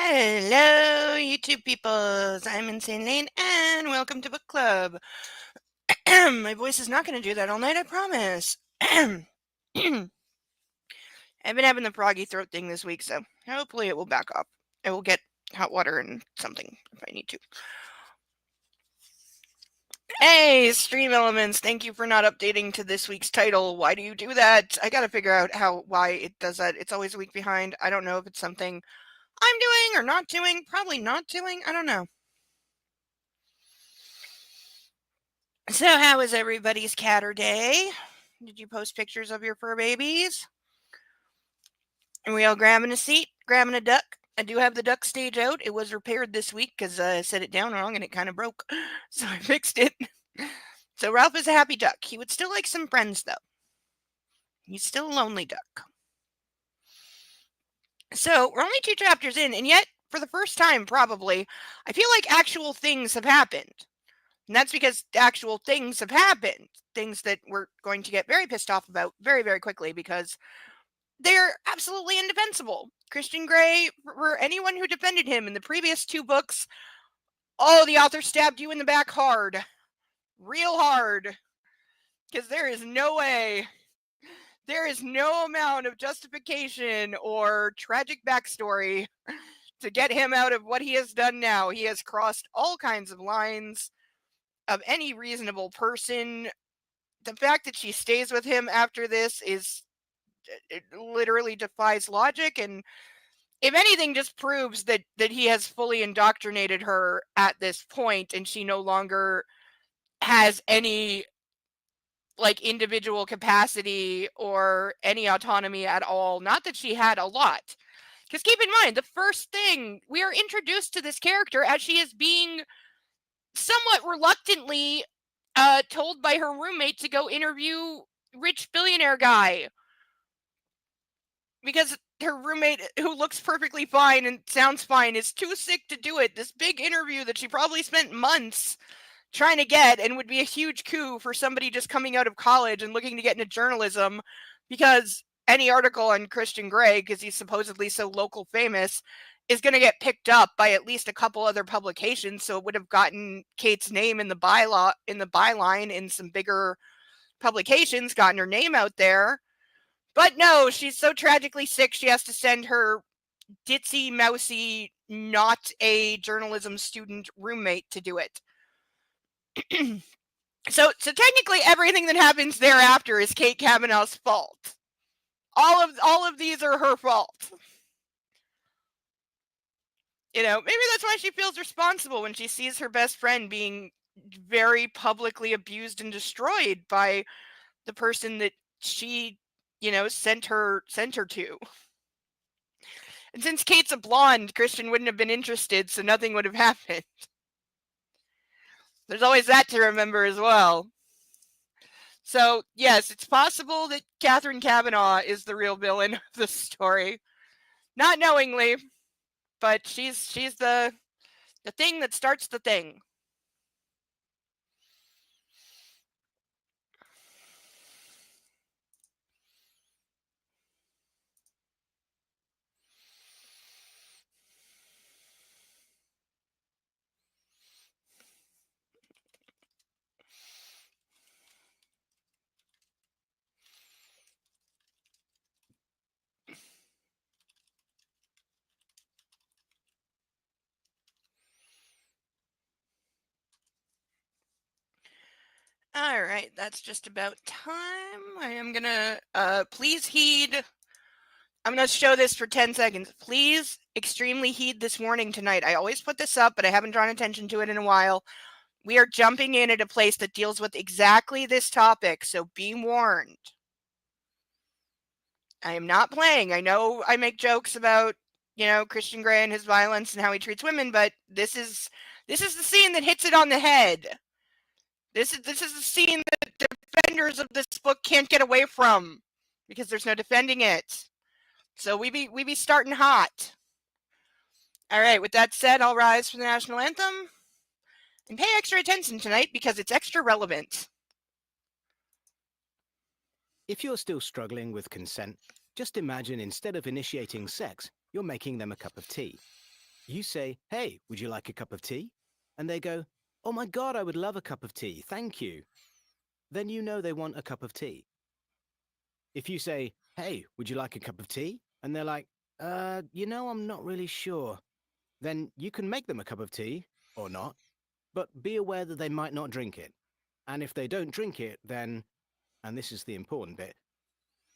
Hello, YouTube peoples. I'm Insane Lane, and welcome to Book Club. My voice is not going to do that all night, I promise. I've been having the froggy throat thing this week, so hopefully it will back up. I will get hot water and something if I need to. Hey, Stream Elements, thank you for not updating to this week's title. Why do you do that? I gotta figure out why it does that. It's always a week behind. I don't know if it's something I'm doing or not doing. Probably not doing. I don't know. So, how was everybody's catter day? Did you post pictures of your fur babies? Are we all grabbing a seat, grabbing a duck? I do have the duck stage out. It was repaired this week because I set it down wrong and it kind of broke. So I fixed it. So Ralph is a happy duck. He would still like some friends, though. He's still a lonely duck. So we're only 2 chapters in, and yet, for the first time, probably, I feel like actual things have happened. And that's because actual things have happened. Things that we're going to get very pissed off about very, very quickly because they're absolutely indefensible. Christian Grey, for anyone who defended him in the previous 2 books, the author stabbed you in the back hard. Real hard. Because there is no way, there is no amount of justification or tragic backstory to get him out of what he has done now. He has crossed all kinds of lines of any reasonable person. The fact that she stays with him after this it literally defies logic, and if anything just proves that he has fully indoctrinated her at this point and she no longer has any individual capacity or any autonomy at all. Not that she had a lot, because keep in mind, the first thing, we are introduced to this character as she is being somewhat reluctantly told by her roommate to go interview rich billionaire guy, because her roommate, who looks perfectly fine and sounds fine, is too sick to do it. This big interview that she probably spent months trying to get, and would be a huge coup for somebody just coming out of college and looking to get into journalism, because any article on Christian Grey, because he's supposedly so local famous, is going to get picked up by at least a couple other publications. So it would have gotten Kate's name in the byline in some bigger publications, gotten her name out there. But no, she's so tragically sick, she has to send her ditzy, mousy, not a journalism student roommate to do it. So technically everything that happens thereafter is Kate Kavanaugh's fault. All of these are her fault. Maybe that's why she feels responsible when she sees her best friend being very publicly abused and destroyed by the person that she, sent her to. And since Kate's a blonde, Christian wouldn't have been interested, so nothing would have happened. There's always that to remember as well. So, yes, it's possible that Catherine Kavanaugh is the real villain of the story. Not knowingly, but she's the thing that starts the thing. All right, that's just about time. I am gonna please heed. I'm gonna show this for 10 seconds. Please extremely heed this warning tonight. I always put this up, but I haven't drawn attention to it in a while. We are jumping in at a place that deals with exactly this topic, so be warned. I am not playing. I know I make jokes about, Christian Grey and his violence and how he treats women, but this is the scene that hits it on the head. This is the scene that defenders of this book can't get away from because there's no defending it. So we be starting hot. All right, with that said, I'll rise for the national anthem and pay extra attention tonight because it's extra relevant. If you're still struggling with consent, just imagine instead of initiating sex, you're making them a cup of tea. You say, hey, would you like a cup of tea? And they go, oh my God, I would love a cup of tea, thank you. Then you know they want a cup of tea. If you say, hey, would you like a cup of tea? And they're like, I'm not really sure. Then you can make them a cup of tea, or not, but be aware that they might not drink it. And if they don't drink it, then, and this is the important bit,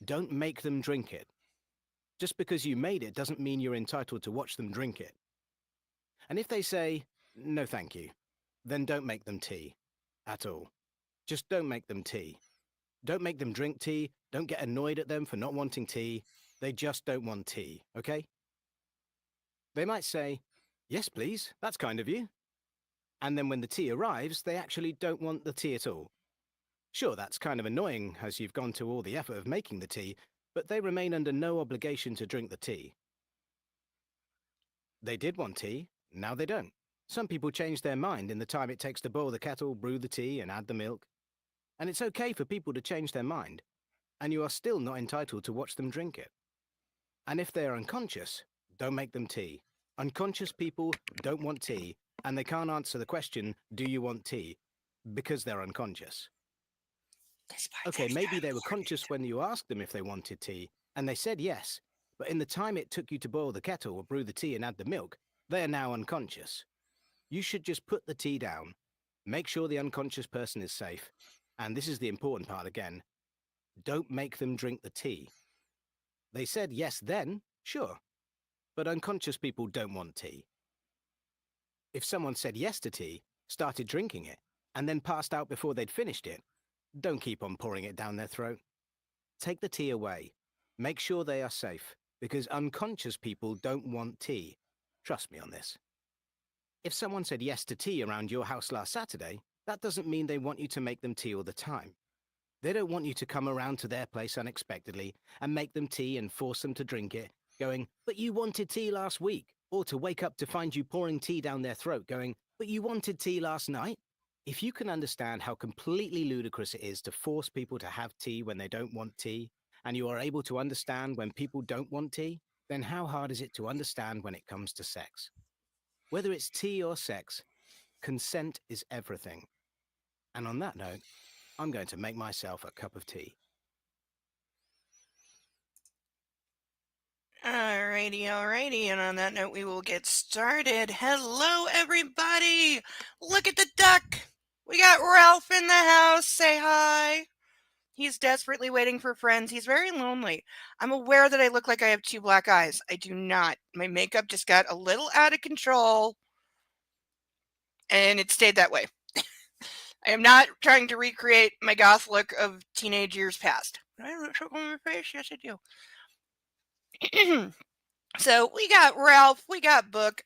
don't make them drink it. Just because you made it doesn't mean you're entitled to watch them drink it. And if they say, no thank you, then don't make them tea. At all. Just don't make them tea. Don't make them drink tea. Don't get annoyed at them for not wanting tea. They just don't want tea, okay? They might say, yes, please, that's kind of you. And then when the tea arrives, they actually don't want the tea at all. Sure, that's kind of annoying as you've gone to all the effort of making the tea, but they remain under no obligation to drink the tea. They did want tea, now they don't. Some people change their mind in the time it takes to boil the kettle, brew the tea, and add the milk. And it's okay for people to change their mind, and you are still not entitled to watch them drink it. And if they are unconscious, don't make them tea. Unconscious people don't want tea, and they can't answer the question, do you want tea? Because they're unconscious. Okay, maybe they were conscious when you asked them if they wanted tea, and they said yes, but in the time it took you to boil the kettle or brew the tea and add the milk, they are now unconscious. You should just put the tea down, make sure the unconscious person is safe, and this is the important part again, don't make them drink the tea. They said yes then, sure, but unconscious people don't want tea. If someone said yes to tea, started drinking it, and then passed out before they'd finished it, don't keep on pouring it down their throat. Take the tea away. Make sure they are safe, because unconscious people don't want tea. Trust me on this. If someone said yes to tea around your house last Saturday, that doesn't mean they want you to make them tea all the time. They don't want you to come around to their place unexpectedly and make them tea and force them to drink it, going, but you wanted tea last week, or to wake up to find you pouring tea down their throat, going, but you wanted tea last night. If you can understand how completely ludicrous it is to force people to have tea when they don't want tea, and you are able to understand when people don't want tea, then how hard is it to understand when it comes to sex? Whether it's tea or sex, consent is everything. And on that note, I'm going to make myself a cup of tea. Alrighty, and on that note, we will get started. Hello, everybody! Look at the duck! We got Ralph in the house. Say hi. He's desperately waiting for friends. He's very lonely. I'm aware that I look like I have two black eyes. I do not. My makeup just got a little out of control, and it stayed that way. I am not trying to recreate my goth look of teenage years past. I have a choke on my face? Yes, I do. So we got Ralph, we got Book,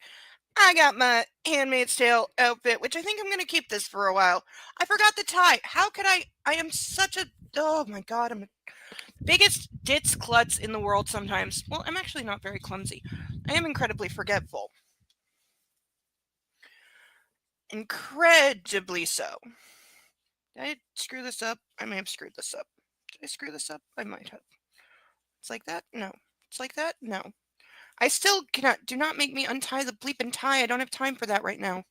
I got my Handmaid's Tale outfit, which I think I'm going to keep this for a while. I forgot the tie. How could I am such a, oh my god, I'm the biggest ditz klutz in the world sometimes. Well, I'm actually not very clumsy. I am incredibly forgetful. Incredibly so. Did I screw this up? I may have screwed this up. Did I screw this up? I might have. It's like that? No. It's like that? No. I still cannot. Do not make me untie the bleeping tie. I don't have time for that right now.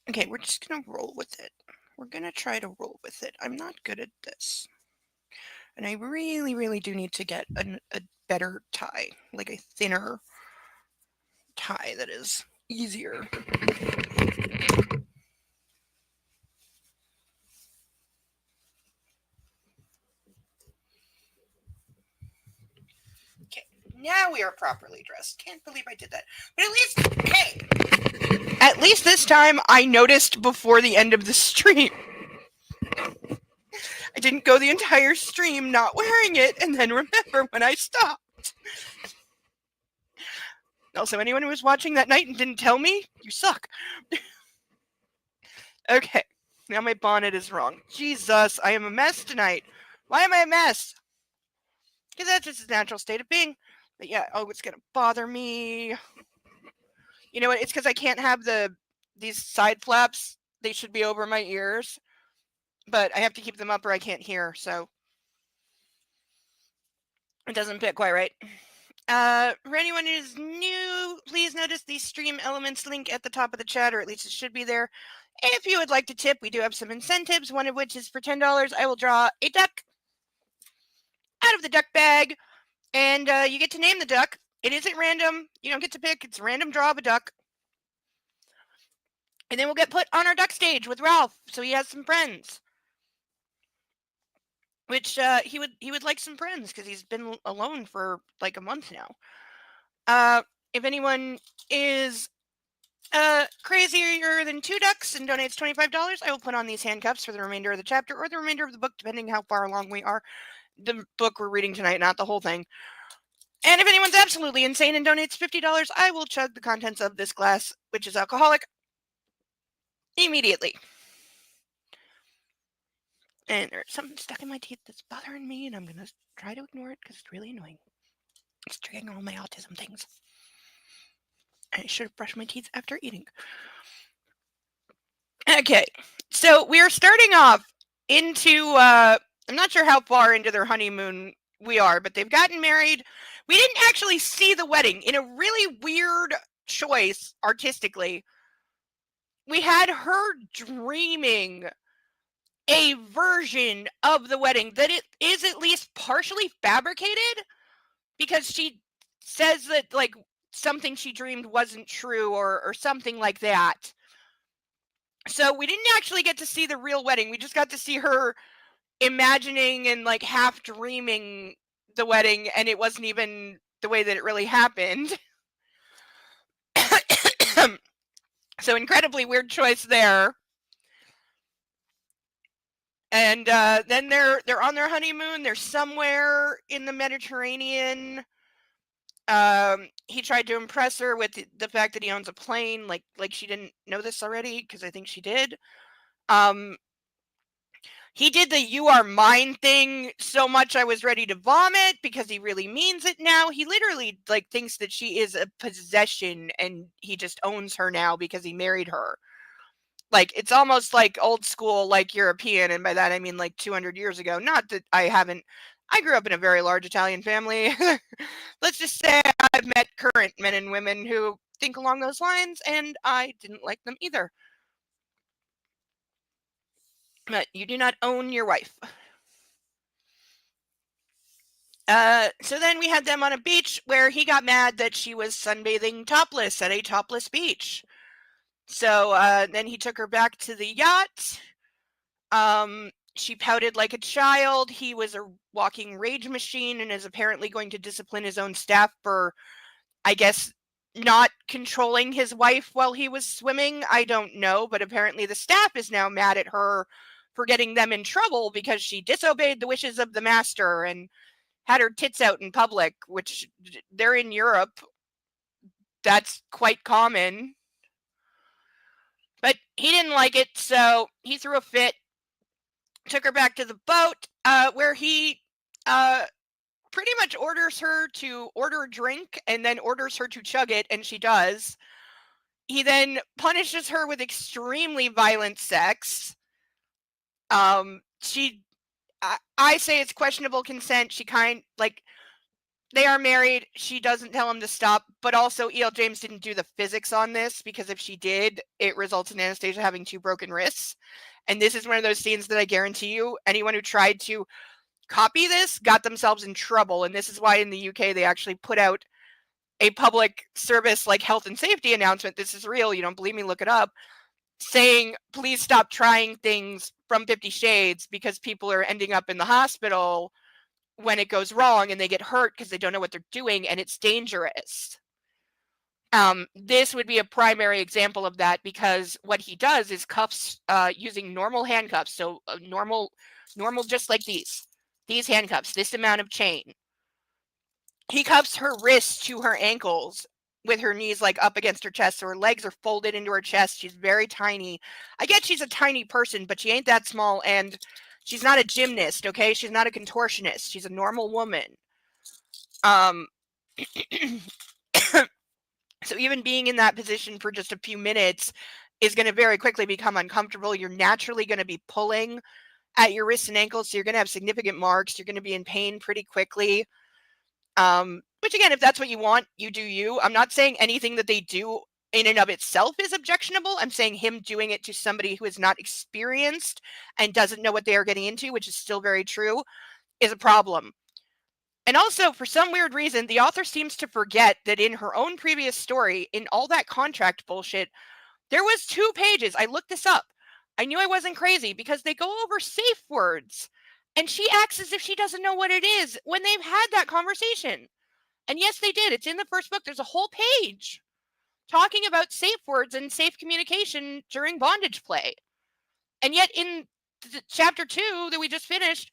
Okay, we're just gonna roll with it. We're gonna try to roll with it. I'm not good at this. And I really, really do need to get a better tie, like a thinner tie that is easier. Okay, now we are properly dressed. Can't believe I did that. But at least, hey! At least this time I noticed before the end of the stream. I didn't go the entire stream not wearing it and then remember when I stopped. Also, anyone who was watching that night and didn't tell me, you suck. Okay, now my bonnet is wrong. Jesus, I am a mess tonight. Why am I a mess? Because that's just a natural state of being. But yeah, oh, it's gonna bother me. You know what? It's because I can't have these side flaps they should be over my ears, but I have to keep them up or I can't hear, so it doesn't fit quite right. For anyone who's new, please notice the stream elements link at the top of the chat, or at least it should be there. If you would like to tip, we do have some incentives, one of which is for $10. I will draw a duck out of the duck bag, and you get to name the duck. It isn't random. You don't get to pick. It's a random draw of a duck. And then we'll get put on our duck stage with Ralph, so he has some friends. Which he would like some friends because he's been alone for like a month now. If anyone is crazier than 2 ducks and donates $25, I will put on these handcuffs for the remainder of the chapter or the remainder of the book, depending how far along we are. The book we're reading tonight, not the whole thing. And if anyone's absolutely insane and donates $50, I will chug the contents of this glass, which is alcoholic, immediately. And there's something stuck in my teeth that's bothering me, and I'm going to try to ignore it because it's really annoying. It's triggering all my autism things. I should have brushed my teeth after eating. Okay, so we are starting off into, I'm not sure how far into their honeymoon we are, but they've gotten married. We didn't actually see the wedding. In a really weird choice, artistically, we had her dreaming a version of the wedding that it is at least partially fabricated, because she says that like something she dreamed wasn't true or something like that. So we didn't actually get to see the real wedding. We just got to see her imagining and like half dreaming the wedding, and it wasn't even the way that it really happened. So incredibly weird choice there. And then they're on their honeymoon. They're somewhere in the Mediterranean. He tried to impress her with the fact that he owns a plane. Like she didn't know this already, because I think she did. He did the "you are mine" thing so much I was ready to vomit, because he really means it now. He literally like thinks that she is a possession and he just owns her now because he married her. Like, it's almost like old school, like European, and by that I mean like 200 years ago. Not that I grew up in a very large Italian family. Let's just say I've met current men and women who think along those lines, and I didn't like them either. But you do not own your wife. So then we had them on a beach where he got mad that she was sunbathing topless at a topless beach. So then he took her back to the yacht. She pouted like a child. He was a walking rage machine and is apparently going to discipline his own staff for, I guess, not controlling his wife while he was swimming. I don't know, but apparently the staff is now mad at her for getting them in trouble because she disobeyed the wishes of the master and had her tits out in public, which they're in Europe. That's quite common. But he didn't like it, so he threw a fit, took her back to the boat, where he pretty much orders her to order a drink and then orders her to chug it, and she does. He then punishes her with extremely violent sex. I say it's questionable consent. They are married. She doesn't tell him to stop, but also E.L. James didn't do the physics on this, because if she did, it results in Anastasia having 2 broken wrists. And this is one of those scenes that I guarantee you, anyone who tried to copy this got themselves in trouble. And this is why in the UK they actually put out a public service like health and safety announcement. This is real. You don't believe me? Look it up. Saying, please stop trying things from 50 Shades, because people are ending up in the hospital when it goes wrong and they get hurt because they don't know what they're doing, and it's dangerous. This would be a primary example of that, because what he does is cuffs using normal handcuffs. So normal, just like these handcuffs, this amount of chain. He cuffs her wrists to her ankles with her knees like up against her chest, so her legs are folded into her chest. She's very tiny. I get she's a tiny person, but she ain't that small, and she's not a gymnast, okay? She's not a contortionist. She's a normal woman. So even being in that position for just a few minutes is going to very quickly become uncomfortable. You're naturally going to be pulling at your wrists and ankles, so you're going to have significant marks. You're going to be in pain pretty quickly. Which again, if that's what you want, you do you. I'm not saying anything that they do in and of itself is objectionable. I'm saying him doing it to somebody who is not experienced and doesn't know what they are getting into, which is still very true, is a problem. And also, for some weird reason, the author seems to forget that in her own previous story, in all that contract bullshit, there was 2 pages. I looked this up. I knew I wasn't crazy because they go over safe words. And she acts as if she doesn't know what it is when they've had that conversation. And yes, they did. It's in the first book. There's a whole page talking about safe words and safe communication during bondage play. And yet in chapter 2 that we just finished,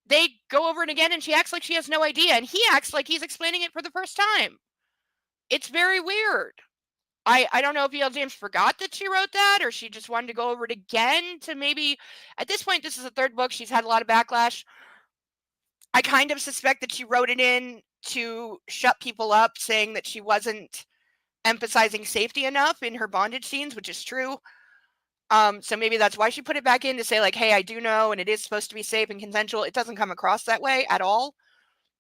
they go over it again and she acts like she has no idea. And he acts like he's explaining it for the first time. It's very weird. I don't know if E.L. James forgot that she wrote that or she just wanted to go over it again to maybe, at this point, this is the 3rd book. She's had a lot of backlash. I kind of suspect that she wrote it in to shut people up, saying that she wasn't emphasizing safety enough in her bondage scenes, which is true. So maybe that's why she put it back in to say like, hey, I do know, and it is supposed to be safe and consensual. It doesn't come across that way at all.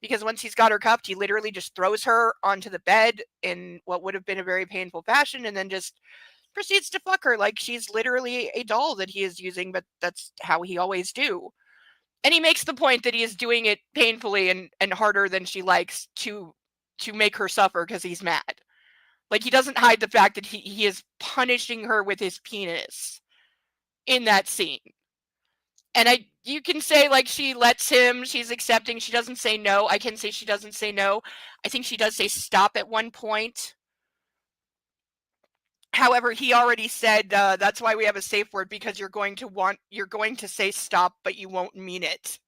Because once he's got her cuffed, he literally just throws her onto the bed in what would have been a very painful fashion and then just proceeds to fuck her like she's literally a doll that he is using, but that's how he always do. And he makes the point that he is doing it painfully and harder than she likes to make her suffer because he's mad. Like, he doesn't hide the fact that he is punishing her with his penis in that scene. And you can say, like, she lets him, she's accepting, she doesn't say no. I can say she doesn't say no. I think she does say stop at one point. However, he already said, that's why we have a safe word, because you're going to say stop, but you won't mean it.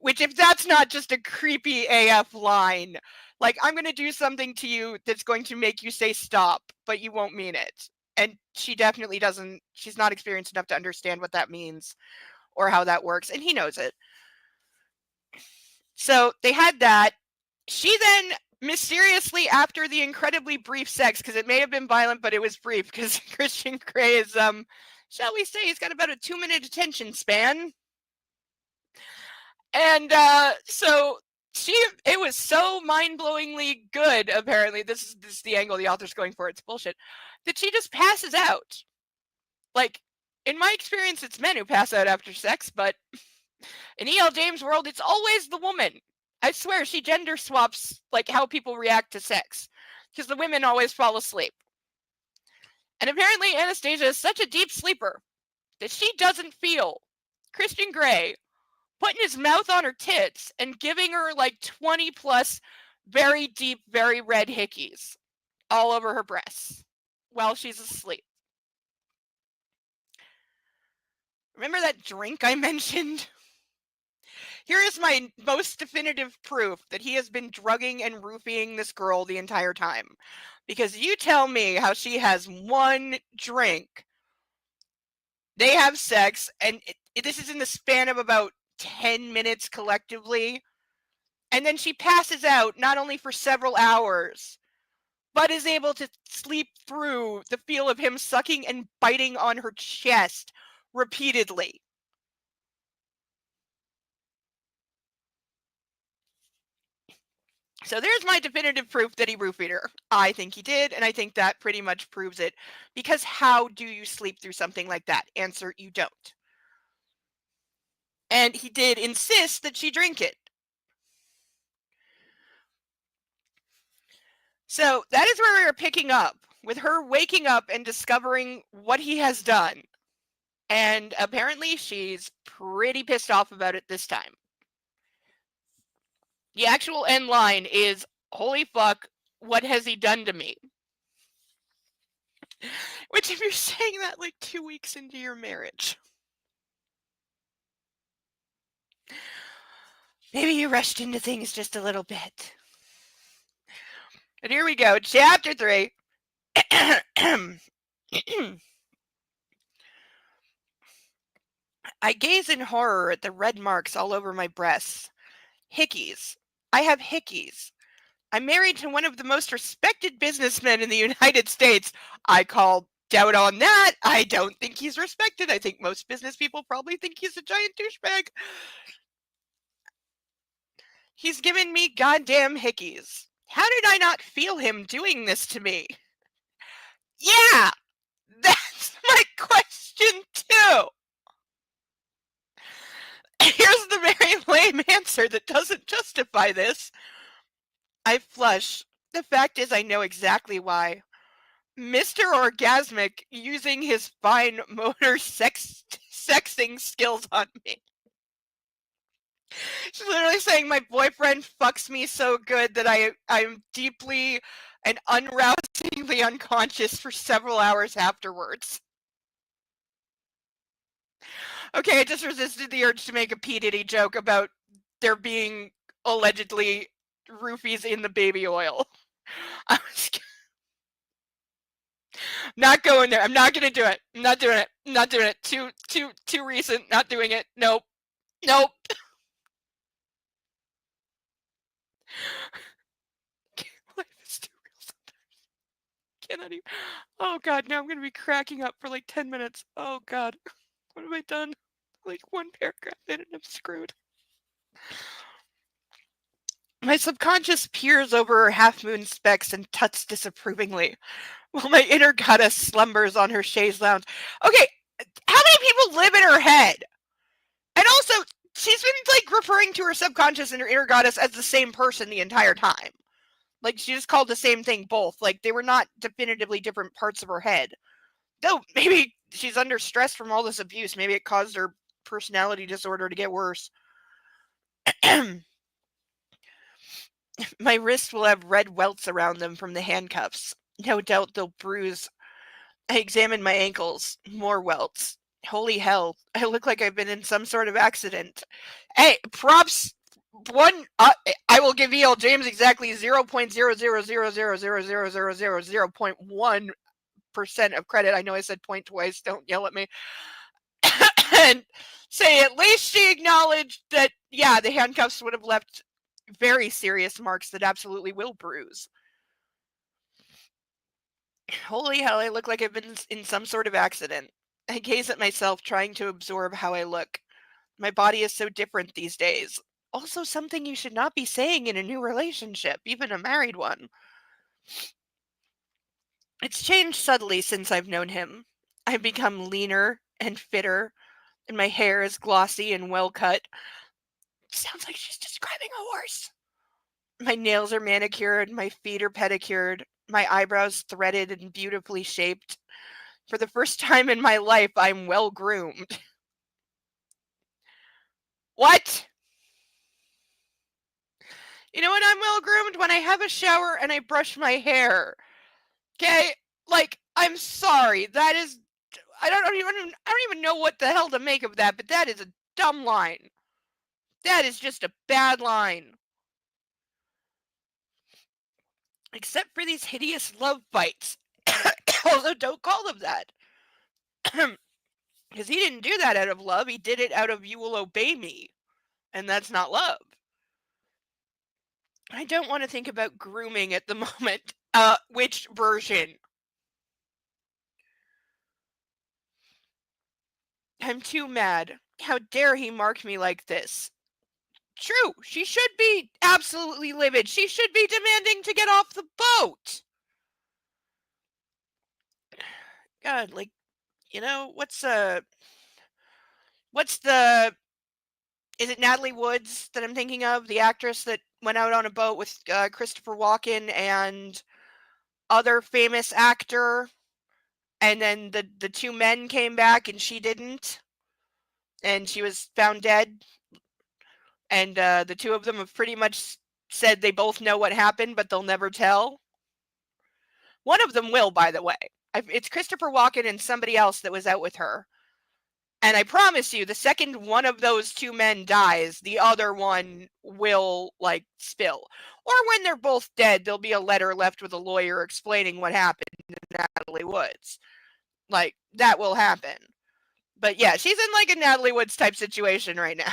Which, if that's not just a creepy AF line, like, I'm going to do something to you that's going to make you say stop, but you won't mean it. And she definitely doesn't, she's not experienced enough to understand what that means or how that works, and he knows it. So they had that. She then mysteriously, after the incredibly brief sex, because it may have been violent, but it was brief, because Christian Grey is, shall we say, he's got about a 2-minute attention span. And so it was so mind-blowingly good, apparently, this is the angle the author's going for, it's bullshit, that she just passes out. Like, in my experience, it's men who pass out after sex, but in E.L. James' world, it's always the woman. I swear, she gender swaps, like, how people react to sex, because the women always fall asleep. And apparently Anastasia is such a deep sleeper that she doesn't feel Christian Grey putting his mouth on her tits and giving her like 20 plus very deep, very red hickeys all over her breasts while she's asleep. Remember that drink I mentioned? Here is my most definitive proof that he has been drugging and roofing this girl the entire time. Because you tell me how she has one drink, they have sex, and this is in the span of about 10 minutes collectively, and then she passes out not only for several hours, but is able to sleep through the feel of him sucking and biting on her chest repeatedly. So there's my definitive proof that he roofied her. I think he did, and I think that pretty much proves it. Because how do you sleep through something like that? Answer, you don't. And he did insist that she drink it. So that is where we are picking up, with her waking up and discovering what he has done. And apparently she's pretty pissed off about it this time. The actual end line is, holy fuck, what has he done to me? Which, if you're saying that like 2 weeks into your marriage, maybe you rushed into things just a little bit. And here we go, chapter 3. I gaze in horror at the red marks all over my breasts. Hickeys. I have hickeys. I'm married to one of the most respected businessmen in the United States. I call doubt on that. I don't think he's respected. I think most business people probably think he's a giant douchebag. He's given me goddamn hickeys. How did I not feel him doing this to me? Yeah, that's my question too. Here's the very lame answer that doesn't justify this. I flush. The fact is, I know exactly why. Mr. Orgasmic using his fine motor sexing skills on me. She's literally saying my boyfriend fucks me so good that I'm deeply and unrousingly unconscious for several hours afterwards. Okay, I just resisted the urge to make a P. Diddy joke about there being allegedly roofies in the baby oil. I was not going there. I'm not gonna do it. I'm not doing it. I'm not doing it. Too recent. Not doing it. Nope. Nope. Life is too real sometimes. Cannot even. Oh god, now I'm gonna be cracking up for like 10 minutes. Oh god. What have I done? Like one paragraph in and I'm screwed. My subconscious peers over her half-moon specs and tuts disapprovingly, while my inner goddess slumbers on her chaise lounge. Okay, how many people live in her head? And also, she's been like referring to her subconscious and her inner goddess as the same person the entire time. Like she just called the same thing both. Like they were not definitively different parts of her head. Though maybe she's under stress from all this abuse. Maybe it caused her personality disorder to get worse. My wrists will have red welts around them from the handcuffs. No doubt they'll bruise. I examine my ankles. More welts. Holy hell. I look like I've been in some sort of accident. Hey, props. I will give E.L. James exactly 0.000000000.1% of credit. I know I said point twice. Don't yell at me. And say at least she acknowledged that, yeah, the handcuffs would have left very serious marks that absolutely will bruise. Holy hell, I look like I've been in some sort of accident. I gaze at myself, trying to absorb how I look. My body is so different these days. Also, something you should not be saying in a new relationship, even a married one. It's changed subtly since I've known him. I've become leaner and fitter, and my hair is glossy and well cut. Sounds like she's describing a horse. My nails are manicured, my feet are pedicured, my eyebrows threaded and beautifully shaped. For the first time in my life, I'm well groomed. What? You know when I'm well groomed? When I have a shower and I brush my hair. Okay? Like, I'm sorry. That is I don't even know what the hell to make of that, but that is a dumb line. That is just a bad line. Except for these hideous love bites. Although don't call them that. Because he didn't do that out of love. He did it out of you will obey me. And that's not love. I don't want to think about grooming at the moment. Which version? I'm too mad. How dare he mark me like this? True, she should be absolutely livid. She should be demanding to get off the boat. God, like, you know, what's the is it Natalie Woods that I'm thinking of? The actress that went out on a boat with Christopher Walken and other famous actor, and then the two men came back and she didn't, and she was found dead. And the two of them have pretty much said they both know what happened, but they'll never tell. One of them will, by the way. It's Christopher Walken and somebody else that was out with her. And I promise you, the second one of those two men dies, the other one will, like, spill. Or when they're both dead, there'll be a letter left with a lawyer explaining what happened to Natalie Woods. Like, that will happen. But yeah, she's in, like, a Natalie Woods type situation right now.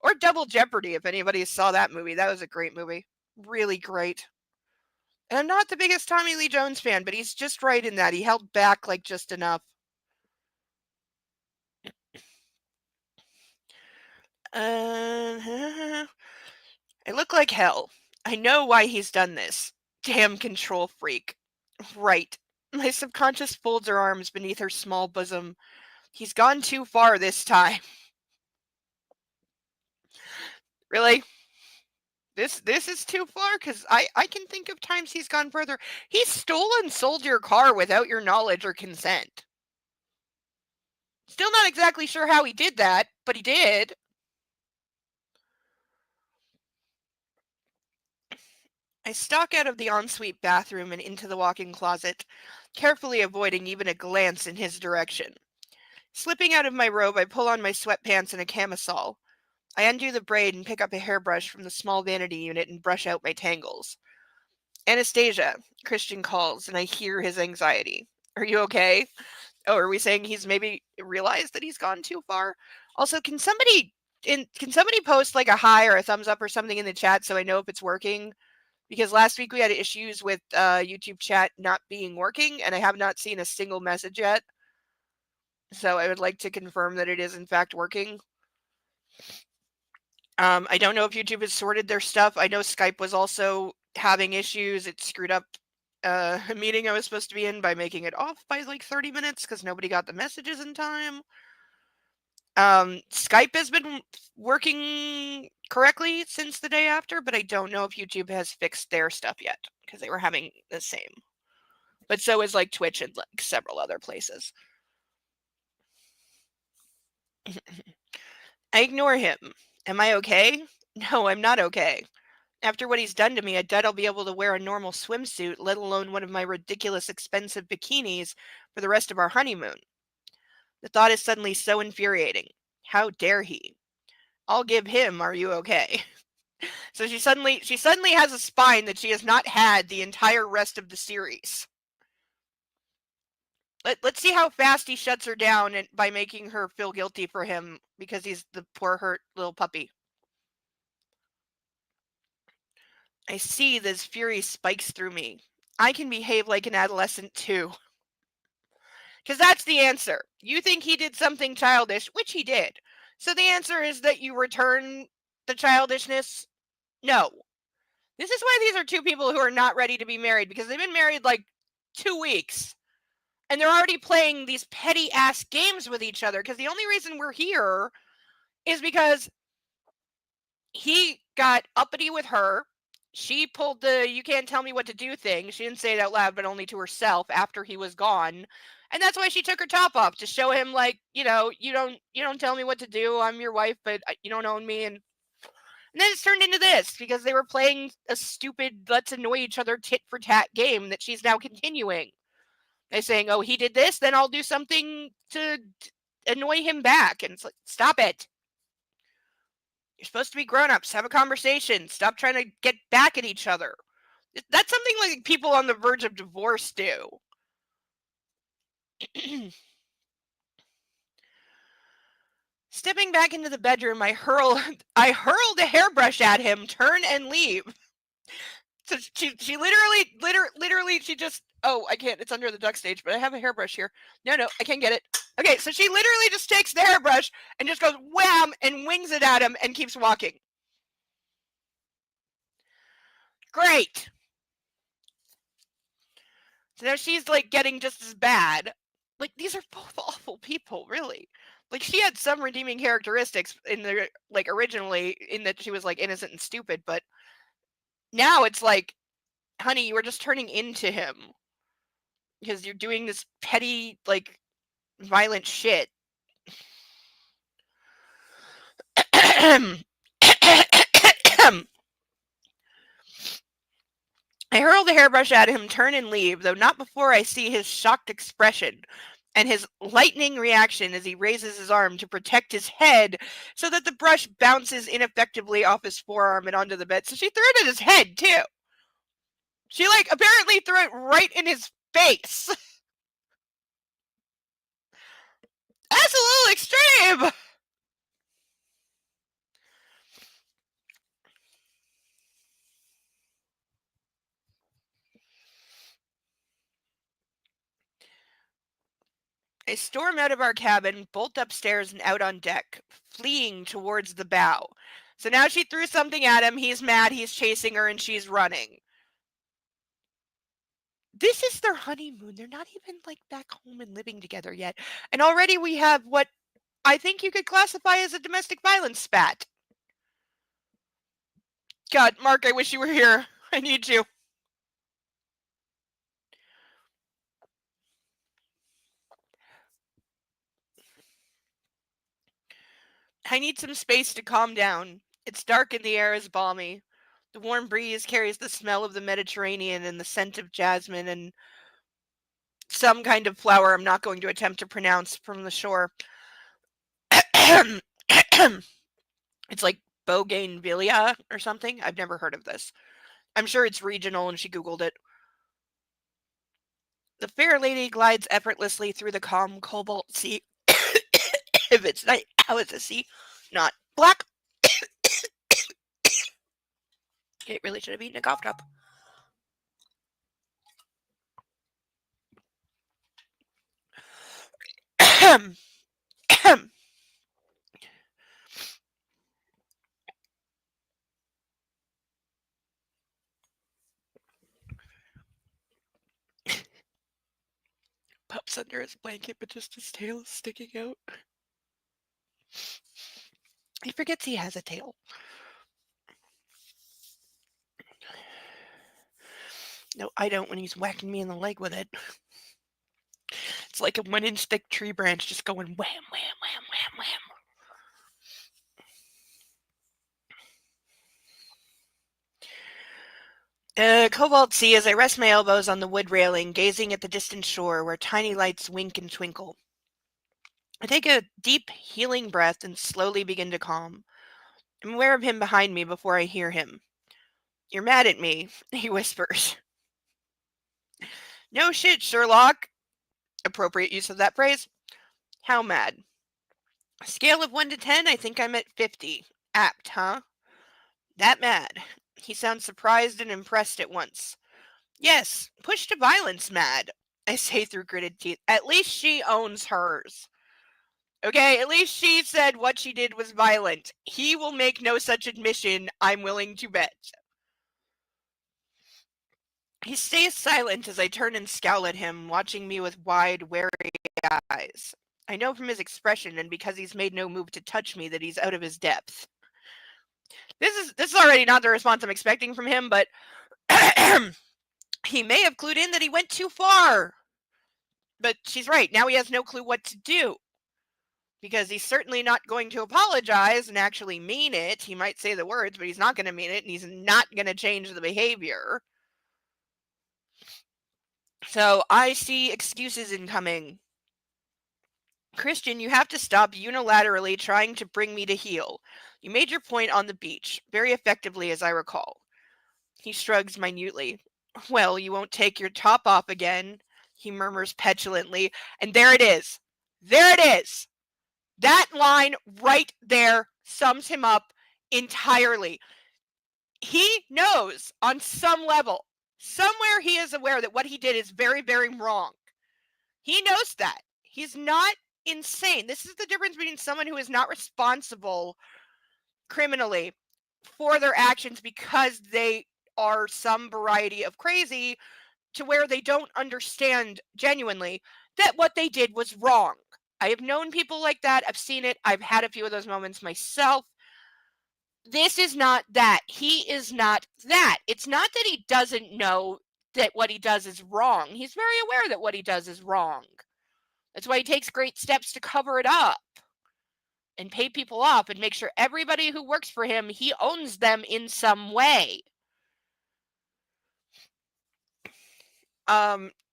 Or Double Jeopardy, if anybody saw that movie. That was a great movie. Really great. And I'm not the biggest Tommy Lee Jones fan, but he's just right in that he held back like just enough. I look like hell. I know why he's done this. Damn control freak. Right. My subconscious folds her arms beneath her small bosom. He's gone too far this time. Really? This is too far? Because I can think of times he's gone further. He stole and sold your car without your knowledge or consent. Still not exactly sure how he did that, but he did. I stalk out of the ensuite bathroom and into the walk-in closet, carefully avoiding even a glance in his direction. Slipping out of my robe, I pull on my sweatpants and a camisole. I undo the braid and pick up a hairbrush from the small vanity unit and brush out my tangles. Anastasia, Christian calls, and I hear his anxiety. Are you okay? Oh, are we saying he's maybe realized that he's gone too far? Also, can somebody post like a hi or a thumbs up or something in the chat so I know if it's working? Because last week we had issues with YouTube chat not being working, and I have not seen a single message yet. So I would like to confirm that it is in fact working. I don't know if YouTube has sorted their stuff. I know Skype was also having issues. It screwed up a meeting I was supposed to be in by making it off by like 30 minutes because nobody got the messages in time. Skype has been working correctly since the day after, but I don't know if YouTube has fixed their stuff yet because they were having the same. But so is like Twitch and like several other places. I ignore him. Am I okay? No, I'm not okay. After what he's done to me, I doubt I'll be able to wear a normal swimsuit, let alone one of my ridiculous expensive bikinis, for the rest of our honeymoon. The thought is suddenly so infuriating. How dare he? I'll give him, are you okay? So she suddenly has a spine that she has not had the entire rest of the series. Let's see how fast he shuts her down by making her feel guilty for him because he's the poor hurt little puppy. I see this fury spikes through me. I can behave like an adolescent too. Because that's the answer. You think he did something childish, which he did. So the answer is that you return the childishness? No. This is why these are two people who are not ready to be married because they've been married like 2 weeks. And they're already playing these petty ass games with each other because the only reason we're here is because he got uppity with her. She pulled the "you can't tell me what to do" thing. She didn't say it out loud, but only to herself after he was gone. And that's why she took her top off to show him like, you don't tell me what to do. I'm your wife, but you don't own me. And then it's turned into this because they were playing a stupid let's annoy each other tit for tat game that she's now continuing. They're saying, "Oh, he did this, then I'll do something to annoy him back." And it's like, stop it. You're supposed to be grown-ups. Have a conversation. Stop trying to get back at each other. That's something like people on the verge of divorce do. Stepping back into the bedroom, I hurled a hairbrush at him, turn and leave. So she literally she just I can't, it's under the duck stage, but I have a hairbrush here. No, I can't get it. Okay, so she literally just takes the hairbrush and just goes wham and wings it at him and keeps walking. Great. So now she's like getting just as bad. Like these are both awful people, really. Like she had some redeeming characteristics in the like originally in that she was like innocent and stupid, but now it's like, honey, you were just turning into him because you're doing this petty like violent shit. I hurl the hairbrush at him, turn and leave, though not before I see his shocked expression and his lightning reaction as he raises his arm to protect his head so that the brush bounces ineffectively off his forearm and onto the bed. So she threw it at his head, too. She, like, apparently threw it right in his face. That's a little extreme. I storm out of our cabin, bolt upstairs and out on deck, fleeing towards the bow. So now she threw something at him, he's mad, he's chasing her, and she's running. This is their honeymoon. They're not even like back home and living together yet. And already we have what I think you could classify as a domestic violence spat. God, Mark, I wish you were here. I need you. I need some space to calm down. It's dark and the air is balmy. The warm breeze carries the smell of the Mediterranean and the scent of jasmine and some kind of flower I'm not going to attempt to pronounce from the shore. It's like bougainvillea or something. I've never heard of this. I'm sure it's regional and she Googled it. The fair lady glides effortlessly through the calm cobalt sea. If it's night, how is the sea not black? It really should have eaten a cough drop. Pup's under his blanket, but just his tail is sticking out. He forgets he has a tail. No, I don't when he's whacking me in the leg with it. It's like a 1-inch thick tree branch just going wham, wham, wham, wham, wham. Cobalt sea as I rest my elbows on the wood railing, gazing at the distant shore where tiny lights wink and twinkle. I take a deep, healing breath and slowly begin to calm. I'm aware of him behind me before I hear him. "You're mad at me," he whispers. "No shit, Sherlock." Appropriate use of that phrase. "How mad?" "Scale of 1 to 10, I think I'm at 50. Apt, huh?" "That mad." He sounds surprised and impressed at once. "Yes, push to violence mad," I say through gritted teeth. At least she owns hers. Okay, at least she said what she did was violent. He will make no such admission, I'm willing to bet. He stays silent as I turn and scowl at him, watching me with wide, wary eyes. I know from his expression and because he's made no move to touch me that he's out of his depth. This is already not the response I'm expecting from him, but he may have clued in that he went too far. But she's right. Now he has no clue what to do. Because he's certainly not going to apologize and actually mean it. He might say the words, but he's not going to mean it, and he's not going to change the behavior. So I see excuses incoming. "Christian, you have to stop unilaterally trying to bring me to heel. You made your point on the beach, very effectively as I recall." He shrugs minutely. "Well, you won't take your top off again," he murmurs petulantly. And there it is. There it is. That line right there sums him up entirely. He knows on some level, somewhere he is aware that what he did is very, very wrong. He knows that. He's not insane. This is the difference between someone who is not responsible criminally for their actions because they are some variety of crazy to where they don't understand genuinely that what they did was wrong. I have known people like that. I've seen it. I've had a few of those moments myself. This is not that. He is not that. It's not that he doesn't know that what he does is wrong. He's very aware that what he does is wrong. That's why he takes great steps to cover it up and pay people off and make sure everybody who works for him, he owns them in some way.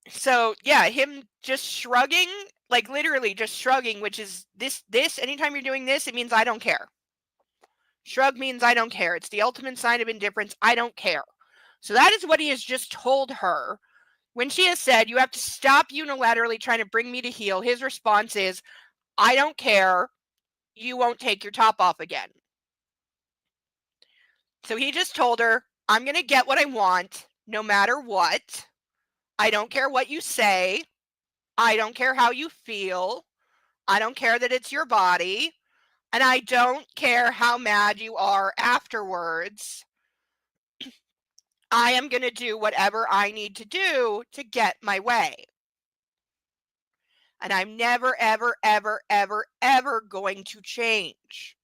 So yeah, him just shrugging, like literally just shrugging, which is this anytime you're doing this, it means I don't care. Shrug means I don't care. It's the ultimate sign of indifference. I don't care. So that is what he has just told her. When she has said, "You have to stop unilaterally trying to bring me to heel," his response is, "I don't care. You won't take your top off again." So he just told her, "I'm going to get what I want no matter what. I don't care what you say. I don't care how you feel. I don't care that it's your body. And I don't care how mad you are afterwards. I am going to do whatever I need to do to get my way. And I'm never, ever, ever, ever, ever going to change.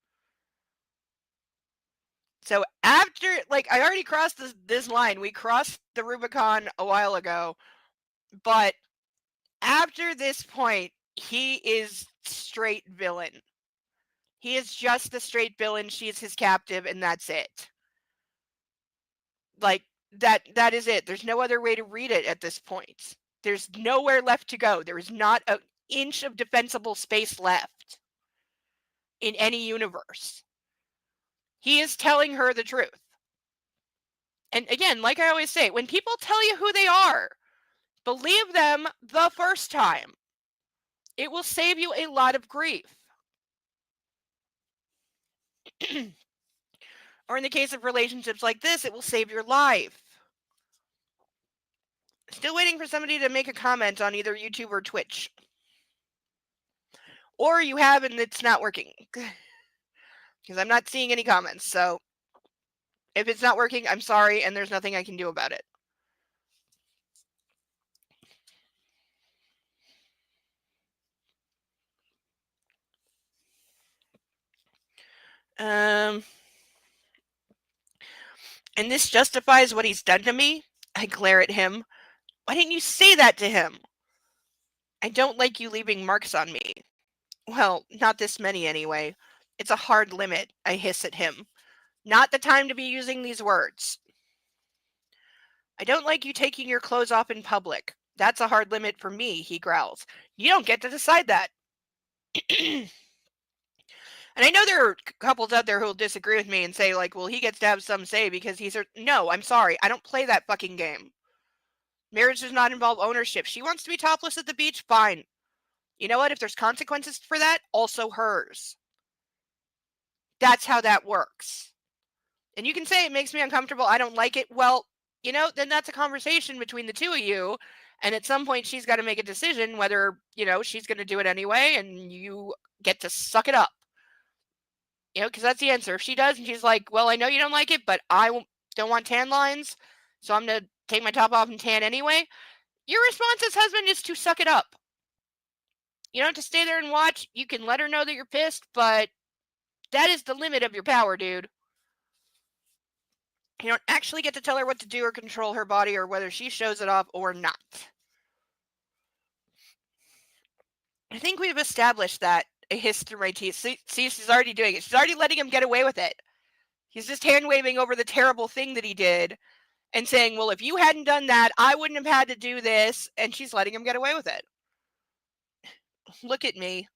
So after, like, I already crossed this line. We crossed the Rubicon a while ago. But after this point, he is straight villain. He is just the straight villain. She's his captive, and that's it. Like, that is it. There's no other way to read it at this point. There's nowhere left to go. There is not an inch of defensible space left in any universe. He is telling her the truth. And again, like I always say, when people tell you who they are, believe them the first time. It will save you a lot of grief. Or in the case of relationships like this, it will save your life. Still waiting for somebody to make a comment on either YouTube or Twitch. Or you have and it's not working. Because I'm not seeing any comments. So if it's not working, I'm sorry, and there's nothing I can do about it. And this justifies what he's done to me. I glare at him. Why didn't you say that to him? I don't like you leaving marks on me. Well, not this many anyway. It's a hard limit, I hiss at him. Not the time to be using these words. I don't like you taking your clothes off in public. That's a hard limit for me, he growls. You don't get to decide that. And I know there are couples out there who will disagree with me and say, like, well, he gets to have some say because he's... No, I'm sorry. I don't play that fucking game. Marriage does not involve ownership. She wants to be topless at the beach? Fine. You know what? If there's consequences for that, also hers. That's how that works. And you can say it makes me uncomfortable. I don't like it. Well, you know, then that's a conversation between the two of you. And at some point, she's got to make a decision whether, you know, she's going to do it anyway and you get to suck it up. You know, because that's the answer. If she does and she's like, well, I know you don't like it, but I don't want tan lines, so I'm going to take my top off and tan anyway. Your response as husband is to suck it up. You don't have to stay there and watch. You can let her know that you're pissed, but that is the limit of your power, dude. You don't actually get to tell her what to do or control her body or whether she shows it off or not. I think we've established that a hiss through my teeth. See, she's already doing it. She's already letting him get away with it. He's just hand-waving over the terrible thing that he did and saying, well, if you hadn't done that, I wouldn't have had to do this. And she's letting him get away with it. Look at me.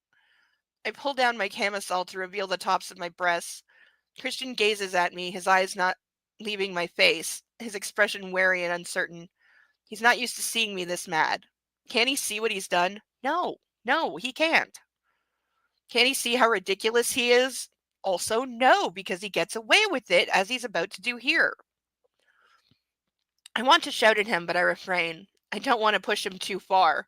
I pull down my camisole to reveal the tops of my breasts. Christian gazes at me, his eyes not leaving my face, his expression wary and uncertain. He's not used to seeing me this mad. Can he see what he's done? No, he can't. Can he see how ridiculous he is? Also, no, because he gets away with it as he's about to do here. I want to shout at him, but I refrain. I don't want to push him too far.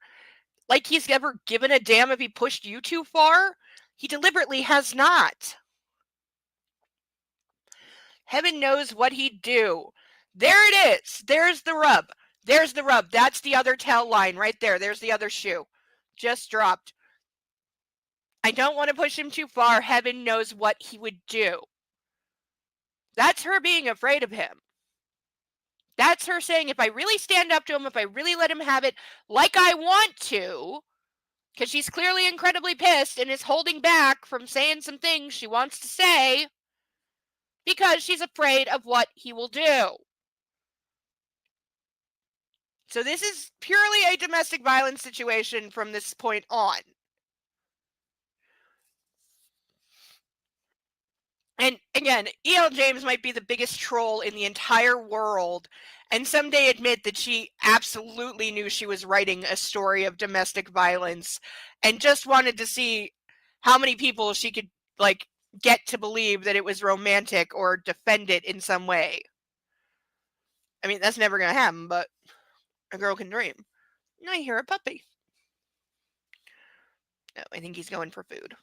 Like he's ever given a damn if he pushed you too far? He deliberately has not. Heaven knows what he'd do. There it is. There's the rub. There's the rub. That's the other tail line right there. There's the other shoe. Just dropped. I don't want to push him too far. Heaven knows what he would do. That's her being afraid of him. That's her saying, if I really stand up to him, if I really let him have it like I want to, because she's clearly incredibly pissed and is holding back from saying some things she wants to say because she's afraid of what he will do. So this is purely a domestic violence situation from this point on. And again, E.L. James might be the biggest troll in the entire world, and someday admit that she absolutely knew she was writing a story of domestic violence and just wanted to see how many people she could, like, get to believe that it was romantic or defend it in some way. I mean, that's never going to happen, but a girl can dream. And I hear a puppy. No, I think he's going for food.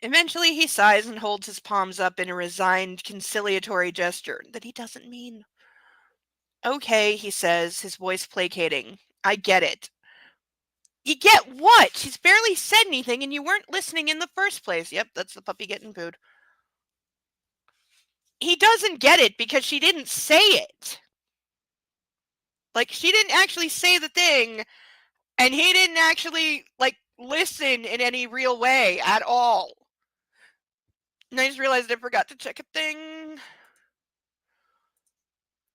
Eventually, he sighs and holds his palms up in a resigned, conciliatory gesture that he doesn't mean. Okay, he says, his voice placating. I get it. You get what? She's barely said anything and you weren't listening in the first place. Yep, that's the puppy getting food. He doesn't get it because she didn't say it. Like, she didn't actually say the thing, and he didn't actually, like, listen in any real way at all. And I just realized I forgot to check a thing.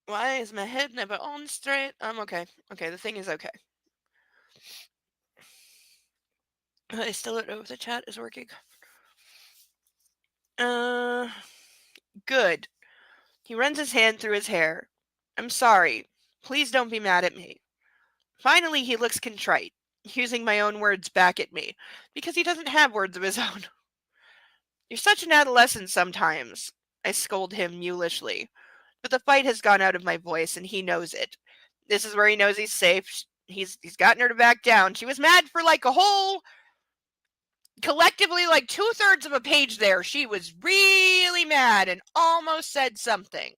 Why is my head never on straight? I'm okay. Okay, the thing is okay. I still don't know if the chat is working. Good. He runs his hand through his hair. I'm sorry. Please don't be mad at me. Finally, he looks contrite, using my own words back at me, because he doesn't have words of his own. You're such an adolescent sometimes, I scold him mulishly. But the fight has gone out of my voice, and he knows it. This is where he knows he's safe. He's gotten her to back down. She was mad for like a whole, collectively, like 2/3 of a page there. She was really mad and almost said something.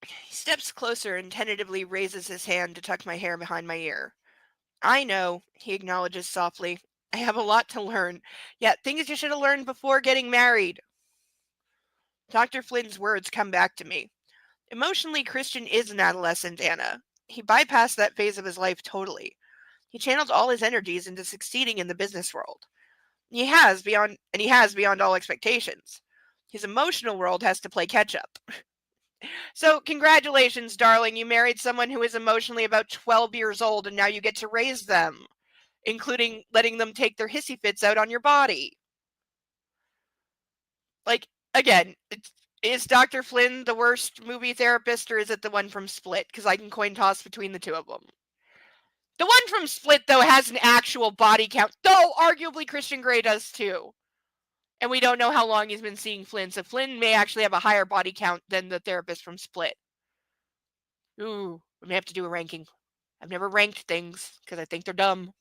He steps closer and tentatively raises his hand to tuck my hair behind my ear. I know, he acknowledges softly. I have a lot to learn. Yet things you should have learned before getting married. Dr. Flynn's words come back to me. Emotionally, Christian is an adolescent, Anna. He bypassed that phase of his life totally. He channeled all his energies into succeeding in the business world. He has beyond all expectations. His emotional world has to play catch up. So, congratulations, darling. You married someone who is emotionally about 12 years old, and now you get to raise them, including letting them take their hissy fits out on your body. Like, again, is Dr. Flynn the worst movie therapist, or is it the one from Split? Because I can coin toss between the two of them. The one from Split, though, has an actual body count, though arguably Christian Grey does too. And we don't know how long he's been seeing Flynn, so Flynn may actually have a higher body count than the therapist from Split. Ooh, we may have to do a ranking. I've never ranked things because I think they're dumb.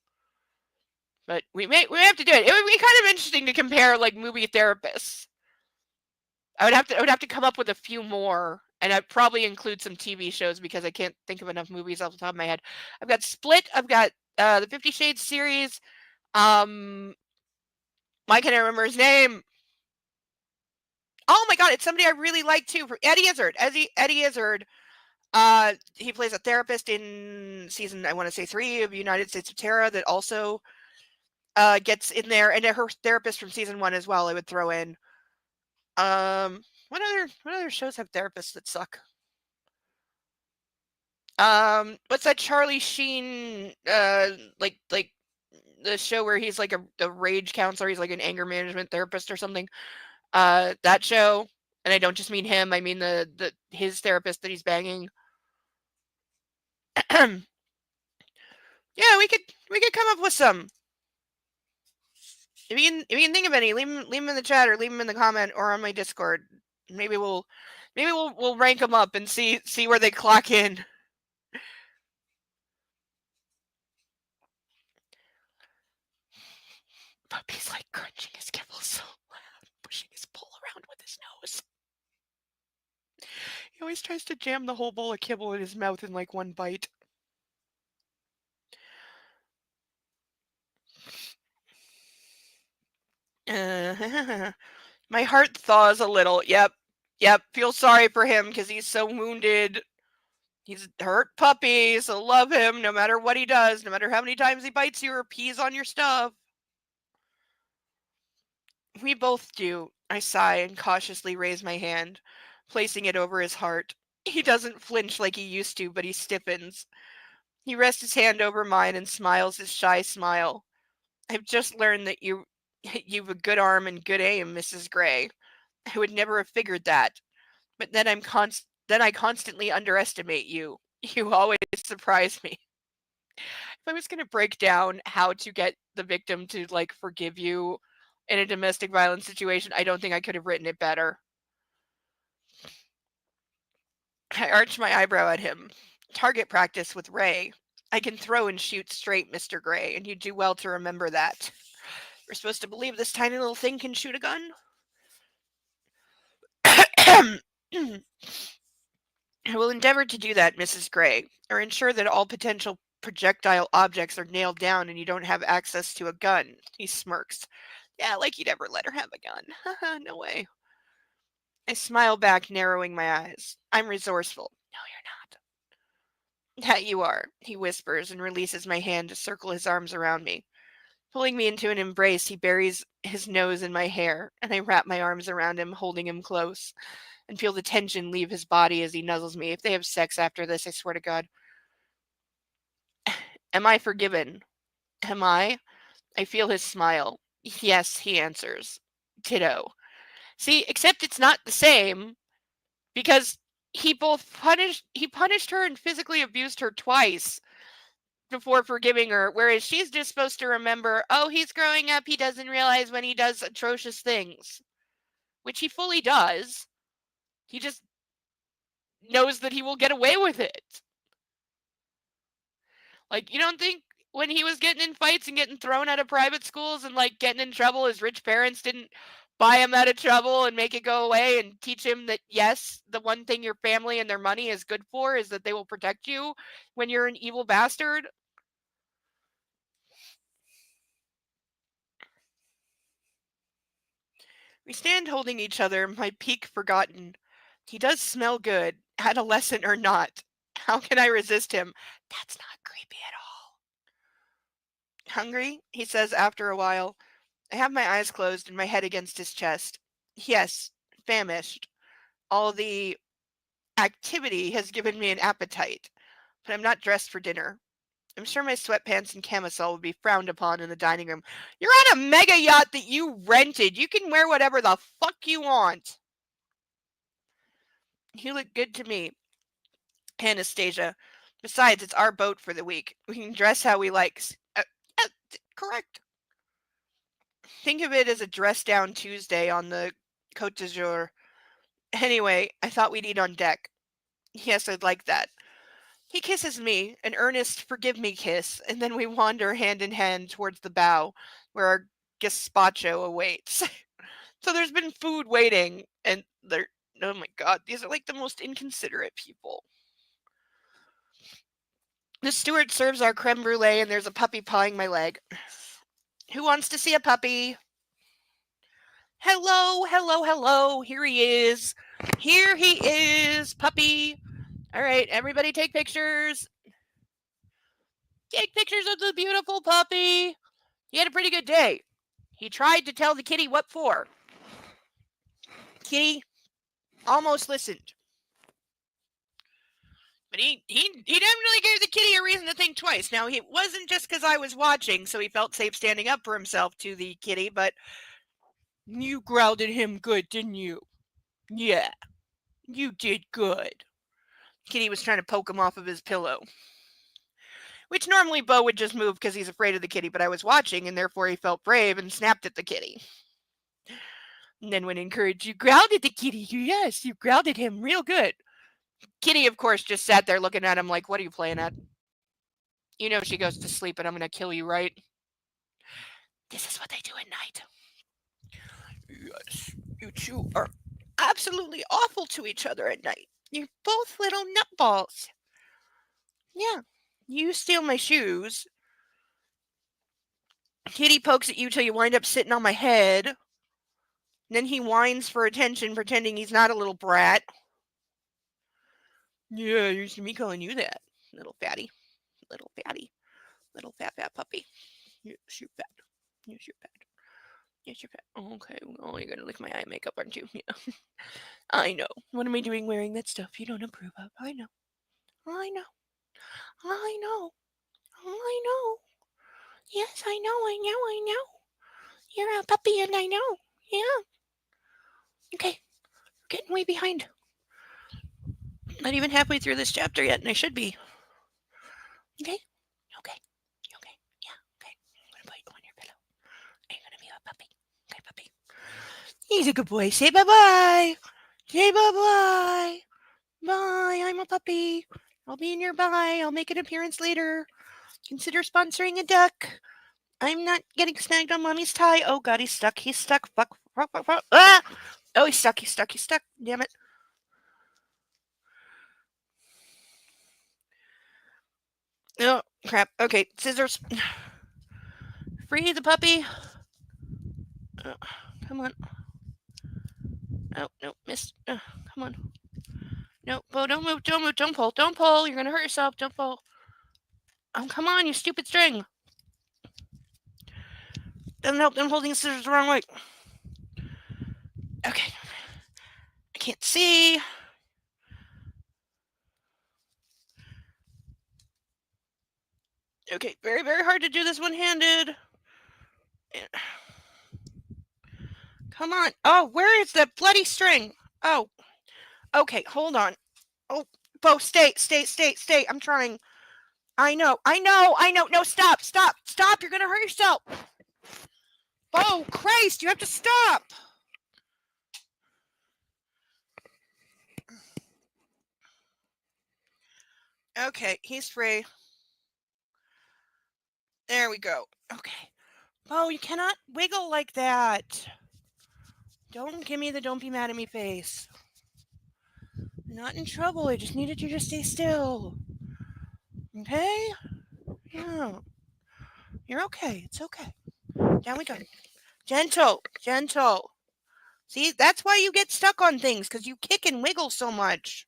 But we may have to do it. It would be kind of interesting to compare like movie therapists. I would have to come up with a few more, and I'd probably include some TV shows because I can't think of enough movies off the top of my head. I've got Split. I've got the 50 Shades series. Why can't I remember his name? Oh my god, it's somebody I really like too. Eddie Izzard. Eddie Izzard. He plays a therapist in season, I want to say 3 of United States of Terror that also gets in there, and her therapist from season 1 as well. I would throw in. What other shows have therapists that suck? What's that Charlie Sheen like the show where he's like a rage counselor, he's like an anger management therapist or something. That show, and I don't just mean him, I mean the his therapist that he's banging. Yeah, we could come up with some. If you can think of any, leave them in the chat or leave them in the comment or on my Discord. Maybe we'll rank them up and see where they clock in. Puppy's like crunching his kibble so loud, pushing his bowl around with his nose. He always tries to jam the whole bowl of kibble in his mouth in like one bite. My heart thaws a little. Yep. Feel sorry for him because he's so wounded. He's a hurt puppy, so love him no matter what he does, no matter how many times he bites you or pees on your stuff. We both do. I sigh and cautiously raise my hand, placing it over his heart. He doesn't flinch like he used to, but he stiffens. He rests his hand over mine and smiles his shy smile. I've just learned that you've a good arm and good aim, Mrs. Gray. I would never have figured that. But then I constantly underestimate you. You always surprise me. If I was going to break down how to get the victim to like forgive you in a domestic violence situation, I don't think I could have written it better. I arch my eyebrow at him. Target practice with Ray. I can throw and shoot straight, Mr. Gray, and you do well to remember that. We're supposed to believe this tiny little thing can shoot a gun? I will endeavor to do that, Mrs. Gray, or ensure that all potential projectile objects are nailed down and you don't have access to a gun. He smirks. Yeah, like you'd ever let her have a gun. No way. I smile back, narrowing my eyes. I'm resourceful. No, you're not. That you are, he whispers and releases my hand to circle his arms around me. Pulling me into an embrace, he buries his nose in my hair, and I wrap my arms around him, holding him close, and feel the tension leave his body as he nuzzles me. If they have sex after this, I swear to God. Am I forgiven? Am I? I feel his smile. Yes, he answers. Ditto. See, except it's not the same because he punished her and physically abused her twice before forgiving her, whereas she's just supposed to remember, oh, he's growing up, he doesn't realize when he does atrocious things, which he fully does. He just knows that he will get away with it. Like, you don't think when he was getting in fights and getting thrown out of private schools and like getting in trouble, his rich parents didn't buy him out of trouble and make it go away and teach him that yes, the one thing your family and their money is good for is that they will protect you when you're an evil bastard? We stand holding each other, my peak forgotten. He does smell good, adolescent or not. How can I resist him? That's not creepy at all. Hungry? He says after a while. I have my eyes closed and my head against his chest. Yes, famished. All the activity has given me an appetite, but I'm not dressed for dinner. I'm sure my sweatpants and camisole would be frowned upon in the dining room. You're on a mega yacht that you rented. You can wear whatever the fuck you want. You look good to me, Anastasia. Besides, it's our boat for the week. We can dress how we like. Yeah, correct. Think of it as a dress down Tuesday on the Côte d'Azur. Anyway, I thought we'd eat on deck. Yes, I'd like that. He kisses me, an earnest forgive me kiss, and then we wander hand in hand towards the bow, where our gazpacho awaits. So there's been food waiting, and they're, oh my god, these are like the most inconsiderate people. The steward serves our creme brulee, and there's a puppy pawing my leg. Who wants to see a puppy? Hello, hello, hello. Here he is. Here he is, puppy. All right, everybody take pictures. Take pictures of the beautiful puppy. He had a pretty good day. He tried to tell the kitty what for. Kitty almost listened. But he definitely gave the kitty a reason to think twice. Now, it wasn't just because I was watching, so he felt safe standing up for himself to the kitty, but you growled at him good, didn't you? Yeah, you did good. Kitty was trying to poke him off of his pillow. Which normally Bo would just move because he's afraid of the kitty, but I was watching, and therefore he felt brave and snapped at the kitty. And then when encouraged, you growled at the kitty. Yes, you growled at him real good. Kitty, of course, just sat there looking at him like, what are you playing at? You know she goes to sleep and I'm going to kill you, right? This is what they do at night. Yes, you two are absolutely awful to each other at night. You're both little nutballs. Yeah, you steal my shoes. Kitty pokes at you till you wind up sitting on my head. Then he whines for attention, pretending he's not a little brat. Yeah, used to me calling you that, little fatty. Little fatty. Little fat puppy. Yes, you're fat. Yes, you're fat. Yes, you're fat. Oh, okay. Oh, you're gonna lick my eye makeup, aren't you? Yeah. I know. What am I doing wearing that stuff you don't approve of? I know. I know. I know. I know. Yes, I know. I know. I know. You're a puppy and I know. Yeah. Okay. We're getting way behind. Not even halfway through this chapter yet, and I should be. Okay? Okay. Okay. Yeah. Okay. I'm gonna put you on your pillow. Are you gonna be a puppy? Okay, puppy. He's a good boy. Say bye-bye. Say bye-bye. Bye, I'm a puppy. I'll be nearby. I'll make an appearance later. Consider sponsoring a duck. I'm not getting snagged on mommy's tie. Oh god, he's stuck. He's stuck. Fuck. Fuck, fuck, fuck. Ah! Oh, he's stuck. He's stuck. He's stuck. Damn it. Oh, crap. Okay, scissors. Free the puppy. Oh, come on. Oh, no, miss. Come on. No, Bo, don't move. Don't move. Don't pull. Don't pull. You're going to hurt yourself. Don't pull. Oh, come on, you stupid string. Doesn't help them holding the scissors the wrong way. Okay. I can't see. Okay, very, very hard to do this one-handed. Come on. Oh, where is that bloody string? Oh. Okay, hold on. Oh, Bo, stay. I'm trying. I know. No, stop. You're going to hurt yourself. Bo, Christ, you have to stop. Okay, he's free. There we go. Okay. Bo, you cannot wiggle like that. Don't give me the don't be mad at me face. I'm not in trouble. I just needed you to stay still. Okay? Yeah. You're okay. It's okay. Down we go. Gentle. See, that's why you get stuck on things, because you kick and wiggle so much.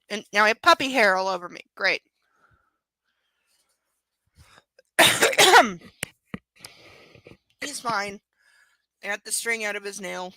And now I have puppy hair all over me. Great. He's fine. I got the string out of his nail.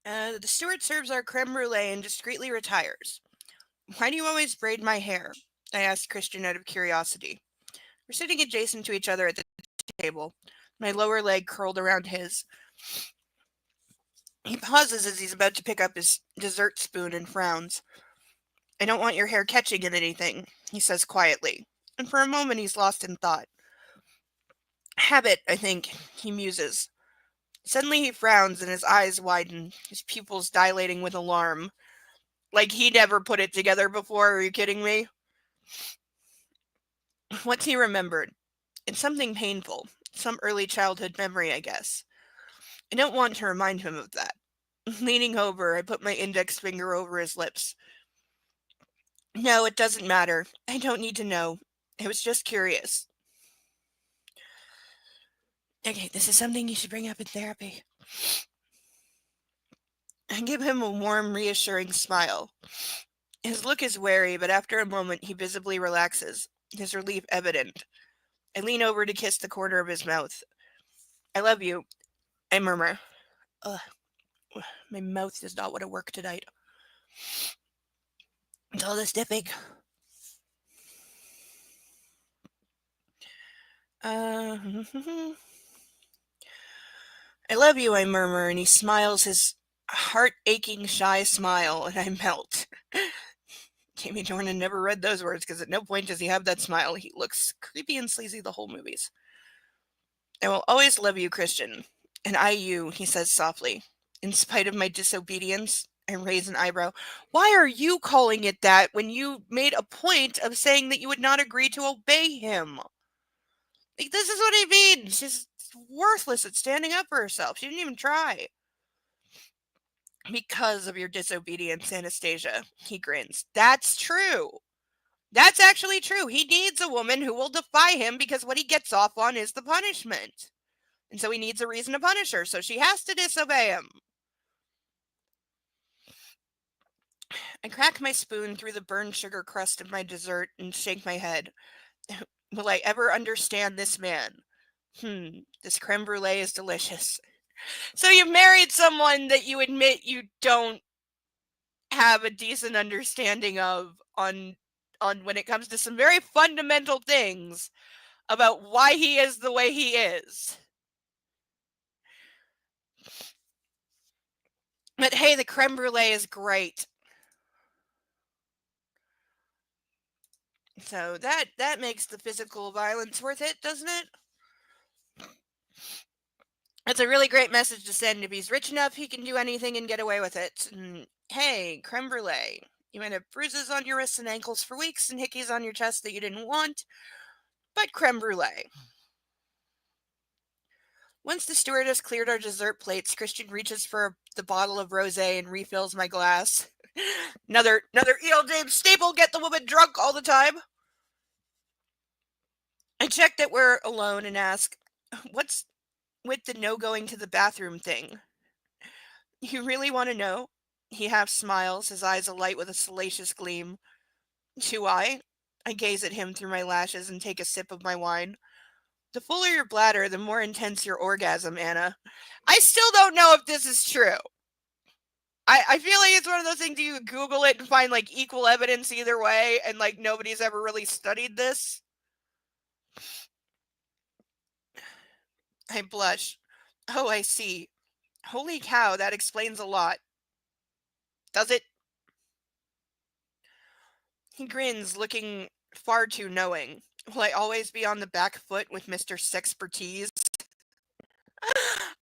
The steward serves our creme brulee and discreetly retires. Why do you always braid my hair? I asked Christian out of curiosity. We're sitting adjacent to each other at the table, my lower leg curled around his. He pauses as he's about to pick up his dessert spoon and frowns. I don't want your hair catching in anything, he says quietly, and for a moment he's lost in thought. Habit, I think, he muses. Suddenly he frowns and his eyes widen, his pupils dilating with alarm. Like he never put it together before, are you kidding me? What's he remembered? It's something painful, some early childhood memory, I guess. I don't want to remind him of that. Leaning over, I put my index finger over his lips. No, it doesn't matter. I don't need to know. I was just curious. Okay, this is something you should bring up in therapy. I give him a warm, reassuring smile. His look is wary, but after a moment he visibly relaxes, his relief evident. I lean over to kiss the corner of his mouth. I love you, I murmur. Ugh, my mouth does not want to work tonight. It's all this dipping. I love you, I murmur, and he smiles his heart-aching, shy smile, and I melt. Jamie Dornan never read those words, because at no point does he have that smile. He looks creepy and sleazy the whole movies. I will always love you, Christian. And I you, he says softly. In spite of my disobedience, I raise an eyebrow. Why are you calling it that when you made a point of saying that you would not agree to obey him? Like, this is what I mean. She's worthless at standing up for herself. She didn't even try. Because of your disobedience, Anastasia, he grins. That's true. That's actually true. He needs a woman who will defy him because what he gets off on is the punishment. And so he needs a reason to punish her, so she has to disobey him. I crack my spoon through the burned sugar crust of my dessert and shake my head. Will I ever understand this man? This creme brulee is delicious. So you've married someone that you admit you don't have a decent understanding of on when it comes to some very fundamental things about why he is the way he is. But hey, the creme brulee is great. So that makes the physical violence worth it, doesn't it? That's a really great message to send. If he's rich enough, he can do anything and get away with it. And hey, creme brulee. You might have bruises on your wrists and ankles for weeks and hickeys on your chest that you didn't want, but creme brulee. Once the stewardess cleared our dessert plates, Christian reaches for the bottle of rosé and refills my glass. another E.L. James staple, get the woman drunk all the time. I check that we're alone and ask, what's with the no going to the bathroom thing? You really want to know? He half smiles, his eyes alight with a salacious gleam. Do I? I gaze at him through my lashes and take a sip of my wine. The fuller your bladder, the more intense your orgasm, Anna. I still don't know if this is true. I feel like it's one of those things you Google it and find like equal evidence either way, and like nobody's ever really studied this. I blush. Oh, I see. Holy cow, that explains a lot. Does it? He grins, looking far too knowing. Will I always be on the back foot with Mr. Sexpertise?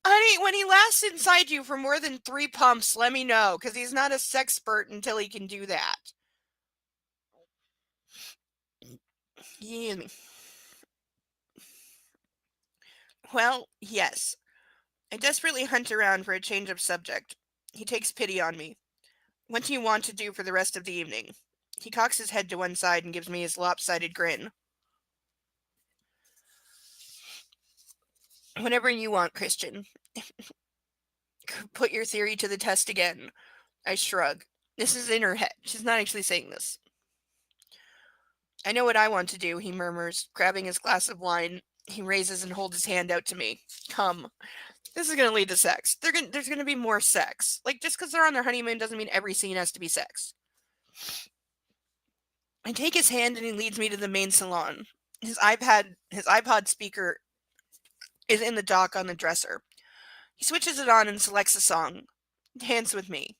Honey, when he lasts inside you for more than 3 pumps, let me know, because he's not a sexpert until he can do that. Yeah. Well, yes. I desperately hunt around for a change of subject. He takes pity on me. What do you want to do for the rest of the evening? He cocks his head to one side and gives me his lopsided grin. Whatever you want, Christian. Put your theory to the test again. I shrug. This is in her head. She's not actually saying this. I know what I want to do, he murmurs, grabbing his glass of wine. He raises and holds his hand out to me. Come. This is going to lead to sex. There's going to be more sex. Like, just because they're on their honeymoon doesn't mean every scene has to be sex. I take his hand and he leads me to the main salon. His iPod speaker is in the dock on the dresser. He switches it on and selects a song. Dance with me.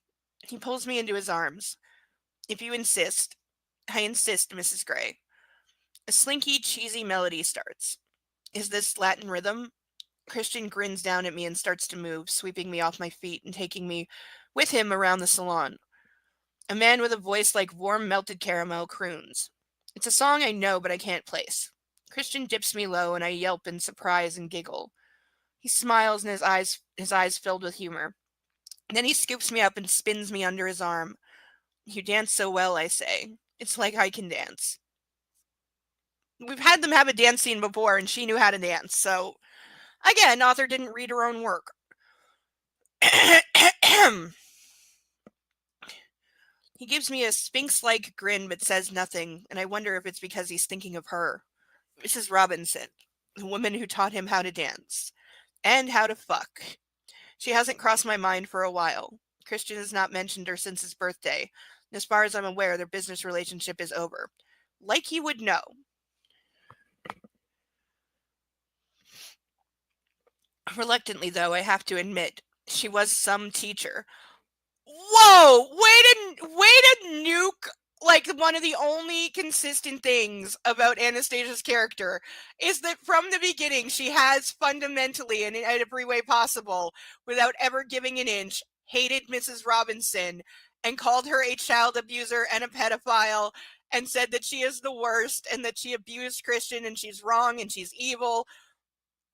He pulls me into his arms. If you insist. I insist, Mrs. Gray. A slinky, cheesy melody starts. Is this Latin rhythm? Christian grins down at me and starts to move, sweeping me off my feet and taking me with him around the salon. A man with a voice like warm melted caramel croons. It's a song I know, but I can't place. Christian dips me low, and I yelp in surprise and giggle. He smiles, and his eyes filled with humor. Then he scoops me up and spins me under his arm. You dance so well, I say. It's like I can dance. We've had them have a dance scene before, and she knew how to dance, so again, author didn't read her own work. He gives me a sphinx-like grin but says nothing, and I wonder if it's because he's thinking of her. Mrs. Robinson, the woman who taught him how to dance. And how to fuck. She hasn't crossed my mind for a while. Christian has not mentioned her since his birthday. And as far as I'm aware, their business relationship is over. Like he would know. Reluctantly, though, I have to admit, she was some teacher. Whoa! Way to nuke like one of the only consistent things about Anastasia's character is that from the beginning she has fundamentally and in every way possible, without ever giving an inch, hated Mrs. Robinson and called her a child abuser and a pedophile and said that she is the worst and that she abused Christian and she's wrong and she's evil.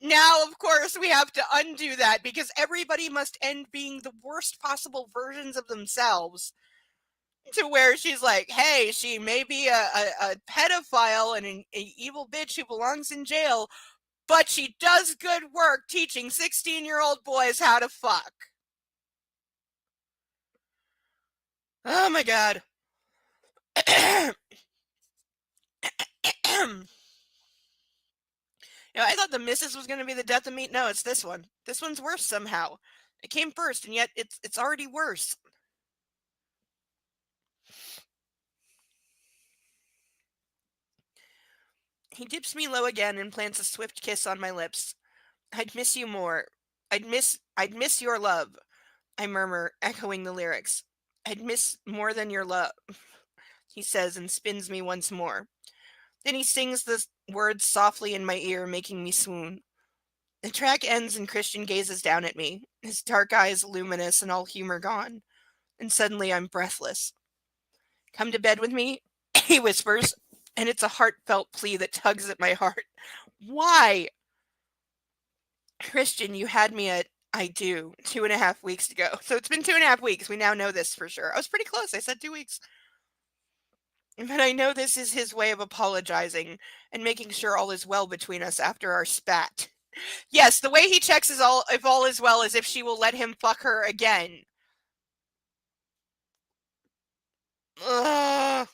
Now, of course, we have to undo that because everybody must end being the worst possible versions of themselves, to where she's like, hey, she may be a pedophile and an evil bitch who belongs in jail, but she does good work teaching 16-year-old boys how to fuck. Oh my god. You know, I thought the missus was going to be the death of me. No, it's this one. This one's worse somehow. It came first, and yet it's already worse. He dips me low again and plants a swift kiss on my lips. I'd miss you more. I'd miss your love. I murmur, echoing the lyrics. I'd miss more than your love, he says and spins me once more. Then he sings the words softly in my ear, making me swoon. The track ends and Christian gazes down at me, his dark eyes luminous and all humor gone. And suddenly I'm breathless. Come to bed with me, he whispers, and it's a heartfelt plea that tugs at my heart. Why? Christian, you had me at I do 2.5 weeks ago. So it's been 2.5 weeks. We now know this for sure. I was pretty close. I said 2 weeks. But I know this is his way of apologizing and making sure all is well between us after our spat. Yes, the way he checks is all if all is well is if she will let him fuck her again. Ugh.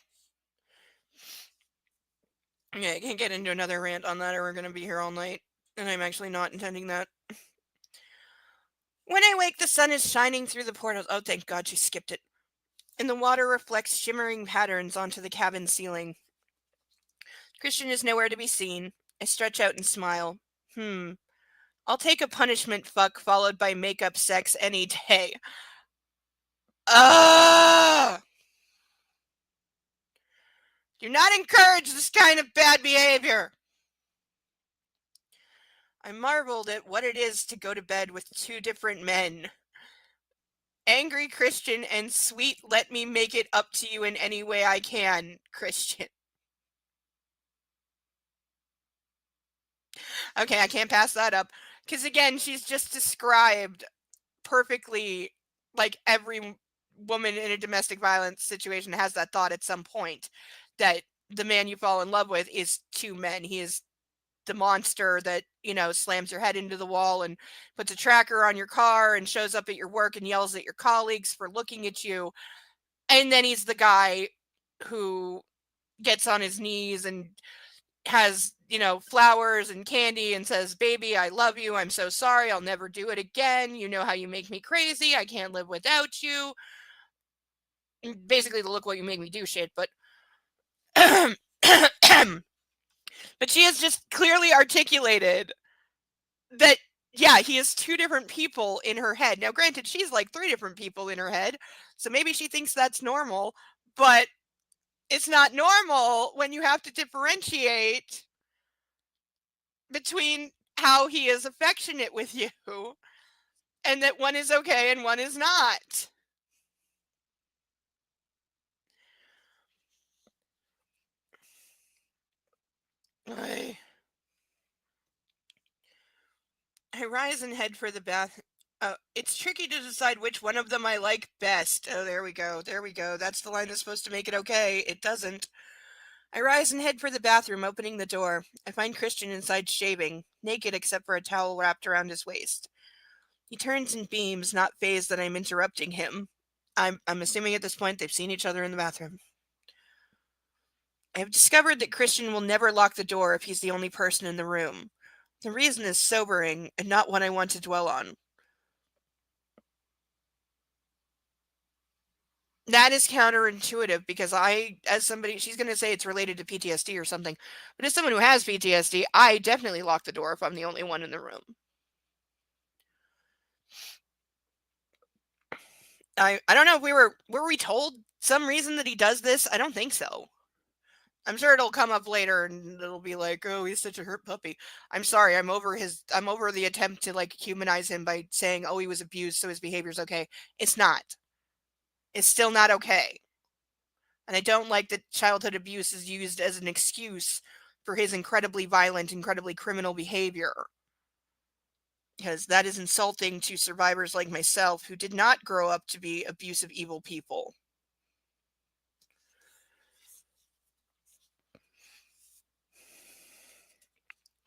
Yeah, I can't get into another rant on that or we're gonna be here all night. And I'm actually not intending that. When I wake, the sun is shining through the portals. Oh, thank God she skipped it. And the water reflects shimmering patterns onto the cabin ceiling. Christian is nowhere to be seen. I stretch out and smile. I'll take a punishment fuck followed by makeup sex any day. Ugh! Do not encourage this kind of bad behavior. I marveled at what it is to go to bed with two different men. Angry Christian and sweet, let me make it up to you in any way I can, Christian. Okay, I can't pass that up. Because again, she's just described perfectly like every woman in a domestic violence situation has that thought at some point that the man you fall in love with is two men. He is the monster that, slams your head into the wall and puts a tracker on your car and shows up at your work and yells at your colleagues for looking at you. And then he's the guy who gets on his knees and has, flowers and candy and says, "Baby, I love you. I'm so sorry. I'll never do it again. You know how you make me crazy. I can't live without you." Basically, the look what you make me do shit, but but she has just clearly articulated that, yeah, he is two different people in her head. Now, granted, she's like three different people in her head, so maybe she thinks that's normal, but it's not normal when you have to differentiate between how he is affectionate with you and that one is okay and one is not. I, I rise and head for the bath. It's tricky to decide which one of them I like best. Oh, there we go. There we go. That's the line that's supposed to make it okay. It doesn't. I rise and head for the bathroom, opening the door. I find Christian inside shaving, naked except for a towel wrapped around his waist. He turns and beams, not fazed that I'm interrupting him. I'm assuming at this point they've seen each other in the bathroom. I have discovered that Christian will never lock the door if he's the only person in the room. The reason is sobering and not one I want to dwell on. That is counterintuitive because as somebody, she's going to say it's related to PTSD or something, but as someone who has PTSD, I definitely lock the door if I'm the only one in the room. I don't know if were we told some reason that he does this? I don't think so. I'm sure it'll come up later and it'll be like, "Oh, he's such a hurt puppy." I'm sorry, I'm over the attempt to like humanize him by saying, "Oh, he was abused, so his behavior's okay." It's not. It's still not okay. And I don't like that childhood abuse is used as an excuse for his incredibly violent, incredibly criminal behavior. Because that is insulting to survivors like myself who did not grow up to be abusive, evil people.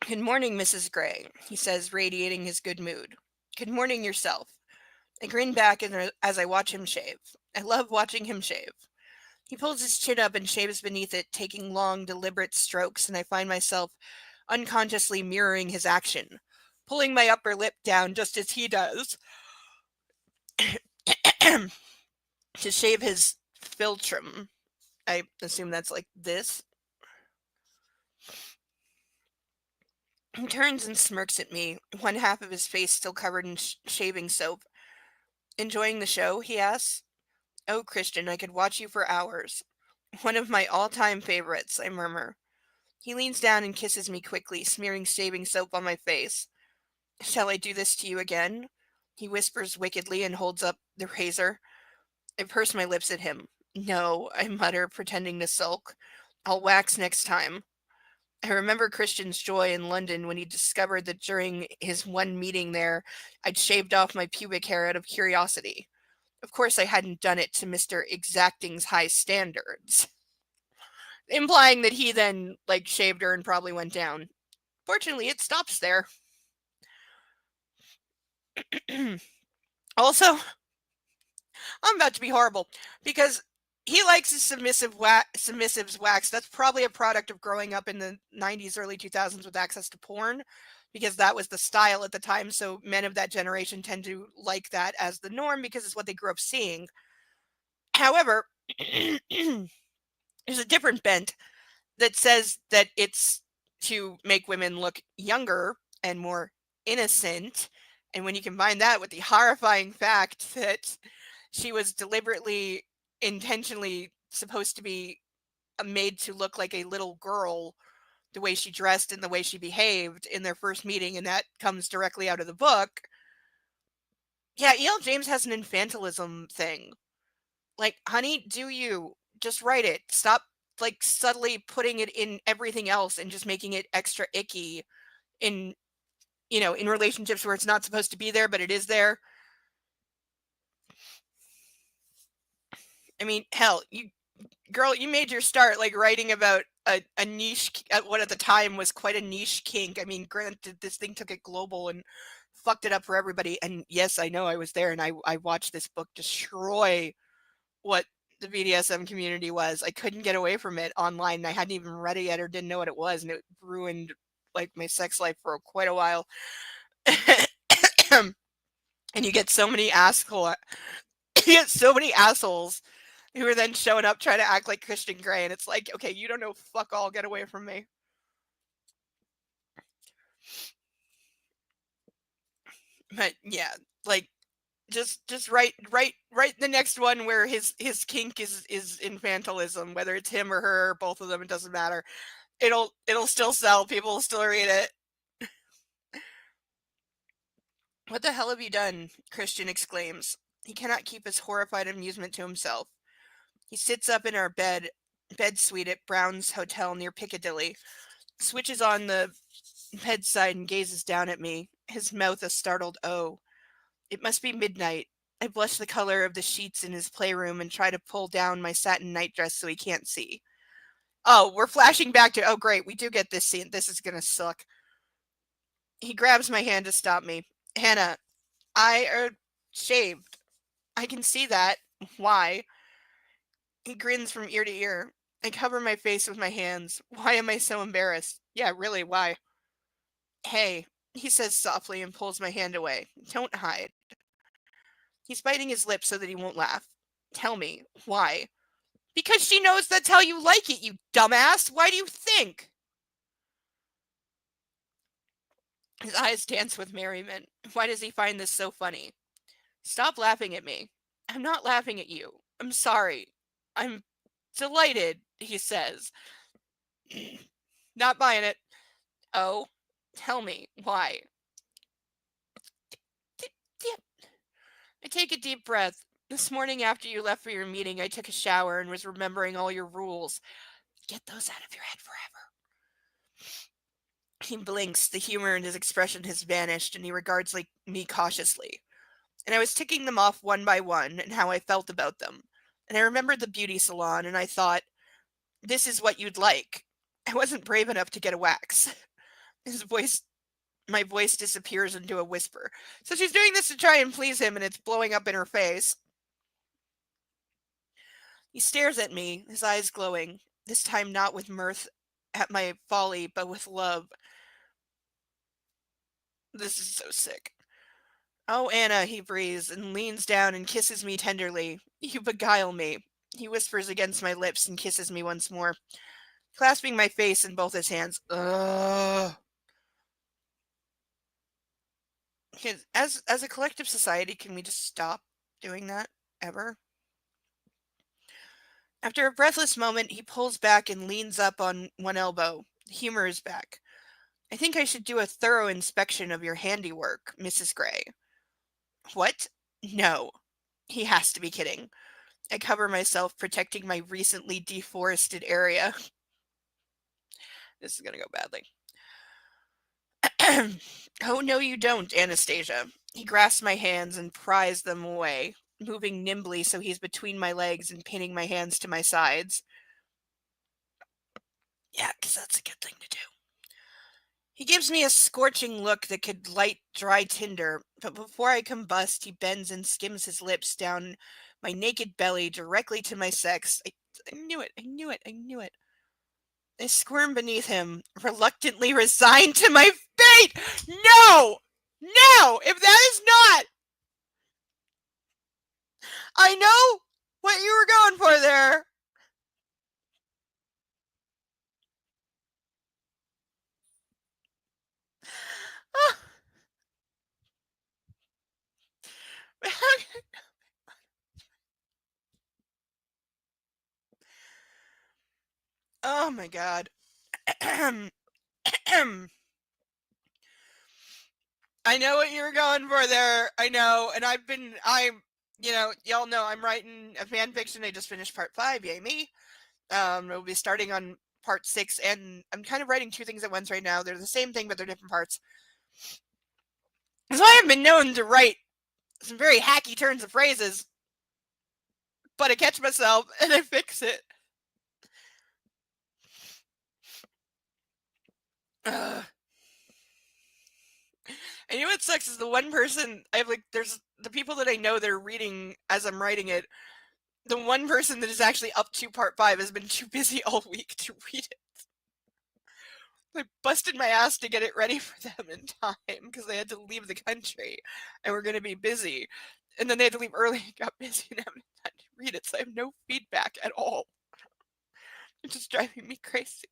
"Good morning, Mrs. Gray," he says, radiating his good mood. "Good morning yourself. I grin back as I watch him shave. I love watching him shave. He pulls his chin up and shaves beneath it, taking long, deliberate strokes, and I find myself unconsciously mirroring his action, pulling my upper lip down just as he does to shave his philtrum. I assume that's like this. He turns and smirks at me, one half of his face still covered in shaving soap. Enjoying the show? He asks. Oh, Christian, I could watch you for hours. One of my all time favorites, I murmur. He leans down and kisses me quickly, smearing shaving soap on my face. Shall I do this to you again? He whispers wickedly and holds up the razor. I purse my lips at him. No, I mutter, pretending to sulk. I'll wax next time. I remember Christian's joy in London when he discovered that during his one meeting there, I'd shaved off my pubic hair out of curiosity. Of course, I hadn't done it to Mr. Exacting's high standards, implying that he then, like, shaved her and probably went down. Fortunately, it stops there. Also, I'm about to be horrible because he likes his submissives wax. That's probably a product of growing up in the 90s, early 2000s with access to porn because that was the style at the time. So men of that generation tend to like that as the norm because it's what they grew up seeing. However, there's a different bent that says that it's to make women look younger and more innocent. And when you combine that with the horrifying fact that she was deliberately, intentionally supposed to be made to look like a little girl, the way she dressed and the way she behaved in their first meeting, and that comes directly out of the book. Yeah, E.L. James has an infantilism thing. Like, honey, do you just write it? Stop like subtly putting it in everything else and just making it extra icky in in relationships where it's not supposed to be there, but it is there. I mean, hell, you made your start like writing about a niche, what at the time was quite a niche kink. I mean, granted, this thing took it global and fucked it up for everybody. And yes, I know I was there and I watched this book destroy what the BDSM community was. I couldn't get away from it online. I hadn't even read it yet or didn't know what it was, and it ruined like my sex life for quite a while. And you get so many you get so many assholes who are then showing up trying to act like Christian Grey, and it's like, okay, you don't know fuck all, get away from me. But yeah, like just write the next one where his kink is infantilism, whether it's him or her, or both of them, it doesn't matter. It'll still sell. People will still read it. What the hell have you done? Christian exclaims. He cannot keep his horrified amusement to himself. He sits up in our bed suite at Brown's Hotel near Piccadilly, switches on the bedside and gazes down at me, his mouth a startled O. It must be midnight. I blush the color of the sheets in his playroom and try to pull down my satin nightdress so he can't see. Oh, we're flashing back to, oh great, we do get this scene. This is gonna suck. He grabs my hand to stop me. Hannah, I are shaved. I can see that. Why? He grins from ear to ear. I cover my face with my hands. Why am I so embarrassed? Yeah, really, why? Hey, he says softly and pulls my hand away. Don't hide. He's biting his lips so that he won't laugh. Tell me, why? Because she knows that's how you like it, you dumbass. Why do you think? His eyes dance with merriment. Why does he find this so funny? Stop laughing at me. I'm not laughing at you. I'm sorry. I'm delighted, he says. Not buying it. Oh, tell me, why? I take a deep breath. This morning after you left for your meeting, I took a shower and was remembering all your rules. Get those out of your head forever. He blinks. The humor in his expression has vanished, and he regards me cautiously. And I was ticking them off one by one and how I felt about them. And I remembered the beauty salon, and I thought, this is what you'd like. I wasn't brave enough to get a wax. His voice My voice disappears into a whisper. So she's doing this to try and please him, and it's blowing up in her face. He stares at me, his eyes glowing, this time not with mirth at my folly, but with love. This is so sick. Oh, Anna, he breathes and leans down and kisses me tenderly. You beguile me. He whispers against my lips and kisses me once more, clasping my face in both his hands. Ugh. As a collective society, can we just stop doing that ever? After a breathless moment, he pulls back and leans up on one elbow. Humor is back. I think I should do a thorough inspection of your handiwork, Mrs. Gray. What? No. He has to be kidding. I cover myself, protecting my recently deforested area. This is gonna go badly. Oh, no, you don't, Anastasia. He grasps my hands and pries them away, moving nimbly so he's between my legs and pinning my hands to my sides. Yeah, 'cause that's a good thing to do. He gives me a scorching look that could light dry tinder, but before I combust, he bends and skims his lips down my naked belly directly to my sex. I knew it, I knew it, I knew it. I squirm beneath him, reluctantly resigned to my fate. No! No! If that is not, I know what you were going for there. Oh my god. I know what you were going for there. I know, and y'all know I'm writing a fan fiction. I just finished part 5. Yay me! We'll be starting on part 6, and I'm kind of writing 2 things at once right now. They're the same thing, but they're different parts. So I have been known to write some very hacky turns of phrases, but I catch myself and I fix it. Ugh. And you know what sucks is the one person I have, like, there's the people that I know that are reading as I'm writing it. The one person that is actually up to part 5 has been too busy all week to read it. I busted my ass to get it ready for them in time because they had to leave the country and we're going to be busy. And then they had to leave early and got busy and haven't had time to read it, so I have no feedback at all. It's just driving me crazy.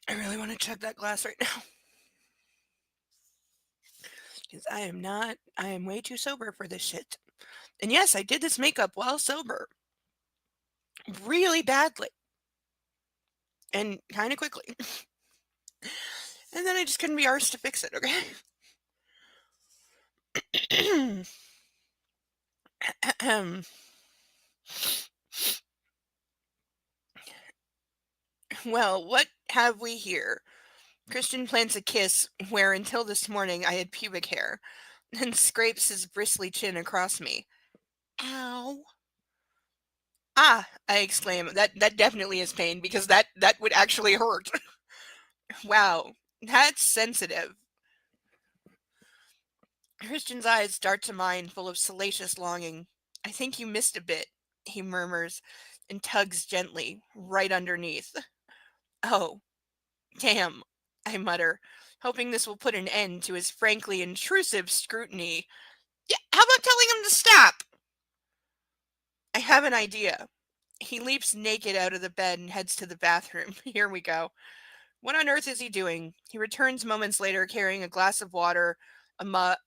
I really want to chug that glass right now. Because I am way too sober for this shit. And yes, I did this makeup while sober. Really badly. And kind of quickly. And then I just couldn't be arsed to fix it, okay? Well, what have we here? Christian plants a kiss where until this morning I had pubic hair, then scrapes his bristly chin across me. Ow. Ah, I exclaim. That definitely is pain because that would actually hurt. Wow, that's sensitive. Christian's eyes dart to mine, full of salacious longing. I think you missed a bit, he murmurs, and tugs gently, right underneath. Oh, damn, I mutter, hoping this will put an end to his frankly intrusive scrutiny. Yeah, how about telling him to stop? I have an idea. He leaps naked out of the bed and heads to the bathroom. Here we go. What on earth is he doing? He returns moments later carrying a glass of water, a mug,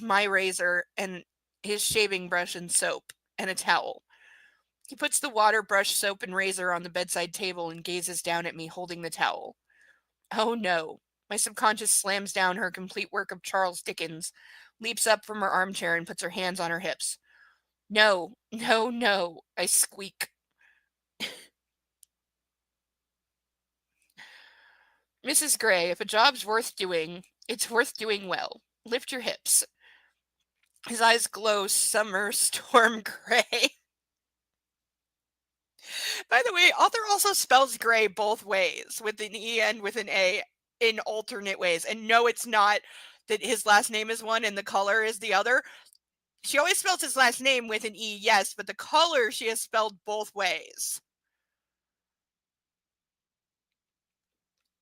my razor, and his shaving brush and soap, and a towel. He puts the water, brush, soap, and razor on the bedside table and gazes down at me holding the towel. Oh no. My subconscious slams down her complete work of Charles Dickens, leaps up from her armchair, and puts her hands on her hips. No, no, no, I squeak. Mrs. Gray, if a job's worth doing, It's worth doing well. Lift your hips. His eyes glow summer storm gray. By the way, author also spells gray both ways, with an E and with an A, in alternate ways. And no, it's not that his last name is one and the color is the other. She always spells his last name with an E, yes, but the color she has spelled both ways.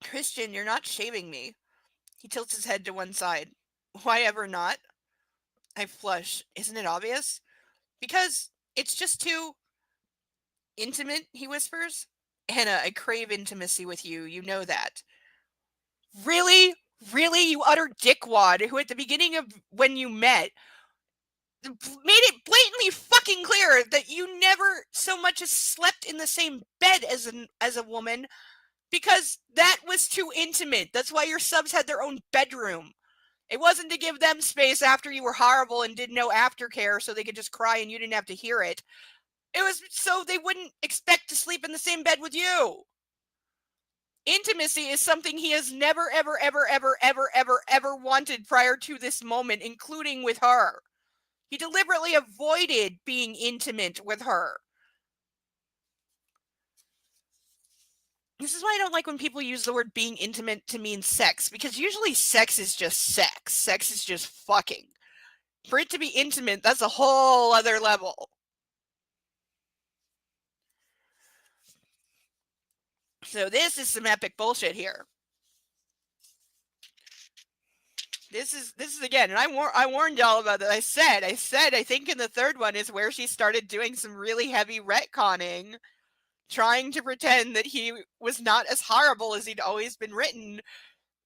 Christian, you're not shaving me. He tilts his head to one side. Why ever not? I flush. Isn't it obvious? Because it's just too intimate, he whispers. Hannah, I crave intimacy with you. You know that. Really? Really? You utter dickwad who at the beginning of when you met made it blatantly fucking clear that you never so much as slept in the same bed as a woman because that was too intimate. That's why your subs had their own bedroom. It wasn't to give them space after you were horrible and did no aftercare so they could just cry and you didn't have to hear it. It was so they wouldn't expect to sleep in the same bed with you. Intimacy is something he has never, ever, ever, ever, ever, ever, ever wanted prior to this moment, including with her. He deliberately avoided being intimate with her. This is why I don't like when people use the word being intimate to mean sex, because usually sex is just sex. Sex is just fucking. For it to be intimate, that's a whole other level. So this is some epic bullshit here. This is again, and I warned y'all about that. I said I think in the third one is where she started doing some really heavy retconning, trying to pretend that he was not as horrible as he'd always been written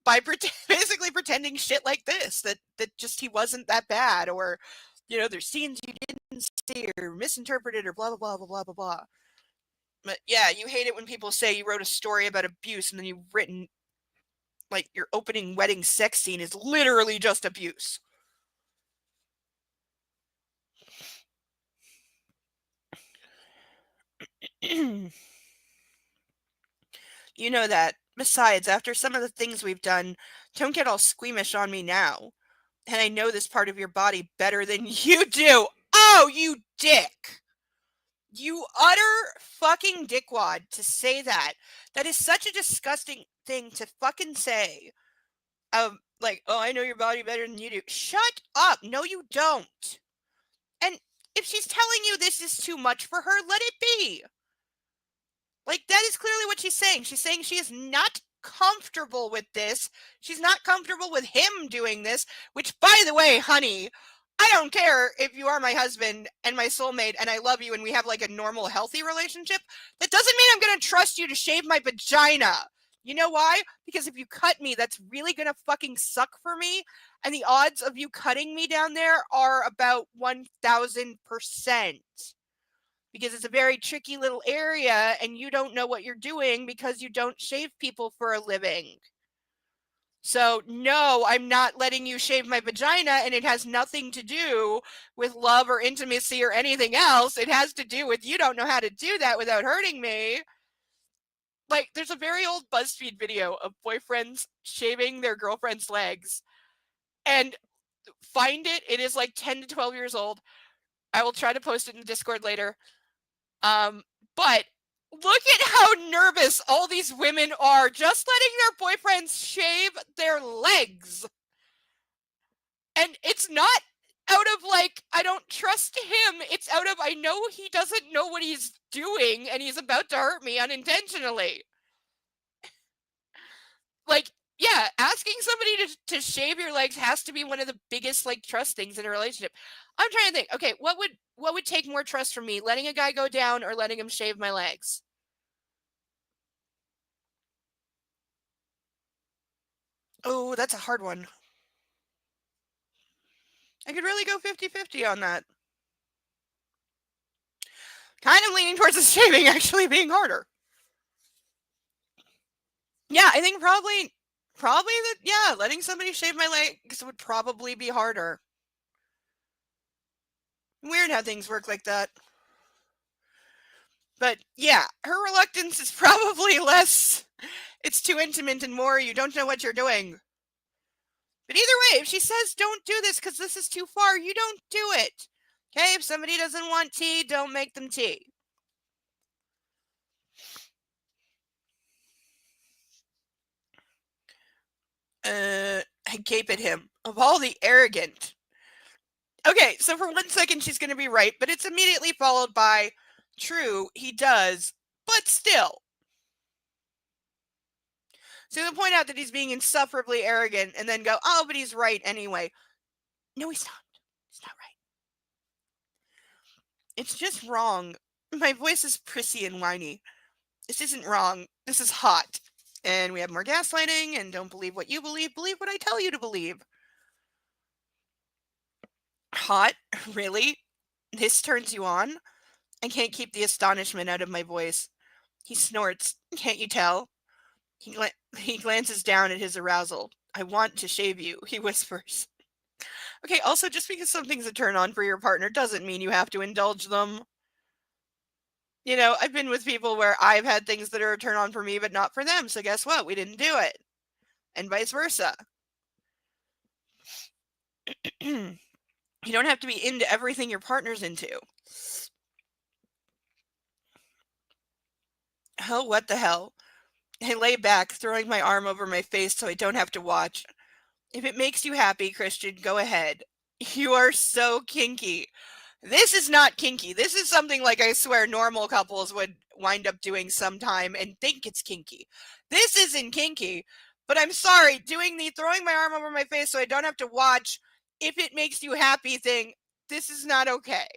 by basically pretending shit like this, that just he wasn't that bad, or there's scenes you didn't see or misinterpreted or blah blah blah blah blah blah blah. But yeah, you hate it when people say you wrote a story about abuse and then you've written like your opening wedding sex scene is literally just abuse. You know that. Besides, after some of the things we've done, don't get all squeamish on me now. And I know this part of your body better than you do. Oh, you dick. You utter fucking dickwad to say that. That is such a disgusting thing to fucking say. Like, oh, I know your body better than you do. Shut up. No, you don't. And if she's telling you this is too much for her, let it be. Like, that is clearly what she's saying. She's saying she is not comfortable with this. She's not comfortable with him doing this, which, by the way, honey, I don't care if you are my husband and my soulmate and I love you and we have like a normal, healthy relationship. That doesn't mean I'm going to trust you to shave my vagina. You know why? Because if you cut me, that's really going to fucking suck for me. And the odds of you cutting me down there are about 1,000%. Because it's a very tricky little area and you don't know what you're doing because you don't shave people for a living. So, no, I'm not letting you shave my vagina, and it has nothing to do with love or intimacy or anything else. It has to do with you don't know how to do that without hurting me. Like, there's a very old BuzzFeed video of boyfriends shaving their girlfriend's legs. And find it. It is like 10 to 12 years old. I will try to post it in the Discord later. But look at how nervous all these women are just letting their boyfriends shave their legs. And it's not out of like, I don't trust him. It's out of, I know he doesn't know what he's doing and he's about to hurt me unintentionally. Like, yeah, asking somebody to shave your legs has to be one of the biggest like trust things in a relationship. I'm trying to think, okay, what would take more trust from me? Letting a guy go down or letting him shave my legs? Oh, that's a hard one. I could really go 50-50 on that. Kind of leaning towards the shaving actually being harder. Yeah, I think probably that, yeah, letting somebody shave my legs would probably be harder. Weird how things work like that. But yeah, her reluctance is probably less, it's too intimate and more, you don't know what you're doing. if she says don't do this because this is too far, you don't do it. Okay, if somebody doesn't want tea, don't make them tea. I gape at him. Of all the arrogant. Okay, so for 1 second she's going to be right, but it's immediately followed by, true, he does, but still. So they'll point out that he's being insufferably arrogant and then go, oh, but he's right anyway. No, he's not. He's not right. It's just wrong. My voice is prissy and whiny. This isn't wrong. This is hot. And we have more gaslighting, and don't believe what you believe. Believe what I tell you to believe. Hot? Really? This turns you on? I can't keep the astonishment out of my voice. He snorts. Can't you tell? He glances down at his arousal. I want to shave you, he whispers. Okay, also, just because something's a turn on for your partner doesn't mean you have to indulge them. You know, I've been with people where I've had things that are a turn on for me, but not for them. So guess what? We didn't do it. And vice versa. You don't have to be into everything your partner's into. Oh, what the hell? I lay back, throwing my arm over my face so I don't have to watch. If it makes you happy, Christian, go ahead. You are so kinky. This is not kinky. This is something like I swear normal couples would wind up doing sometime and think it's kinky. This isn't kinky, but I'm sorry, doing the throwing my arm over my face so I don't have to watch if it makes you happy thing, this is not okay.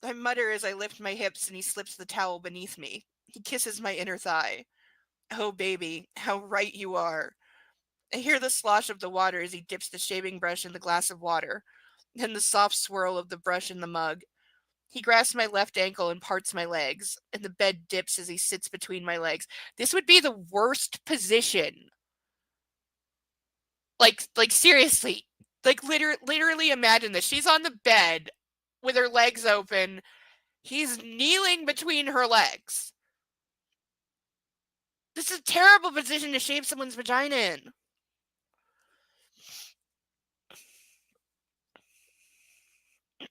I mutter as I lift my hips and he slips the towel beneath me. He kisses my inner thigh. Oh, baby, how right you are. I hear the slosh of the water as he dips the shaving brush in the glass of water, then the soft swirl of the brush in the mug. He grasps my left ankle and parts my legs, and the bed dips as he sits between my legs. This would be the worst position. Like seriously. Like literally imagine this. She's on the bed with her legs open. He's kneeling between her legs. This is a terrible position to shave someone's vagina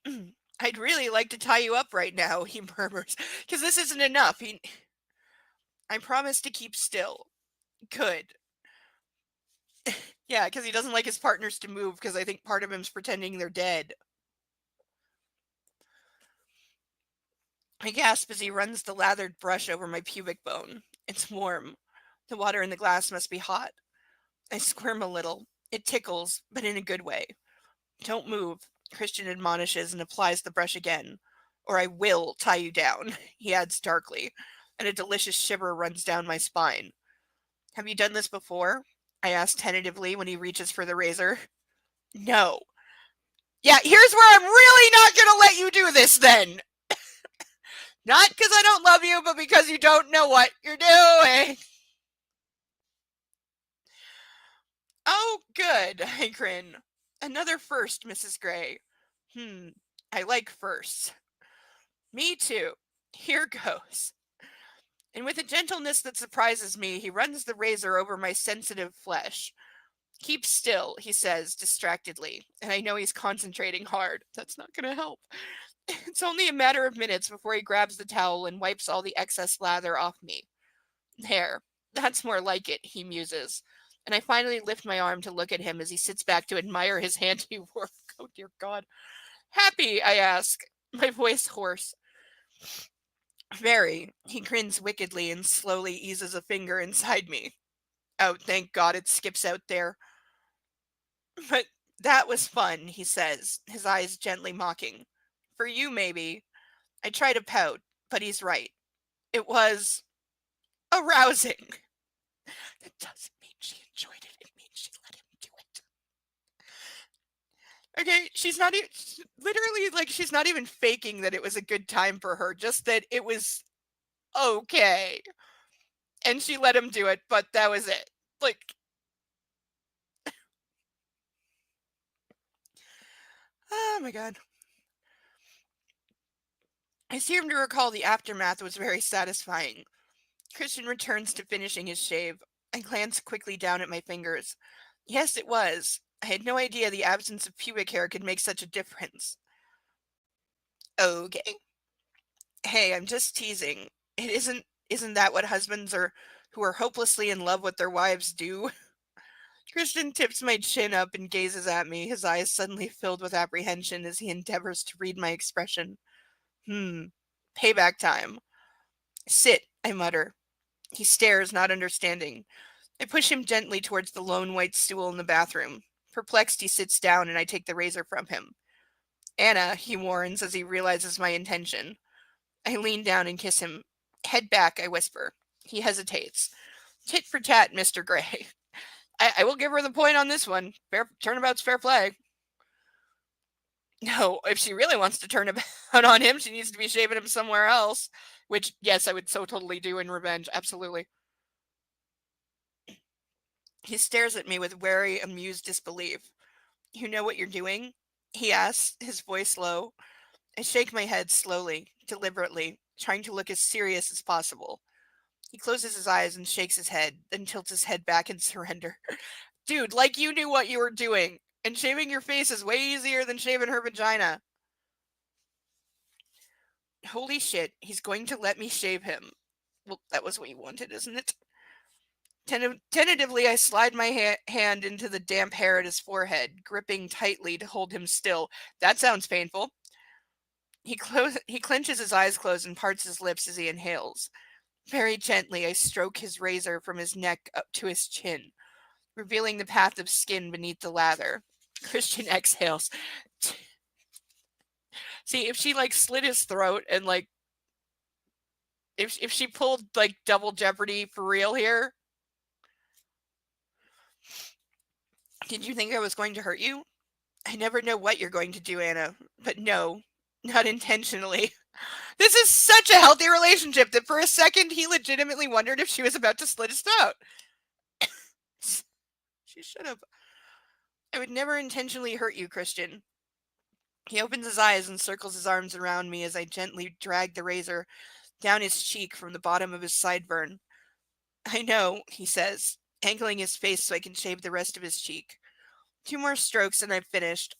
in. I'd really like to tie you up right now, he murmurs, because this isn't enough. I promise to keep still. Good. Yeah, because he doesn't like his partners to move, because I think part of him's pretending they're dead. I gasp as he runs the lathered brush over my pubic bone. It's warm. The water in the glass must be hot. I squirm a little. It tickles, but in a good way. Don't move, Christian admonishes and applies the brush again. Or I will tie you down, he adds darkly, and a delicious shiver runs down my spine. Have you done this before? I ask tentatively when he reaches for the razor. No. Yeah, here's where I'm really not going to let you do this then. Not because I don't love you, but because you don't know what you're doing. Oh, good, I grin. Another first, Mrs. Gray. I like firsts. Me too. Here goes. And with a gentleness that surprises me, he runs the razor over my sensitive flesh. Keep still, he says distractedly, and I know he's concentrating hard. That's not going to help. It's only a matter of minutes before he grabs the towel and wipes all the excess lather off me. There, that's more like it, he muses. And I finally lift my arm to look at him as he sits back to admire his handiwork. Oh, dear God. Happy, I ask, my voice hoarse. Very. He grins wickedly and slowly eases a finger inside me. Oh, thank God it skips out there. But that was fun, he says, his eyes gently mocking. For you, maybe. I try to pout, but he's right. It was arousing. That doesn't mean she enjoyed it. It means she let him do it. Okay, she's not even, literally, like, she's not even faking that it was a good time for her, just that it was okay. And she let him do it, but that was it. Like, oh my God. I seem to recall the aftermath was very satisfying. Christian returns to finishing his shave. I glance quickly down at my fingers. Yes, it was. I had no idea the absence of pubic hair could make such a difference. Okay. Hey, I'm just teasing. It isn't that what husbands are who are hopelessly in love with their wives do? Christian tips my chin up and gazes at me, his eyes suddenly filled with apprehension as he endeavors to read my expression. Hmm. Payback time. Sit, I mutter. He stares, not understanding. I push him gently towards the lone white stool in the bathroom. Perplexed, he sits down and I take the razor from him. Anna, he warns as he realizes my intention. I lean down and kiss him. Head back, I whisper. He hesitates. Tit for tat, Mr. Gray. I will give her the point on this one. Fair turnabout's fair play. No, if she really wants to turn about on him, she needs to be shaving him somewhere else. Which, yes, I would so totally do in revenge. Absolutely. He stares at me with wary, amused disbelief. You know what you're doing? He asks, his voice low. I shake my head slowly, deliberately, trying to look as serious as possible. He closes his eyes and shakes his head, then tilts his head back in surrender. Dude, like you knew what you were doing. And shaving your face is way easier than shaving her vagina. Holy shit, he's going to let me shave him. Well, that was what you wanted, isn't it? Tentatively, I slide my hand into the damp hair at his forehead, gripping tightly to hold him still. That sounds painful. He clenches his eyes closed and parts his lips as he inhales. Very gently, I stroke his razor from his neck up to his chin, revealing the path of skin beneath the lather. Christian exhales. See, if she like slit his throat and like if she pulled like double jeopardy for real here, did you think I was going to hurt you? I never know what you're going to do, Anna, but no, not intentionally. This is such a healthy relationship that for a second he legitimately wondered if she was about to slit his throat. She should have. I would never intentionally hurt you, Christian. He opens his eyes and circles his arms around me as I gently drag the razor down his cheek from the bottom of his sideburn. I know, he says, angling his face so I can shave the rest of his cheek. 2 more strokes and I've finished.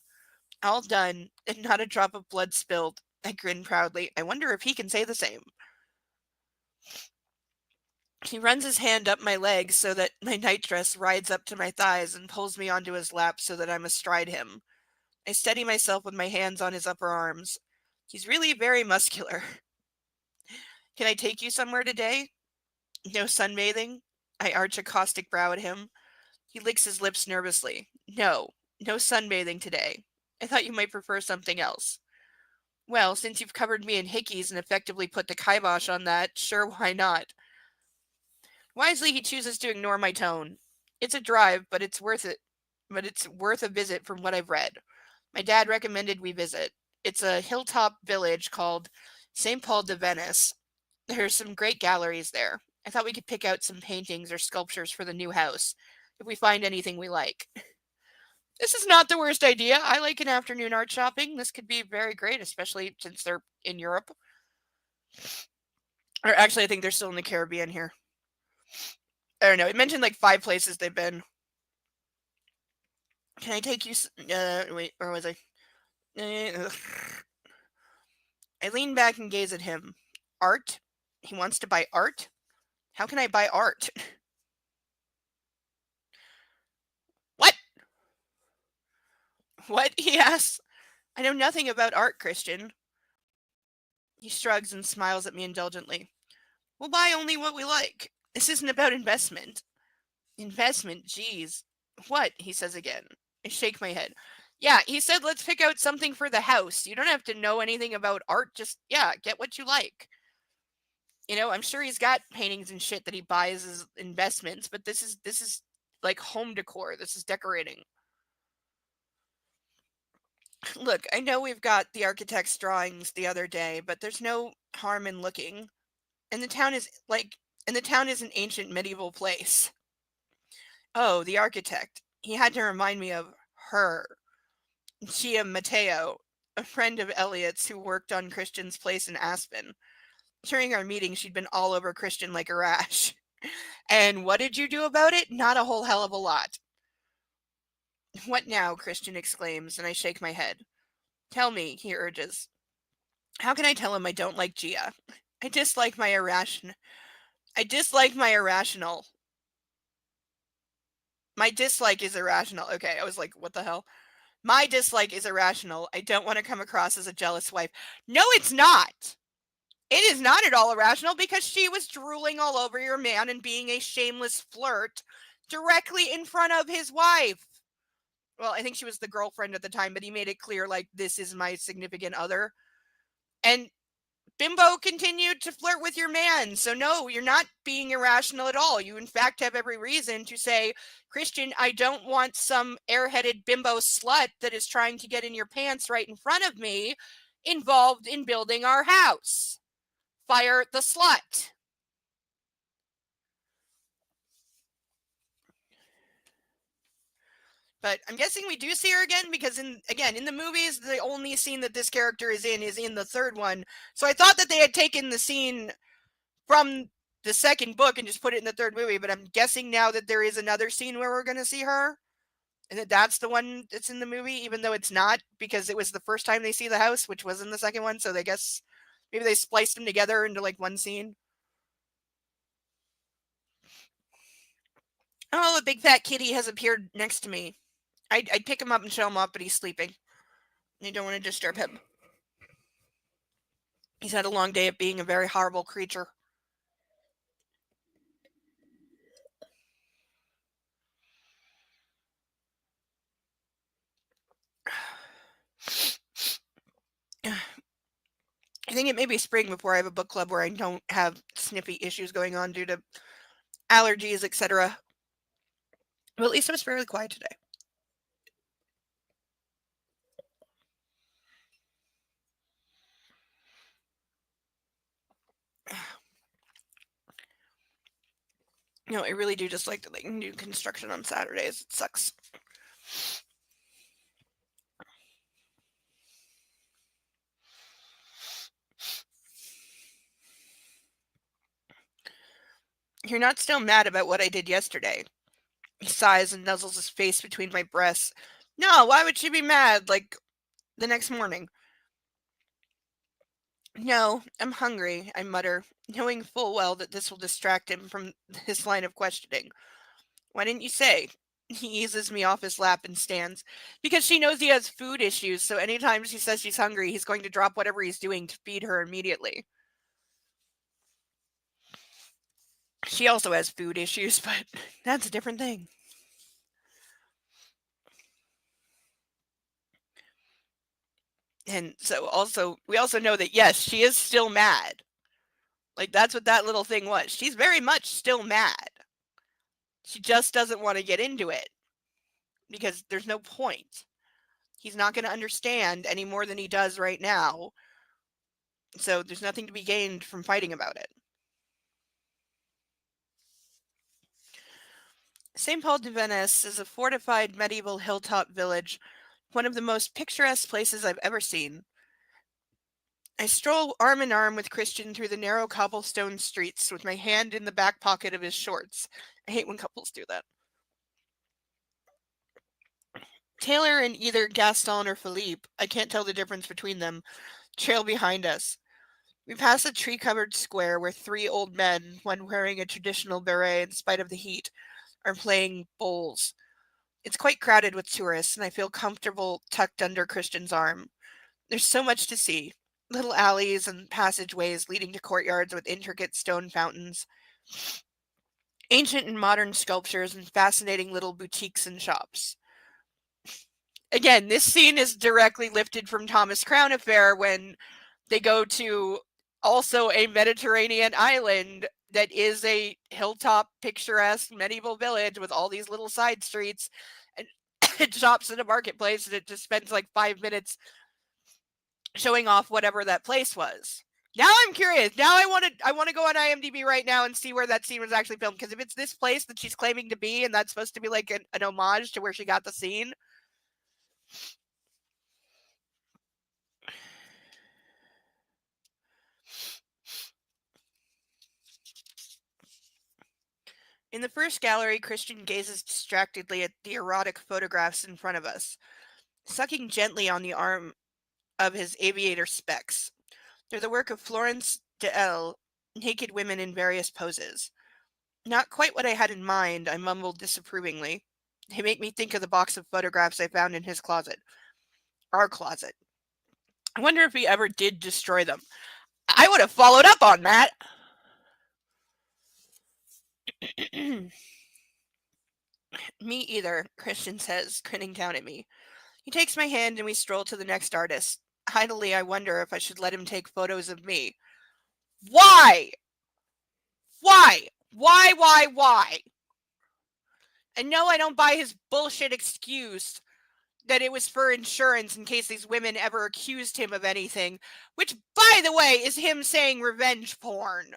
All done, and not a drop of blood spilled. I grin proudly. I wonder if he can say the same. He runs his hand up my legs so that my nightdress rides up to my thighs and pulls me onto his lap so that I'm astride him. I steady myself with my hands on his upper arms. He's really very muscular. Can I take you somewhere today? No sunbathing? I arch a caustic brow at him. He licks his lips nervously. No, no sunbathing today. I thought you might prefer something else. Well, since you've covered me in hickeys and effectively put the kibosh on that, sure, why not? Wisely, he chooses to ignore my tone. It's a drive, but it's worth it. But it's worth a visit from what I've read. My dad recommended we visit. It's a hilltop village called St. Paul de Venice. There's some great galleries there. I thought we could pick out some paintings or sculptures for the new house, if we find anything we like. This is not the worst idea. I like an afternoon art shopping. This could be very great, especially since they're in Europe. Or actually, I think they're still in the Caribbean here. I don't know. It mentioned like 5 places they've been. Can I take you? Wait, or was I? I lean back and gaze at him. Art? He wants to buy art? How can I buy art? What? What? He asks. I know nothing about art, Christian. He shrugs and smiles at me indulgently. We'll buy only what we like. This isn't about investment. Investment? Geez. What? He says again. I shake my head. Yeah, he said let's pick out something for the house. You don't have to know anything about art. Just, yeah, get what you like. You know, I'm sure he's got paintings and shit that he buys as investments, but this is like home decor. This is decorating. Look, I know we've got the architect's drawings the other day, but there's no harm in looking. And the town is like and the town is an ancient medieval place. Oh, the architect. He had to remind me of her. Gia Mateo, a friend of Elliot's who worked on Christian's place in Aspen. During our meeting, she'd been all over Christian like a rash. And what did you do about it? Not a whole hell of a lot. What now? Christian exclaims, and I shake my head. Tell me, he urges. How can I tell him I don't like Gia? I dislike my irration. I dislike my irrational. My dislike is irrational. Okay, I was like, what the hell? My dislike is irrational. I don't want to come across as a jealous wife. No, it's not. It is not at all irrational because she was drooling all over your man and being a shameless flirt directly in front of his wife. Well, I think she was the girlfriend at the time, but he made it clear, like, this is my significant other. And Bimbo continued to flirt with your man. So, no, you're not being irrational at all. You, in fact, have every reason to say, Christian, I don't want some airheaded bimbo slut that is trying to get in your pants right in front of me involved in building our house. Fire the slut. But I'm guessing we do see her again because in the movies, the only scene that this character is in the third one. So I thought that they had taken the scene from the second book and just put it in the third movie, but I'm guessing now that there is another scene where we're going to see her and that's the one that's in the movie, even though it's not, because it was the first time they see the house, which was in the second one. So they guess maybe they spliced them together into like one scene. Oh, a big fat kitty has appeared next to me. I'd pick him up and show him off, but he's sleeping. You don't want to disturb him. He's had a long day of being a very horrible creature. I think it may be spring before I have a book club where I don't have sniffy issues going on due to allergies, etc. Well, at least I was fairly quiet today. You know, I really do just like that they can do construction on Saturdays. It sucks. You're not still mad about what I did yesterday. He sighs and nuzzles his face between my breasts. No, why would she be mad? Like, the next morning. No, I'm hungry, I mutter, knowing full well that this will distract him from his line of questioning. Why didn't you say? He eases me off his lap and stands. Because she knows he has food issues, so anytime she says she's hungry, he's going to drop whatever he's doing to feed her immediately. She also has food issues, but that's a different thing. And so we also know that yes, she is still mad. Like that's what that little thing was. She's very much still mad. She just doesn't want to get into it because there's no point. He's not going to understand any more than he does right now. So there's nothing to be gained from fighting about it. St. Paul de Venice is a fortified medieval hilltop village, one of the most picturesque places I've ever seen. I stroll arm in arm with Christian through the narrow cobblestone streets with my hand in the back pocket of his shorts. I hate when couples do that. Taylor and either Gaston or Philippe, I can't tell the difference between them, trail behind us. We pass a tree-covered square where three old men, one wearing a traditional beret in spite of the heat, are playing bowls. It's quite crowded with tourists, and I feel comfortable tucked under Christian's arm. There's so much to see. Little alleys and passageways leading to courtyards with intricate stone fountains, ancient and modern sculptures, and fascinating little boutiques and shops. Again, this scene is directly lifted from Thomas Crown Affair when they go to also a Mediterranean island that is a hilltop picturesque medieval village with all these little side streets and it shops in a marketplace and it just spends like 5 minutes showing off whatever that place was. Now I'm curious. Now I want to go on IMDb right now and see where that scene was actually filmed, because if it's this place that she's claiming to be and that's supposed to be like an homage to where she got the scene, In the first gallery, Christian gazes distractedly at the erotic photographs in front of us, sucking gently on the arm of his aviator specs. They're the work of Florence de L., naked women in various poses. Not quite what I had in mind, I mumbled disapprovingly. They make me think of the box of photographs I found in his closet. Our closet. I wonder if he ever did destroy them. I would have followed up on that. Me either, Christian says, grinning down at me. He takes my hand and we stroll to the next artist. Idly, I wonder if I should let him take photos of me. Why? Why? Why? And no, I don't buy his bullshit excuse that it was for insurance in case these women ever accused him of anything, which, by the way, is him saying revenge porn.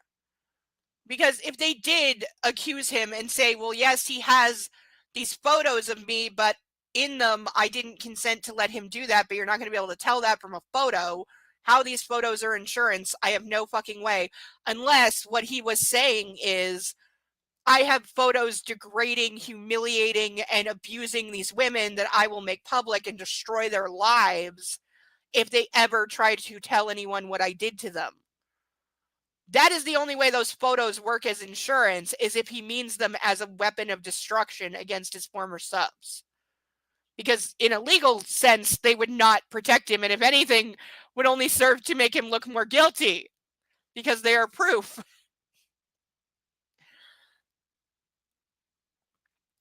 Because if they did accuse him and say, well, yes, he has these photos of me, but in them, I didn't consent to let him do that, but you're not going to be able to tell that from a photo. How these photos are insurance, I have no fucking way. Unless what he was saying is, I have photos degrading, humiliating, and abusing these women that I will make public and destroy their lives if they ever try to tell anyone what I did to them. That is the only way those photos work as insurance, is if he means them as a weapon of destruction against his former subs. Because in a legal sense, they would not protect him, and if anything, would only serve to make him look more guilty, because they are proof.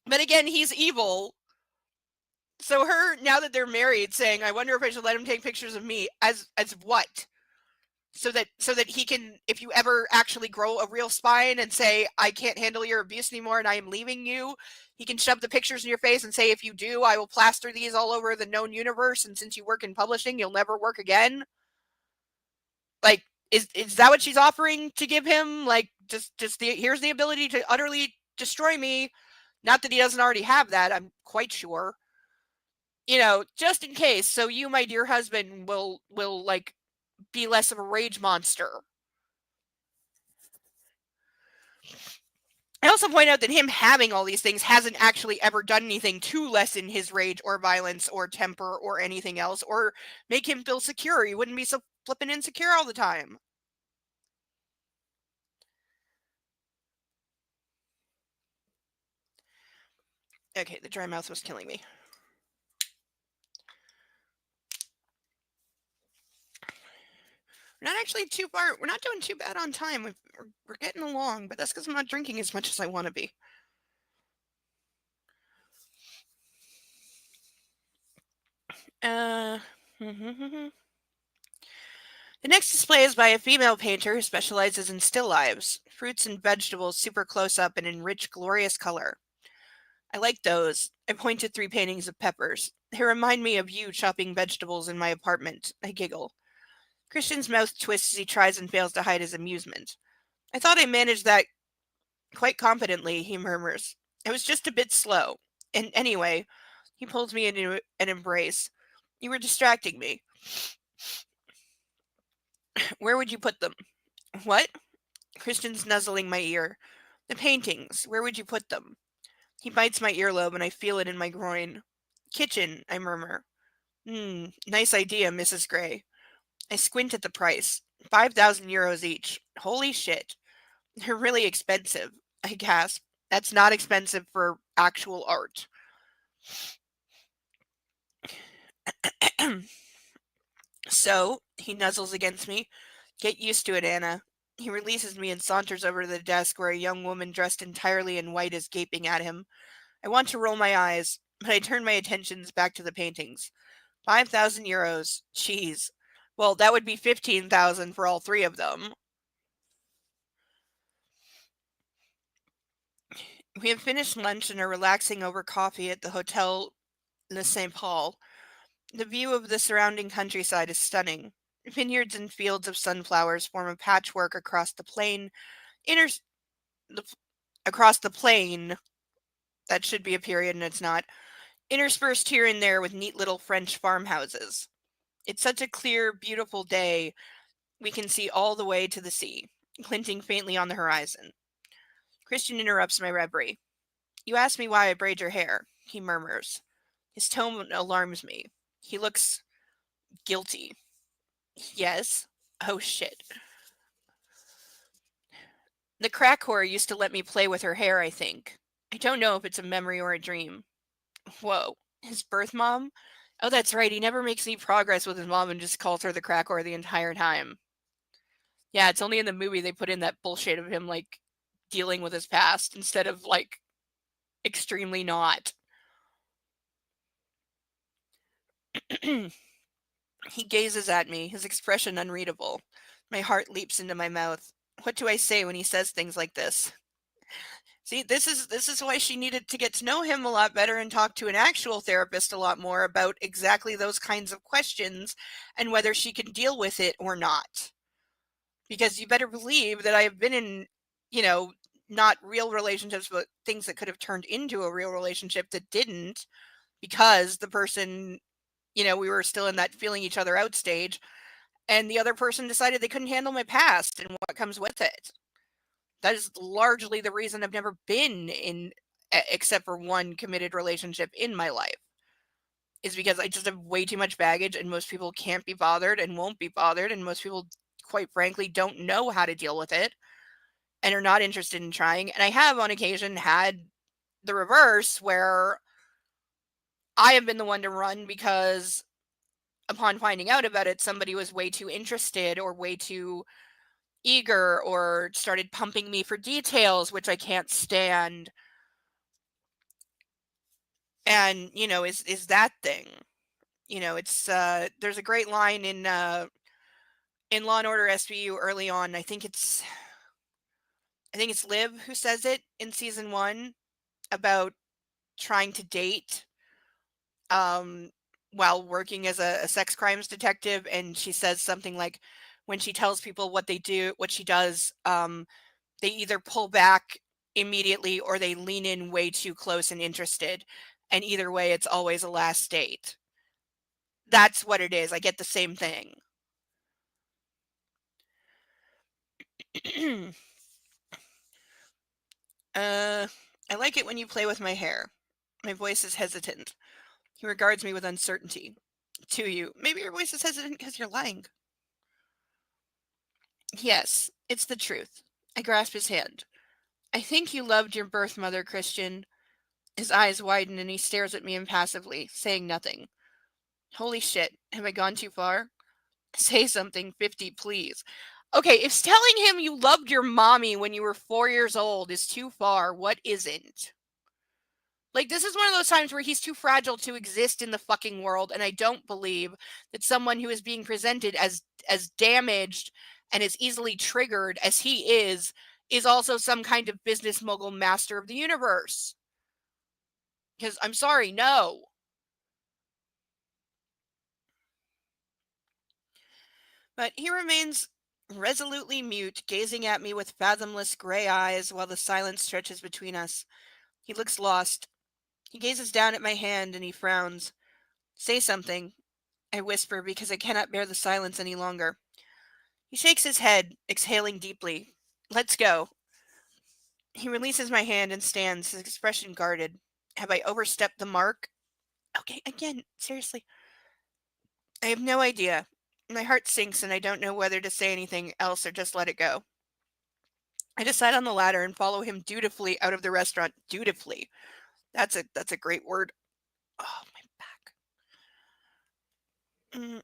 But again, he's evil. So her, now that they're married, saying, I wonder if I should let him take pictures of me, as what? So that he can, if you ever actually grow a real spine and say, I can't handle your abuse anymore and I am leaving you, he can shove the pictures in your face and say, if you do, I will plaster these all over the known universe, and since you work in publishing, you'll never work again. Like, is that what she's offering to give him? Like, just here's the ability to utterly destroy me. Not that he doesn't already have that, I'm quite sure. You know, just in case, so you, my dear husband, will like be less of a rage monster. I also point out that him having all these things hasn't actually ever done anything to lessen his rage or violence or temper or anything else, or make him feel secure. He wouldn't be so flippin' insecure all the time. Okay, the dry mouth was killing me. We're not actually too far. We're not doing too bad on time. We're getting along, but that's because I'm not drinking as much as I want to be. The next display is by a female painter who specializes in still lives, fruits and vegetables super close up and in rich, glorious color. I like those. I point to 3 paintings of peppers. They remind me of you chopping vegetables in my apartment. I giggle. Christian's mouth twists as he tries and fails to hide his amusement. I thought I managed that quite confidently, he murmurs. I was just a bit slow. And anyway, he pulls me into an embrace. You were distracting me. Where would you put them? What? Christian's nuzzling my ear. The paintings. Where would you put them? He bites my earlobe and I feel it in my groin. Kitchen, I murmur. Nice idea, Mrs. Gray. I squint at the price. 5,000 euros each. Holy shit. They're really expensive. I gasp. That's not expensive for actual art. So, he nuzzles against me. Get used to it, Anna. He releases me and saunters over to the desk where a young woman dressed entirely in white is gaping at him. I want to roll my eyes, but I turn my attentions back to the paintings. 5,000 euros. Jeez. Well, that would be 15,000 for all 3 of them. We have finished lunch and are relaxing over coffee at the Hotel Le Saint Paul. The view of the surrounding countryside is stunning. Vineyards and fields of sunflowers form a patchwork across the plain. Across the plain, that should be a period and it's not. Interspersed here and there with neat little French farmhouses. It's such a clear, beautiful day. We can see all the way to the sea, glinting faintly on the horizon. Christian interrupts my reverie. You asked me why I braid your hair, he murmurs. His tone alarms me. He looks guilty. Yes? Oh shit. The crack whore used to let me play with her hair, I think. I don't know if it's a memory or a dream. Whoa. His birth mom? Oh, that's right. He never makes any progress with his mom and just calls her the crack whore the entire time. Yeah, it's only in the movie they put in that bullshit of him, like, dealing with his past instead of, like, extremely not. He gazes at me, his expression unreadable. My heart leaps into my mouth. What do I say when he says things like this? See, this is why she needed to get to know him a lot better and talk to an actual therapist a lot more about exactly those kinds of questions and whether she can deal with it or not. Because you better believe that I have been in, you know, not real relationships, but things that could have turned into a real relationship that didn't because the person, we were still in that feeling each other out stage, and the other person decided they couldn't handle my past and what comes with it. That is largely the reason I've never been in, except for one committed relationship in my life, is because I just have way too much baggage, and most people can't be bothered and won't be bothered, and most people, quite frankly, don't know how to deal with it and are not interested in trying. And I have on occasion had the reverse where I have been the one to run because upon finding out about it, somebody was way too interested or way too eager or started pumping me for details, which I can't stand. And, is that thing. It's there's a great line in Law and Order SVU early on. I think it's Liv who says it in season 1 about trying to date um while working as a sex crimes detective, and she says something like when she tells people what she does, they either pull back immediately or they lean in way too close and interested, and either way it's always a last date. That's what it is. I get the same thing. uh I like it when you play with my hair. My voice is hesitant. He regards me with uncertainty. To you, maybe your voice is hesitant because you're lying. Yes, it's the truth. I grasp his hand. I think you loved your birth mother, Christian. His eyes widen and he stares at me impassively, saying nothing. Holy shit, have I gone too far? Say something, 50, please. Okay, if telling him you loved your mommy when you were 4 years old is too far, what isn't? Like, this is one of those times where he's too fragile to exist in the fucking world, and I don't believe that someone who is being presented as damaged and as easily triggered as he is also some kind of business mogul master of the universe. Because I'm sorry, no. But he remains resolutely mute, gazing at me with fathomless gray eyes while the silence stretches between us. He looks lost. He gazes down at my hand and he frowns. Say something, I whisper because I cannot bear the silence any longer. He shakes his head, exhaling deeply. Let's go. He releases my hand and stands, his expression guarded. Have I overstepped the mark? Okay, again, seriously. I have no idea. My heart sinks and I don't know whether to say anything else or just let it go. I decide on the ladder and follow him dutifully out of the restaurant. Dutifully. That's a great word. Oh, my back. Mm,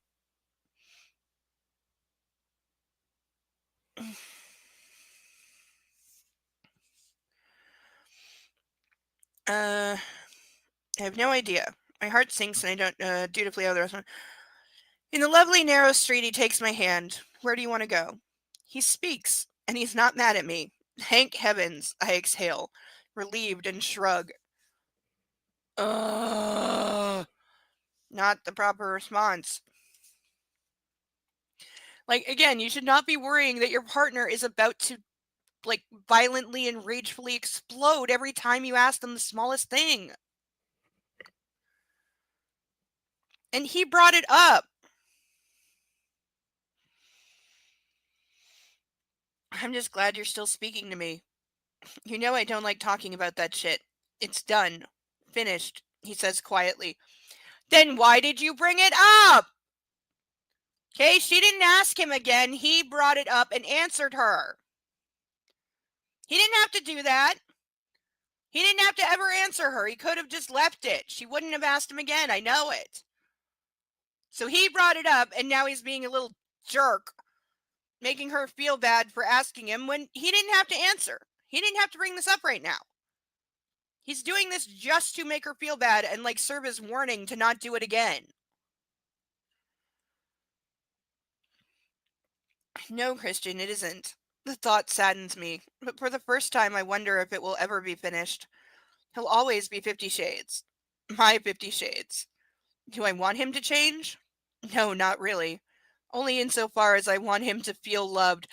mm. I have no idea. My heart sinks and I don't dutifully out of the restaurant. In the lovely narrow street, he takes my hand. Where do you want to go? He speaks, and he's not mad at me. Thank heavens, I exhale, relieved and shrug. Ugh. Not the proper response. Like, again, you should not be worrying that your partner is about to, like, violently and ragefully explode every time you ask them the smallest thing. And he brought it up. I'm just glad you're still speaking to me. You know I don't like talking about that shit. It's done. Finished, he says quietly. Then why did you bring it up? Okay, she didn't ask him again. He brought it up and answered her. He didn't have to do that. He didn't have to ever answer her. He could have just left it. She wouldn't have asked him again. I know it. So he brought it up, and now he's being a little jerk, making her feel bad for asking him when he didn't have to answer. He didn't have to bring this up right now. He's doing this just to make her feel bad and like serve as warning to not do it again. No, Christian, it isn't. The thought saddens me, but for the first time I wonder if it will ever be finished. He'll always be 50 Shades. My 50 Shades. Do I want him to change? No, not really. Only insofar as I want him to feel loved.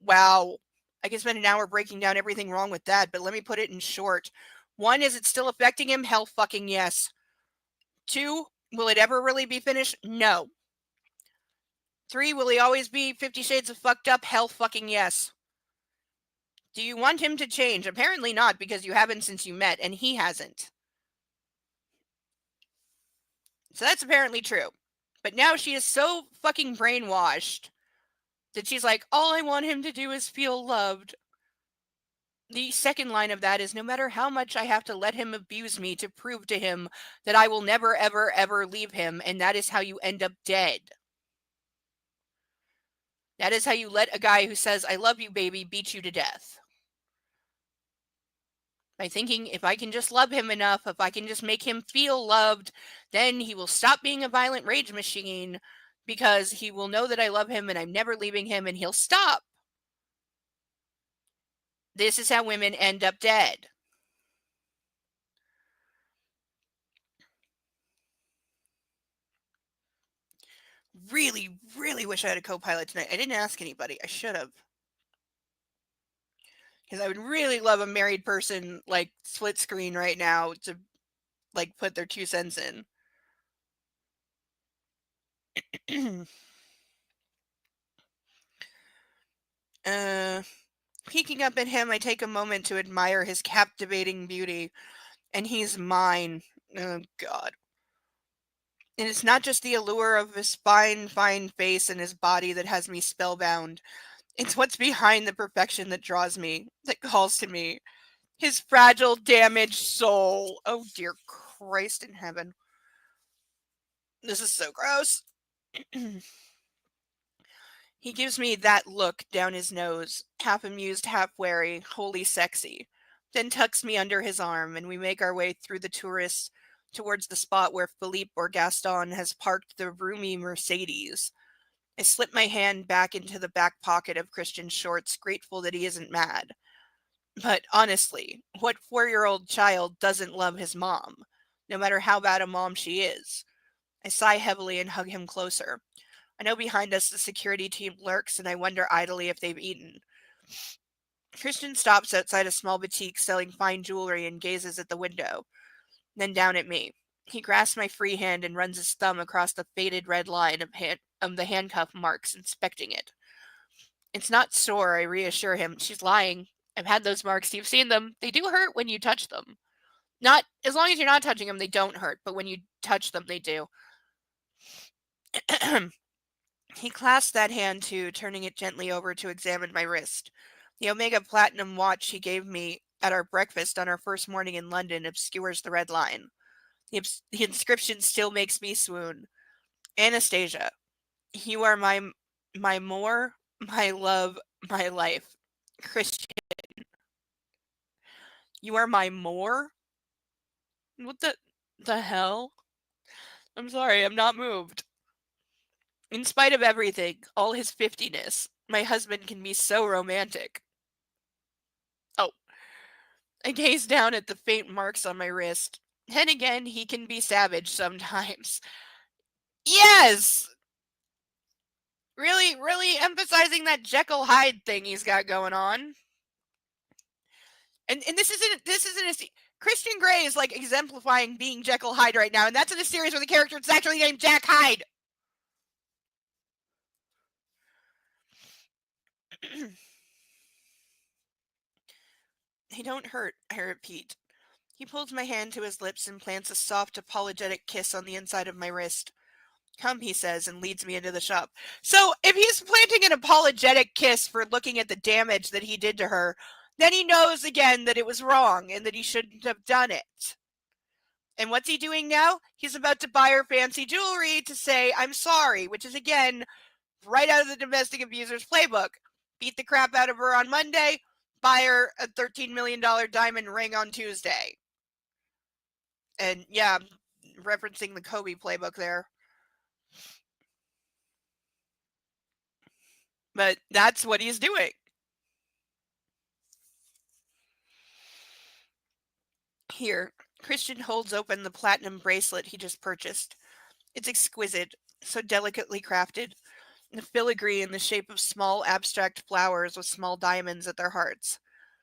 Wow. I could spend an hour breaking down everything wrong with that, but let me put it in short. 1, is it still affecting him? Hell fucking yes. 2, will it ever really be finished? No. 3, will he always be 50 Shades of fucked up? Hell fucking yes. Do you want him to change? Apparently not, because you haven't since you met, and he hasn't. So that's apparently true. But now she is so fucking brainwashed that she's like, all I want him to do is feel loved. The second line of that is, no matter how much I have to let him abuse me to prove to him that I will never, ever, ever leave him, and that is how you end up dead. That is how you let a guy who says, I love you, baby, beat you to death. By thinking, if I can just love him enough, if I can just make him feel loved, then he will stop being a violent rage machine because he will know that I love him and I'm never leaving him and he'll stop. This is how women end up dead. Really, really wish I had a co-pilot tonight. I didn't ask anybody. I should have. Because I would really love a married person, like, split screen right now to, like, put their 2 cents in. Peeking up at him, I take a moment to admire his captivating beauty. And he's mine. Oh, God. And it's not just the allure of his fine, fine face and his body that has me spellbound. It's what's behind the perfection that draws me, that calls to me. His fragile, damaged soul. Oh, dear Christ in heaven. This is so gross. He gives me that look down his nose, half amused, half wary, wholly sexy, then tucks me under his arm, and we make our way through the tourists towards the spot where Philippe or Gaston has parked the roomy Mercedes. I slip my hand back into the back pocket of Christian's shorts, grateful that he isn't mad. But honestly, what 4-year-old child doesn't love his mom, no matter how bad a mom she is? I sigh heavily and hug him closer. I know behind us the security team lurks, and I wonder idly if they've eaten. Christian stops outside a small boutique selling fine jewelry and gazes at the window, then down at me. He grasps my free hand and runs his thumb across the faded red line of the handcuff marks, inspecting it. It's not sore, I reassure him. She's lying. I've had those marks. You've seen them. They do hurt when you touch them. Not as long as you're not touching them, they don't hurt, but when you touch them, they do. He clasped that hand too, turning it gently over to examine my wrist. The Omega Platinum watch he gave me at our breakfast on our first morning in London obscures the red line. The inscription still makes me swoon. Anastasia, you are my more, my love, my life. Christian, you are my more? What the hell? I'm sorry, I'm not moved. In spite of everything, all his 50-ness, my husband can be so romantic. Oh, I gaze down at the faint marks on my wrist. And again, he can be savage sometimes. Yes! Really, really emphasizing that Jekyll Hyde thing he's got going on. And this isn't a Christian Grey is like exemplifying being Jekyll Hyde right now, and that's in a series where the character is actually named Jack Hyde. They don't hurt, I repeat. He pulls my hand to his lips and plants a soft, apologetic kiss on the inside of my wrist. Come, he says, and leads me into the shop. So, if he's planting an apologetic kiss for looking at the damage that he did to her, then he knows again that it was wrong and that he shouldn't have done it. And what's he doing now? He's about to buy her fancy jewelry to say, I'm sorry, which is again right out of the domestic abuser's playbook. Beat the crap out of her on Monday, buy her a $13 million diamond ring on Tuesday. And yeah, referencing the Kobe playbook there. But that's what he's doing. Here, Christian holds open the platinum bracelet he just purchased. It's exquisite, so delicately crafted, the filigree in the shape of small abstract flowers with small diamonds at their hearts.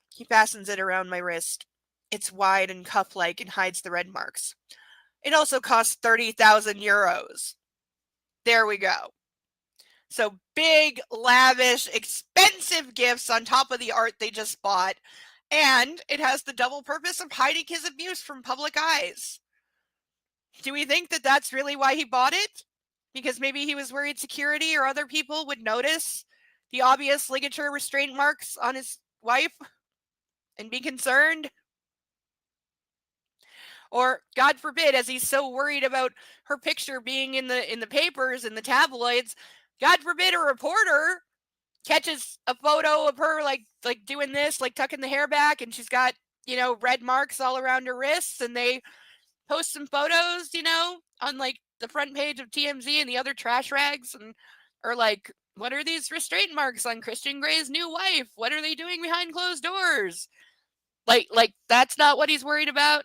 He fastens it around my wrist. It's wide and cuff-like and hides the red marks. It also costs 30,000 euros. There we go. So big, lavish, expensive gifts on top of the art they just bought. And it has the double purpose of hiding his abuse from public eyes. Do we think that that's really why he bought it? Because maybe he was worried security or other people would notice the obvious ligature restraint marks on his wife and be concerned? Or, God forbid, as he's so worried about her picture being in the papers and the tabloids, God forbid a reporter catches a photo of her like doing this, like tucking the hair back, and she's got, red marks all around her wrists, and they post some photos, on like the front page of TMZ and the other trash rags, and or like, what are these restraint marks on Christian Grey's new wife? What are they doing behind closed doors? Like that's not what he's worried about.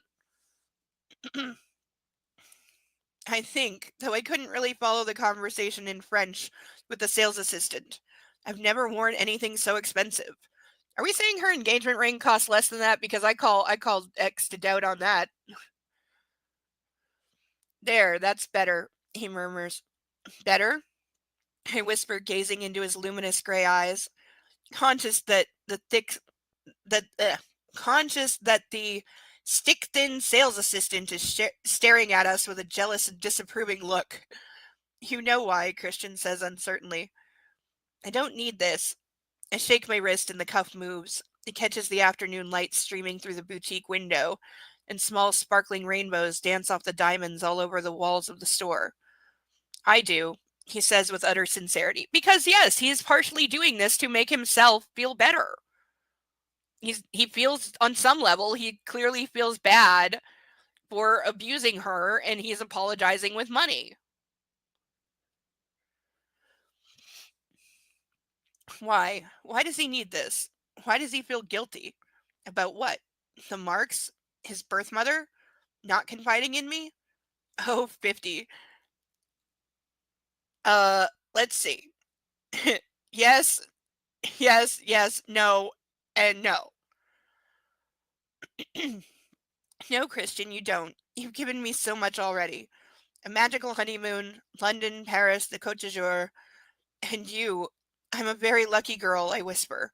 I think, though I couldn't really follow the conversation in French with the sales assistant. I've never worn anything so expensive. Are we saying her engagement ring costs less than that? Because I call X to doubt on that. There, that's better, he murmurs. Better? I whisper, gazing into his luminous gray eyes, conscious that conscious that the stick-thin sales assistant is staring at us with a jealous and disapproving look. You know why, Christian says uncertainly. I don't need this. I shake my wrist and the cuff moves. It catches the afternoon light streaming through the boutique window, and small sparkling rainbows dance off the diamonds all over the walls of the store. I do, he says with utter sincerity, because yes, he is partially doing this to make himself feel better. He feels, on some level, he clearly feels bad for abusing her, and he's apologizing with money. Why? Why does he need this? Why does he feel guilty? About what? The marks? His birth mother? Not confiding in me? Oh, 50. Let's see. Yes, yes, no, and no. No, Christian, you don't. You've given me so much already. A magical honeymoon, London, Paris, the Côte d'Azur, and you. I'm a very lucky girl, I whisper,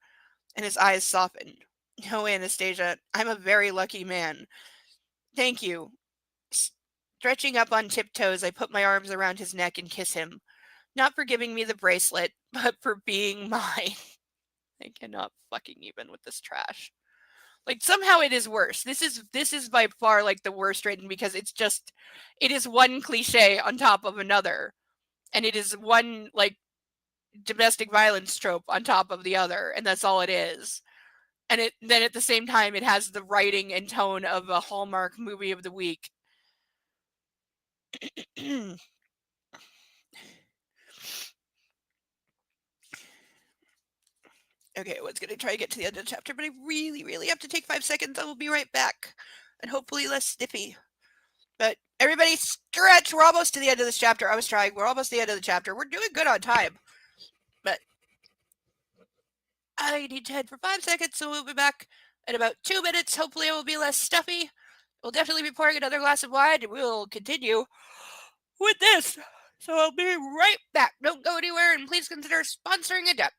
and his eyes soften. No, Anastasia, I'm a very lucky man. Thank you. Stretching up on tiptoes, I put my arms around his neck and kiss him. Not for giving me the bracelet, but for being mine. I cannot fucking even with this trash. Like, somehow it is worse. This is by far like the worst written, because it is one cliche on top of another, and it is one like domestic violence trope on top of the other, and that's all it is. And then at the same time it has the writing and tone of a Hallmark movie of the week. Okay, I was going to try to get to the end of the chapter, but I really, really have to take 5 seconds. I will be right back. And hopefully less snippy. But everybody stretch. We're almost to the end of this chapter. I was trying. We're almost to the end of the chapter. We're doing good on time. But I need to head for 5 seconds, so we'll be back in about 2 minutes. Hopefully it will be less stuffy. We'll definitely be pouring another glass of wine, and we'll continue with this. So I'll be right back. Don't go anywhere, and please consider sponsoring a duck.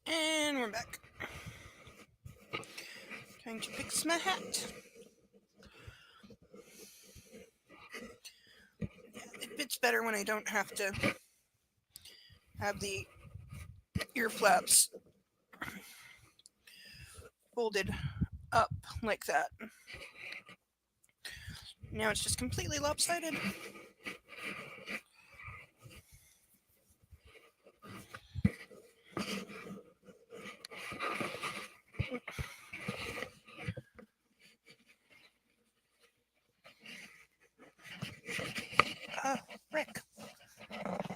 And we're back. Trying to fix my hat. Yeah, it fits better when I don't have to have the ear flaps folded up like that. Now it's just completely lopsided. Frick.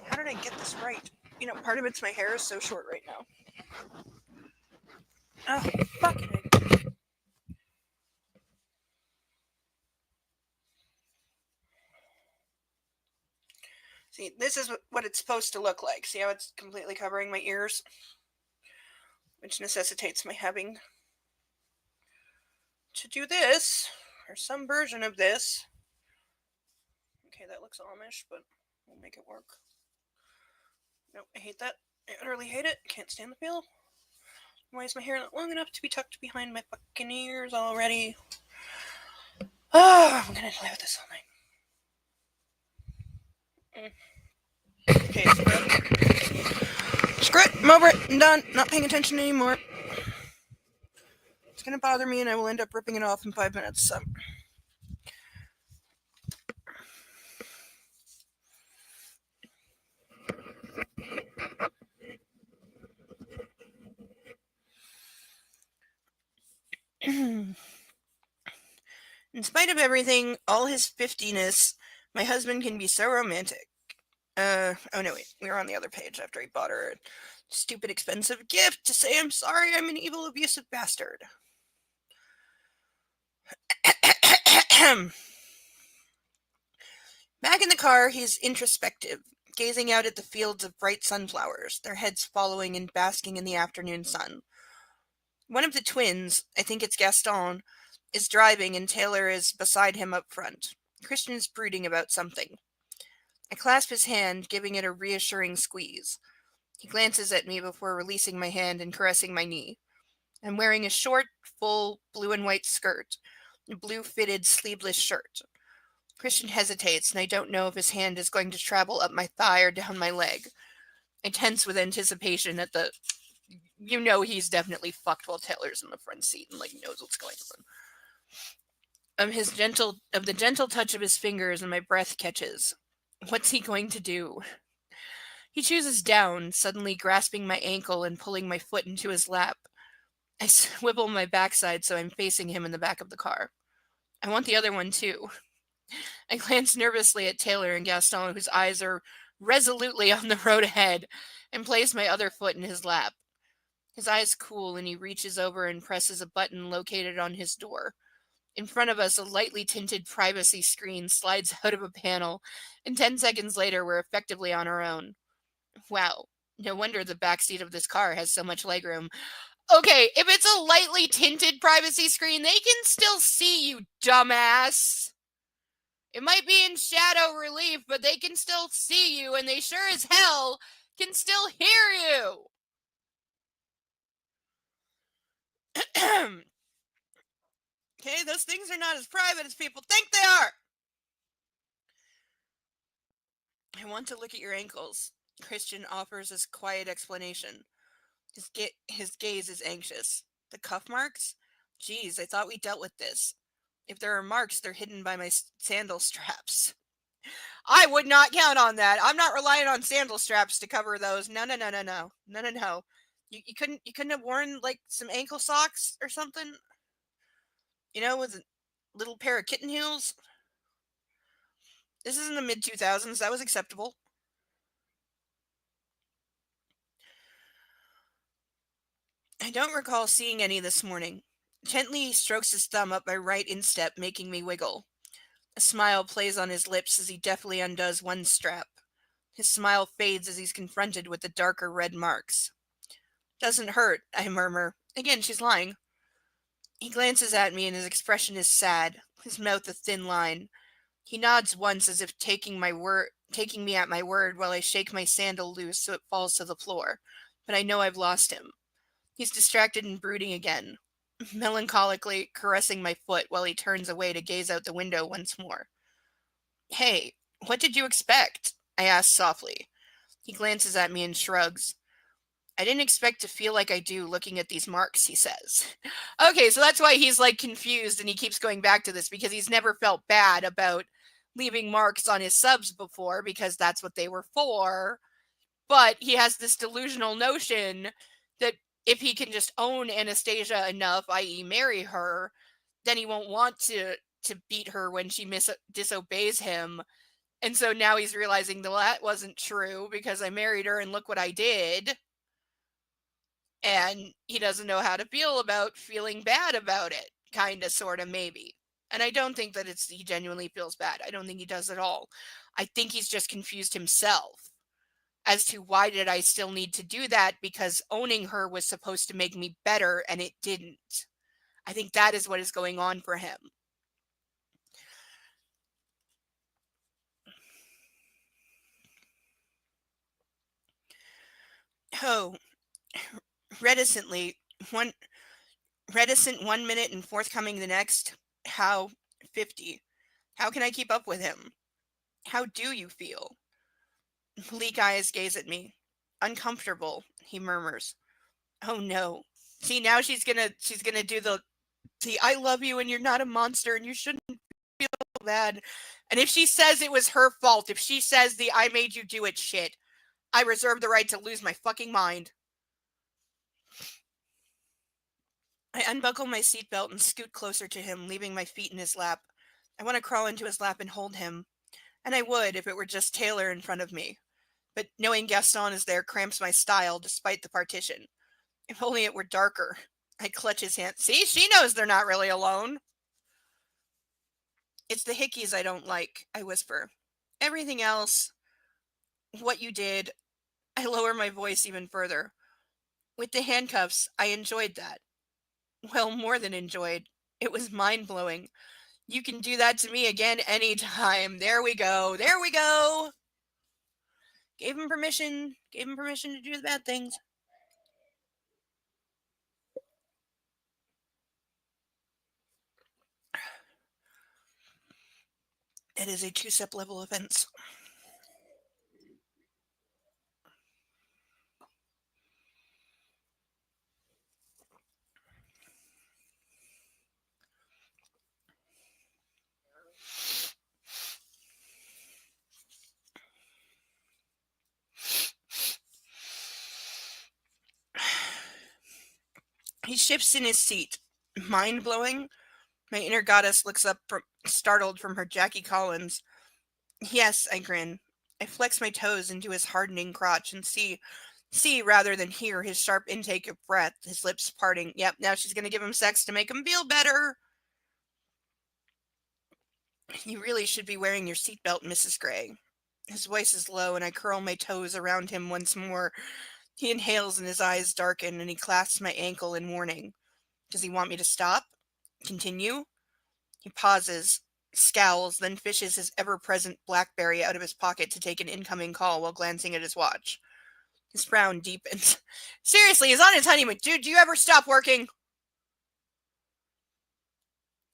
How did I get this right? You know, part of it's my hair is so short right now. Oh, fuck it. See, this is what it's supposed to look like. See how it's completely covering my ears? Which necessitates my having to do this, or some version of this. Okay, that looks Amish, but we'll make it work. Nope, I hate that. I utterly hate it. Can't stand the feel. Why is my hair not long enough to be tucked behind my fucking ears already? Oh, I'm gonna play with this all night. Okay, screw it. I'm over it. I'm done. Not paying attention anymore. It's gonna bother me, and I will end up ripping it off in 5 minutes. So. In spite of everything, all his 50ness, my husband can be so romantic. Oh no, wait, we were on the other page after he bought her a stupid expensive gift to say I'm sorry I'm an evil abusive bastard. Back in the car, he's introspective, gazing out at the fields of bright sunflowers, their heads following and basking in the afternoon sun. One of the twins, I think it's Gaston, is driving and Taylor is beside him up front. Christian is brooding about something. I clasp his hand, giving it a reassuring squeeze. He glances at me before releasing my hand and caressing my knee. I'm wearing a short, full, blue and white skirt, a blue-fitted, sleeveless shirt. Christian hesitates, and I don't know if his hand is going to travel up my thigh or down my leg. I tense with anticipation at the... You know he's definitely fucked while Taylor's in the front seat and, knows what's going on. Of the gentle touch of his fingers, and my breath catches. What's he going to do? He chooses down, suddenly grasping my ankle and pulling my foot into his lap. I swivel my backside so I'm facing him in the back of the car. I want the other one, too. I glance nervously at Taylor and Gaston, whose eyes are resolutely on the road ahead, and place my other foot in his lap. His eyes cool, and he reaches over and presses a button located on his door. In front of us, a lightly tinted privacy screen slides out of a panel, and 10 seconds later, we're effectively on our own. Wow, no wonder the backseat of this car has so much legroom. Okay, if it's a lightly tinted privacy screen, they can still see you, dumbass. It might be in shadow relief, but they can still see you, and they sure as hell can still hear you. Okay, those things are not as private as people think they are. I want to look at your ankles. Christian offers his quiet explanation. His gaze is anxious. The cuff marks? Geez, I thought we dealt with this. If there are marks, they're hidden by my sandal straps. I would not count on that. I'm not relying on sandal straps to cover those. No. You couldn't have worn some ankle socks or something? With a little pair of kitten heels? This is in the mid-2000s. That was acceptable. I don't recall seeing any this morning. Gently strokes his thumb up my right instep, making me wiggle. A smile plays on his lips as he deftly undoes one strap. His smile fades as he's confronted with the darker red marks. Doesn't hurt, I murmur. Again, she's lying. He glances at me and his expression is sad, his mouth a thin line. He nods once as if taking me at my word while I shake my sandal loose so it falls to the floor. But I know I've lost him. He's distracted and brooding again, melancholically caressing my foot while he turns away to gaze out the window once more. Hey, what did you expect? I ask softly. He glances at me and shrugs. I didn't expect to feel like I do looking at these marks, he says. Okay, so that's why he's like confused and he keeps going back to this because he's never felt bad about leaving marks on his subs before because that's what they were for. But he has this delusional notion that if he can just own Anastasia enough, i.e., marry her, then he won't want to beat her when she disobeys him. And so now he's realizing that wasn't true because I married her and look what I did. And he doesn't know how to feel about feeling bad about it, kind of, sort of, maybe. And I don't think that he genuinely feels bad. I don't think he does at all. I think he's just confused himself as to why did I still need to do that, because owning her was supposed to make me better and it didn't. I think that is what is going on for him. Oh, reticent 1 minute and forthcoming the next. How 50? How can I keep up with him? How do you feel? Bleak eyes gaze at me. Uncomfortable, he murmurs. Oh no. See, now she's gonna do the I love you and you're not a monster and you shouldn't feel bad. And if she says it was her fault, if she says the I made you do it shit, I reserve the right to lose my fucking mind. I unbuckle my seatbelt and scoot closer to him, leaving my feet in his lap. I want to crawl into his lap and hold him. And I would if it were just Taylor in front of me. But knowing Gaston is there cramps my style despite the partition. If only it were darker. I clutch his hand. See, she knows they're not really alone. It's the hickeys I don't like, I whisper. Everything else, what you did, I lower my voice even further. With the handcuffs, I enjoyed that. Well, more than enjoyed. It was mind-blowing. You can do that to me again anytime. There we go. There we go. Gave him permission to do the bad things. It is a 2-step level offense. He shifts in his seat. Mind-blowing? My inner goddess looks up startled from her Jackie Collins. Yes, I grin. I flex my toes into his hardening crotch and see rather than hear his sharp intake of breath, his lips parting. Yep, now she's going to give him sex to make him feel better. You really should be wearing your seatbelt, Mrs. Gray. His voice is low and I curl my toes around him once more. He inhales and his eyes darken and he clasps my ankle in warning. Does he want me to stop? Continue? He pauses, scowls, then fishes his ever-present BlackBerry out of his pocket to take an incoming call while glancing at his watch. His frown deepens. Seriously, he's on his honeymoon. Dude, do you ever stop working?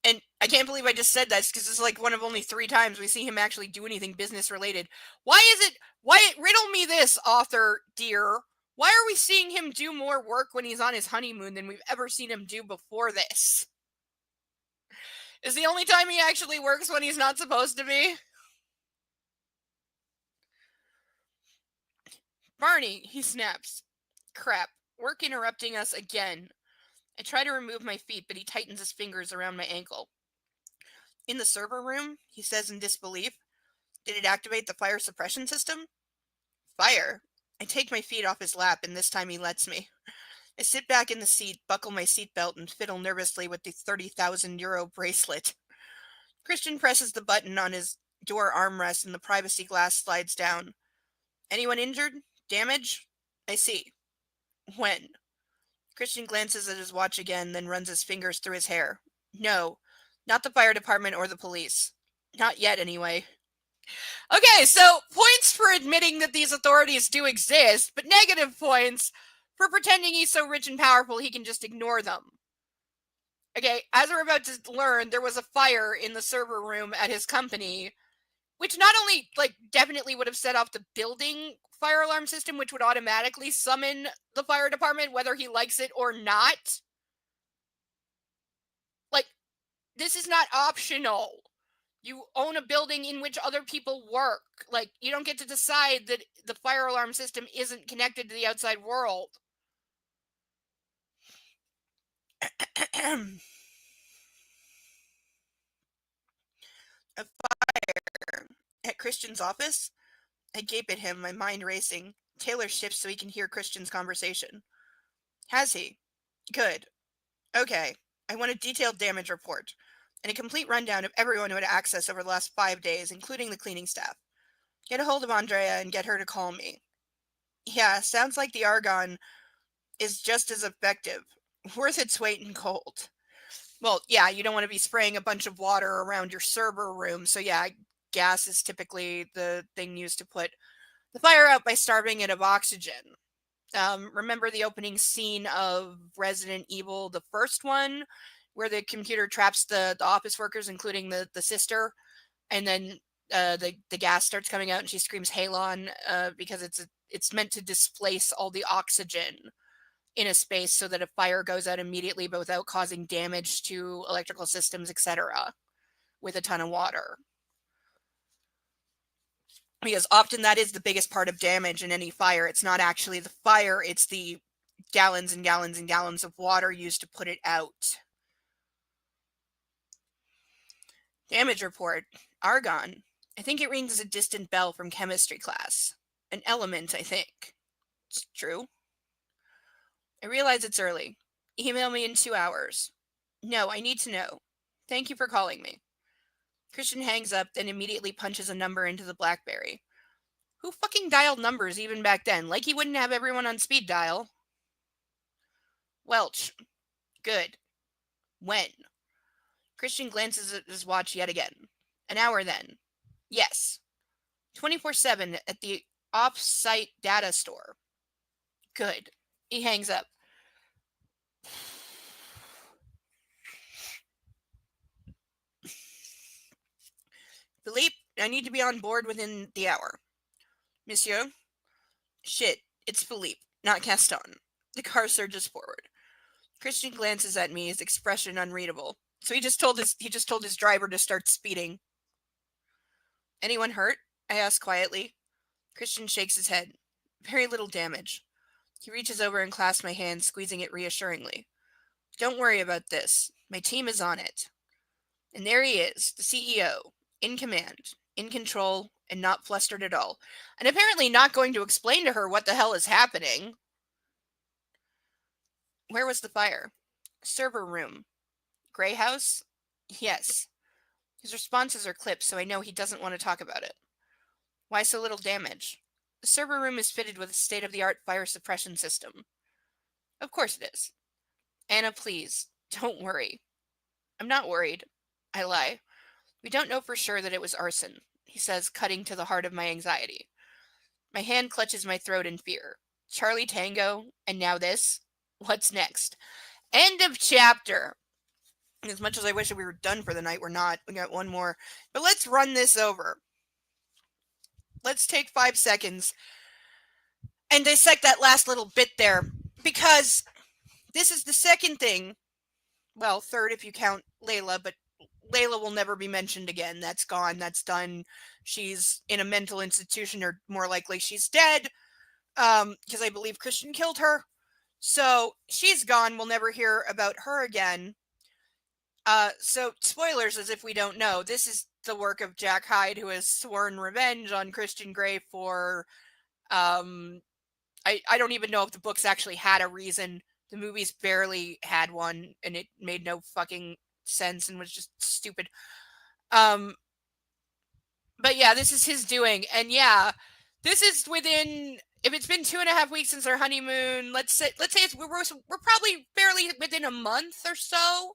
And I can't believe I just said that because this is like one of only 3 times we see him actually do anything business related. Riddle me this, author dear. Why are we seeing him do more work when he's on his honeymoon than we've ever seen him do before this? Is the only time he actually works when he's not supposed to be? Barney, he snaps. Crap, work interrupting us again. I try to remove my feet, but he tightens his fingers around my ankle. In the server room, he says in disbelief. Did it activate the fire suppression system? Fire? I take my feet off his lap, and this time he lets me. I sit back in the seat, buckle my seatbelt, and fiddle nervously with the 30,000 euro bracelet. Christian presses the button on his door armrest, and the privacy glass slides down. Anyone injured? Damage? I see. When? Christian glances at his watch again, then runs his fingers through his hair. No, not the fire department or the police. Not yet, anyway. Okay, so points for admitting that these authorities do exist, but negative points for pretending he's so rich and powerful he can just ignore them. Okay, as we're about to learn, there was a fire in the server room at his company, which not only, like, definitely would have set off the building fire alarm system, which would automatically summon the fire department, whether he likes it or not. Like, this is not optional. You own a building in which other people work. Like, you don't get to decide that the fire alarm system isn't connected to the outside world. A fire at Christian's office? I gape at him, my mind racing. Taylor shifts so he can hear Christian's conversation. Has he? Good. Okay. I want a detailed damage report and a complete rundown of everyone who had access over the last 5 days, including the cleaning staff. Get a hold of Andrea and get her to call me. Yeah, sounds like the argon is just as effective. Worth its weight in gold. Well, yeah, you don't want to be spraying a bunch of water around your server room, so yeah, gas is typically the thing used to put the fire out by starving it of oxygen. Remember the opening scene of Resident Evil, the first one, where the computer traps the office workers, including the sister, and then the gas starts coming out and she screams Halon because it's meant to displace all the oxygen in a space so that a fire goes out immediately but without causing damage to electrical systems, etc., with a ton of water. Because often that is the biggest part of damage in any fire. It's not actually the fire, it's the gallons and gallons and gallons of water used to put it out. Damage report. Argon. I think it rings as a distant bell from chemistry class. An element, I think. It's true. I realize it's early. Email me in 2 hours. No, I need to know. Thank you for calling me. Christian hangs up, then immediately punches a number into the BlackBerry. Who fucking dialed numbers even back then? Like he wouldn't have everyone on speed dial. Welch. Good. When? Christian glances at his watch yet again. An hour then. Yes. 24/7 at the off-site data store. Good. He hangs up. Philippe, I need to be on board within the hour. Monsieur? Shit, it's Philippe, not Gaston. The car surges forward. Christian glances at me, his expression unreadable. So he just told his driver to start speeding. Anyone hurt? I ask quietly. Christian shakes his head. Very little damage. He reaches over and clasps my hand, squeezing it reassuringly. Don't worry about this. My team is on it. And there he is, the CEO, in command, in control, and not flustered at all. And apparently not going to explain to her what the hell is happening. Where was the fire? Server room. Gray house? Yes. His responses are clipped, so I know he doesn't want to talk about it. Why so little damage? The server room is fitted with a state-of-the-art fire suppression system. Of course it is. Anna, please, don't worry. I'm not worried. I lie. We don't know for sure that it was arson, he says, cutting to the heart of my anxiety. My hand clutches my throat in fear. Charlie Tango, and now this? What's next? End of chapter. As much as I wish we were done for the night, we're not. We got one more. But let's run this over. Let's take 5 seconds and dissect that last little bit there. Because this is the second thing. Well, third if you count Layla, but Layla will never be mentioned again. That's gone. That's done. She's in a mental institution, or more likely she's dead. Because I believe Christian killed her. So she's gone. We'll never hear about her again. So spoilers, as if we don't know. This is the work of Jack Hyde, who has sworn revenge on Christian Grey for, I don't even know if the books actually had a reason. The movies barely had one, and it made no fucking sense and was just stupid. But yeah, this is his doing, and yeah, this is within. If it's been 2.5 weeks since our honeymoon, let's say we're probably barely within a month or so.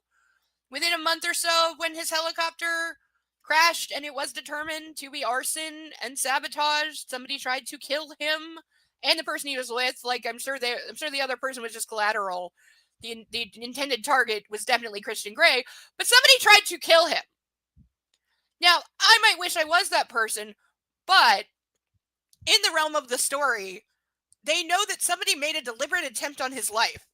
Within a month or so of when his helicopter crashed and it was determined to be arson and sabotage. Somebody tried to kill him and the person he was with. Like, I'm sure the other person was just collateral. The intended target was definitely Christian Grey, but somebody tried to kill him. Now, I might wish I was that person, but in the realm of the story, they know that somebody made a deliberate attempt on his life.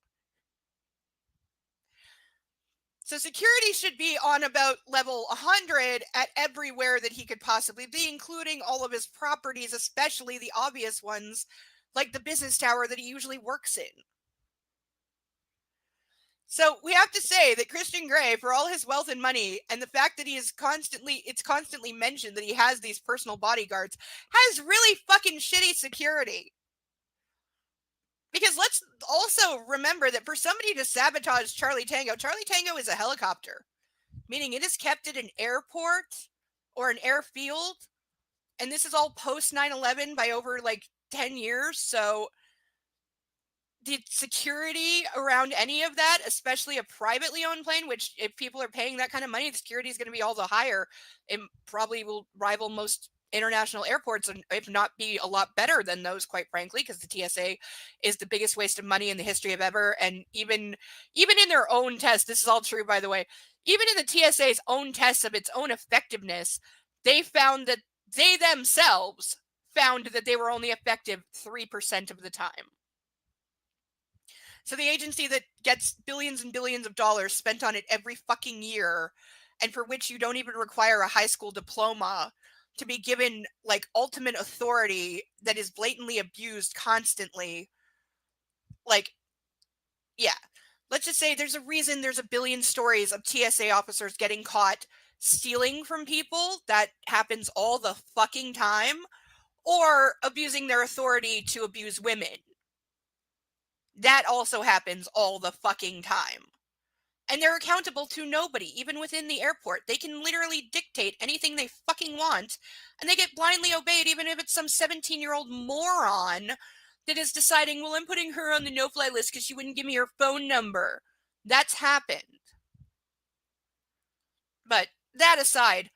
So security should be on about level 100 at everywhere that he could possibly be, including all of his properties, especially the obvious ones, like the business tower that he usually works in. So we have to say that Christian Grey, for all his wealth and money, and the fact that it's constantly mentioned that he has these personal bodyguards, has really fucking shitty security. Because let's also remember that for somebody to sabotage Charlie Tango is a helicopter, meaning it is kept at an airport or an airfield, and this is all post 9/11 by over like 10 years, so the security around any of that, especially a privately owned plane, which if people are paying that kind of money, the security is going to be all the higher. It probably will rival most international airports, and if not be a lot better than those, quite frankly, because the TSA is the biggest waste of money in the history of ever. And even in their own test, this is all true, by the way, even in the TSA's own tests of its own effectiveness, they found that they themselves found that they were only effective 3% of the time. So the agency that gets billions and billions of dollars spent on it every fucking year, and for which you don't even require a high school diploma to be given like ultimate authority that is blatantly abused constantly. Like, yeah. Let's just say there's a reason there's a billion stories of TSA officers getting caught stealing from people. That happens all the fucking time. Or abusing their authority to abuse women. That also happens all the fucking time. And they're accountable to nobody, even within the airport. They can literally dictate anything they fucking want, and they get blindly obeyed, even if it's some 17-year-old moron that is deciding, well, I'm putting her on the no-fly list because she wouldn't give me her phone number. That's happened. But that aside,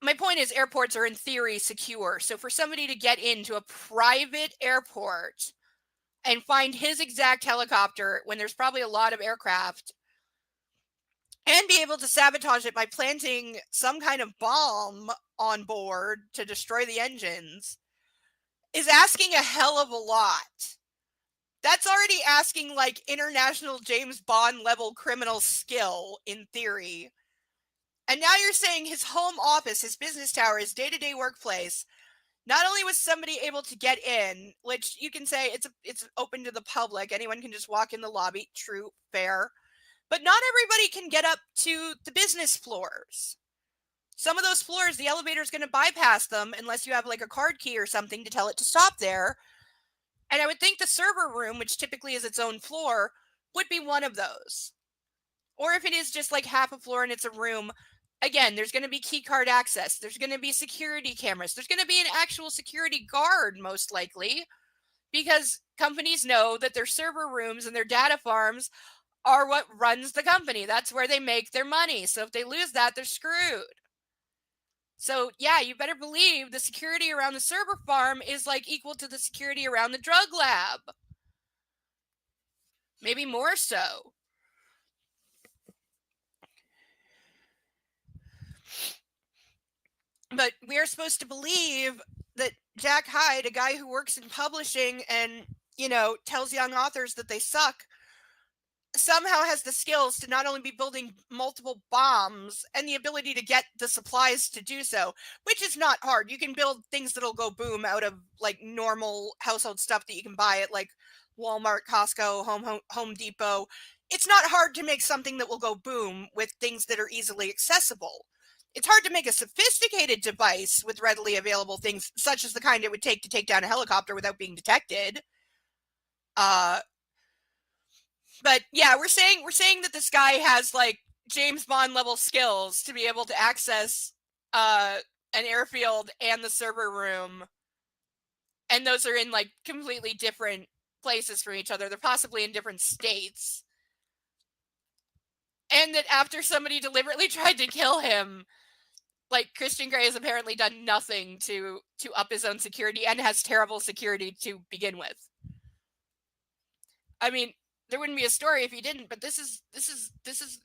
my point is airports are in theory secure. So for somebody to get into a private airport and find his exact helicopter when there's probably a lot of aircraft and be able to sabotage it by planting some kind of bomb on board to destroy the engines is asking a hell of a lot. That's already asking like international James Bond level criminal skill in theory. And now you're saying his home office, his business tower, his day-to-day workplace, not only was somebody able to get in, which you can say it's open to the public, anyone can just walk in the lobby, true, fair, but not everybody can get up to the business floors. Some of those floors, the elevator is going to bypass them unless you have like a card key or something to tell it to stop there. And I would think the server room, which typically is its own floor, would be one of those. Or if it is just like half a floor and it's a room, again, there's going to be key card access. There's going to be security cameras. There's going to be an actual security guard, most likely, because companies know that their server rooms and their data farms are what runs the company. That's where they make their money. So if they lose that, they're screwed. So yeah, you better believe the security around the server farm is like equal to the security around the drug lab. Maybe more so. But we are supposed to believe that Jack Hyde, a guy who works in publishing and, tells young authors that they suck, somehow has the skills to not only be building multiple bombs and the ability to get the supplies to do so, which is not hard. You can build things that'll go boom out of like normal household stuff that you can buy at like Walmart, Costco, Home Depot. It's not hard to make something that will go boom with things that are easily accessible. It's hard to make a sophisticated device with readily available things, such as the kind it would take to take down a helicopter without being detected. But yeah, we're saying that this guy has like James Bond level skills to be able to access an airfield and the server room, and those are in like completely different places from each other. They're possibly in different states, and that after somebody deliberately tried to kill him, like Christian Grey has apparently done nothing to up his own security and has terrible security to begin with. I mean, there wouldn't be a story if you didn't, but this is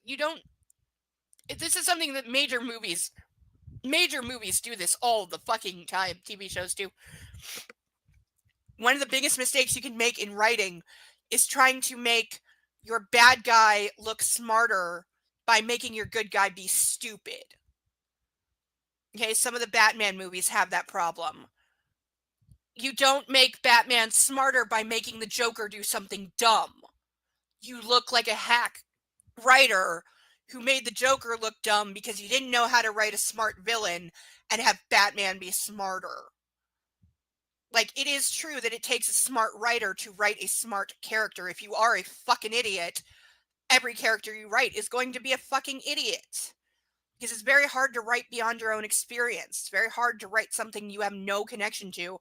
you don't this is something that major movies do this all the fucking time. TV shows do. One of the biggest mistakes you can make in writing is trying to make your bad guy look smarter by making your good guy be stupid. Okay, some of the Batman movies have that problem. You don't make Batman smarter by making the Joker do something dumb. You look like a hack writer who made the Joker look dumb because you didn't know how to write a smart villain and have Batman be smarter. Like, it is true that it takes a smart writer to write a smart character. If you are a fucking idiot, every character you write is going to be a fucking idiot. Because it's very hard to write beyond your own experience. It's very hard to write something you have no connection to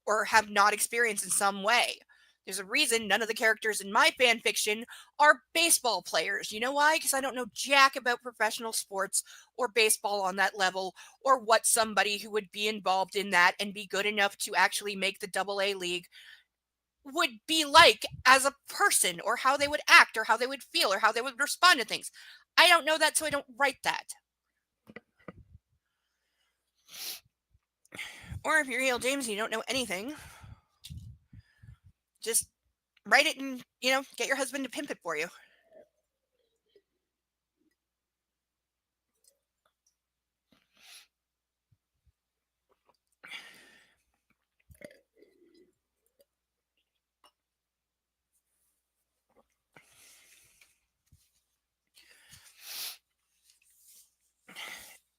or have not experienced in some way. There's a reason none of the characters in my fan fiction are baseball players. You know why? Because I don't know jack about professional sports or baseball on that level, or what somebody who would be involved in that and be good enough to actually make the AA league would be like as a person, or how they would act, or how they would feel, or how they would respond to things. I don't know that, so I don't write that. Or if you're E.L. James and you don't know anything, just write it and, get your husband to pimp it for you.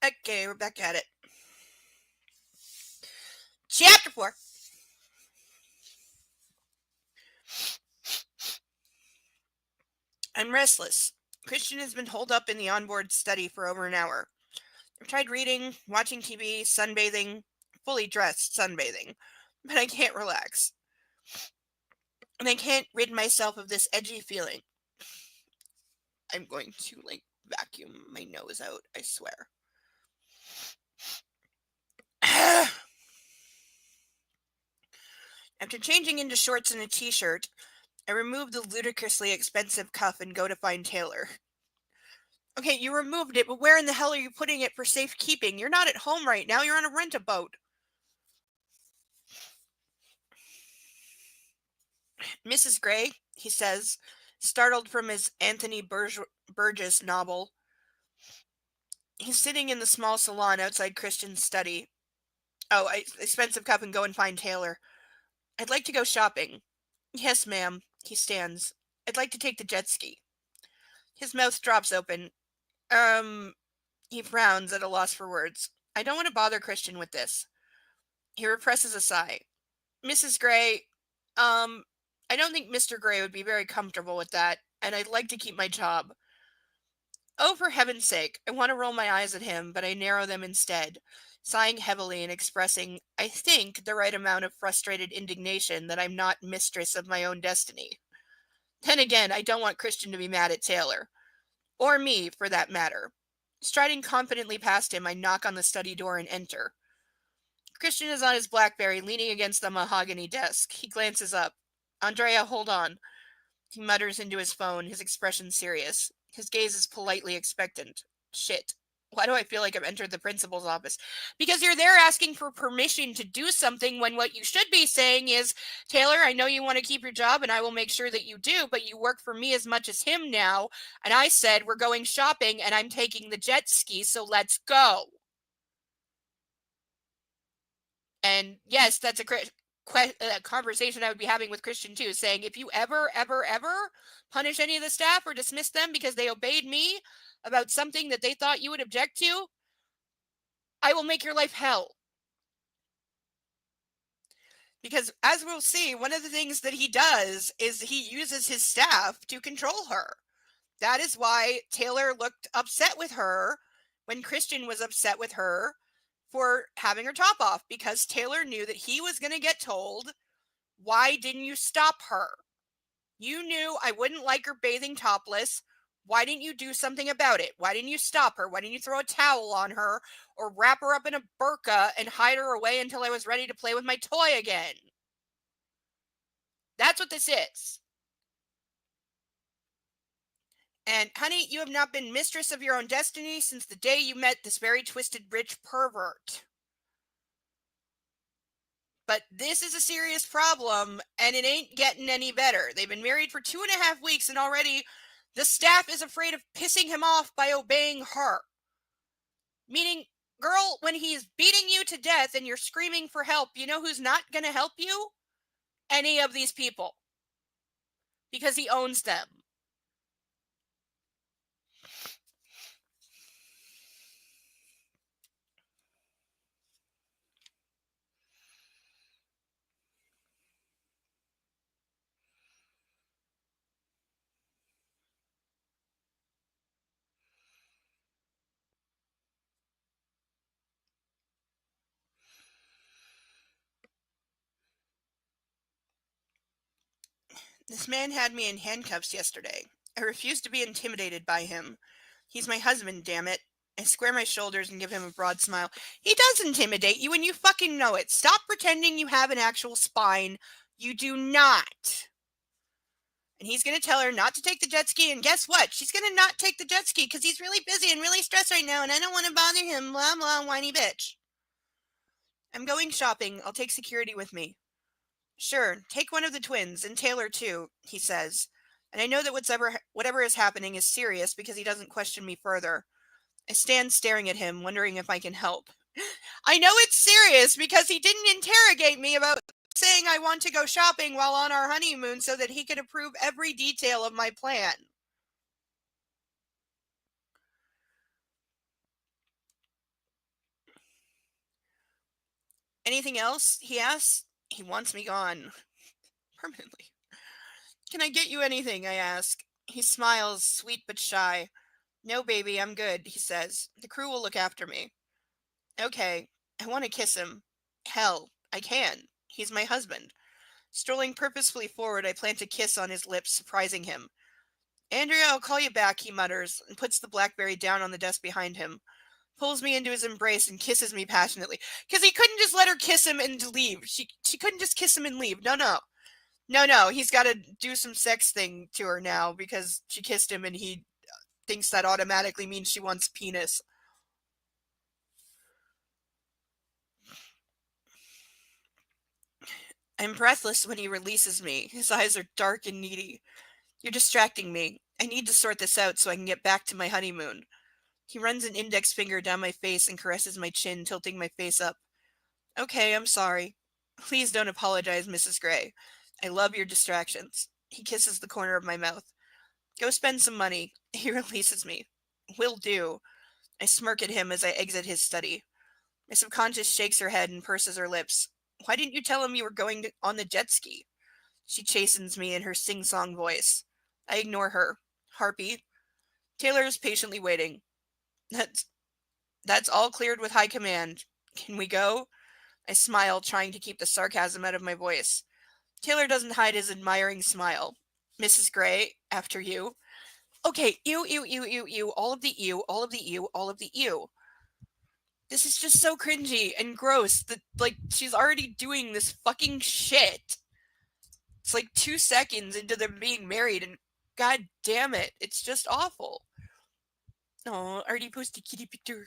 Okay, we're back at it. Chapter 4. I'm restless. Christian has been holed up in the onboard study for over an hour. I've tried reading, watching TV, sunbathing, fully dressed sunbathing, but I can't relax. And I can't rid myself of this edgy feeling. I'm going to, vacuum my nose out, I swear. After changing into shorts and a t-shirt, I remove the ludicrously expensive cuff and go to find Taylor. Okay, you removed it, but where in the hell are you putting it for safekeeping? You're not at home right now. You're on a rent-a-boat. Mrs. Gray, he says, startled from his Anthony Burgess novel. He's sitting in the small salon outside Christian's study. Oh, expensive cuff and go and find Taylor. I'd like to go shopping. Yes, ma'am. He stands. I'd like to take the jet ski. His mouth drops open. He frowns at a loss for words. I don't want to bother Christian with this. He represses a sigh. Mrs. Gray, I don't think Mr. Gray would be very comfortable with that, and I'd like to keep my job. Oh, for heaven's sake, I want to roll my eyes at him, but I narrow them instead, sighing heavily and expressing, I think, the right amount of frustrated indignation that I'm not mistress of my own destiny. Then again, I don't want Christian to be mad at Taylor. Or me, for that matter. Striding confidently past him, I knock on the study door and enter. Christian is on his BlackBerry, leaning against the mahogany desk. He glances up. Andrea, hold on. He mutters into his phone, his expression serious. His gaze is politely expectant. Shit. Why do I feel like I've entered the principal's office? Because you're there asking for permission to do something when what you should be saying is, Taylor, I know you want to keep your job and I will make sure that you do, but you work for me as much as him now. And I said, we're going shopping and I'm taking the jet ski, so let's go. And yes, that's a conversation I would be having with Christian too, saying, if you ever punish any of the staff or dismiss them because they obeyed me about something that they thought you would object to, I will make your life hell. Because as we'll see, one of the things that he does is he uses his staff to control her. That is why Taylor looked upset with her when Christian was upset with her for having her top off, because Taylor knew that he was going to get told, why didn't you stop her? You knew I wouldn't like her bathing topless. Why didn't you do something about it? Why didn't you stop her? Why didn't you throw a towel on her or wrap her up in a burqa and hide her away until I was ready to play with my toy again? That's what this is. And, honey, you have not been mistress of your own destiny since the day you met this very twisted rich pervert. But this is a serious problem, and it ain't getting any better. They've been married for 2.5 weeks, and already the staff is afraid of pissing him off by obeying her. Meaning, girl, when he's beating you to death and you're screaming for help, you know who's not going to help you? Any of these people. Because he owns them. This man had me in handcuffs yesterday. I refuse to be intimidated by him. He's my husband, damn it. I square my shoulders and give him a broad smile. He does intimidate you, and you fucking know it. Stop pretending you have an actual spine. You do not. And he's going to tell her not to take the jet ski, and guess what? She's going to not take the jet ski because he's really busy and really stressed right now, and I don't want to bother him, blah, blah, whiny bitch. I'm going shopping. I'll take security with me. Sure, take one of the twins, and Taylor too, he says. And I know that whatever is happening is serious because he doesn't question me further. I stand staring at him, wondering if I can help. I know it's serious because he didn't interrogate me about saying I want to go shopping while on our honeymoon so that he could approve every detail of my plan. Anything else? He asks. He wants me gone. Permanently. Can I get you anything? I ask. He smiles, sweet but shy. No, baby, I'm good, he says. The crew will look after me. Okay, I want to kiss him. Hell, I can. He's my husband. Strolling purposefully forward, I plant a kiss on his lips, surprising him. Andrea, I'll call you back, he mutters, and puts the BlackBerry down on the desk behind him. Pulls me into his embrace and kisses me passionately. Because he couldn't just let her kiss him and leave. She couldn't just kiss him and leave. No. He's got to do some sex thing to her now because she kissed him and he thinks that automatically means she wants penis. I'm breathless when he releases me. His eyes are dark and needy. You're distracting me. I need to sort this out so I can get back to my honeymoon. He runs an index finger down my face and caresses my chin, tilting my face up. Okay, I'm sorry. Please don't apologize, Mrs. Gray. I love your distractions. He kisses the corner of my mouth. Go spend some money. He releases me. Will do. I smirk at him as I exit his study. My subconscious shakes her head and purses her lips. Why didn't you tell him you were going on the jet ski? She chastens me in her sing-song voice. I ignore her. Harpy. Taylor is patiently waiting. That's all cleared with high command. Can we go? I smile, trying to keep the sarcasm out of my voice. Taylor doesn't hide his admiring smile. Mrs. Gray, after you. Okay, ew, all of the ew, all of the ew, all of the ew. This is just so cringy and gross that, like, she's already doing this fucking shit. It's like 2 seconds into them being married, and god damn it, it's just awful. Oh, already posted kitty picture.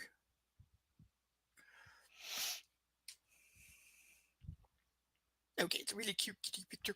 Okay, it's a really cute kitty picture.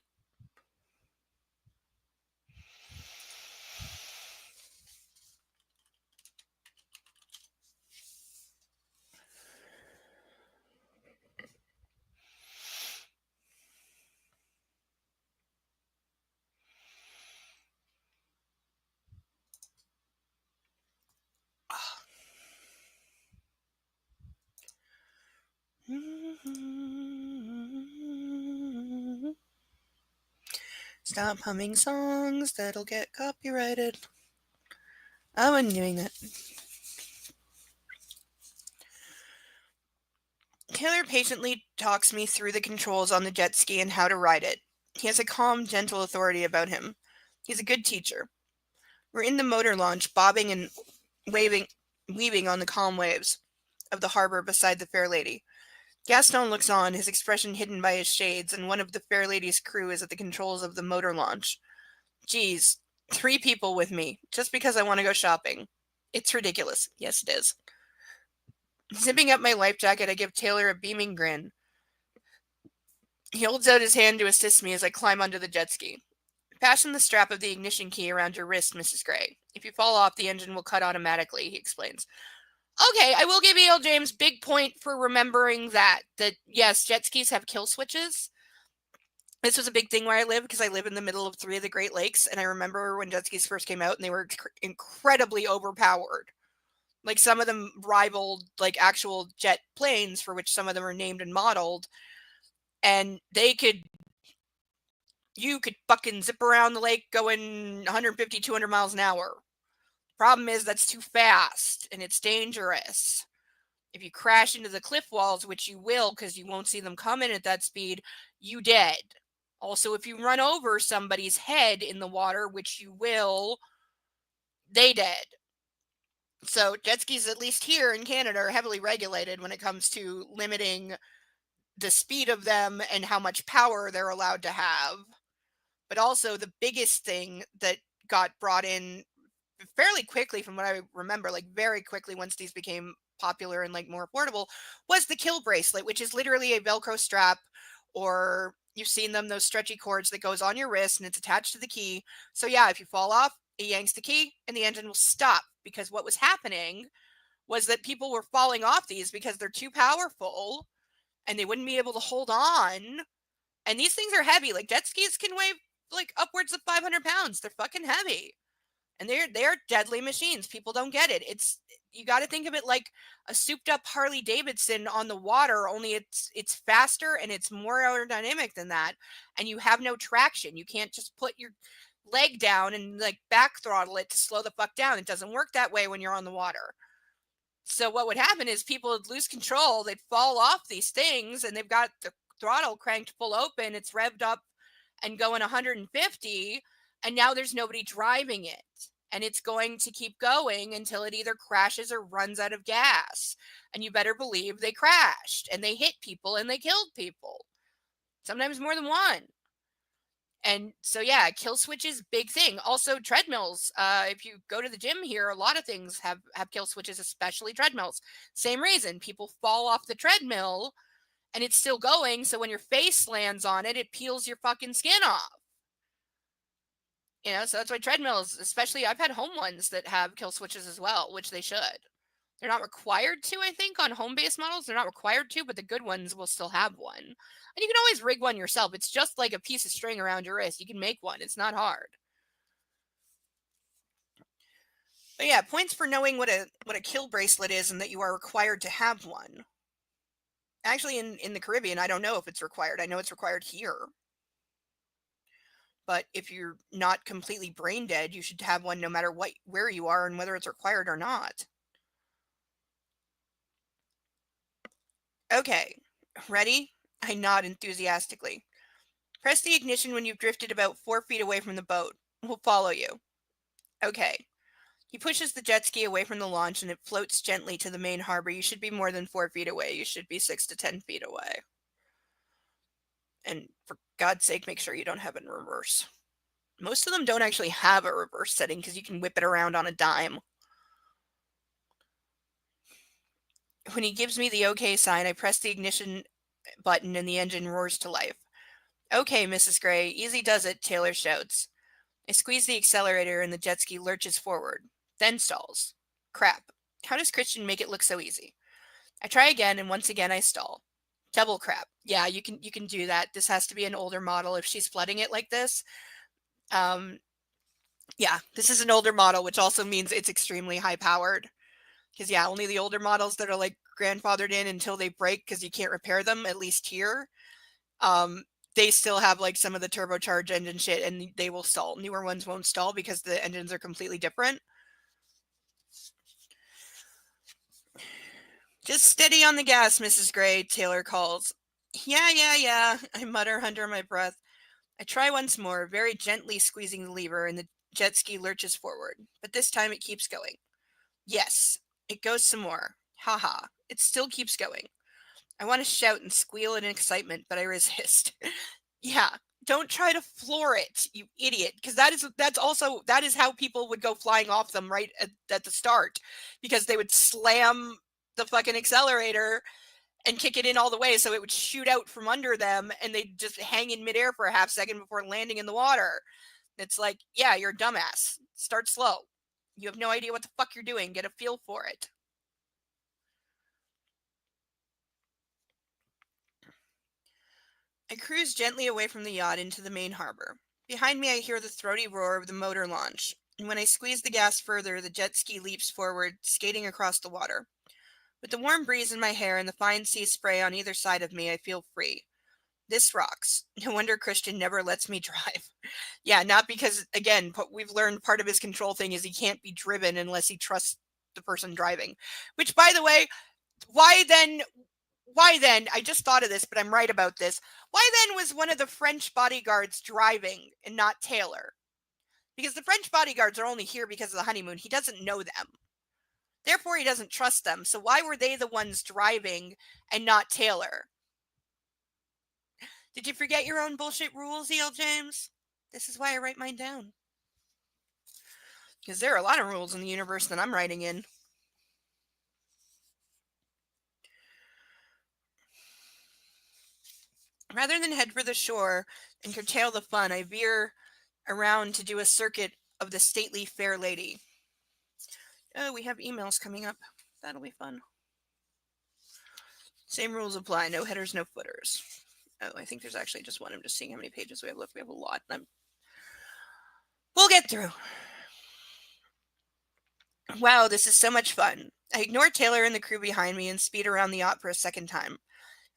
Stop humming songs that'll get copyrighted. I wasn't doing that. Taylor patiently talks me through the controls on the jet ski and how to ride it. He has a calm, gentle authority about him. He's a good teacher. We're in the motor launch, bobbing and weaving on the calm waves of the harbor beside the fair lady. Gaston looks on, his expression hidden by his shades, and one of the fair lady's crew is at the controls of the motor launch. Geez, 3 people with me, just because I want to go shopping. It's ridiculous. Yes, it is. Zipping up my life jacket, I give Taylor a beaming grin. He holds out his hand to assist me as I climb onto the jet ski. Fasten the strap of the ignition key around your wrist, Mrs. Gray. If you fall off, the engine will cut automatically, he explains. Okay, I will give E.L. James big point for remembering that yes, jet skis have kill switches. This was a big thing where I live because I live in the middle of 3 of the Great Lakes, and I remember when jet skis first came out and they were incredibly overpowered. Like, some of them rivaled, like, actual jet planes, for which some of them are named and modeled, and you could fucking zip around the lake going 150, 200 miles an hour. Problem is, that's too fast, and it's dangerous. If you crash into the cliff walls, which you will because you won't see them coming at that speed, you dead. Also, if you run over somebody's head in the water, which you will, they dead. So jet skis, at least here in Canada, are heavily regulated when it comes to limiting the speed of them and how much power they're allowed to have. But also, the biggest thing that got brought in fairly quickly, from what I remember, like very quickly once these became popular and like more affordable, was the kill bracelet, which is literally a Velcro strap, or you've seen them, those stretchy cords that goes on your wrist and it's attached to the key. So yeah, if you fall off, it yanks the key and the engine will stop, because what was happening was that people were falling off these because they're too powerful and they wouldn't be able to hold on. And these things are heavy. Like, jet skis can weigh like upwards of 500 pounds. They're fucking heavy. And they're deadly machines. People don't get it. You got to think of it like a souped up Harley Davidson on the water, only it's faster and it's more aerodynamic than that, and you have no traction. You can't just put your leg down and like back throttle it to slow the fuck down. It doesn't work that way when you're on the water. So what would happen is people would lose control, they'd fall off these things, and they've got the throttle cranked full open, it's revved up and going 150, and now there's nobody driving it. And it's going to keep going until it either crashes or runs out of gas. And you better believe they crashed and they hit people and they killed people. Sometimes more than one. And so, yeah, kill switches, big thing. Also, treadmills. If you go to the gym here, a lot of things have kill switches, especially treadmills. Same reason. People fall off the treadmill and it's still going. So when your face lands on it, it peels your fucking skin off. So that's why treadmills, especially, I've had home ones that have kill switches as well, which they should. They're not required to, I think, on home-based models. They're not required to, but the good ones will still have one. And you can always rig one yourself. It's just like a piece of string around your wrist. You can make one. It's not hard. But yeah, points for knowing what a kill bracelet is and that you are required to have one. Actually, in the Caribbean, I don't know if it's required. I know it's required here. But if you're not completely brain dead, you should have one no matter where you are and whether it's required or not. Okay, ready? I nod enthusiastically. Press the ignition when you've drifted about 4 feet away from the boat. We'll follow you. Okay. He pushes the jet ski away from the launch and it floats gently to the main harbor. You should be more than 4 feet away. You should be 6 to 10 feet away. And for God's sake, make sure you don't have it in reverse. Most of them don't actually have a reverse setting because you can whip it around on a dime. When he gives me the okay sign, I press the ignition button and the engine roars to life. Okay, Mrs. Gray, easy does it, Taylor shouts. I squeeze the accelerator and the jet ski lurches forward, then stalls. Crap. How does Christian make it look so easy? I try again, and once again I stall. Double crap. Yeah, you can do that. This has to be an older model if she's flooding it like this. Yeah, this is an older model, which also means it's extremely high powered. Because yeah, only the older models that are like grandfathered in until they break because you can't repair them, at least here, they still have like some of the turbocharged engine shit and they will stall. Newer ones won't stall because the engines are completely different. Just steady on the gas, Mrs. Gray, Taylor calls. Yeah, I mutter under my breath. I try once more, very gently squeezing the lever, and the jet ski lurches forward. But this time it keeps going. Yes, it goes some more. Haha, it still keeps going. I want to shout and squeal in excitement, but I resist. Yeah, Don't try to floor it, you idiot, because that is how people would go flying off them right at the start, because they would slam the fucking accelerator and kick it in all the way so it would shoot out from under them and they'd just hang in midair for a half second before landing in the water. It's like, yeah, you're a dumbass. Start slow. You have no idea what the fuck you're doing. Get a feel for it. I cruise gently away from the yacht into the main harbor. Behind me, I hear the throaty roar of the motor launch, and when I squeeze the gas further, the jet ski leaps forward, skating across the water. With the warm breeze in my hair and the fine sea spray on either side of me, I feel free. This rocks. No wonder Christian never lets me drive. Yeah, not because, again, we've learned part of his control thing is he can't be driven unless he trusts the person driving. Which, by the way, why then? Why then? I just thought of this, but I'm right about this. Why then was one of the French bodyguards driving and not Taylor? Because the French bodyguards are only here because of the honeymoon. He doesn't know them. Therefore, he doesn't trust them. So why were they the ones driving and not Taylor? Did you forget your own bullshit rules, E.L. James? This is why I write mine down. Because there are a lot of rules in the universe that I'm writing in. Rather than head for the shore and curtail the fun, I veer around to do a circuit of the stately fair lady. Oh, we have emails coming up. That'll be fun. Same rules apply. No headers, no footers. Oh, I think there's actually just one. I'm just seeing how many pages we have left. We have a lot. We'll get through. Wow, this is so much fun. I ignore Taylor and the crew behind me and speed around the yacht for a second time.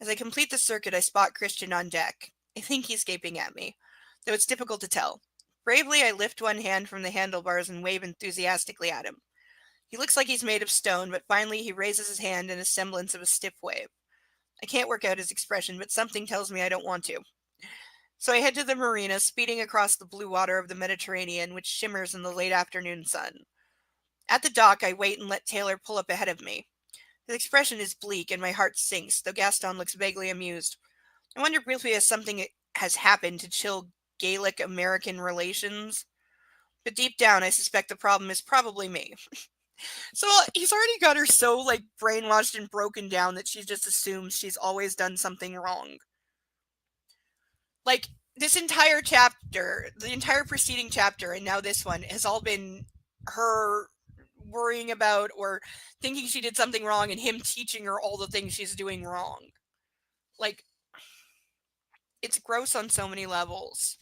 As I complete the circuit, I spot Christian on deck. I think he's gaping at me, though it's difficult to tell. Bravely, I lift one hand from the handlebars and wave enthusiastically at him. He looks like he's made of stone, but finally he raises his hand in a semblance of a stiff wave. I can't work out his expression, but something tells me I don't want to. So I head to the marina, speeding across the blue water of the Mediterranean, which shimmers in the late afternoon sun. At the dock, I wait and let Taylor pull up ahead of me. His expression is bleak, and my heart sinks, though Gaston looks vaguely amused. I wonder briefly if something has happened to chill Gaelic-American relations. But deep down, I suspect the problem is probably me. So he's already got her so, brainwashed and broken down that she just assumes she's always done something wrong. Like, this entire chapter, the entire preceding chapter, and now this one, has all been her worrying about or thinking she did something wrong and him teaching her all the things she's doing wrong. Like, it's gross on so many levels.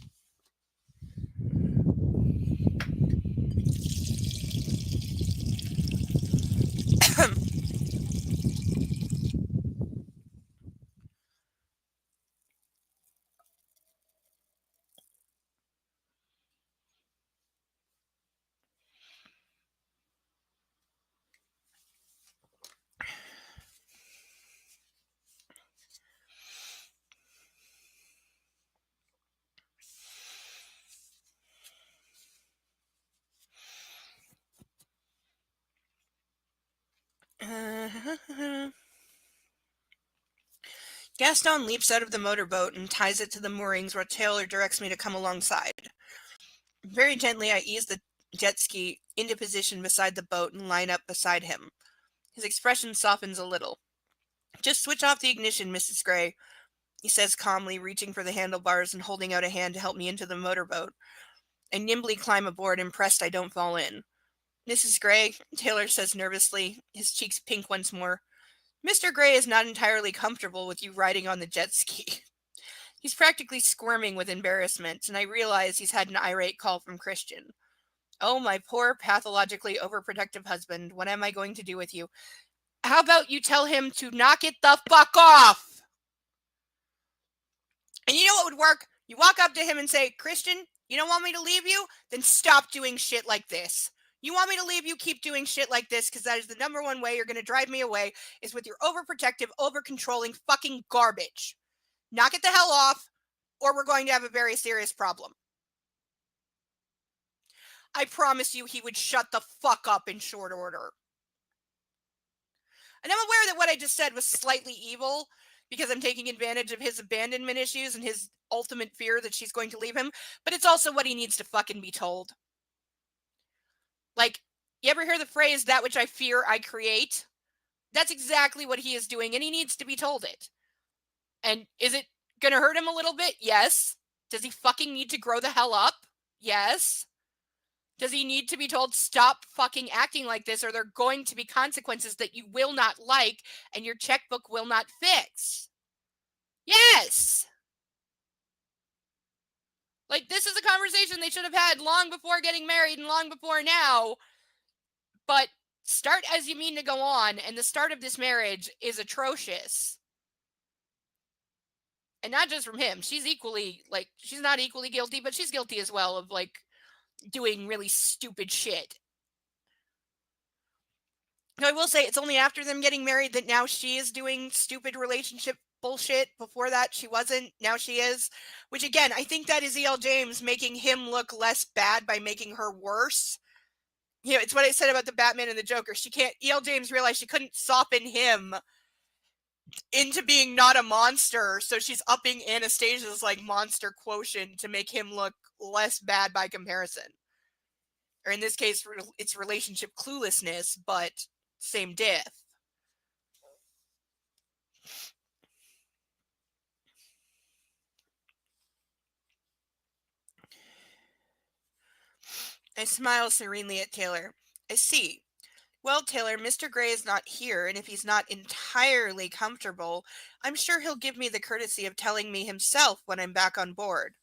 Gaston leaps out of the motorboat and ties it to the moorings where Taylor directs me to come alongside. Very gently, I ease the jet ski into position beside the boat and line up beside him. His expression softens a little. "Just switch off the ignition, Mrs. Gray," he says calmly, reaching for the handlebars and holding out a hand to help me into the motorboat. I nimbly climb aboard, impressed I don't fall in. "Mrs. Gray," Taylor says nervously, his cheeks pink once more, "Mr. Gray is not entirely comfortable with you riding on the jet ski." He's practically squirming with embarrassment, and I realize he's had an irate call from Christian. Oh, my poor, pathologically overprotective husband, what am I going to do with you? How about you tell him to knock it the fuck off? And you know what would work? You walk up to him and say, "Christian, you don't want me to leave you? Then stop doing shit like this. You want me to leave you? Keep doing shit like this, because that is the number one way you're going to drive me away, is with your overprotective, overcontrolling fucking garbage. Knock it the hell off, or we're going to have a very serious problem." I promise you he would shut the fuck up in short order. And I'm aware that what I just said was slightly evil, because I'm taking advantage of his abandonment issues and his ultimate fear that she's going to leave him, but it's also what he needs to fucking be told. Like, you ever hear the phrase, that which I fear, I create? That's exactly what he is doing, and he needs to be told it. And is it gonna hurt him a little bit? Yes. Does he fucking need to grow the hell up? Yes. Does he need to be told, stop fucking acting like this, or there are going to be consequences that you will not like and your checkbook will not fix? Yes. Like, this is a conversation they should have had long before getting married and long before now. But start as you mean to go on, and the start of this marriage is atrocious. And not just from him. She's equally, like, she's not equally guilty, but she's guilty as well of, like, doing really stupid shit. Now, I will say, it's only after them getting married that now she is doing stupid relationship bullshit. Before that, she wasn't. Now she is. Which, again, I think that is E.L. James making him look less bad by making her worse. You know, it's what I said about the Batman and the Joker. She can't, E.L. James realized she couldn't soften him into being not a monster, so she's upping Anastasia's, like, monster quotient to make him look less bad by comparison. Or in this case, it's relationship cluelessness, but same diff. I smile serenely at Taylor. I see. Well, Taylor, Mr. Gray is not here, and if he's not entirely comfortable, I'm sure he'll give me the courtesy of telling me himself when I'm back on board.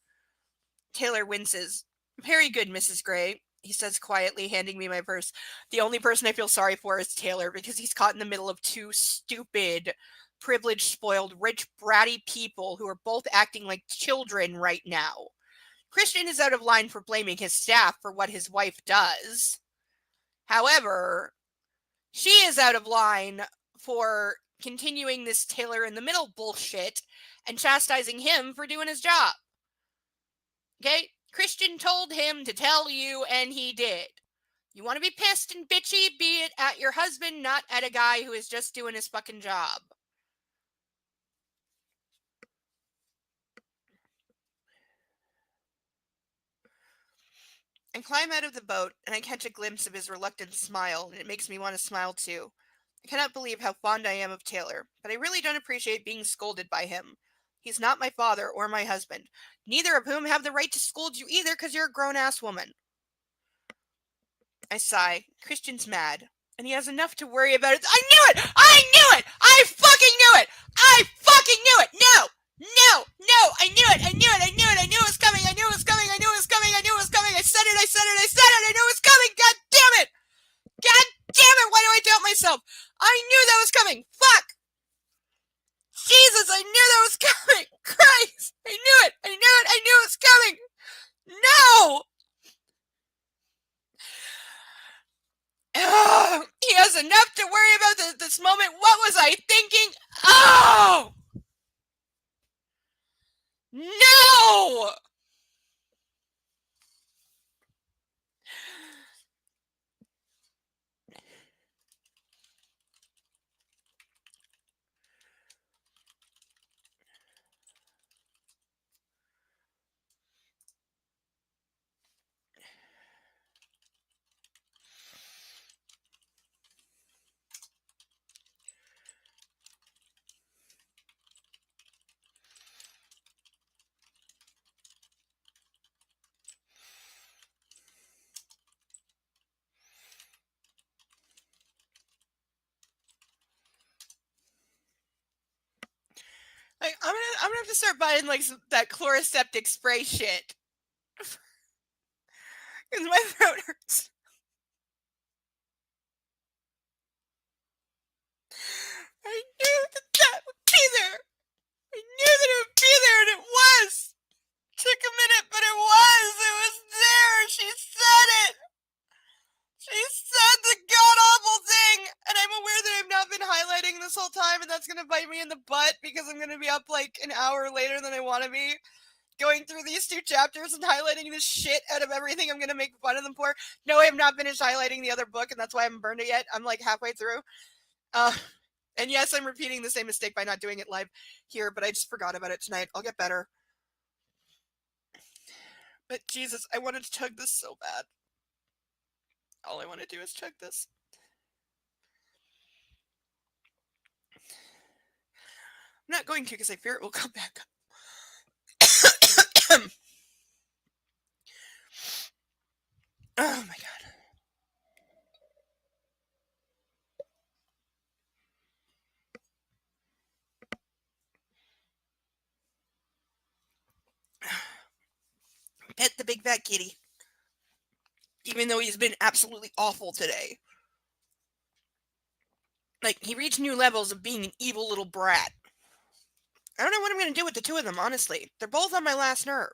Taylor winces. Very good, Mrs. Gray, he says quietly, handing me my purse. The only person I feel sorry for is Taylor, because he's caught in the middle of two stupid, privileged, spoiled, rich, bratty people who are both acting like children right now. Christian is out of line for blaming his staff for what his wife does. However, she is out of line for continuing this Taylor in the middle bullshit and chastising him for doing his job. Okay? Christian told him to tell you, and he did. You want to be pissed and bitchy, be it at your husband, not at a guy who is just doing his fucking job. I climb out of the boat, and I catch a glimpse of his reluctant smile, and it makes me want to smile too. I cannot believe how fond I am of Taylor, but I really don't appreciate being scolded by him. He's not my father or my husband, neither of whom have the right to scold you either because you're a grown-ass woman. I sigh. Christian's mad, and he has enough to worry about it. I knew it! I knew it! I fucking knew it! I fucking knew it! No! No! No! I knew it! I knew it! I knew it! I knew it was coming! I knew it was coming! I knew it was coming! I knew it was coming! I said it! I said it! I said it! I knew it was coming! God damn it! God damn it! Why do I doubt myself? I knew that was coming! Fuck! Jesus! I knew that was coming! Christ! I knew it! I knew it! I knew it was coming! No! He has enough to worry about this moment. What was I thinking? Oh! No! Like, I'm gonna have to start buying like that chloroseptic spray shit. Because my throat hurts. I knew that would be there. I knew that it would be there, and it was. It took a minute, but it was. It was there. She said it. She said the god-awful thing, and I'm aware that I've not been highlighting this whole time, and that's going to bite me in the butt because I'm going to be up like an hour later than I want to be, going through these two chapters and highlighting the shit out of everything I'm going to make fun of them for. No, I have not finished highlighting the other book, and that's why I haven't burned it yet. I'm like halfway through. And yes, I'm repeating the same mistake by not doing it live here, but I just forgot about it tonight. I'll get better. But Jesus, I wanted to chug this so bad. All I want to do is chug this. I'm not going to because I fear it will come back up. Oh my god. Pet the big fat kitty. Even though he's been absolutely awful today. Like, he reached new levels of being an evil little brat. I don't know what I'm going to do with the two of them, honestly. They're both on my last nerve.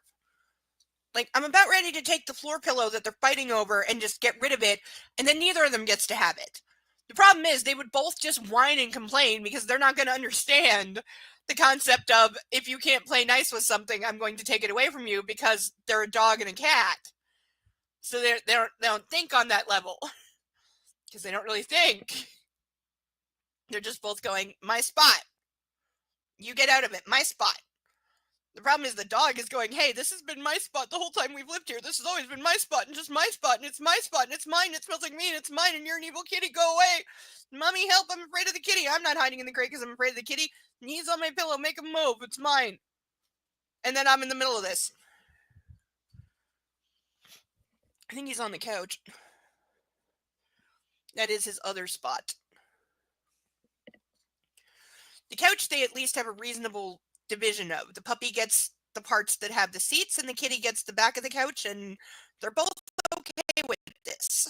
Like, I'm about ready to take the floor pillow that they're fighting over and just get rid of it, and then neither of them gets to have it. The problem is they would both just whine and complain because they're not going to understand the concept of, if you can't play nice with something, I'm going to take it away from you, because they're a dog and a cat. So they don't think on that level because they don't really think. They're just both going, my spot. You get out of it, my spot. The problem is the dog is going, hey, this has been my spot the whole time we've lived here. This has always been my spot, and just my spot, and it's my spot, and it's mine. It smells like me, and it's mine, and you're an evil kitty. Go away. Mommy, help. I'm afraid of the kitty. I'm not hiding in the grate because I'm afraid of the kitty. And he's on my pillow. Make him move. It's mine. And then I'm in the middle of this. I think he's on the couch. That is his other spot. The couch, they at least have a reasonable division of. The puppy gets the parts that have the seats, and the kitty gets the back of the couch, and they're both okay with this.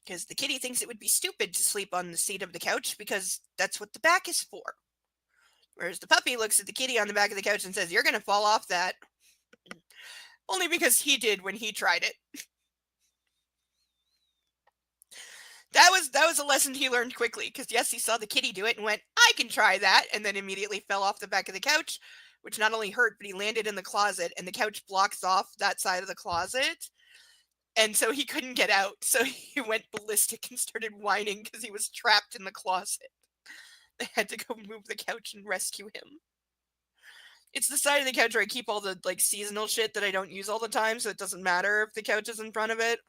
Because the kitty thinks it would be stupid to sleep on the seat of the couch because that's what the back is for. Whereas the puppy looks at the kitty on the back of the couch and says, you're going to fall off that. Only because he did when he tried it. That was a lesson he learned quickly, because yes, he saw the kitty do it and went, I can try that, and then immediately fell off the back of the couch, which not only hurt, but he landed in the closet, and the couch blocks off that side of the closet, and so he couldn't get out, so he went ballistic and started whining because he was trapped in the closet. They had to go move the couch and rescue him. It's the side of the couch where I keep all the like seasonal shit that I don't use all the time, so it doesn't matter if the couch is in front of it.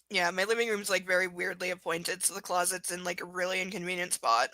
Yeah, my living room's like very weirdly appointed, so the closet's in like a really inconvenient spot.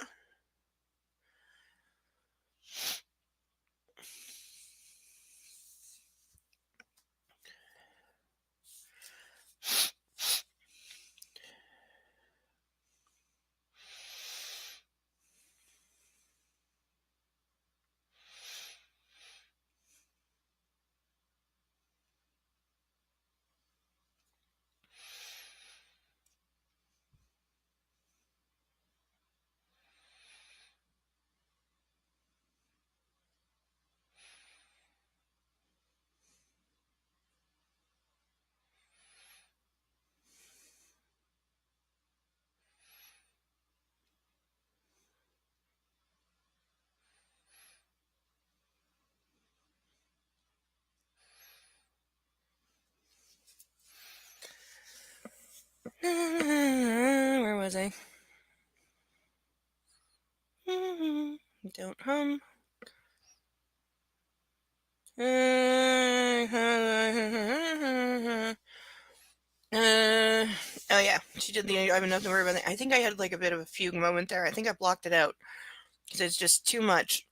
Where was I? Don't hum. Oh yeah, she did the I have enough to worry about it. I think I had like a bit of a fugue moment there. I think I blocked it out because it's just too much.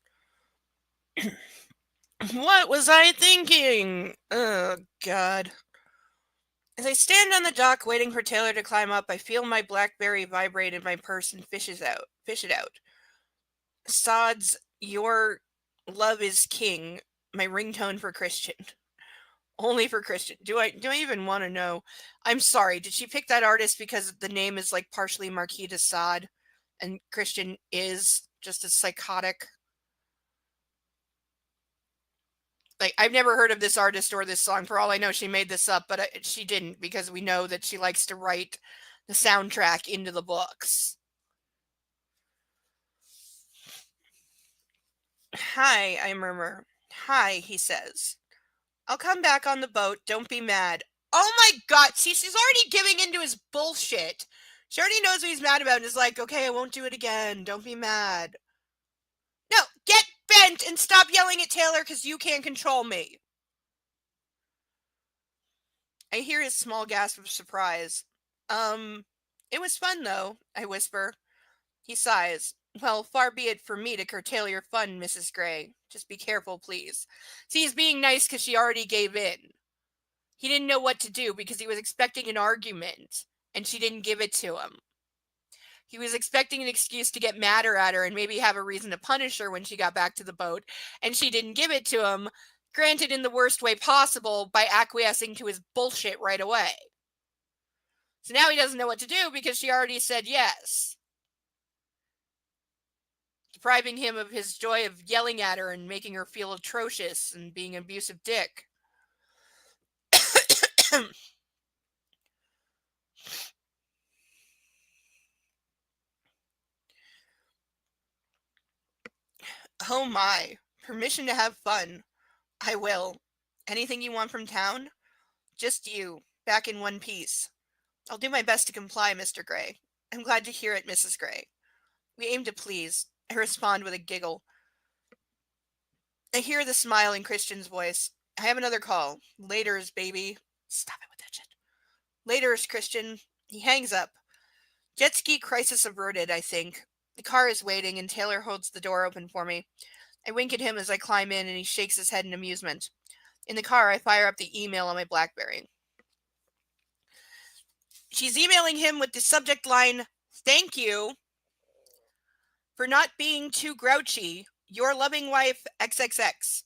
What was I thinking? Oh god. As I stand on the dock waiting for Taylor to climb up, I feel my BlackBerry vibrate in my purse and fish it out. Sod's Your Love is King, my ringtone for Christian. Only for Christian. Do I even want to know? I'm sorry. Did she pick that artist because the name is like partially Marquis de Sade, and Christian is just a psychotic? Like, I've never heard of this artist or this song. For all I know, she made this up, but she didn't, because we know that she likes to write the soundtrack into the books. Hi, I murmur. Hi, he says. I'll come back on the boat. Don't be mad. Oh my god. See, she's already giving into his bullshit. She already knows what he's mad about and is like, okay, I won't do it again. Don't be mad. No, get bent and stop yelling at Taylor because you can't control me. I hear his small gasp of surprise. It was fun though, I whisper. He sighs. Well, far be it for me to curtail your fun, Mrs. Gray. Just be careful, please. See, he's being nice because she already gave in. He didn't know what to do because he was expecting an argument, and she didn't give it to him. He was expecting an excuse to get madder at her and maybe have a reason to punish her when she got back to the boat, and she didn't give it to him, granted in the worst way possible by acquiescing to his bullshit right away. So now he doesn't know what to do because she already said yes, depriving him of his joy of yelling at her and making her feel atrocious and being an abusive dick. Oh my, permission to have fun. I will. Anything you want from town? Just you, back in one piece. I'll do my best to comply, Mr. Gray. I'm glad to hear it, Mrs. Gray. We aim to please. I respond with a giggle. I hear the smile in Christian's voice. I have another call. Later's, baby. Stop it with that shit. Later's, Christian. He hangs up. Jet ski crisis averted, I think. The car is waiting, and Taylor holds the door open for me. I wink at him as I climb in, and he shakes his head in amusement. In the car, I fire up the email on my BlackBerry. She's emailing him with the subject line, "Thank you for not being too grouchy. Your loving wife, XXX."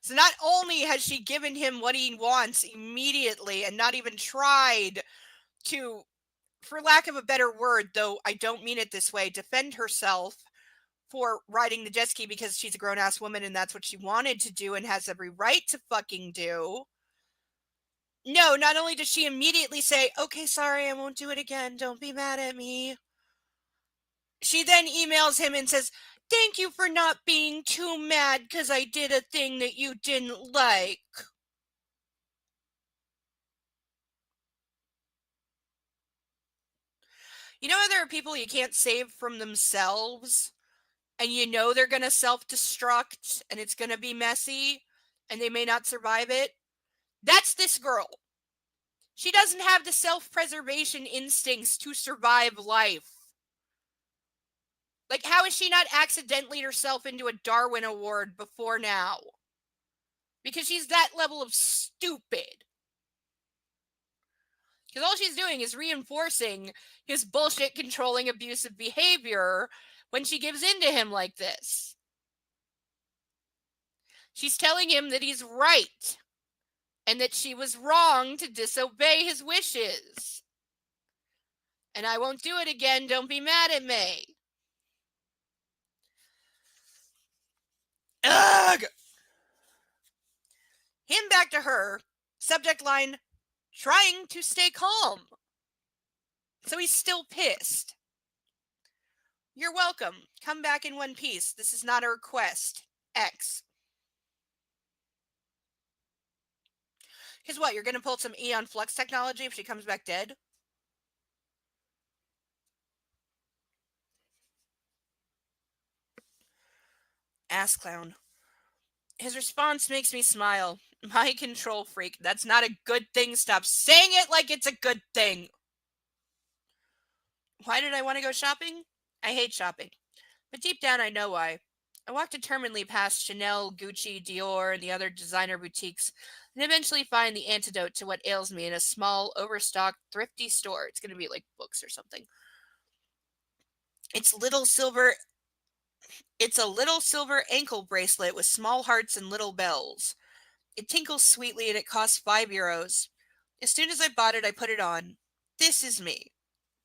So not only has she given him what he wants immediately and not even tried to, for lack of a better word, though I don't mean it this way, defend herself for riding the jet ski because she's a grown-ass woman and that's what she wanted to do and has every right to fucking do. No, not only does she immediately say, okay, sorry, I won't do it again. Don't be mad at me. She then emails him and says, thank you for not being too mad because I did a thing that you didn't like. You know how there are people you can't save from themselves and you know they're going to self-destruct and it's going to be messy and they may not survive it? That's this girl. She doesn't have the self-preservation instincts to survive life. Like, how has she not accidentally herself into a Darwin Award before now? Because she's that level of stupid. Because all she's doing is reinforcing his bullshit, controlling, abusive behavior when she gives in to him like this. She's telling him that he's right and that she was wrong to disobey his wishes. And I won't do it again. Don't be mad at me. Ugh! Him back to her. Subject line, trying to stay calm. So he's still pissed. You're welcome. Come back in one piece. This is not a request. X. Because what, you're going to pull some Eon Flux technology if she comes back dead? Ass clown. His response makes me smile. My control freak. That's not a good thing. Stop saying it like it's a good thing. Why did I want to go shopping? I hate shopping. But deep down, I know why. I walk determinedly past Chanel, Gucci, Dior, and the other designer boutiques, and eventually find the antidote to what ails me in a small, overstocked, thrifty store. It's going to be like books or something. It's a little silver ankle bracelet with small hearts and little bells. It tinkles sweetly and it costs €5. As soon as I bought it, I put it on. This is me.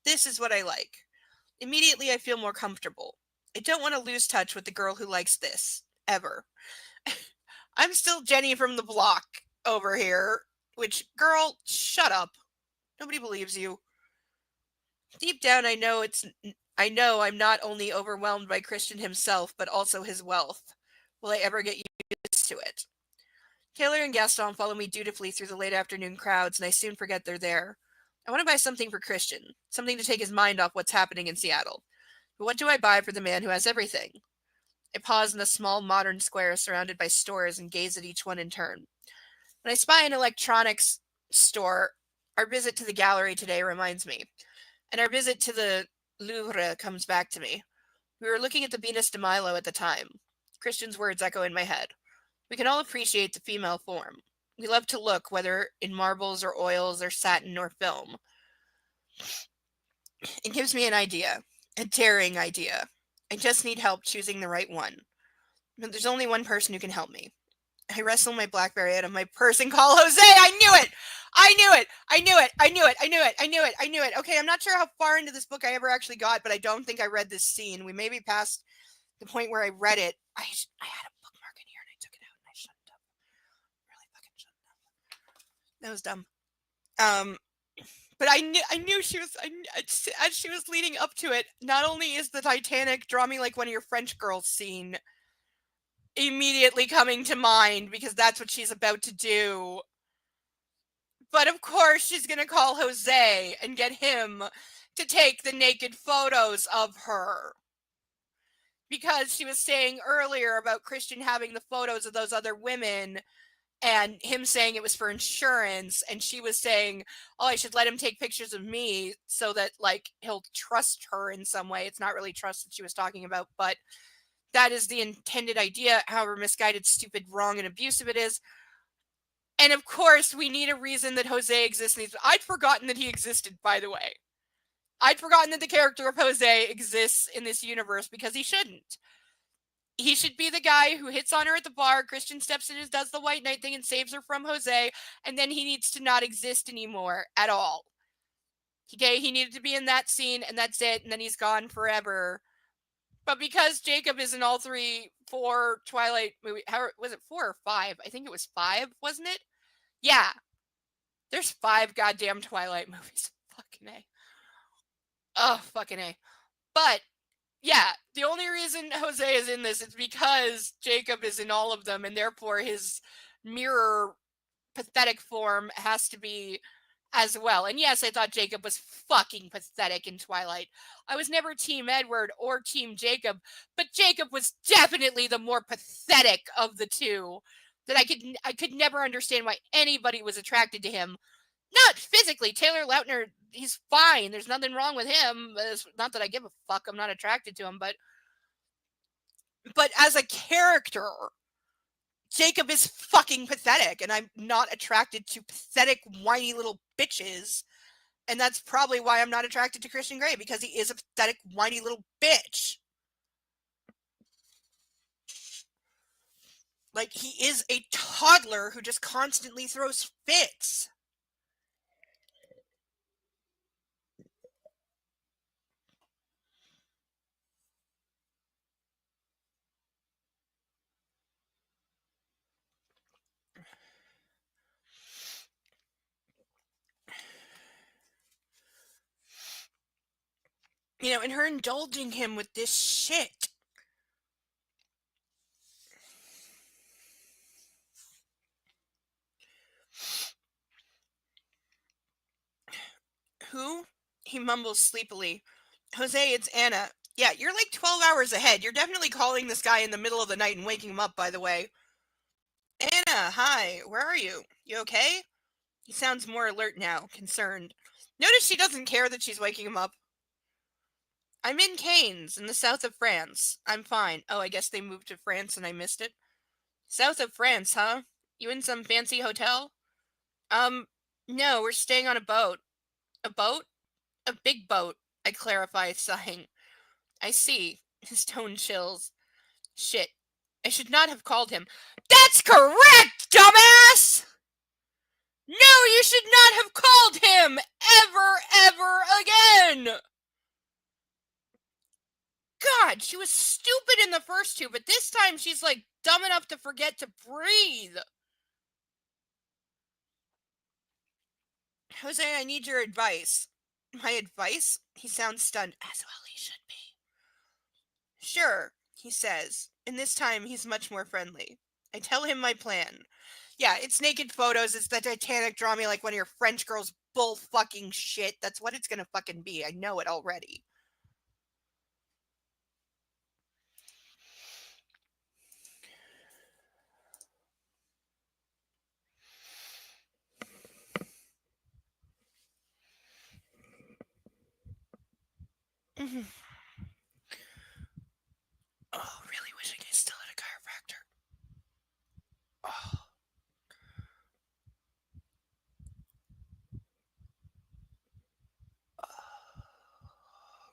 This is what I like. Immediately, I feel more comfortable. I don't want to lose touch with the girl who likes this. Ever. I'm still Jenny from the block over here. Which, girl, shut up. Nobody believes you. Deep down, I know I'm not only overwhelmed by Christian himself, but also his wealth. Will I ever get used to it? Taylor and Gaston follow me dutifully through the late afternoon crowds, and I soon forget they're there. I want to buy something for Christian, something to take his mind off what's happening in Seattle. But what do I buy for the man who has everything? I pause in a small modern square surrounded by stores and gaze at each one in turn. When I spy an electronics store, our visit to the gallery today reminds me, and our visit to the Louvre comes back to me. We were looking at the Venus de Milo at the time. Christian's words echo in my head. We can all appreciate the female form. We love to look, whether in marbles or oils or satin or film. It gives me an idea, a daring idea. I just need help choosing the right one. But there's only one person who can help me. I wrestle my BlackBerry out of my purse and call Jose. I knew it! I knew it! I knew it! I knew it! I knew it! I knew it! I knew it! Okay, I'm not sure how far into this book I ever actually got, but I don't think I read this scene. We may be past the point where I read it. I had a bookmark in here and I took it out and I shut it up. Really fucking shut it up. That was dumb. But I knew she was, as she was leading up to it, not only is the Titanic Draw Me Like One of Your French Girls scene immediately coming to mind because that's what she's about to do, but of course she's going to call Jose and get him to take the naked photos of her. Because she was saying earlier about Christian having the photos of those other women and him saying it was for insurance, and she was saying, oh, I should let him take pictures of me so that like he'll trust her in some way. It's not really trust that she was talking about, but that is the intended idea, however misguided, stupid, wrong, and abusive it is. And of course we need a reason that Jose exists in these. I'd forgotten that he existed, by the way. I'd forgotten that the character of Jose exists in this universe because he shouldn't. He should be the guy who hits on her at the bar. Christian steps in and does the white knight thing and saves her from Jose. And then he needs to not exist anymore at all. He needed to be in that scene and that's it. And then he's gone forever. But because Jacob is in all 4 Twilight movies, how was it 4 or 5? I think it was 5, wasn't it? Yeah. There's 5 goddamn Twilight movies. Fucking A. Oh, fucking A. But yeah, the only reason Jose is in this is because Jacob is in all of them, and therefore his mirror pathetic form has to be as well. And yes, I thought Jacob was fucking pathetic in Twilight. I was never Team Edward or Team Jacob, but Jacob was definitely the more pathetic of the two. That I could never understand why anybody was attracted to him. Not physically. Taylor Lautner, he's fine. There's nothing wrong with him. It's not that I give a fuck. I'm not attracted to him, but as a character, Jacob is fucking pathetic, and I'm not attracted to pathetic, whiny little bitches. And that's probably why I'm not attracted to Christian Grey, because he is a pathetic, whiny little bitch. Like, he is a toddler who just constantly throws fits. You know, and her indulging him with this shit. Who? He mumbles sleepily. Jose, it's Anna. Yeah, you're like 12 hours ahead. You're definitely calling this guy in the middle of the night and waking him up, by the way. Anna, hi. Where are you? You okay? He sounds more alert now, concerned. Notice she doesn't care that she's waking him up. I'm in Cannes, in the south of France. I'm fine. Oh, I guess they moved to France and I missed it. South of France, huh? You in some fancy hotel? No, we're staying on a boat. A boat? A big boat, I clarify, sighing. I see. His tone chills. Shit. I should not have called him. That's correct, dumbass! No, you should not have called him! Ever again! God, she was stupid in the first two, but this time she's like dumb enough to forget to breathe. Jose, I need your advice. My advice? He sounds stunned, as well he should be. Sure, he says, and this time he's much more friendly. I tell him my plan. Yeah, it's naked photos. It's the Titanic. Draw me like one of your French girls. Bull fucking shit. That's what it's gonna fucking be. I know it already. Mm-hmm. Oh, really wishing I still had a chiropractor. Oh. Oh.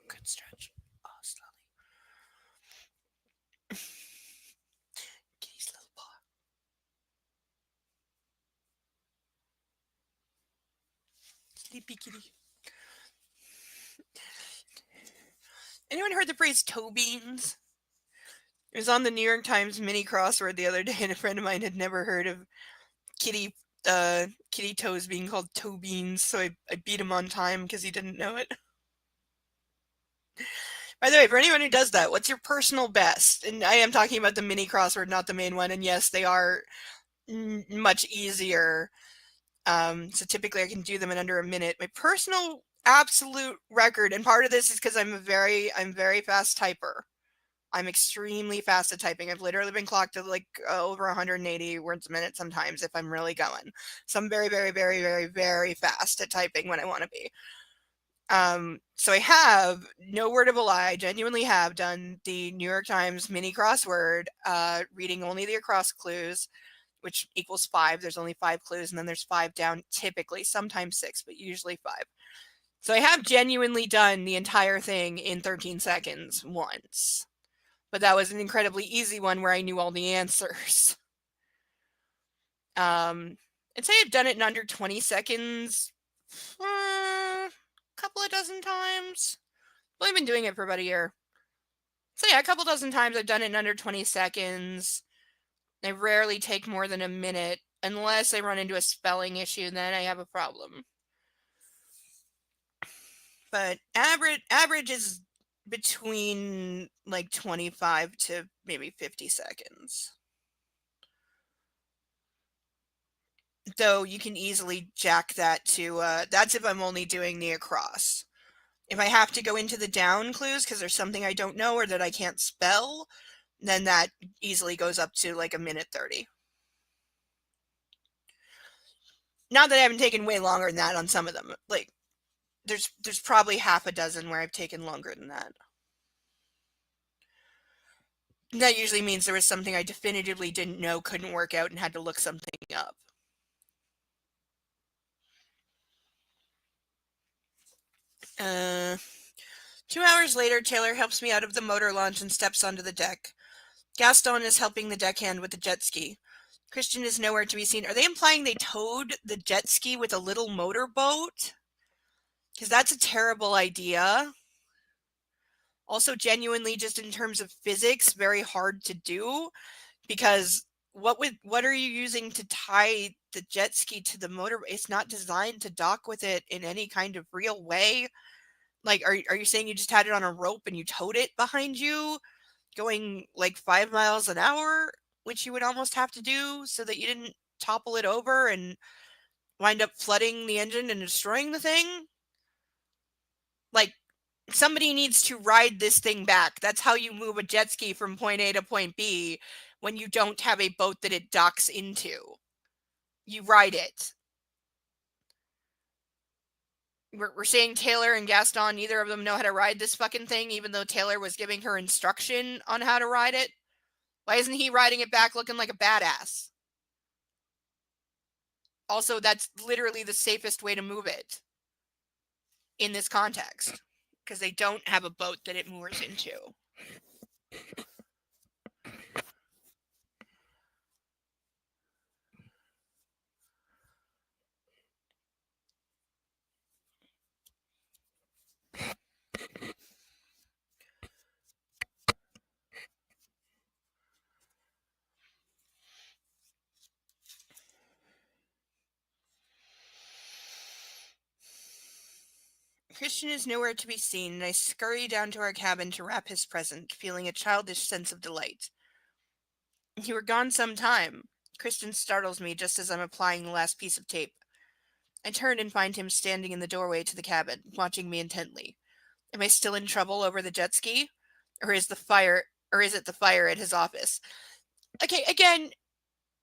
Good stretch. Oh, slowly. Kitty's little paw. Sleepy kitty. Anyone heard the phrase toe beans? It was on the New York Times mini crossword the other day, and a friend of mine had never heard of kitty kitty toes being called toe beans, so I beat him on time because he didn't know it. By the way, for anyone who does that, what's your personal best? And I am talking about the mini crossword, not the main one. And yes, they are much easier. So typically I can do them in under a minute. My personal absolute record, and part of this is because I'm very fast typer. I'm extremely fast at typing. I've literally been clocked at like over 180 words a minute sometimes if I'm really going. So I'm very, very, very, very, very fast at typing when I want to be. So I have, no word of a lie, I genuinely have done the New York Times mini crossword, reading only the across clues, which equals 5. There's only 5 clues, and then there's 5 down typically, sometimes 6, but usually 5. So I have genuinely done the entire thing in 13 seconds once. But that was an incredibly easy one where I knew all the answers. I'd say I've done it in under 20 seconds a couple of dozen times. Well, I've been doing it for about a year. So yeah, a couple dozen times I've done it in under 20 seconds. I rarely take more than a minute unless I run into a spelling issue, then I have a problem. But average is between like 25 to maybe 50 seconds. Though you can easily jack that to, that's if I'm only doing the across. If I have to go into the down clues because there's something I don't know or that I can't spell, then that easily goes up to like a minute 30. Not that I haven't taken way longer than that on some of them. Like, there's probably half a dozen where I've taken longer than that. That usually means there was something I definitively didn't know, couldn't work out, and had to look something up. Uh, 2 hours later, Taylor helps me out of the motor launch and steps onto the deck. Gaston is helping the deckhand with the jet ski. Christian is nowhere to be seen. Are they implying they towed the jet ski with a little motorboat? Because that's a terrible idea. Also, genuinely, just in terms of physics, very hard to do. Because what are you using to tie the jet ski to the motor? It's not designed to dock with it in any kind of real way. Like, are you saying you just had it on a rope and you towed it behind you, going like 5 miles an hour, which you would almost have to do so that you didn't topple it over and wind up flooding the engine and destroying the thing? Like, somebody needs to ride this thing back. That's how you move a jet ski from point A to point B when you don't have a boat that it docks into. You ride it. We're saying Taylor and Gaston, neither of them know how to ride this fucking thing, even though Taylor was giving her instruction on how to ride it. Why isn't he riding it back looking like a badass? Also, that's literally the safest way to move it in this context, because they don't have a boat that it moors into. Christian is nowhere to be seen, and I scurry down to our cabin to wrap his present, feeling a childish sense of delight. You were gone some time. Kristen startles me just as I'm applying the last piece of tape. I turn and find him standing in the doorway to the cabin, watching me intently. Am I still in trouble over the jet ski? Or is it the fire at his office? Okay, again,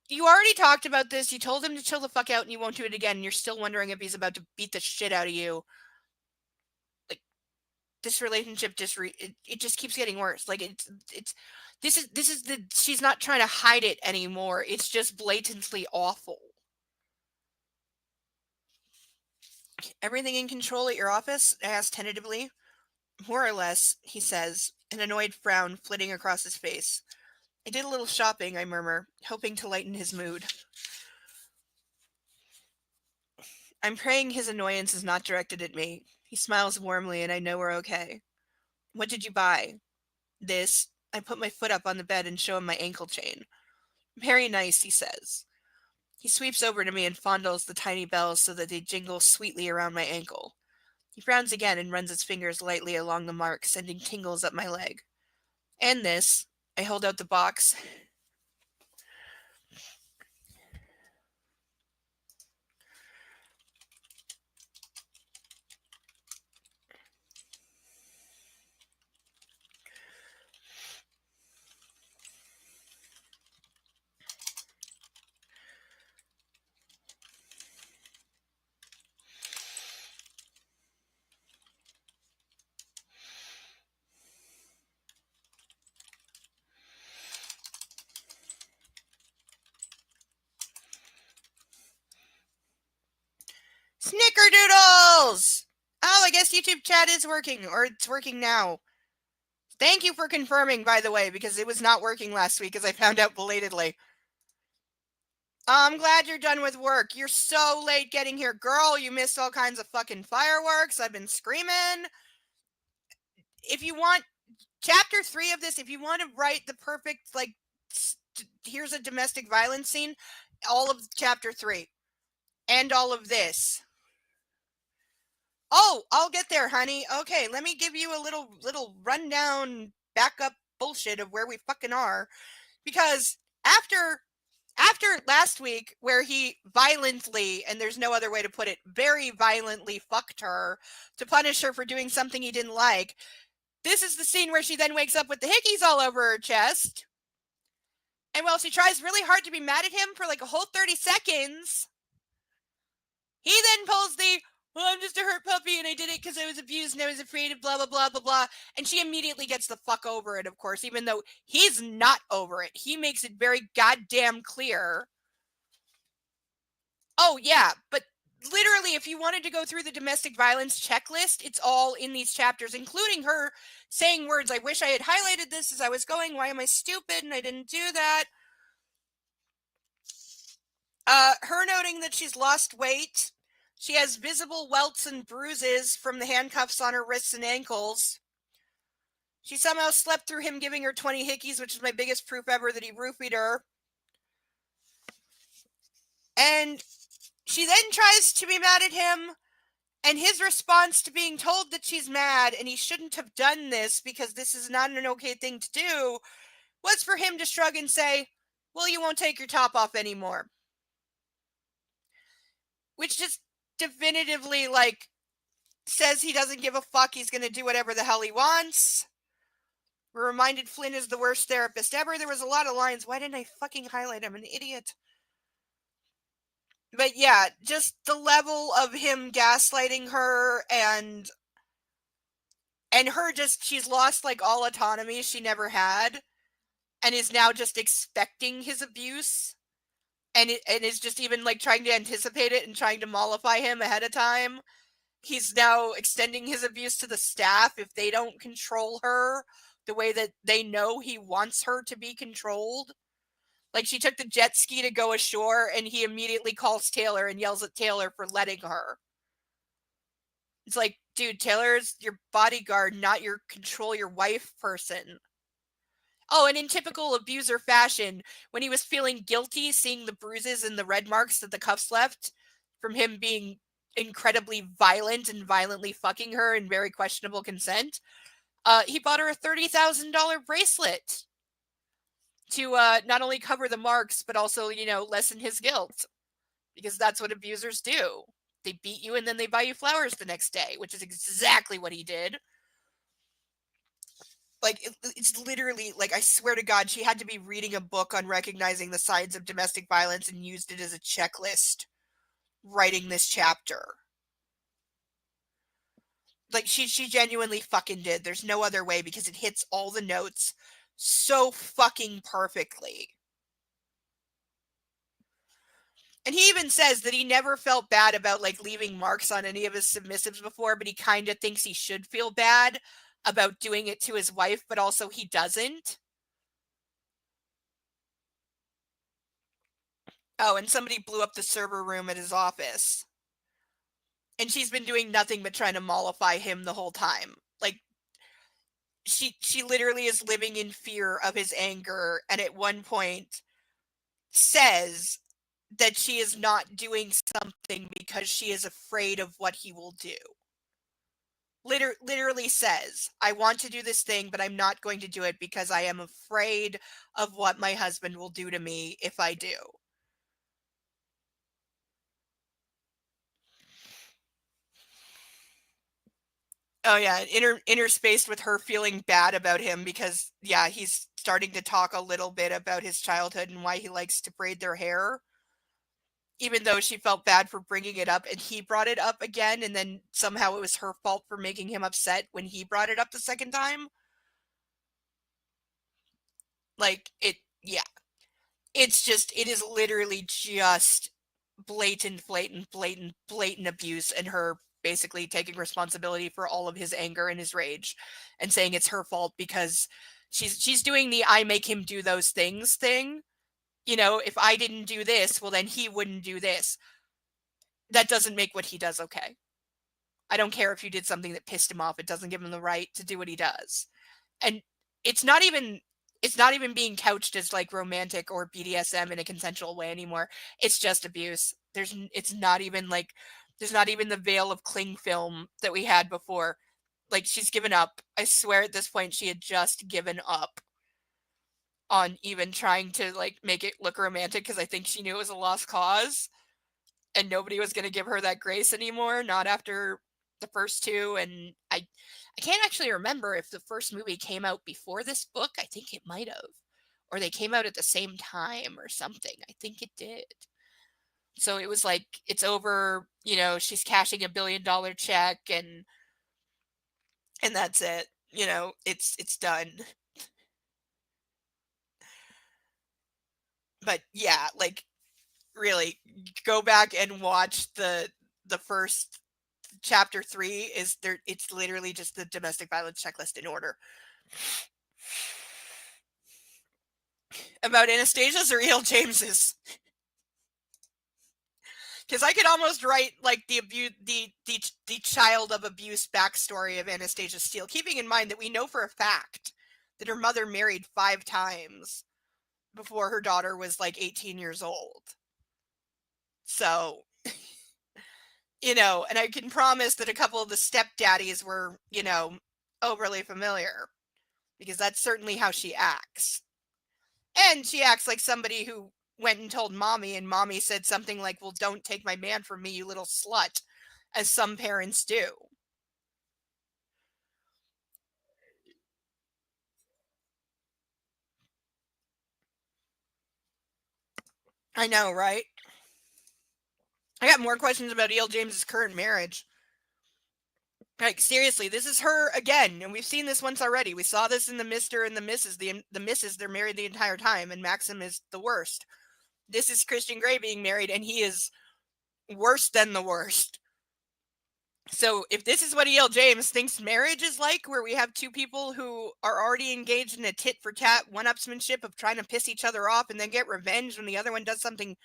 you already talked about this. You told him to chill the fuck out and you won't do it again. And you're still wondering if he's about to beat the shit out of you. Like, this relationship just it just keeps getting worse. Like it's this is the she's not trying to hide it anymore. It's just blatantly awful. Everything in control at your office? I asked tentatively. More or less, he says, an annoyed frown flitting across his face. I did a little shopping, I murmur, hoping to lighten his mood. I'm praying his annoyance is not directed at me. He smiles warmly and I know we're okay. What did you buy? This. I put my foot up on the bed and show him my ankle chain. Very nice, he says. He sweeps over to me and fondles the tiny bells so that they jingle sweetly around my ankle. He frowns again and runs his fingers lightly along the mark, sending tingles up my leg. And this. I hold out the box. Snickerdoodles! Oh, I guess YouTube chat is working, or it's working now. Thank you for confirming, by the way, because it was not working last week, as I found out belatedly. I'm glad you're done with work. You're so late getting here. Girl, you missed all kinds of fucking fireworks. I've been screaming. If you want chapter 3 of this, if you want to write the perfect, like, here's a domestic violence scene, all of chapter 3. And all of this. Oh, I'll get there, honey. Okay, let me give you a little rundown backup bullshit of where we fucking are. Because after last week where he violently, and there's no other way to put it, very violently fucked her to punish her for doing something he didn't like, this is the scene where she then wakes up with the hickeys all over her chest. And while she tries really hard to be mad at him for like a whole 30 seconds, he then pulls the, well, I'm just a hurt puppy and I did it because I was abused and I was afraid of blah, blah, blah, blah, blah. And she immediately gets the fuck over it, of course, even though he's not over it. He makes it very goddamn clear. Oh, yeah, but literally, if you wanted to go through the domestic violence checklist, it's all in these chapters, including her saying words, I wish I had highlighted this as I was going. Why am I stupid? And I didn't do that. Her noting that she's lost weight. She has visible welts and bruises from the handcuffs on her wrists and ankles. She somehow slept through him giving her 20 hickeys, which is my biggest proof ever that he roofied her. And she then tries to be mad at him, and his response to being told that she's mad and he shouldn't have done this because this is not an okay thing to do was for him to shrug and say, well, you won't take your top off anymore. Which just definitively, like, says he doesn't give a fuck. He's going to do whatever the hell he wants. We're reminded Flynn is the worst therapist ever. There was a lot of lines. Why didn't I fucking highlight him? I'm an idiot. But yeah, just the level of him gaslighting her and her just, she's lost like all autonomy she never had and is now just expecting his abuse and is just even like trying to anticipate it and trying to mollify him ahead of time. He's now extending his abuse to the staff if they don't control her the way that they know he wants her to be controlled. Like, she took the jet ski to go ashore and he immediately calls Taylor and yells at Taylor for letting her. It's like, dude, Taylor's your bodyguard, not your control your wife person. Oh, and in typical abuser fashion, when he was feeling guilty seeing the bruises and the red marks that the cuffs left from him being incredibly violent and violently fucking her in very questionable consent, he bought her a $30,000 bracelet. to not only cover the marks, but also, lessen his guilt. Because that's what abusers do. They beat you and then they buy you flowers the next day, which is exactly what he did. Like, it's literally, like, I swear to God, she had to be reading a book on recognizing the signs of domestic violence and used it as a checklist writing this chapter. Like, she genuinely fucking did. There's no other way, because it hits all the notes so fucking perfectly. And he even says that he never felt bad about, like, leaving marks on any of his submissives before, but he kind of thinks he should feel bad about doing it to his wife, but also he doesn't. Oh, and somebody blew up the server room at his office. And she's been doing nothing but trying to mollify him the whole time. Like, she literally is living in fear of his anger, and at one point says that she is not doing something because she is afraid of what he will do. Literally says, I want to do this thing, but I'm not going to do it because I am afraid of what my husband will do to me if I do. Oh yeah, interspaced with her feeling bad about him because, yeah, he's starting to talk a little bit about his childhood and why he likes to braid their hair. Even though she felt bad for bringing it up, and he brought it up again, and then somehow it was her fault for making him upset when he brought it up the second time. Like, yeah. It is literally just blatant abuse, and her basically taking responsibility for all of his anger and his rage and saying it's her fault because she's doing the I make him do those things thing. If I didn't do this, well, then he wouldn't do this. That doesn't make what he does okay. I don't care if you did something that pissed him off. It doesn't give him the right to do what he does. And it's not even being couched as like romantic or BDSM in a consensual way anymore. It's just abuse. It's not even like, there's not even the veil of cling film that we had before. Like, she's given up. I swear at this point she had just given up on even trying to like make it look romantic, because I think she knew it was a lost cause and nobody was going to give her that grace anymore, not after the first two. And I can't actually remember if the first movie came out before this book. I think it might have, or they came out at the same time or something. I think it did. So it was like, it's over, she's cashing $1 billion check, and that's it. It's done. But yeah, like, really, go back and watch the first chapter 3 is there. It's literally just the domestic violence checklist in order. About Anastasia's or E.L. James's? Because I could almost write like the child of abuse backstory of Anastasia Steele, keeping in mind that we know for a fact that her mother married 5 times before her daughter was like 18 years old. So, and I can promise that a couple of the stepdaddies were, overly familiar, because that's certainly how she acts. And she acts like somebody who went and told mommy, and mommy said something like, well, don't take my man from me, you little slut, as some parents do. I know, right? I got more questions about E.L. James's current marriage. Like, seriously, this is her again, and we've seen this once already. We saw this in the Mr. and the Mrs. The Mrs., they're married the entire time, and Maxim is the worst. This is Christian Grey being married, and he is worse than the worst. So if this is what E.L. James thinks marriage is like, where we have two people who are already engaged in a tit-for-tat one-upsmanship of trying to piss each other off and then get revenge when the other one does something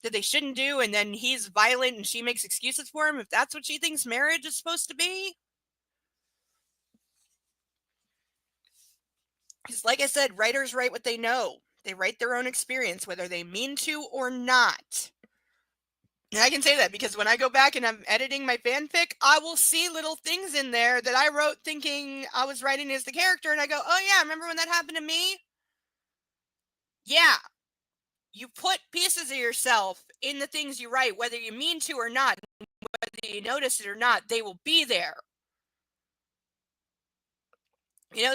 that they shouldn't do, and then he's violent and she makes excuses for him, if that's what she thinks marriage is supposed to be. Because like I said, writers write what they know. They write their own experience, whether they mean to or not. And I can say that because when I go back and I'm editing my fanfic, I will see little things in there that I wrote thinking I was writing as the character, and I go, oh yeah, remember when that happened to me? Yeah. You put pieces of yourself in the things you write, whether you mean to or not, whether you notice it or not, they will be there.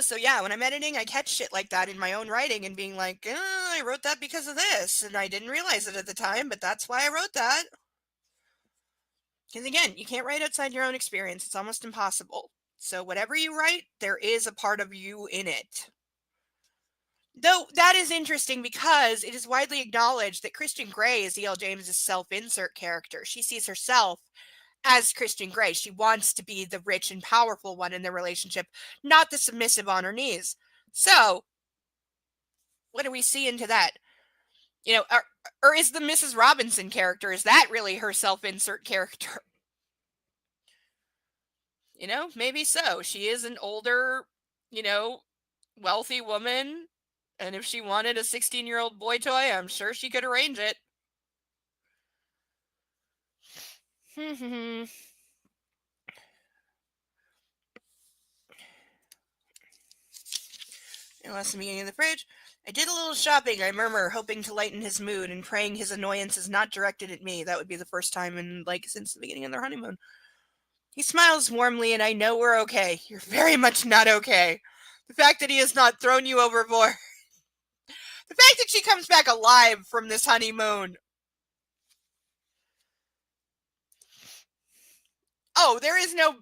So yeah, when I'm editing, I catch shit like that in my own writing and being like, I wrote that because of this, and I didn't realize it at the time, but that's why I wrote that. Because again, you can't write outside your own experience. It's almost impossible. So whatever you write, there is a part of you in it. Though that is interesting because it is widely acknowledged that Christian Grey is E.L. James's self-insert character. She sees herself as Christian Grey. She wants to be the rich and powerful one in the relationship, not the submissive on her knees. So, what do we see into that? Or is the Mrs. Robinson character, is that really her self-insert character? Maybe so. She is an older, wealthy woman, and if she wanted a 16-year-old boy toy, I'm sure she could arrange it. It was the beginning of the fridge. I did a little shopping, I murmur, hoping to lighten his mood and praying his annoyance is not directed at me. That would be the first time since the beginning of their honeymoon. He smiles warmly, and I know we're okay. You're very much not okay. The fact that he has not thrown you overboard. The fact that she comes back alive from this honeymoon. Oh, there is no...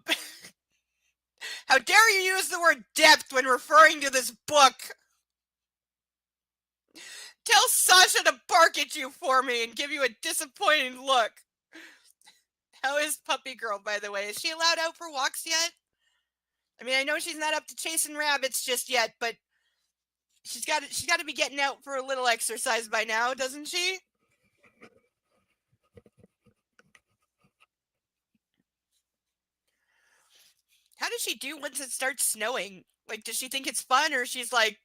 How dare you use the word depth when referring to this book? Tell Sasha to bark at you for me and give you a disappointed look. How is Puppy Girl, by the way? Is she allowed out for walks yet? I mean, I know she's not up to chasing rabbits just yet, but she's got to be getting out for a little exercise by now, doesn't she? How does she do once it starts snowing? Like, does she think it's fun, or she's like,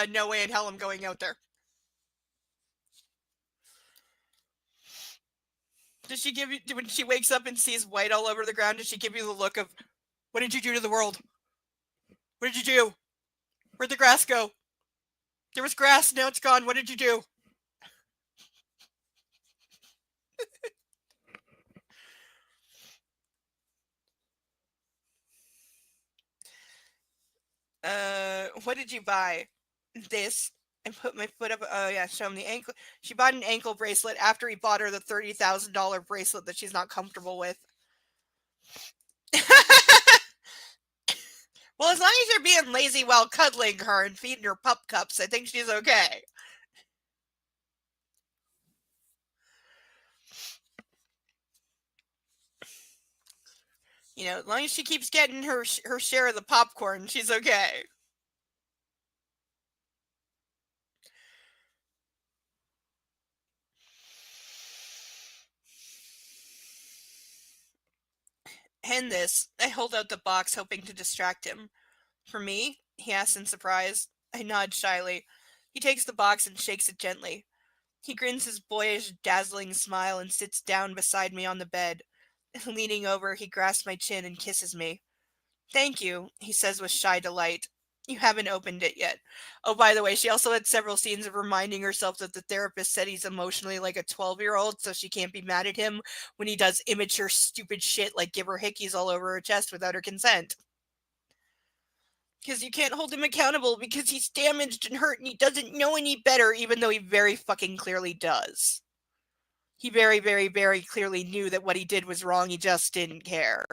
no way in hell I'm going out there? Does she give you, when she wakes up and sees white all over the ground, does she give you the look of, what did you do to the world? What did you do? Where'd the grass go? There was grass, now it's gone. What did you do? What did you buy? This. And put my foot up. Oh yeah, show him the ankle. She bought an ankle bracelet after he bought her the $30,000 bracelet that she's not comfortable with. Well, as long as you're being lazy while cuddling her and feeding her pup cups, I think she's okay. As long as she keeps getting her share of the popcorn, she's okay. Hand this. I hold out the box, hoping to distract him. For me? He asks in surprise. I nod shyly. He takes the box and shakes it gently. He grins his boyish, dazzling smile and sits down beside me on the bed. Leaning over, he grasps my chin and kisses me. Thank you, he says with shy delight. You haven't opened it yet. Oh, by the way, she also had several scenes of reminding herself that the therapist said he's emotionally like a 12-year-old, so she can't be mad at him when he does immature, stupid shit like give her hickeys all over her chest without her consent. Because you can't hold him accountable because he's damaged and hurt and he doesn't know any better, even though he very fucking clearly does. He very, very, very clearly knew that what he did was wrong. He just didn't care.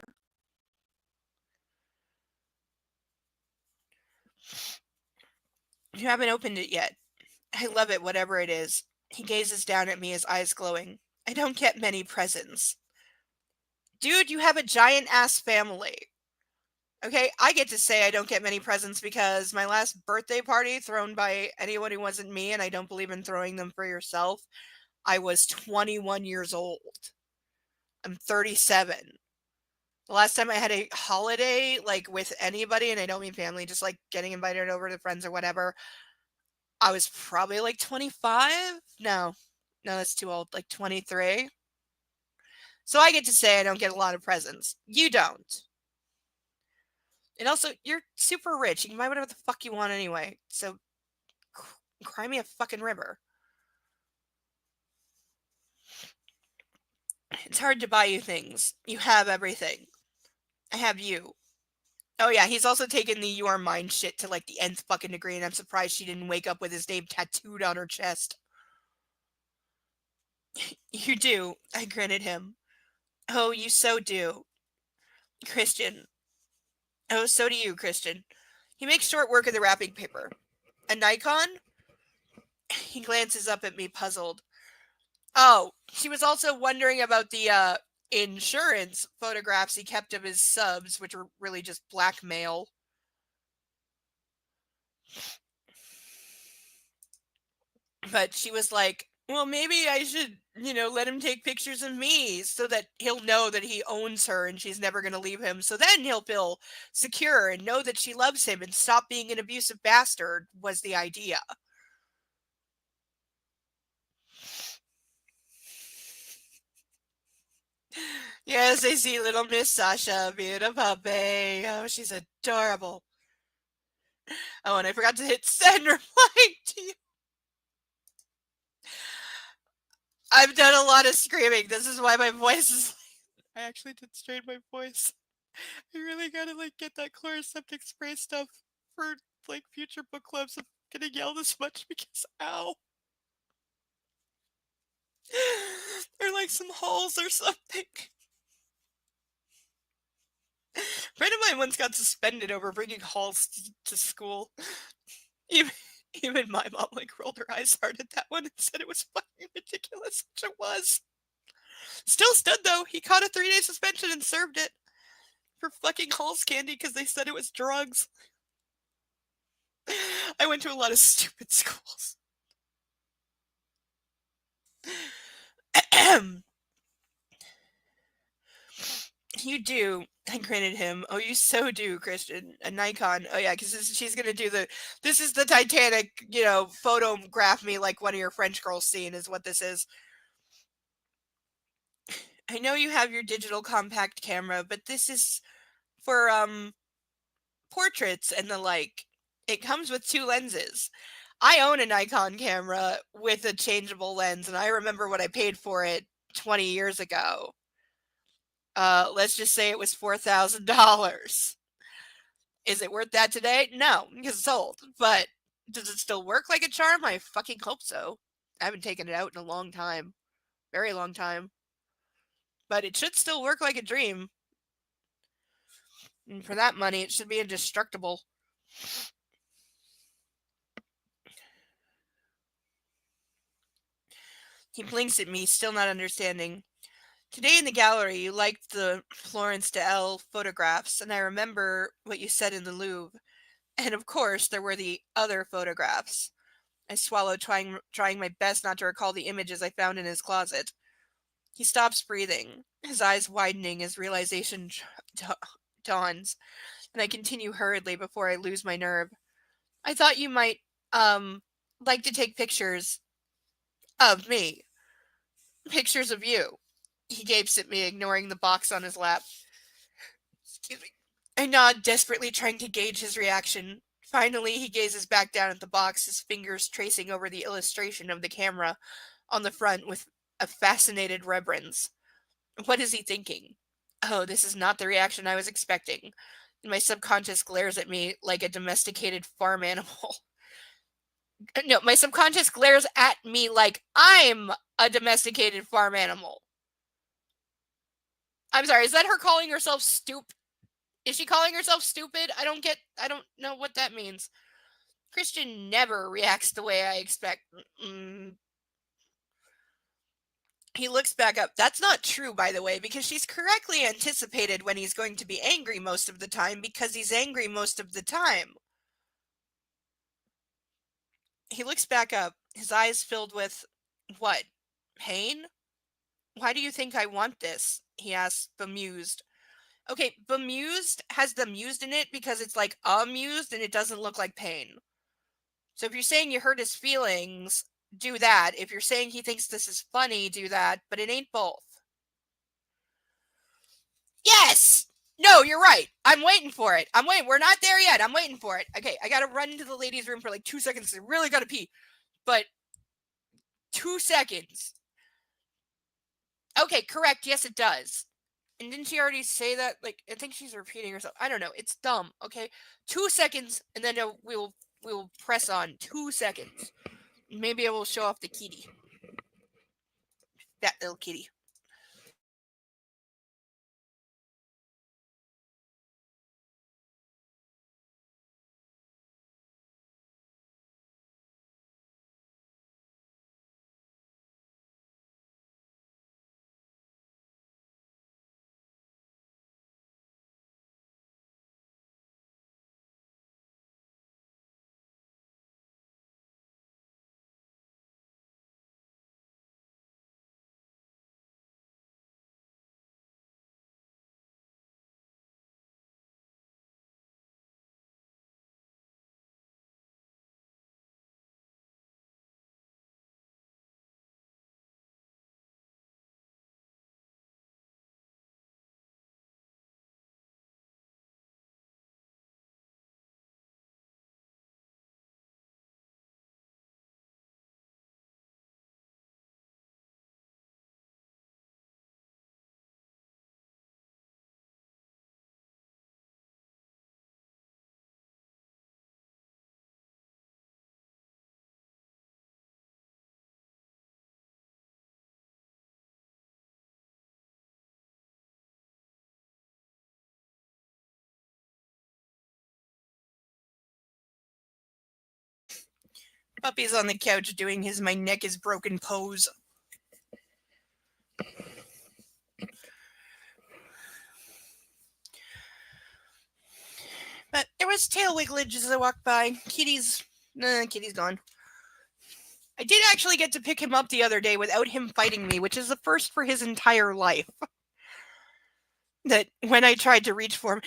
You haven't opened it yet. I love it, whatever it is. He gazes down at me, his eyes glowing. I don't get many presents. Dude, you have a giant-ass family. Okay, I get to say I don't get many presents because my last birthday party thrown by anyone who wasn't me, and I don't believe in throwing them for yourself, I was 21 years old. I'm 37. The last time I had a holiday, like, with anybody, and I don't mean family, just, like, getting invited over to friends or whatever, I was probably, like, 25? No. No, that's too old. Like, 23? So I get to say I don't get a lot of presents. You don't. And also, you're super rich. You can buy whatever the fuck you want anyway. So, Cry me a fucking river. It's hard to buy you things. You have everything. I have you. Oh yeah, he's also taken the "you are mine" shit to like the nth fucking degree, and I'm surprised she didn't wake up with his name tattooed on her chest. You do, I granted him. Oh, you so do. Christian. Oh, so do you, Christian. He makes short work of the wrapping paper. A Nikon? He glances up at me, puzzled. Oh, she was also wondering about the insurance photographs he kept of his subs, which were really just blackmail. But she was like, well, maybe I should, let him take pictures of me so that he'll know that he owns her and she's never going to leave him. So then he'll feel secure and know that she loves him and stop being an abusive bastard, was the idea. Yes, I see little Miss Sasha being a puppy. Oh, she's adorable. Oh, and I forgot to hit send reply to you. I've done a lot of screaming. This is why my voice is I actually did strain my voice. I really gotta get that chloroseptic spray stuff for future book clubs. I'm gonna yell this much because ow. Or some holes or something. A friend of mine once got suspended over bringing halls to school. Even my mom rolled her eyes hard at that one and said it was fucking ridiculous, which it was. Still stood though. He caught a 3-day suspension and served it for fucking Halls candy because they said it was drugs. I went to a lot of stupid schools. You do, I granted him. Oh, you so do, Christian. A Nikon. Oh yeah, because she's gonna do this is the Titanic, photograph me like one of your French girls scene is what this is. I know you have your digital compact camera, but this is for portraits and the like. It comes with 2 lenses. I own a Nikon camera with a changeable lens, and I remember what I paid for it 20 years ago. Let's just say it was $4,000. Is it worth that today? No, because it's old. But does it still work like a charm? I fucking hope so. I haven't taken it out in a long time. Very long time. But it should still work like a dream. And for that money, it should be indestructible. He blinks at me, still not understanding. Today in the gallery, you liked the Florence de Elle photographs, and I remember what you said in the Louvre. And of course, there were the other photographs. I swallowed, trying my best not to recall the images I found in his closet. He stops breathing, his eyes widening as realization dawns, and I continue hurriedly before I lose my nerve. I thought you might, like to take pictures of me. Pictures of you. He gapes at me, ignoring the box on his lap. Excuse me. I nod, desperately trying to gauge his reaction. Finally, he gazes back down at the box, his fingers tracing over the illustration of the camera on the front with a fascinated reverence. What is he thinking? Oh, this is not the reaction I was expecting. My subconscious glares at me like a domesticated farm animal. No, my subconscious glares at me like I'm a domesticated farm animal. I'm sorry, is that her calling herself stupid? Is she calling herself stupid? I don't know what that means. Christian never reacts the way I expect. He looks back up. That's not true, by the way, because she's correctly anticipated when he's going to be angry most of the time because he's angry most of the time. He looks back up, his eyes filled with what? Pain? Why do you think I want this? He asks, bemused. Okay, bemused has the mused in it because it's amused and it doesn't look like pain. So if you're saying you hurt his feelings, do that. If you're saying he thinks this is funny, do that, but it ain't both. Yes! No, you're right. I'm waiting for it. I'm waiting. We're not there yet. I'm waiting for it. Okay, I gotta run into the ladies' room for like 2 seconds. I really gotta pee. But 2 seconds. Okay, correct. Yes, it does. And didn't she already say that? Like, I think she's repeating herself. I don't know. It's dumb. Okay, 2 seconds, and then we will press on. 2 seconds. Maybe I will show off the kitty. That little kitty. Puppy's on the couch doing his "my neck is broken" pose. But there was tail wigglage as I walked by. Kitty's gone. I did actually get to pick him up the other day without him fighting me, which is the first for his entire life. That when I tried to reach for him,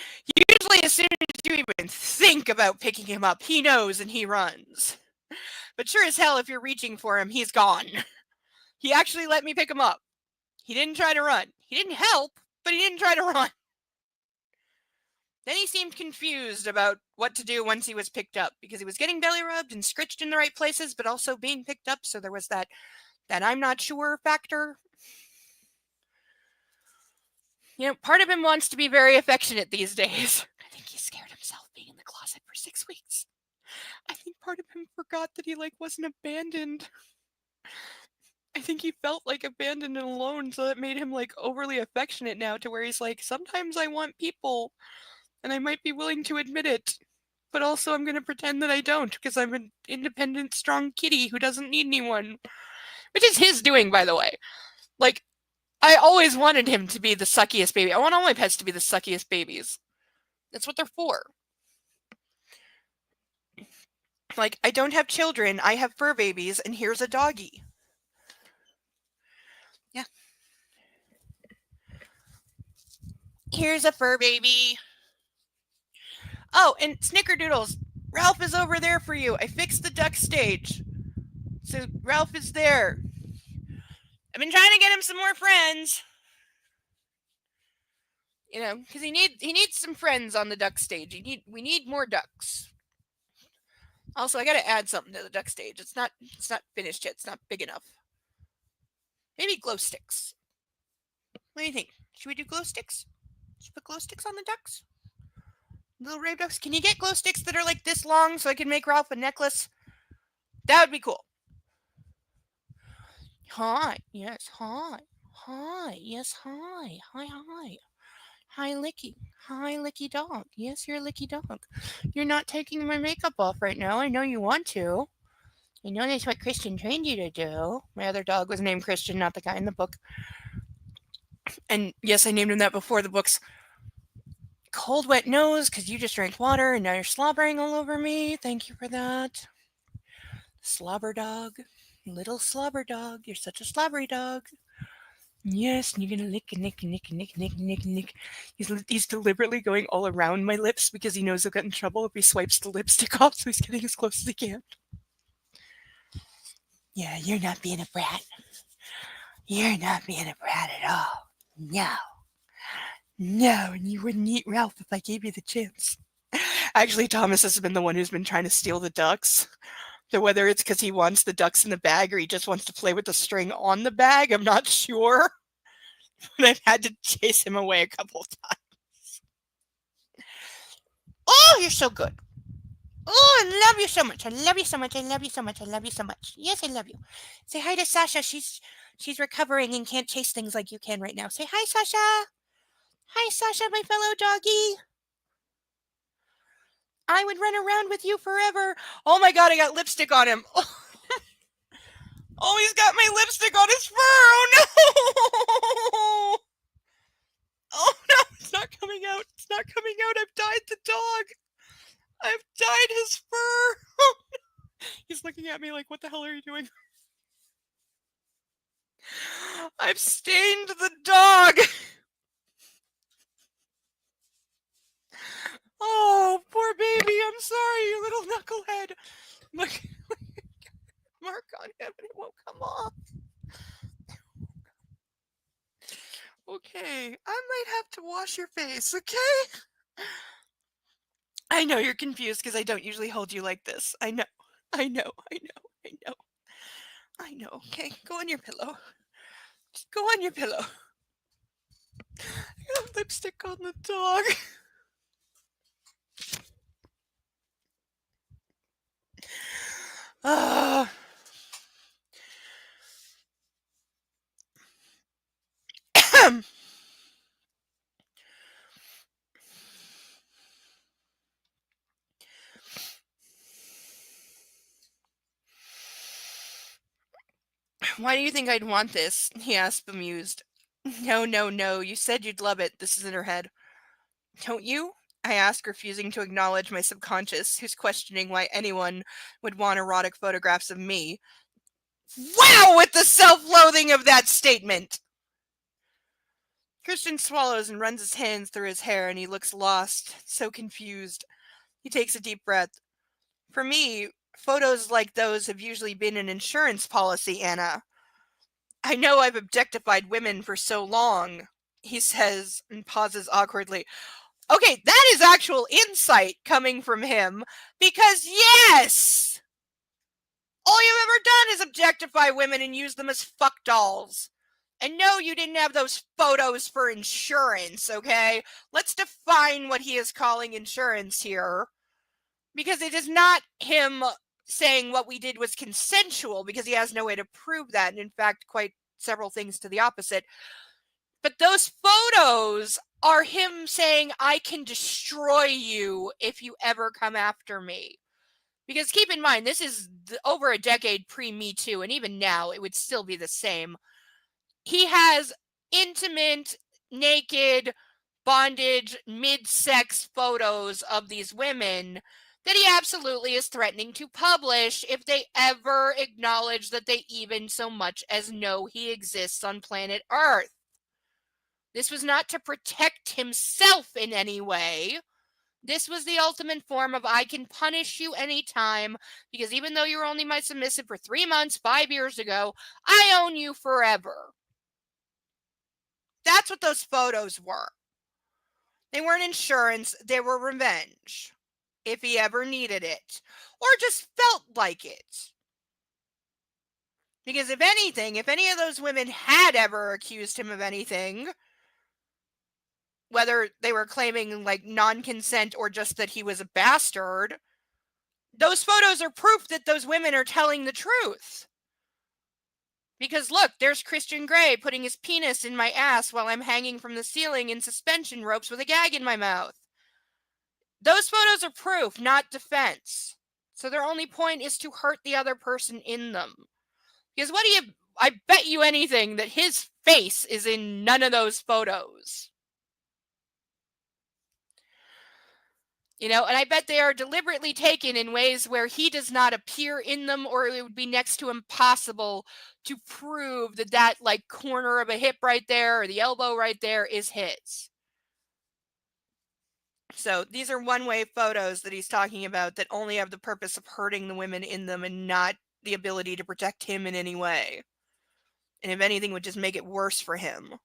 usually as soon as you even think about picking him up, he knows and he runs. But sure as hell, if you're reaching for him, he's gone. He actually let me pick him up. He didn't try to run. He didn't help, but he didn't try to run. Then he seemed confused about what to do once he was picked up, because he was getting belly rubbed and scritched in the right places, but also being picked up, so there was that I'm not sure factor. You know, part of him wants to be very affectionate these days. I think he scared himself being in the closet for 6 weeks. I think part of him forgot that he wasn't abandoned. I think he felt abandoned and alone, so that made him overly affectionate now, to where he's like, sometimes I want people and I might be willing to admit it, but also I'm going to pretend that I don't, because I'm an independent, strong kitty who doesn't need anyone. Which is his doing, by the way. I always wanted him to be the suckiest baby. I want all my pets to be the suckiest babies. That's what they're for. I don't have children, I have fur babies, and here's a doggy. Yeah. Here's a fur baby. Oh, and Snickerdoodles, Ralph is over there for you. I fixed the duck stage. So Ralph is there. I've been trying to get him some more friends. You know, because he needs some friends on the duck stage. We need more ducks. Also, I got to add something to the duck stage. It's not finished yet. It's not big enough. Maybe glow sticks. What do you think? Should we do glow sticks? Should we put glow sticks on the ducks? Little ray ducks. Can you get glow sticks that are this long so I can make Ralph a necklace? That would be cool. Hi. Yes. Hi. Hi. Yes. Hi. Hi. Hi. Hi, Licky. Hi, Licky dog. Yes, you're a Licky dog. You're not taking my makeup off right now. I know you want to. I know that's what Christian trained you to do. My other dog was named Christian, not the guy in the book. And yes, I named him that before the books. Cold, wet nose, because you just drank water and now you're slobbering all over me. Thank you for that. Slobber dog. Little slobber dog. You're such a slobbery dog. Yes, and you're gonna lick and lick and lick and lick and lick and lick and lick. He's deliberately going all around my lips because he knows he'll get in trouble if he swipes the lipstick off, so he's getting as close as he can. Yeah, you're not being a brat. You're not being a brat at all. No. No, and you wouldn't eat Ralph if I gave you the chance. Actually, Thomas has been the one who's been trying to steal the ducks. So whether it's because he wants the ducks in the bag or he just wants to play with the string on the bag, I'm not sure. But I've had to chase him away a couple of times. Oh, you're so good. Oh, I love you so much. I love you so much. I love you so much. I love you so much. Yes, I love you. Say hi to Sasha. She's recovering and can't chase things like you can right now. Say hi, Sasha. Hi, Sasha, my fellow doggy. I would run around with you forever. Oh my god, I got lipstick on him. Oh, he's got my lipstick on his fur. Oh no. Oh no, it's not coming out. It's not coming out. I've dyed the dog. I've dyed his fur. He's looking at me like, what the hell are you doing? I've stained the dog. Oh, poor baby. I'm sorry, you little knucklehead. Look, mark on him and it won't come off. Okay, I might have to wash your face, okay? I know you're confused because I don't usually hold you like this. I know. I know. I know. I know. I know. Okay, go on your pillow. Just go on your pillow. I got lipstick on the dog. Uh, Why do you think I'd want this? He asked, bemused. No, no, no. You said you'd love it. This is in her head. Don't you? I ask, refusing to acknowledge my subconscious, who's questioning why anyone would want erotic photographs of me. Wow, with the self-loathing of that statement! Christian swallows and runs his hands through his hair, and he looks lost, so confused. He takes a deep breath. For me, photos like those have usually been an insurance policy, Anna. I know I've objectified women for so long, he says, and pauses awkwardly. Okay, that is actual insight coming from him, because yes! All you've ever done is objectify women and use them as fuck dolls. And no, you didn't have those photos for insurance, okay? Let's define what he is calling insurance here. Because it is not him saying what we did was consensual, because he has no way to prove that, and in fact, quite several things to the opposite. But those photos are him saying, I can destroy you if you ever come after me. Because keep in mind, this is over a decade pre-Me Too, and even now, it would still be the same. He has intimate, naked, bondage, mid-sex photos of these women that he absolutely is threatening to publish if they ever acknowledge that they even so much as know he exists on planet Earth. This was not to protect himself in any way. This was the ultimate form of I can punish you anytime, because even though you were only my submissive for 3 months 5 years ago, I own you forever. That's what those photos were. They weren't insurance, they were revenge. If he ever needed it, or just felt like it. Because if anything, if any of those women had ever accused him of anything, whether they were claiming like non-consent or just that he was a bastard, those photos are proof that those women are telling the truth. Because look, there's Christian Grey putting his penis in my ass while I'm hanging from the ceiling in suspension ropes with a gag in my mouth. Those photos are proof, not defense. So their only point is to hurt the other person in them. Because what do you... I bet you anything that his face is in none of those photos. You know, and I bet they are deliberately taken in ways where he does not appear in them, or it would be next to impossible to prove that that like corner of a hip right there or the elbow right there is his. So these are one-way photos that he's talking about that only have the purpose of hurting the women in them and not the ability to protect him in any way. And if anything, would just make it worse for him.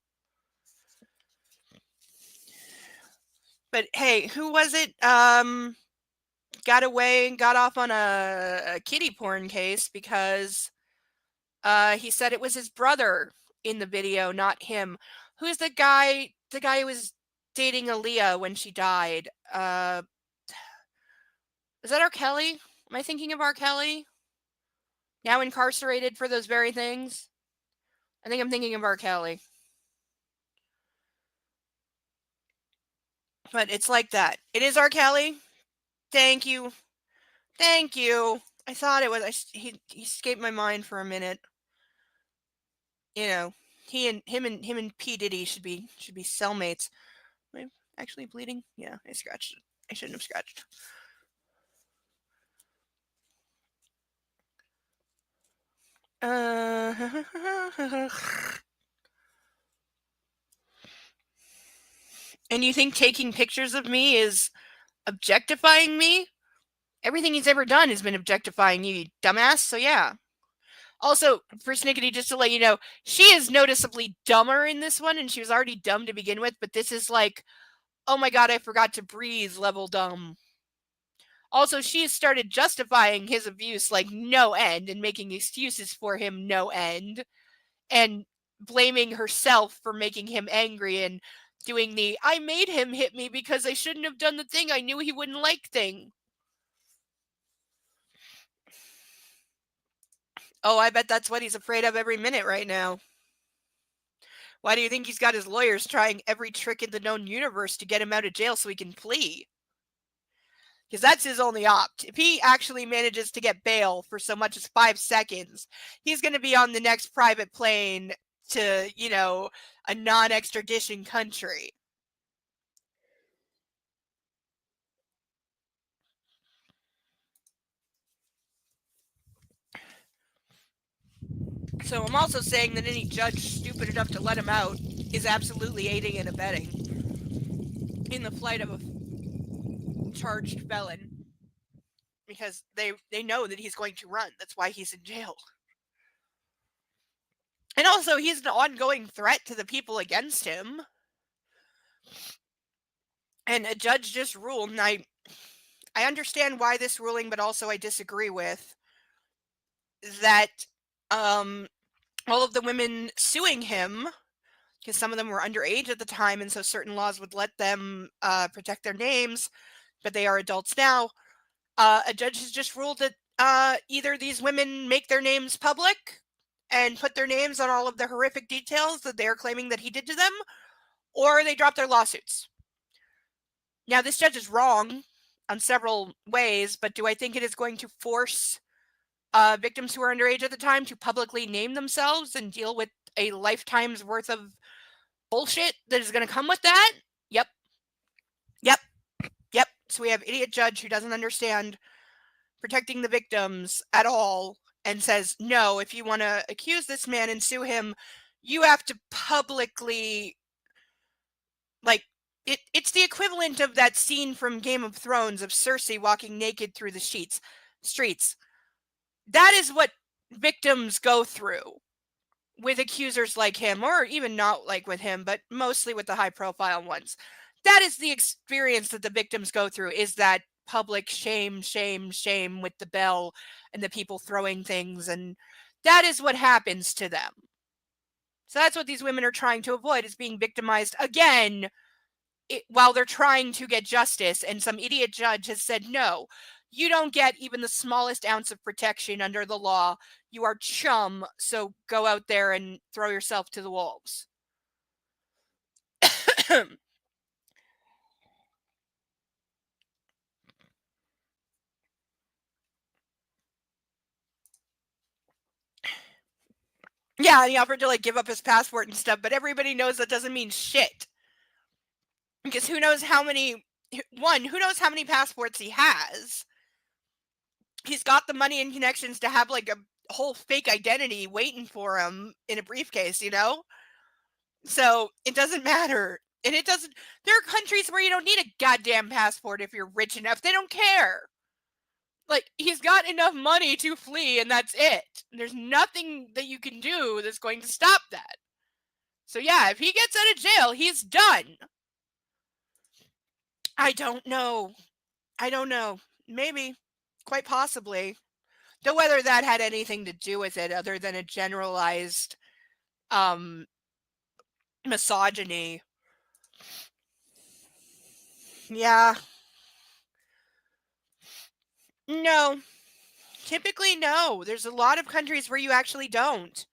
But hey, who was it? Got away and got off on a kiddie porn case because he said it was his brother in the video, not him. Who's the guy? The guy who was dating Aaliyah when she died. Is that R. Kelly? Am I thinking of R. Kelly? Now incarcerated for those very things? I think I'm thinking of R. Kelly. But it's like that. It is R. Kelly. Thank you. Thank you. I thought it was. He escaped my mind for a minute. You know, him and P Diddy should be cellmates. Am I actually bleeding? Yeah, I scratched it. I shouldn't have scratched. And you think taking pictures of me is objectifying me? Everything he's ever done has been objectifying you, dumbass. So yeah. Also, for Snickety, just to let you know, she is noticeably dumber in this one, and she was already dumb to begin with, but this is like, oh my god, I forgot to breathe level dumb. Also, she has started justifying his abuse like no end and making excuses for him no end and blaming herself for making him angry and doing the I made him hit me because I shouldn't have done the thing I knew he wouldn't like thing. Oh, I bet that's what he's afraid of every minute right now. Why do you think he's got his lawyers trying every trick in the known universe to get him out of jail so he can flee? Because that's his only opt. If he actually manages to get bail for so much as 5 seconds, he's going to be on the next private plane to, you know, a non-extradition country. So I'm also saying that any judge stupid enough to let him out is absolutely aiding and abetting in the flight of a charged felon. Because they know that he's going to run. That's why he's in jail. And also, he's an ongoing threat to the people against him. And a judge just ruled, and I understand why this ruling, but also I disagree with that all of the women suing him, because some of them were underage at the time, and so certain laws would let them protect their names, but they are adults now. A judge has just ruled that either these women make their names public and put their names on all of the horrific details that they're claiming that he did to them, or they drop their lawsuits. Now, this judge is wrong on several ways, but do I think it is going to force victims who are underage at the time to publicly name themselves and deal with a lifetime's worth of bullshit that is going to come with that? Yep. So we have idiot judge who doesn't understand protecting the victims at all and says, no, if you want to accuse this man and sue him, you have to publicly, like, it's the equivalent of that scene from Game of Thrones of Cersei walking naked through the streets. That is what victims go through with accusers like him, or even not like with him, but mostly with the high profile ones. That is the experience that the victims go through, is that public shame with the bell and the people throwing things, and that is what happens to them. So that's what these women are trying to avoid, is being victimized again while they're trying to get justice, and some idiot judge has said, no, you don't get even the smallest ounce of protection under the law. You are chum, so go out there and throw yourself to the wolves. Yeah, he offered to like give up his passport and stuff, but everybody knows that doesn't mean shit. Because who knows how many passports he has? He's got the money and connections to have like a whole fake identity waiting for him in a briefcase, you know? So it doesn't matter. And it doesn't, there are countries where you don't need a goddamn passport if you're rich enough. They don't care. Like, he's got enough money to flee, and that's it. There's nothing that you can do that's going to stop that. So yeah, if he gets out of jail, he's done. I don't know. I don't know. Maybe. Quite possibly. Though whether that had anything to do with it other than a generalized um misogyny. Yeah. No. Typically no. There's a lot of countries where you actually don't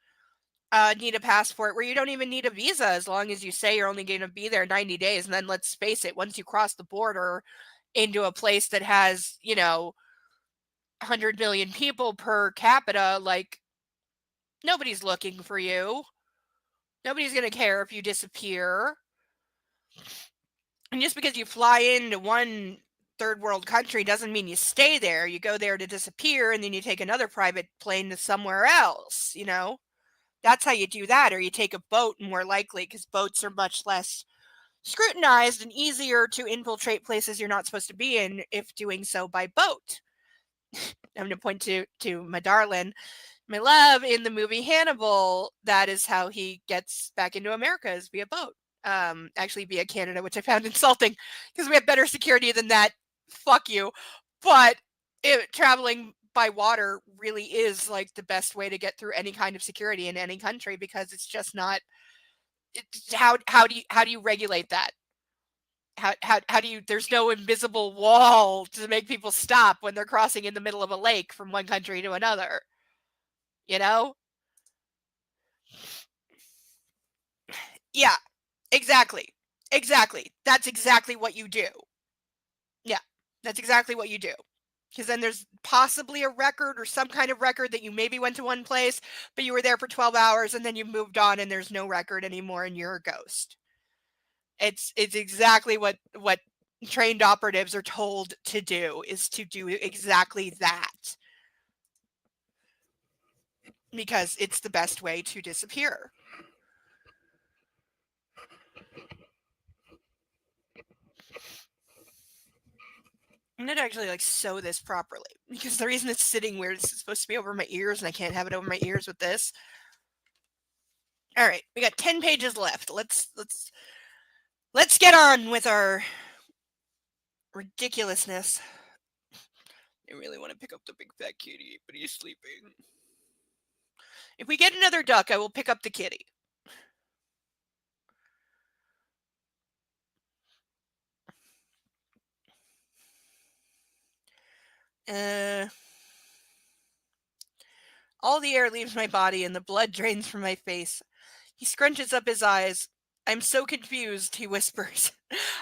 need a passport, where you don't even need a visa as long as you say you're only going to be there 90 days. And then let's face it, once you cross the border into a place that has, 100 million people per capita, like, nobody's looking for you. Nobody's going to care if you disappear. And just because you fly into one third world country doesn't mean you stay there. You go there to disappear and then you take another private plane to somewhere else, That's how you do that. Or you take a boat, more likely, because boats are much less scrutinized and easier to infiltrate places you're not supposed to be in if doing so by boat. I'm going to point to my darling, my love, in the movie Hannibal. That is how he gets back into America, is via boat. Actually via Canada, which I found insulting because we have better security than that. Fuck you. But traveling by water really is like the best way to get through any kind of security in any country, because it's just not. How do you regulate that? How do you? There's no invisible wall to make people stop when they're crossing in the middle of a lake from one country to another. You know? Yeah, exactly. Exactly. That's exactly what you do. Yeah, that's exactly what you do. Because then there's possibly a record or some kind of record that you maybe went to one place, but you were there for 12 hours and then you moved on and there's no record anymore and you're a ghost. It's exactly what trained operatives are told to do, is to do exactly that. Because it's the best way to disappear. I'm gonna actually sew this properly, because the reason it's sitting weird is it's supposed to be over my ears and I can't have it over my ears with this. All right, we got 10 pages left. Let's get on with our ridiculousness. I really want to pick up the big fat kitty, but he's sleeping. If we get another duck, I will pick up the kitty. All the air leaves my body and the blood drains from my face. He scrunches up his eyes. I'm so confused, he whispers.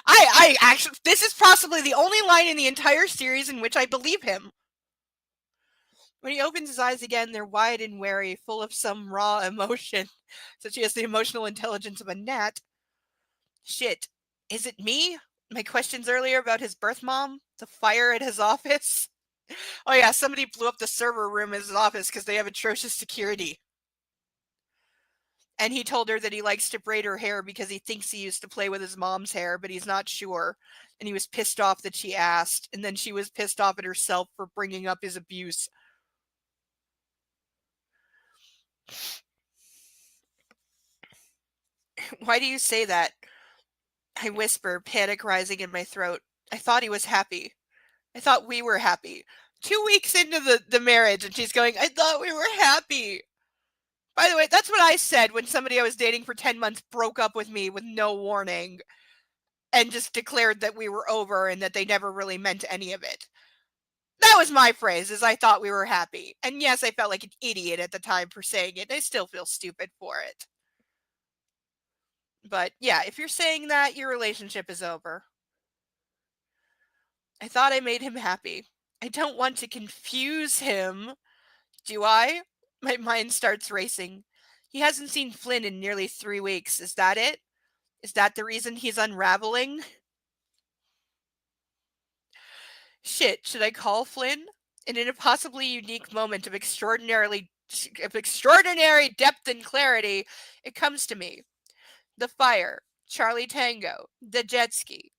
I actually, this is possibly the only line in the entire series in which I believe him. When he opens his eyes again, they're wide and wary, full of some raw emotion. Such he has the emotional intelligence of a gnat. Shit. Is it me? My questions earlier about his birth mom? The fire at his office? Oh yeah, somebody blew up the server room in his office because they have atrocious security. And he told her that he likes to braid her hair because he thinks he used to play with his mom's hair, but he's not sure. And he was pissed off that she asked, and then she was pissed off at herself for bringing up his abuse. Why do you say that? I whisper, panic rising in my throat. I thought he was happy. I thought we were happy. 2 weeks into the marriage, and she's going, I thought we were happy. By the way, that's what I said when somebody I was dating for 10 months broke up with me with no warning and just declared that we were over and that they never really meant any of it. That was my phrase, is I thought we were happy. And yes, I felt like an idiot at the time for saying it. I still feel stupid for it. But yeah, if you're saying that, your relationship is over. I thought I made him happy. I don't want to confuse him. Do I? My mind starts racing. He hasn't seen Flynn in nearly 3 weeks. Is that it? Is that the reason he's unraveling? Shit, should I call Flynn? And in a possibly unique moment of extraordinary depth and clarity, it comes to me. The fire, Charlie Tango, the jet ski.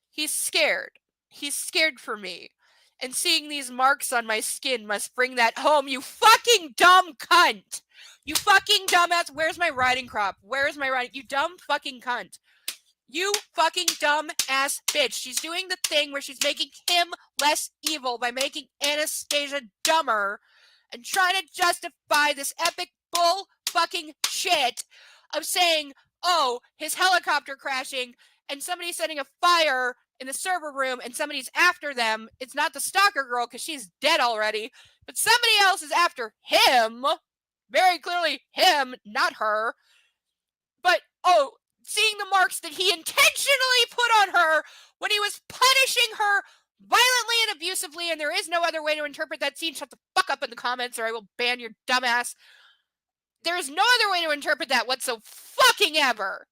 He's scared. He's scared for me. And seeing these marks on my skin must bring that home, you fucking dumb cunt! You fucking dumbass! Where's my riding crop? Where's my riding? You dumb fucking cunt. You fucking dumb ass bitch. She's doing the thing where she's making him less evil by making Anastasia dumber and trying to justify this epic bull fucking shit of saying, oh, his helicopter crashing and somebody setting a fire in the server room and somebody's after them. It's not the stalker girl because she's dead already, but somebody else is after him. Very clearly him, not her. But, oh, seeing the marks that he intentionally put on her when he was punishing her violently and abusively, and there is no other way to interpret that scene. Shut the fuck up in the comments or I will ban your dumbass. There is no other way to interpret that whatsoever fucking ever.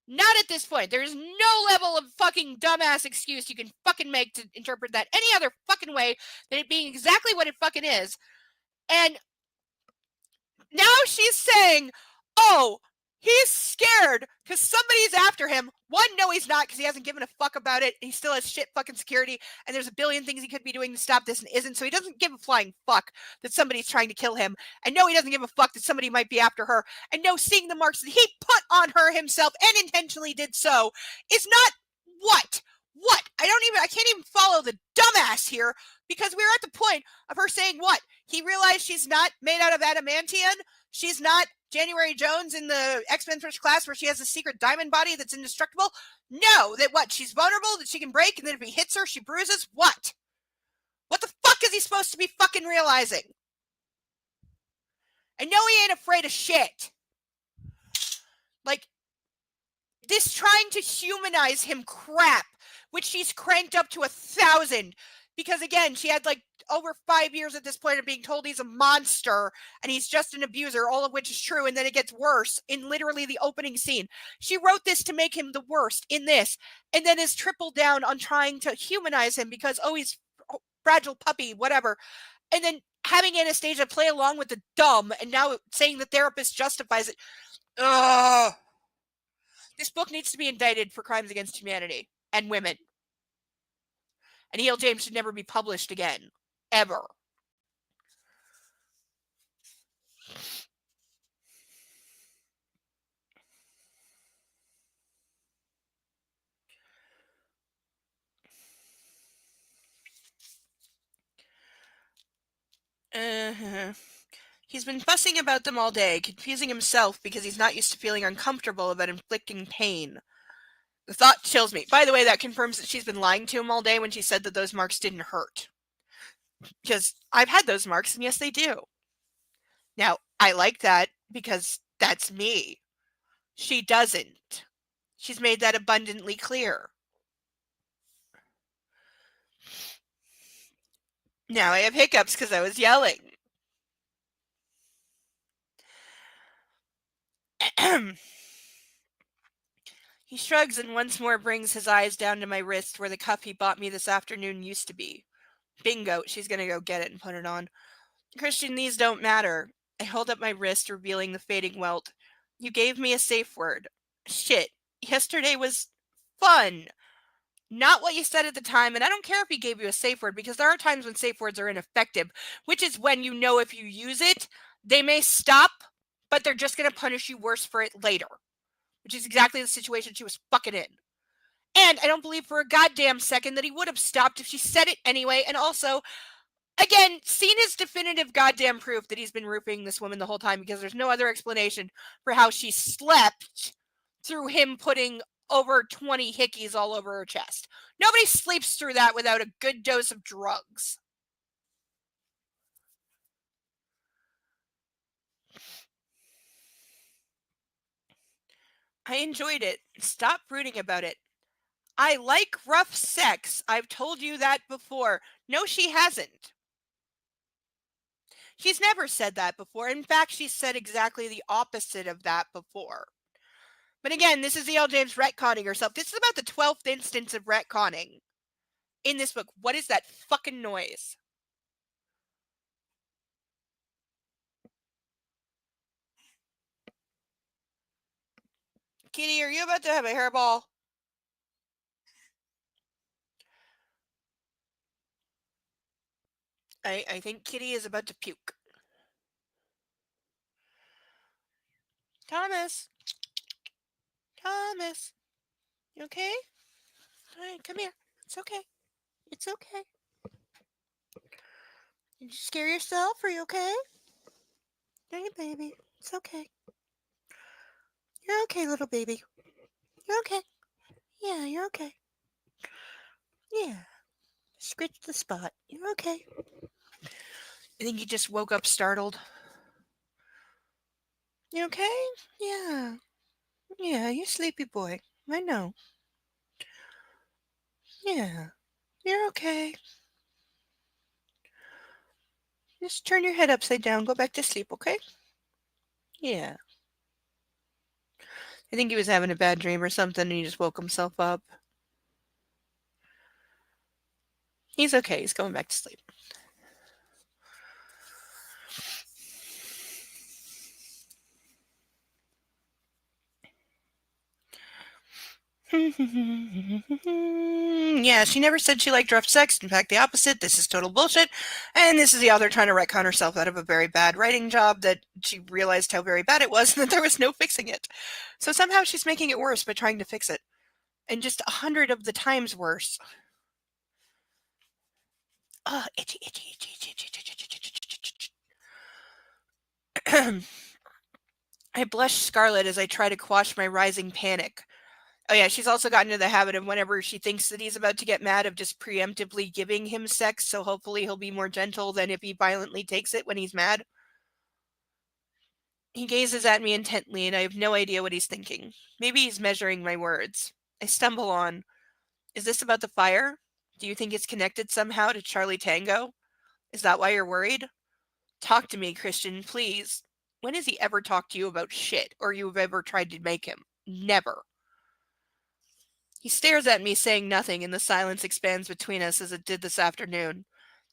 Not at this point. There is no level of fucking dumbass excuse you can fucking make to interpret that any other fucking way than it being exactly what it fucking is. And now she's saying, oh, he's scared because somebody's after him. One, no, he's not because he hasn't given a fuck about it. He still has shit fucking security, and there's a billion things he could be doing to stop this and isn't, so he doesn't give a flying fuck that somebody's trying to kill him. And no, he doesn't give a fuck that somebody might be after her. And no, seeing the marks that he put on her himself and intentionally did so is not what? What? I can't even follow the dumbass here because we're at the point of her saying what? He realized she's not made out of adamantium. She's not January Jones in the X-Men First Class where she has a secret diamond body that's indestructible. No, that what? She's vulnerable, that she can break, and then if he hits her, she bruises. What? What the fuck is he supposed to be fucking realizing? I know he ain't afraid of shit. Like, this trying to humanize him crap, which she's cranked up to 1,000. Because again, she had like over 5 years at this point of being told he's a monster and he's just an abuser, all of which is true. And then it gets worse in literally the opening scene. She wrote this to make him the worst in this, and then is tripled down on trying to humanize him because, oh, he's fragile puppy, whatever. And then having Anastasia play along with the dumb and now saying the therapist justifies it. Ugh. This book needs to be indicted for crimes against humanity and women. And E.L. James should never be published again. Ever. He's been fussing about them all day, confusing himself because he's not used to feeling uncomfortable about inflicting pain. The thought chills me. By the way, that confirms that she's been lying to him all day when she said that those marks didn't hurt. Because I've had those marks, and yes, they do. Now, I like that because that's me. She doesn't. She's made that abundantly clear. Now I have hiccups because I was yelling. He shrugs and once more brings his eyes down to my wrist where the cuff he bought me this afternoon used to be. Bingo, she's gonna go get it and put it on. Christian, these don't matter. I hold up my wrist, revealing the fading welt. You gave me a safe word. Shit. Yesterday was fun. Not what you said at the time, and I don't care if he gave you a safe word because there are times when safe words are ineffective, which is when you know if you use it, they may stop, but they're just going to punish you worse for it later, which is exactly the situation she was fucking in. And I don't believe for a goddamn second that he would have stopped if she said it anyway, and also, again, seen as definitive goddamn proof that he's been roofing this woman the whole time because there's no other explanation for how she slept through him putting over 20 hickeys all over her chest. Nobody sleeps through that without a good dose of drugs. I enjoyed it. Stop brooding about it. I like rough sex. I've told you that before. No, she hasn't. She's never said that before. In fact, she's said exactly the opposite of that before. But again, this is E.L. James retconning herself. This is about the 12th instance of retconning in this book. What is that fucking noise? Kitty, are you about to have a hairball? I think Kitty is about to puke. Thomas. Thomas. You okay? All right, come here. It's okay. It's okay. Did you scare yourself? Are you okay? Hey, baby. It's okay. You're okay, little baby. You're okay. Yeah, you're okay. Yeah. Scratch the spot. You're okay. I think you just woke up startled. You okay? Yeah. Yeah, you sleepy boy. I know. Yeah. You're okay. Just turn your head upside down. Go back to sleep, okay? Yeah. I think he was having a bad dream or something and he just woke himself up. He's okay. He's going back to sleep. Yeah, she never said she liked rough sex. In fact, the opposite. This is total bullshit. And this is the author trying to retcon herself out of a very bad writing job that she realized how very bad it was and that there was no fixing it. So somehow she's making it worse by trying to fix it. And just 100 of the times worse. Ugh, itchy, itchy, itchy, itchy, itchy, itchy, itchy, itchy, itchy. I blush scarlet as I try to quash my rising panic. Oh yeah, she's also gotten into the habit of whenever she thinks that he's about to get mad of just preemptively giving him sex, so hopefully he'll be more gentle than if he violently takes it when he's mad. He gazes at me intently and I have no idea what he's thinking. Maybe he's measuring my words. I stumble on. Is this about the fire? Do you think it's connected somehow to Charlie Tango? Is that why you're worried? Talk to me, Christian, please. When has he ever talked to you about shit, or you've ever tried to make him? Never. He stares at me, saying nothing, and the silence expands between us as it did this afternoon.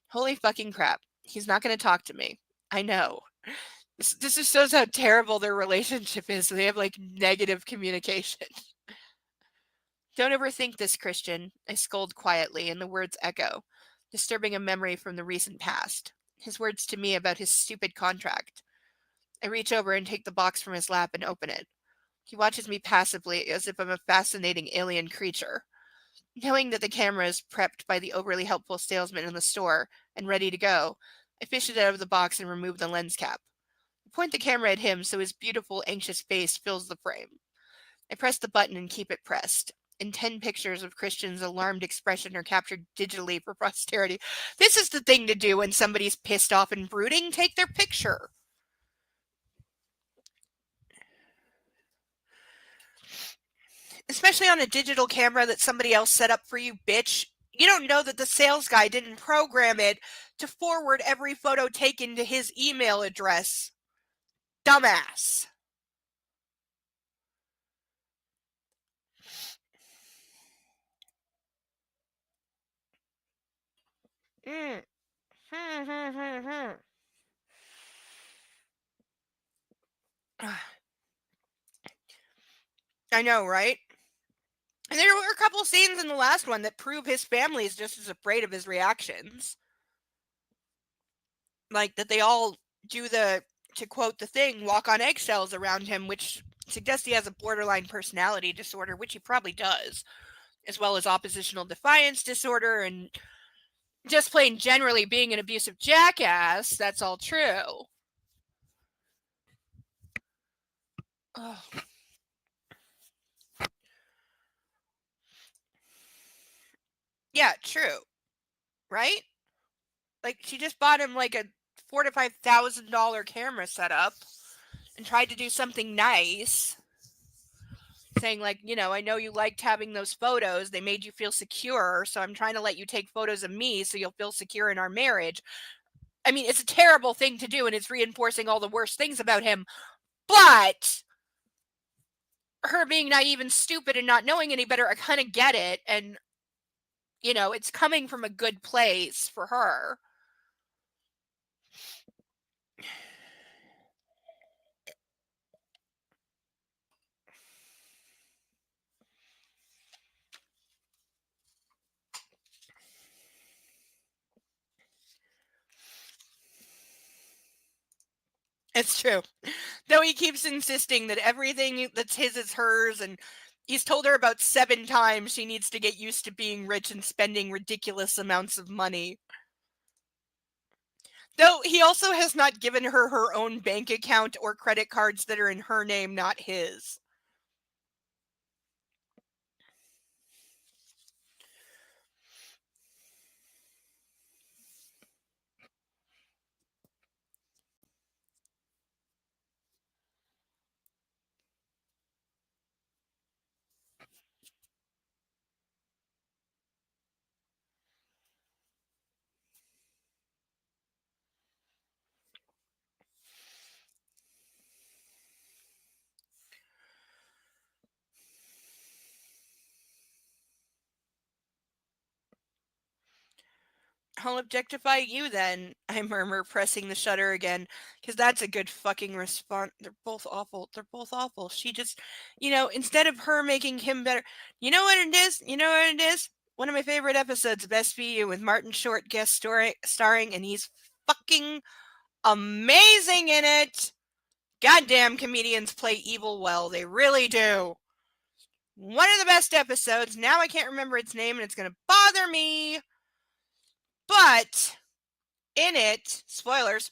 Holy fucking crap. He's not going to talk to me. I know. This just shows how terrible their relationship is. They have like negative communication. Don't overthink this, Christian. I scold quietly, and the words echo, disturbing a memory from the recent past. His words to me about his stupid contract. I reach over and take the box from his lap and open it. He watches me passively as if I'm a fascinating alien creature. Knowing that the camera is prepped by the overly helpful salesman in the store and ready to go, I fish it out of the box and remove the lens cap. I point the camera at him so his beautiful, anxious face fills the frame. I press the button and keep it pressed. And 10 pictures of Christian's alarmed expression are captured digitally for posterity. This is the thing to do when somebody's pissed off and brooding. Take their picture. Especially on a digital camera that somebody else set up for you, bitch. You don't know that the sales guy didn't program it to forward every photo taken to his email address. Dumbass. Mm. I know, right? And there were a couple scenes in the last one that prove his family is just as afraid of his reactions. Like that they all do the, to quote the thing, walk on eggshells around him, which suggests he has a borderline personality disorder, which he probably does, as well as oppositional defiance disorder and just plain generally being an abusive jackass. That's all true. Oh. Yeah, true. Right? Like she just bought him like a $4,000 to $5,000 camera setup and tried to do something nice, saying like, you know, I know you liked having those photos. They made you feel secure, so I'm trying to let you take photos of me so you'll feel secure in our marriage. I mean, it's a terrible thing to do and it's reinforcing all the worst things about him, but her being naive and stupid and not knowing any better, I kind of get it. And, you know, it's coming from a good place for her. It's true. Though he keeps insisting that everything that's his is hers and He's told her about 7 times she needs to get used to being rich and spending ridiculous amounts of money. Though he also has not given her her own bank account or credit cards that are in her name, not his. I'll objectify you then, I murmur, pressing the shutter again, because that's a good fucking response. They're both awful. They're both awful. She just, instead of her making him better, you know what it is? You know what it is? One of my favorite episodes of SVU with Martin Short starring, and he's fucking amazing in it. Goddamn, comedians play evil well. They really do. One of the best episodes. Now I can't remember its name, and it's going to bother me. But in it, spoilers,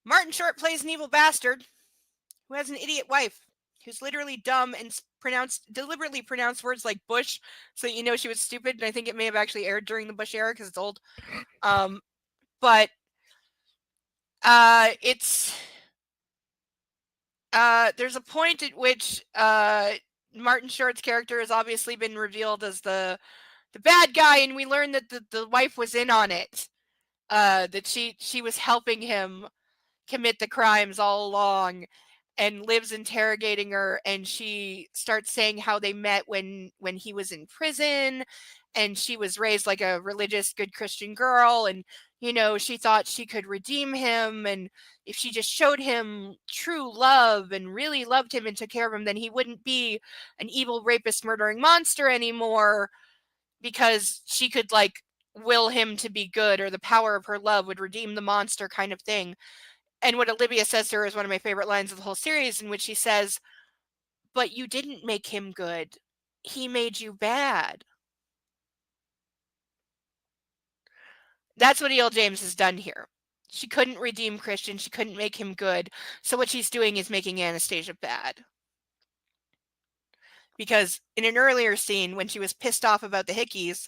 Martin Short plays an evil bastard who has an idiot wife who's literally dumb and deliberately pronounced words like Bush, so that you know she was stupid. And I think it may have actually aired during the Bush era because it's old. But it's there's a point at which Martin Short's character has obviously been revealed as the bad guy, and we learn that the wife was in on it. That she was helping him commit the crimes all along, and Liv's interrogating her, and she starts saying how they met when he was in prison, and she was raised like a religious good Christian girl, and she thought she could redeem him, and if she just showed him true love and really loved him and took care of him, then he wouldn't be an evil rapist murdering monster anymore, because she could like will him to be good, or the power of her love would redeem the monster, kind of thing. And what Olivia says to her is one of my favorite lines of the whole series, in which she says, "But you didn't make him good. He made you bad." That's what E.L. James has done here. She couldn't redeem Christian. She couldn't make him good. So what she's doing is making Anastasia bad. Because in an earlier scene, when she was pissed off about the Hickeys,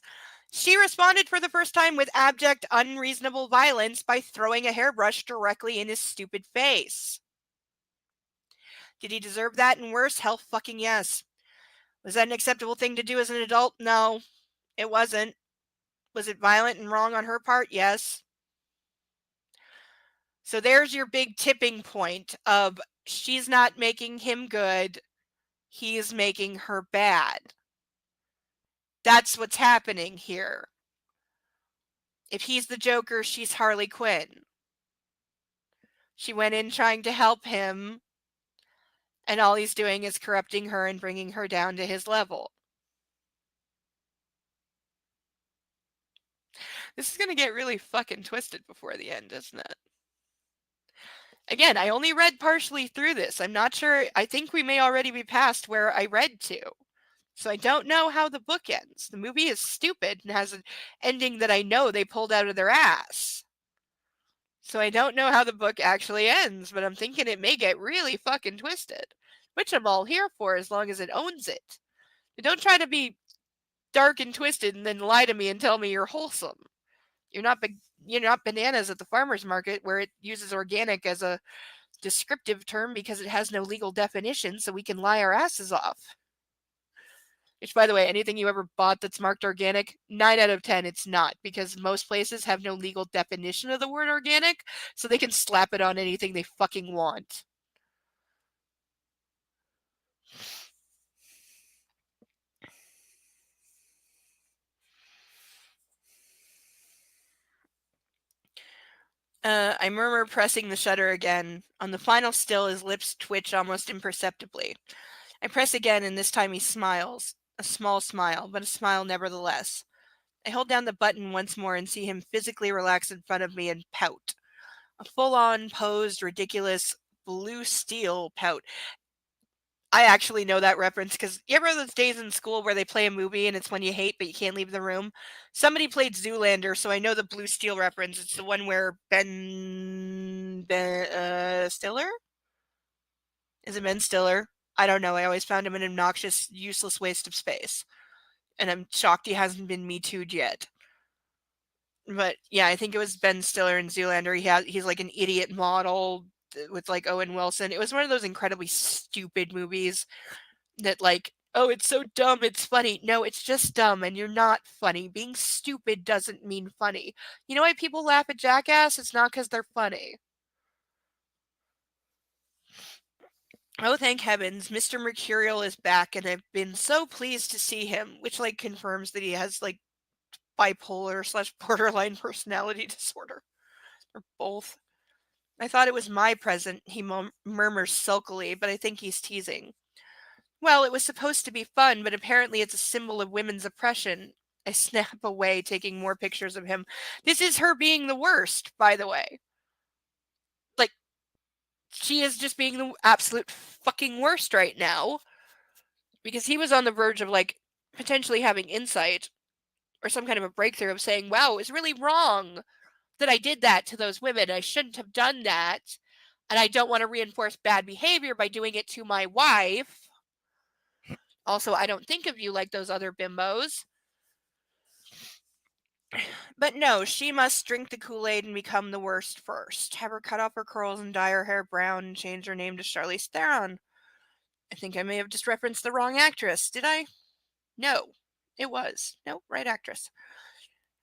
she responded for the first time with abject, unreasonable violence by throwing a hairbrush directly in his stupid face. Did he deserve that and worse? Hell fucking yes. Was that an acceptable thing to do as an adult? No, it wasn't. Was it violent and wrong on her part? Yes. So there's your big tipping point of she's not making him good, he's making her bad. That's what's happening here. If he's the Joker, she's Harley Quinn. She went in trying to help him, and all he's doing is corrupting her and bringing her down to his level. This is going to get really fucking twisted before the end, isn't it? Again, I only read partially through this. I'm not sure. I think we may already be past where I read to. So I don't know how the book ends. The movie is stupid and has an ending that I know they pulled out of their ass. So I don't know how the book actually ends, but I'm thinking it may get really fucking twisted, which I'm all here for as long as it owns it. But don't try to be dark and twisted and then lie to me and tell me you're wholesome. You're not bananas at the farmer's market, where it uses organic as a descriptive term because it has no legal definition, so we can lie our asses off. Which, by the way, anything you ever bought that's marked organic, 9 out of 10, it's not, because most places have no legal definition of the word organic, so they can slap it on anything they fucking want. I murmur, pressing the shutter again. On the final still, his lips twitch almost imperceptibly. I press again, and this time he smiles. A small smile, but a smile nevertheless. I hold down the button once more and see him physically relax in front of me and pout. A full-on, posed, ridiculous, blue steel pout. I actually know that reference because you ever those days in school where they play a movie and it's one you hate but you can't leave the room? Somebody played Zoolander, so I know the Blue Steel reference. It's the one where Ben Stiller? Is it Ben Stiller? I don't know. I always found him an obnoxious, useless waste of space. And I'm shocked he hasn't been Me Too'd yet. But yeah, I think it was Ben Stiller in Zoolander. He's like an idiot model with like Owen Wilson. It was one of those incredibly stupid movies that like, oh, it's so dumb, it's funny. No, it's just dumb and you're not funny. Being stupid doesn't mean funny. You know why people laugh at Jackass? It's not because they're funny. Oh, thank heavens, Mr. Mercurial is back and I've been so pleased to see him, which like confirms that he has like bipolar slash borderline personality disorder. Or both. I thought it was my present, he murmurs sulkily, but I think he's teasing. Well, it was supposed to be fun, but apparently it's a symbol of women's oppression. I snap away, taking more pictures of him. This is her being the worst, by the way. Like, she is just being the absolute fucking worst right now. Because he was on the verge of, like, potentially having insight or some kind of a breakthrough of saying, wow, it was really wrong that I did that to those women. I shouldn't have done that. And I don't want to reinforce bad behavior by doing it to my wife. Also, I don't think of you like those other bimbos. But no, she must drink the Kool-Aid and become the worst first. Have her cut off her curls and dye her hair brown and change her name to Charlize Theron. I think I may have just referenced the wrong actress. Did I? No. It was. No, right actress.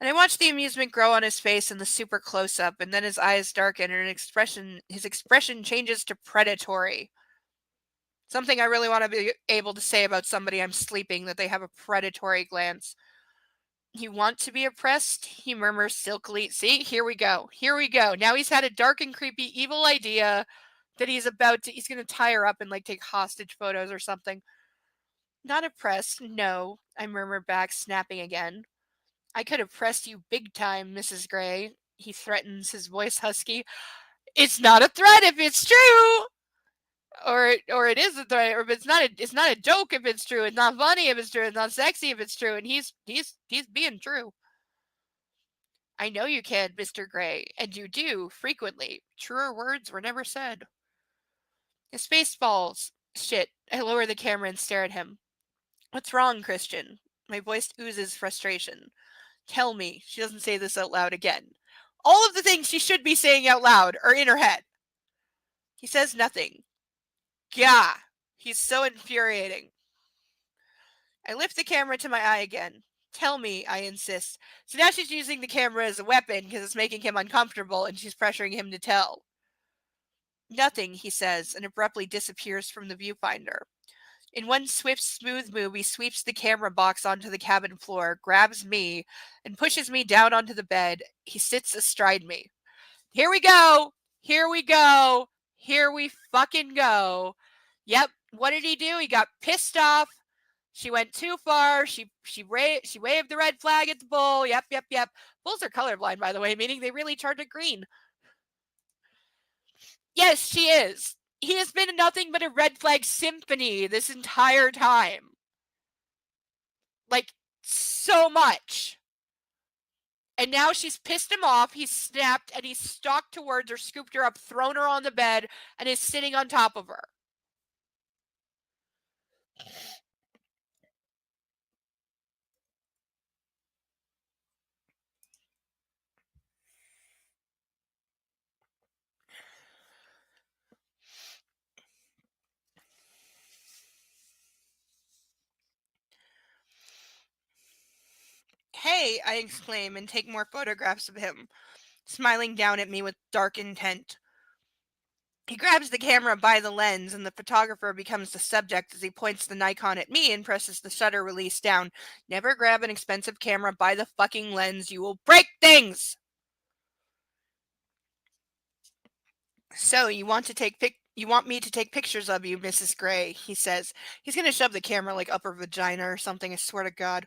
And I watched the amusement grow on his face in the super close-up, and then his eyes darken and his expression changes to predatory. Something I really want to be able to say about somebody I'm sleeping, that they have a predatory glance. You want to be oppressed? He murmurs silkily. See, here we go. Here we go. Now he's had a dark and creepy evil idea that he's going to tie her up and like take hostage photos or something. Not oppressed, no, I murmur back, snapping again. I could have pressed you big time, Mrs. Gray. He threatens, his voice husky. It's not a threat if it's true. Or it is a threat, or it's not a joke if it's true. It's not funny if it's true. It's not sexy if it's true. And he's being true. I know you can, Mr. Gray, and you do, frequently. Truer words were never said. His face falls. Shit. I lower the camera and stare at him. What's wrong, Christian? My voice oozes frustration. Tell me. She doesn't say this out loud again. All of the things she should be saying out loud are in her head. He says nothing. Gah! He's so infuriating. I lift the camera to my eye again. Tell me, I insist. So now she's using the camera as a weapon because it's making him uncomfortable and she's pressuring him to tell. Nothing, he says, and abruptly disappears from the viewfinder. In one swift, smooth move, he sweeps the camera box onto the cabin floor, grabs me, and pushes me down onto the bed. He sits astride me. Here we go! Here we go! Here we fucking go! Yep, what did he do? He got pissed off. She went too far. She waved the red flag at the bull. Yep. Bulls are colorblind, by the way, meaning they really charge it green. Yes, she is. He has been nothing but a red flag symphony this entire time. Like, so much. And now she's pissed him off. He's snapped and he's stalked towards her, scooped her up, thrown her on the bed, and is sitting on top of her. Hey, I exclaim and take more photographs of him, smiling down at me with dark intent. He grabs the camera by the lens, and the photographer becomes the subject as he points the Nikon at me and presses the shutter release down. Never grab an expensive camera by the fucking lens. You will break things! So, you want me to take pictures of you, Mrs. Gray, he says. He's gonna shove the camera like up her vagina or something, I swear to God.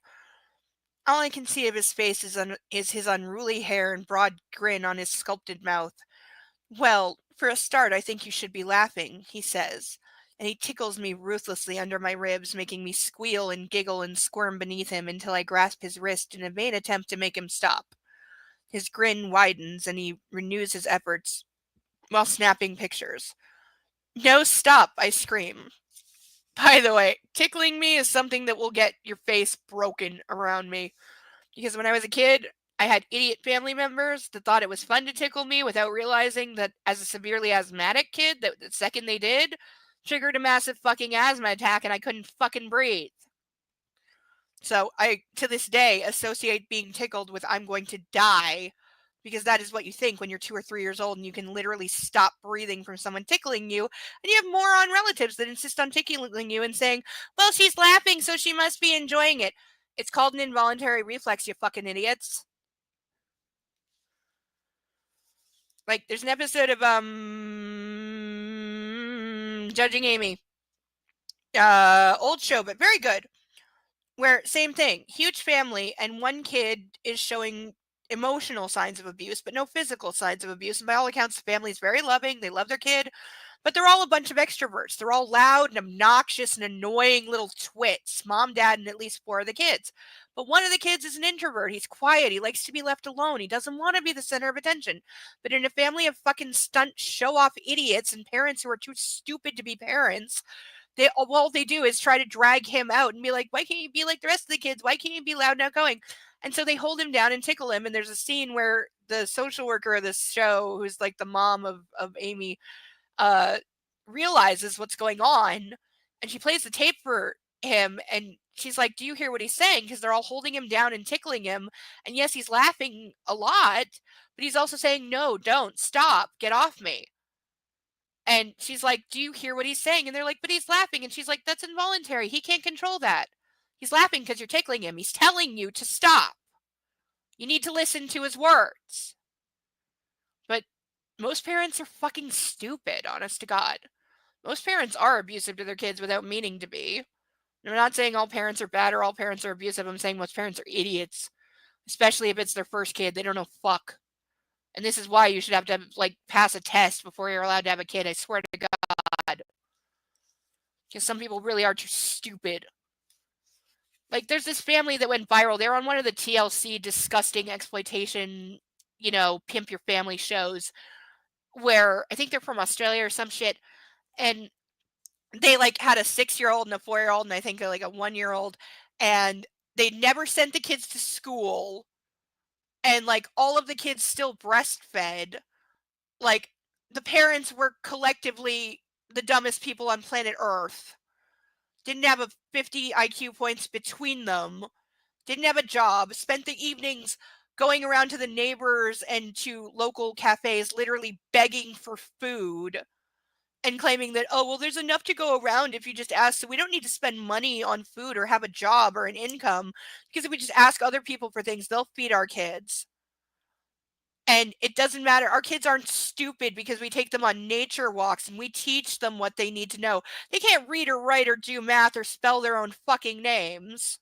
All I can see of his face is his unruly hair and broad grin on his sculpted mouth. Well, for a start, I think you should be laughing, he says. and he tickles me ruthlessly under my ribs, making me squeal and giggle and squirm beneath him until I grasp his wrist in a vain attempt to make him stop. His grin widens and he renews his efforts while snapping pictures. No, stop, I scream. By the way, tickling me is something that will get your face broken around me. Because when I was a kid, I had idiot family members that thought it was fun to tickle me without realizing that as a severely asthmatic kid, that the second they did, triggered a massive fucking asthma attack and I couldn't fucking breathe. So I, to this day, associate being tickled with I'm going to die because that is what you think when you're 2 or 3 years old and you can literally stop breathing from someone tickling you. And you have moron relatives that insist on tickling you and saying, well, she's laughing, so she must be enjoying it. It's called an involuntary reflex, you fucking idiots. Like, there's an episode of Judging Amy. Old show, but very good. Where same thing, huge family, and one kid is showing emotional signs of abuse, but no physical signs of abuse. And by all accounts, the family is very loving. They love their kid, but they're all a bunch of extroverts. They're all loud and obnoxious and annoying little twits. Mom, dad, and at least 4 of the kids. But one of the kids is an introvert. He's quiet. He likes to be left alone. He doesn't want to be the center of attention. But in a family of fucking stunt show off idiots and parents who are too stupid to be parents, all they do is try to drag him out and be like, why can't you be like the rest of the kids? Why can't you be loud and outgoing? And so they hold him down and tickle him. And there's a scene where the social worker of this show, who's like the mom of Amy, uh, realizes what's going on. And she plays the tape for him. And she's like, do you hear what he's saying? Because they're all holding him down and tickling him. And yes, he's laughing a lot, but he's also saying, no, don't, stop, get off me. And she's like, do you hear what he's saying? And they're like, but he's laughing. And she's like, that's involuntary. He can't control that. He's laughing because you're tickling him. He's telling you to stop. You need to listen to his words. But most parents are fucking stupid, honest to God. Most parents are abusive to their kids without meaning to be. I'm not saying all parents are bad or all parents are abusive. I'm saying most parents are idiots, especially if it's their first kid. They don't know fuck. And this is why you should have to like pass a test before you're allowed to have a kid. I swear to God. Because some people really are too stupid. Like, there's this family that went viral. They're on one of the TLC disgusting exploitation, pimp your family shows where I think they're from Australia or some shit. And they like had a 6-year-old and a 4-year-old and I think like a 1-year-old. And they never sent the kids to school. And like all of the kids still breastfed. Like, the parents were collectively the dumbest people on planet Earth. Didn't have a 50 IQ points between them, didn't have a job, spent the evenings going around to the neighbors and to local cafes literally begging for food and claiming that, oh, well, there's enough to go around if you just ask, so we don't need to spend money on food or have a job or an income, because if we just ask other people for things, they'll feed our kids. And it doesn't matter. Our kids aren't stupid because we take them on nature walks and we teach them what they need to know. They can't read or write or do math or spell their own fucking names.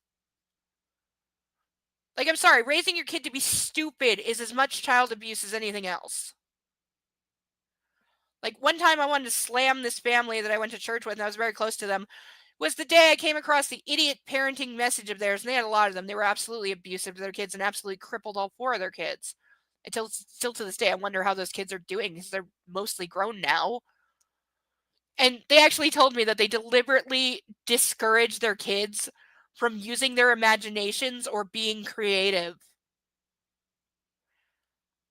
Like, I'm sorry, raising your kid to be stupid is as much child abuse as anything else. Like, one time I wanted to slam this family that I went to church with, and I was very close to them, was the day I came across the idiot parenting message of theirs, and they had a lot of them. They were absolutely abusive to their kids and absolutely crippled all 4 of their kids. Still to this day, I wonder how those kids are doing because they're mostly grown now. And they actually told me that they deliberately discourage their kids from using their imaginations or being creative.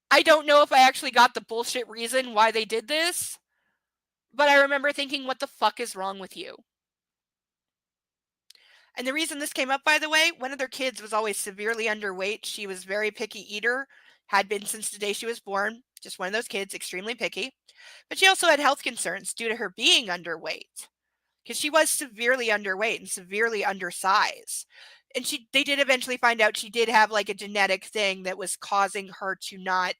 I don't know if I actually got the bullshit reason why they did this, but I remember thinking, what the fuck is wrong with you? And the reason this came up, by the way, one of their kids was always severely underweight. She was very picky eater, had been since the day she was born. Just one of those kids, extremely picky. But she also had health concerns due to her being underweight, because she was severely underweight and severely undersized. And they did eventually find out she did have like a genetic thing that was causing her to not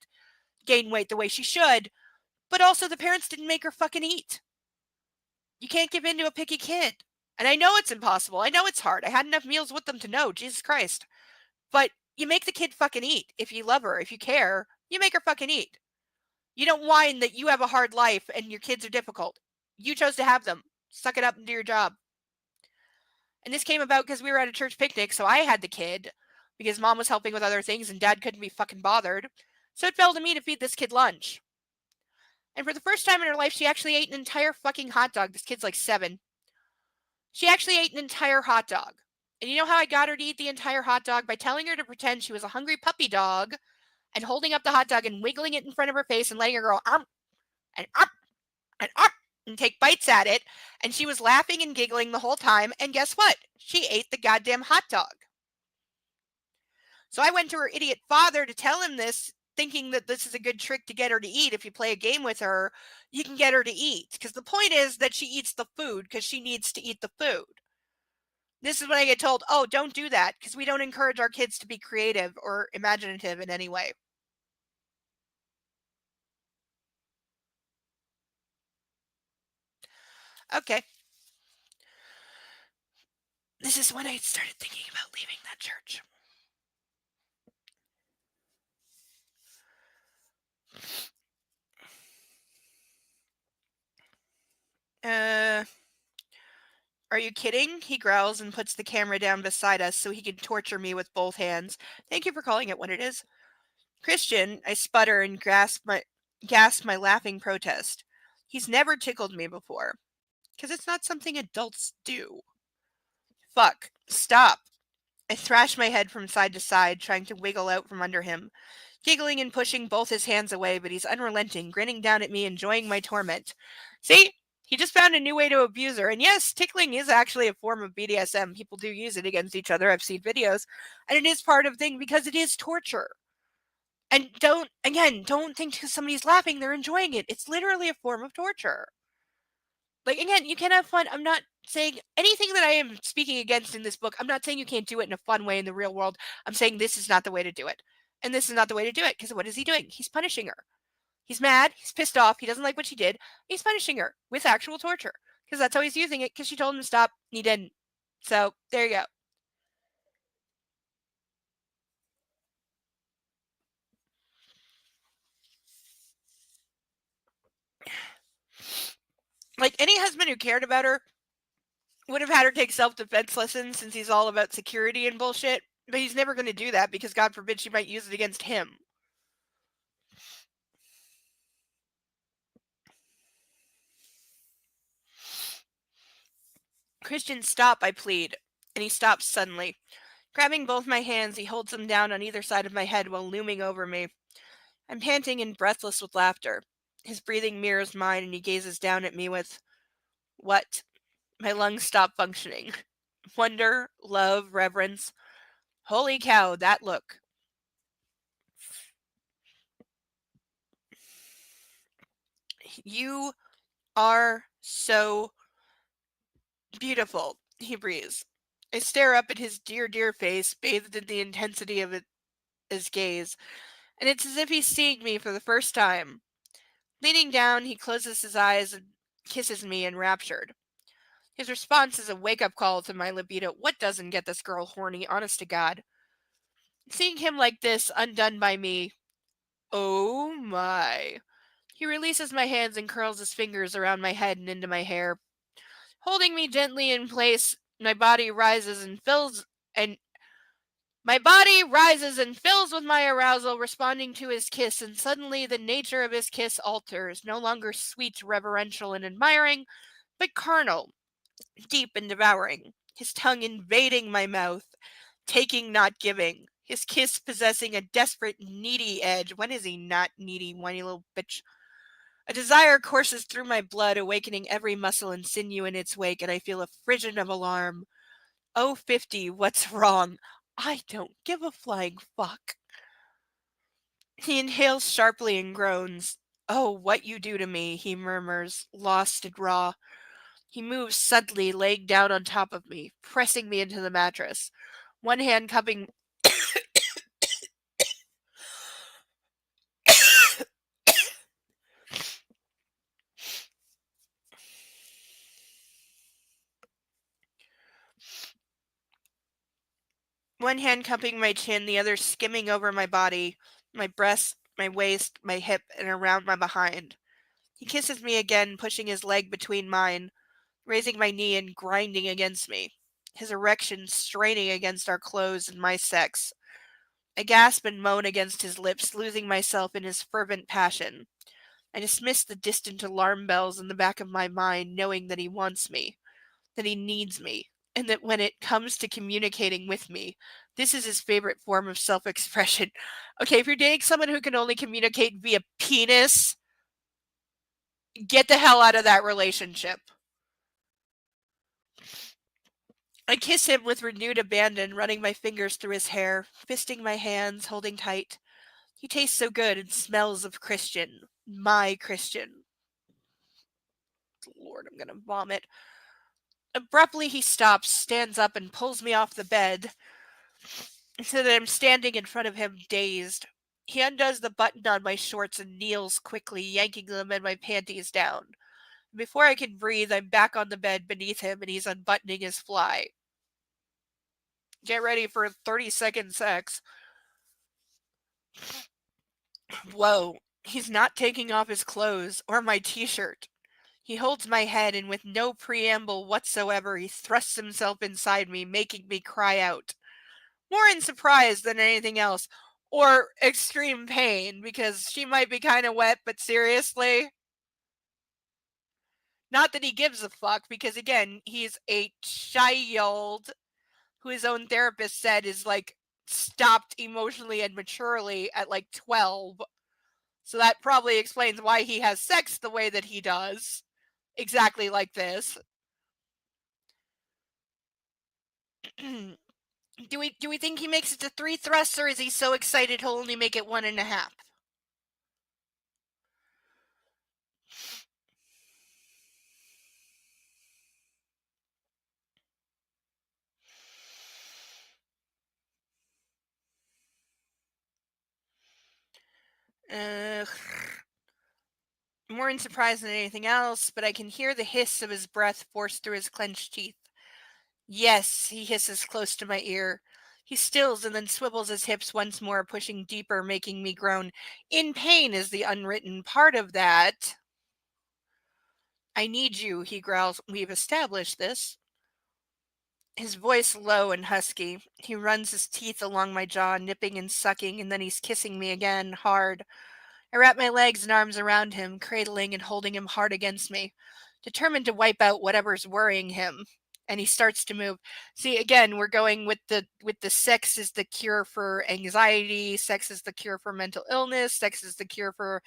gain weight the way she should. But also the parents didn't make her fucking eat. You can't give in to a picky kid. And I know it's impossible. I know it's hard. I had enough meals with them to know, Jesus Christ. But you make the kid fucking eat. If you love her, if you care, you make her fucking eat. You don't whine that you have a hard life and your kids are difficult. You chose to have them. Suck it up and do your job. And this came about because we were at a church picnic, so I had the kid because mom was helping with other things and dad couldn't be fucking bothered. So it fell to me to feed this kid lunch. And for the first time in her life, she actually ate an entire fucking hot dog. This kid's like 7. She actually ate an entire hot dog. And you know how I got her to eat the entire hot dog? By telling her to pretend she was a hungry puppy dog and holding up the hot dog and wiggling it in front of her face and letting her go, and and and take bites at it. And she was laughing and giggling the whole time. And guess what? She ate the goddamn hot dog. So I went to her idiot father to tell him this, thinking that this is a good trick to get her to eat. If you play a game with her, you can get her to eat. Because the point is that she eats the food because she needs to eat the food. This is when I get told, oh, don't do that because we don't encourage our kids to be creative or imaginative in any way. Okay. This is when I started thinking about leaving that church. Are you kidding? He growls and puts the camera down beside us so he can torture me with both hands. Thank you for calling it what it is. Christian, I sputter and gasp my laughing protest. He's never tickled me before. Because it's not something adults do. Fuck. Stop. I thrash my head from side to side, trying to wiggle out from under him, giggling and pushing both his hands away, but he's unrelenting, grinning down at me, enjoying my torment. See? He just found a new way to abuse her. And yes, tickling is actually a form of BDSM. People do use it against each other. I've seen videos. And it is part of the thing because it is torture. And don't think because somebody's laughing, they're enjoying it. It's literally a form of torture. Like, again, you can have fun. I'm not saying anything that I am speaking against in this book. I'm not saying you can't do it in a fun way in the real world. I'm saying this is not the way to do it. And this is not the way to do it because what is he doing? He's punishing her. He's mad. He's pissed off. He doesn't like what she did. He's punishing her with actual torture because that's how he's using it because she told him to stop and he didn't. So, there you go. Like, any husband who cared about her would have had her take self-defense lessons since he's all about security and bullshit. But he's never going to do that because God forbid she might use it against him. Christian, stop, I plead. And he stops suddenly. Grabbing both my hands, he holds them down on either side of my head while looming over me. I'm panting and breathless with laughter. His breathing mirrors mine and he gazes down at me with, what? My lungs stop functioning. Wonder, love, reverence. Holy cow, that look. You are so beautiful, he breathes. I stare up at his dear, dear face, bathed in the intensity of his gaze, and it's as if he's seeing me for the first time. Leaning down, he closes his eyes and kisses me enraptured. His response is a wake-up call to my libido. What doesn't get this girl horny, honest to God? Seeing him like this, undone by me, oh my. He releases my hands and curls his fingers around my head and into my hair. Holding me gently in place, my body rises and fills with my arousal, responding to his kiss, and suddenly the nature of his kiss alters, no longer sweet, reverential, and admiring, but carnal, deep and devouring, his tongue invading my mouth, taking, not giving, his kiss possessing a desperate, needy edge. When is he not needy, whiny little bitch? A desire courses through my blood, awakening every muscle and sinew in its wake, and I feel a frisson of alarm. Oh, 50, what's wrong? I don't give a flying fuck. He inhales sharply and groans. Oh, what you do to me, he murmurs, lost and raw. He moves suddenly, laying down on top of me, pressing me into the mattress. One hand cupping one hand cupping my chin, the other skimming over my body, my breast, my waist, my hip, and around my behind. He kisses me again, pushing his leg between mine, raising my knee and grinding against me, his erection straining against our clothes and my sex. I gasp and moan against his lips, losing myself in his fervent passion. I dismiss the distant alarm bells in the back of my mind, knowing that he wants me, that he needs me, and that when it comes to communicating with me, this is his favorite form of self expression. Okay, if you're dating someone who can only communicate via penis, get the hell out of that relationship. I kiss him with renewed abandon, running my fingers through his hair, fisting my hands, holding tight. He tastes so good and smells of Christian. My Christian. Lord, I'm gonna vomit. Abruptly, he stops, stands up, and pulls me off the bed so that I'm standing in front of him, dazed. He undoes the button on my shorts and kneels quickly, yanking them and my panties down. Before I can breathe, I'm back on the bed beneath him, and he's unbuttoning his fly. Get ready for 30-second sex. Whoa, he's not taking off his clothes or my t-shirt. He holds my head, and with no preamble whatsoever, he thrusts himself inside me, making me cry out. More in surprise than anything else, or extreme pain, because she might be kind of wet, but seriously? Not that he gives a fuck, because again, he's a child who his own therapist said is like stopped emotionally and maturely at like 12. So that probably explains why he has sex the way that he does. Exactly like this. Do we think he makes it to 3 thrusts, or is he so excited he'll only make it 1.5? Uh, More in surprise than anything else, but I can hear the hiss of his breath force through his clenched teeth. Yes, he hisses close to my ear. He stills and then swivels his hips once more, pushing deeper, making me groan. In pain is the unwritten part of that. I need you, he growls. We've established this. His voice low and husky. He runs his teeth along my jaw, nipping and sucking, and then he's kissing me again, hard. I wrap my legs and arms around him, cradling and holding him hard against me, determined to wipe out whatever's worrying him. And he starts to move. See, again, we're going with the sex is the cure for anxiety, sex is the cure for mental illness, sex is the cure for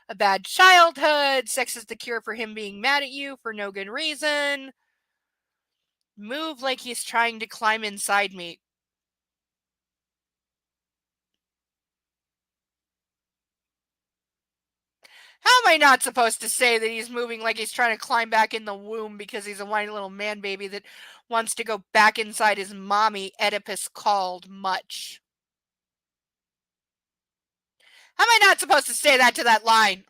a bad childhood, sex is the cure for him being mad at you for no good reason. Move like he's trying to climb inside me. How am I not supposed to say that he's moving like he's trying to climb back in the womb because he's a whiny little man baby that wants to go back inside his mommy, Oedipus called much? How am I not supposed to say that to that line?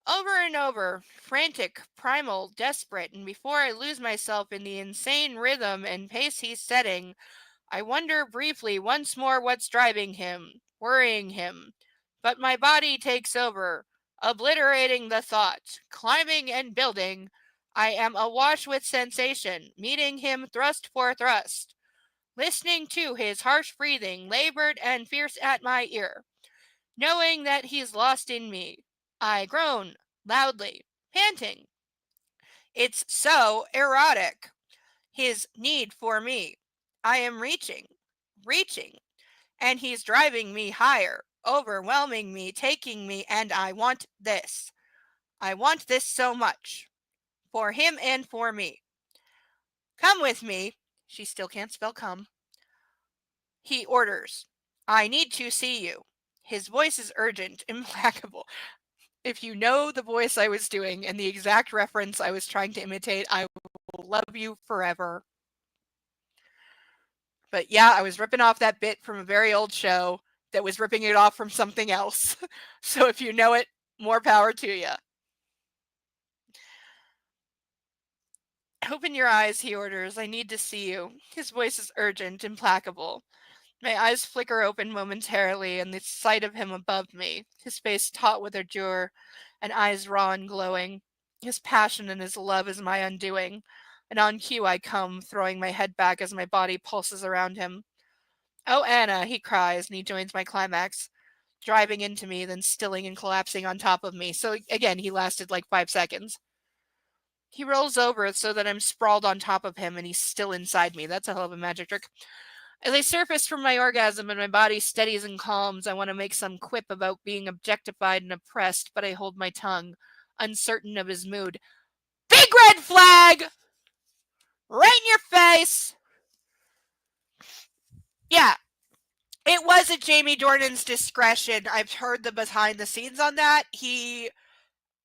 Over and over, frantic, primal, desperate, and before I lose myself in the insane rhythm and pace he's setting, I wonder briefly once more what's driving him, worrying him. But my body takes over, obliterating the thought, climbing and building. I am awash with sensation, meeting him thrust for thrust, listening to his harsh breathing, labored and fierce at my ear, knowing that he's lost in me. I groan, loudly, panting. It's so erotic. His need for me. I am reaching, and he's driving me higher, overwhelming me, taking me, and I want this. I want this so much. For him and for me. Come with me. She still can't spell come. He orders. I need to see you. His voice is urgent, implacable. If you know the voice I was doing and the exact reference I was trying to imitate, I will love you forever. But yeah, I was ripping off that bit from a very old show that was ripping it off from something else. So if you know it, more power to you. Open your eyes, he orders. I need to see you. His voice is urgent, implacable. My eyes flicker open momentarily, and the sight of him above me, his face taut with ardor, and eyes raw and glowing. His passion and his love is my undoing, and on cue I come, throwing my head back as my body pulses around him. "Oh, Anna," he cries, and he joins my climax, driving into me, then stilling and collapsing on top of me. So again, he lasted like 5 seconds. He rolls over so that I'm sprawled on top of him and he's still inside me. That's a hell of a magic trick. As I surface from my orgasm and my body steadies and calms, I want to make some quip about being objectified and oppressed, but I hold my tongue, uncertain of his mood. "Big red flag! Right in your face!" Yeah, it was at Jamie Dornan's discretion. I've heard the behind the scenes on that.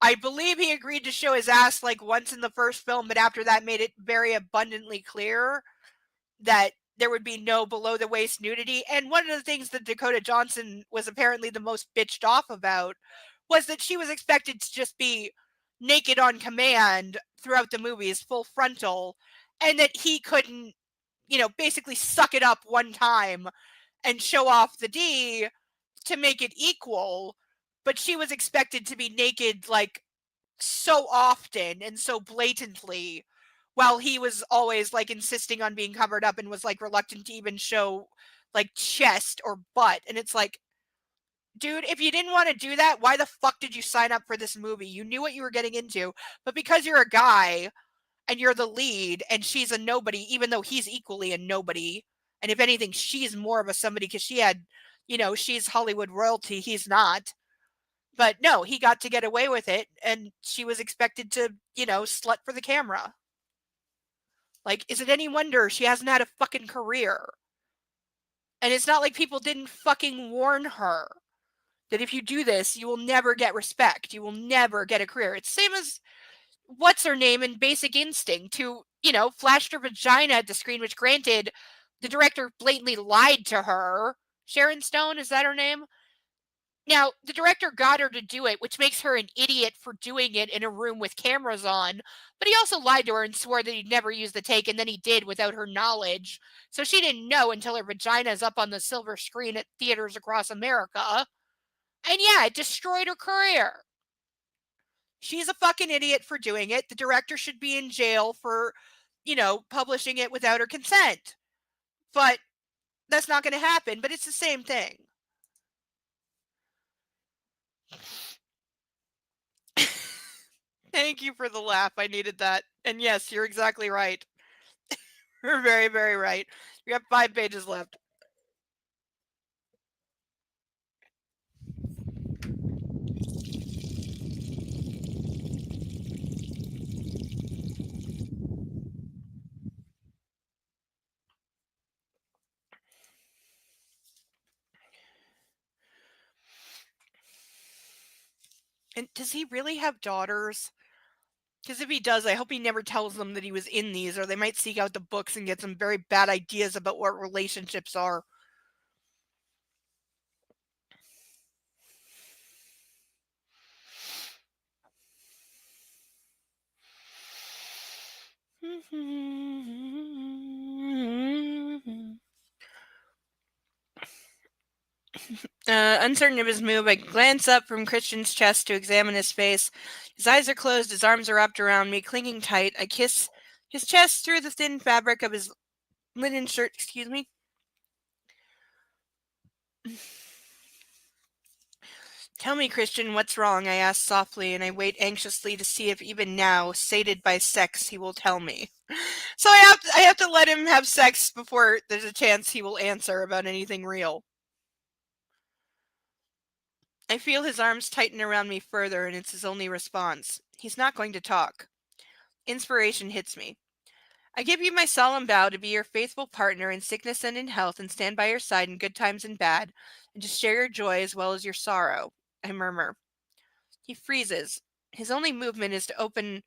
I believe he agreed to show his ass like once in the first film, but after that made it very abundantly clear that there would be no below the waist nudity. And one of the things that Dakota Johnson was apparently the most bitched off about was that she was expected to just be naked on command throughout the movies, full frontal, and that he couldn't, basically suck it up one time and show off the D to make it equal. But she was expected to be naked like so often and so blatantly, while he was always like insisting on being covered up and was like reluctant to even show like chest or butt. And it's like, dude, if you didn't want to do that, why the fuck did you sign up for this movie? You knew what you were getting into, but because you're a guy and you're the lead and she's a nobody, even though he's equally a nobody, and if anything, she's more of a somebody because she had, she's Hollywood royalty, he's not. But no, he got to get away with it, and she was expected to, slut for the camera. Like, is it any wonder she hasn't had a fucking career? And it's not like people didn't fucking warn her that if you do this, you will never get respect. You will never get a career. It's same as what's her name in Basic Instinct, who, flashed her vagina at the screen, which granted, the director blatantly lied to her. Sharon Stone, is that her name? Now, the director got her to do it, which makes her an idiot for doing it in a room with cameras on, but he also lied to her and swore that he'd never use the take, and then he did without her knowledge. So she didn't know until her vagina is up on the silver screen at theaters across America. And yeah, it destroyed her career. She's a fucking idiot for doing it. The director should be in jail for, publishing it without her consent. But that's not going to happen, but it's the same thing. Thank you for the laugh. I needed that. And yes, you're exactly right. You're very, very right. You have 5 pages left. And does he really have daughters? Because if he does, I hope he never tells them that he was in these, or they might seek out the books and get some very bad ideas about what relationships are. Uncertain of his move, I glance up from Christian's chest to examine his face. His eyes are closed, his arms are wrapped around me, clinging tight. I kiss his chest through the thin fabric of his linen shirt. Excuse me. "Tell me, Christian, what's wrong?" I ask softly, and I wait anxiously to see if even now, sated by sex, he will tell me. So I have to let him have sex before there's a chance he will answer about anything real. I feel his arms tighten around me further, and it's his only response. He's not going to talk. Inspiration hits me. "I give you my solemn vow to be your faithful partner in sickness and in health, and stand by your side in good times and bad, and to share your joy as well as your sorrow," I murmur. He freezes. His only movement is to open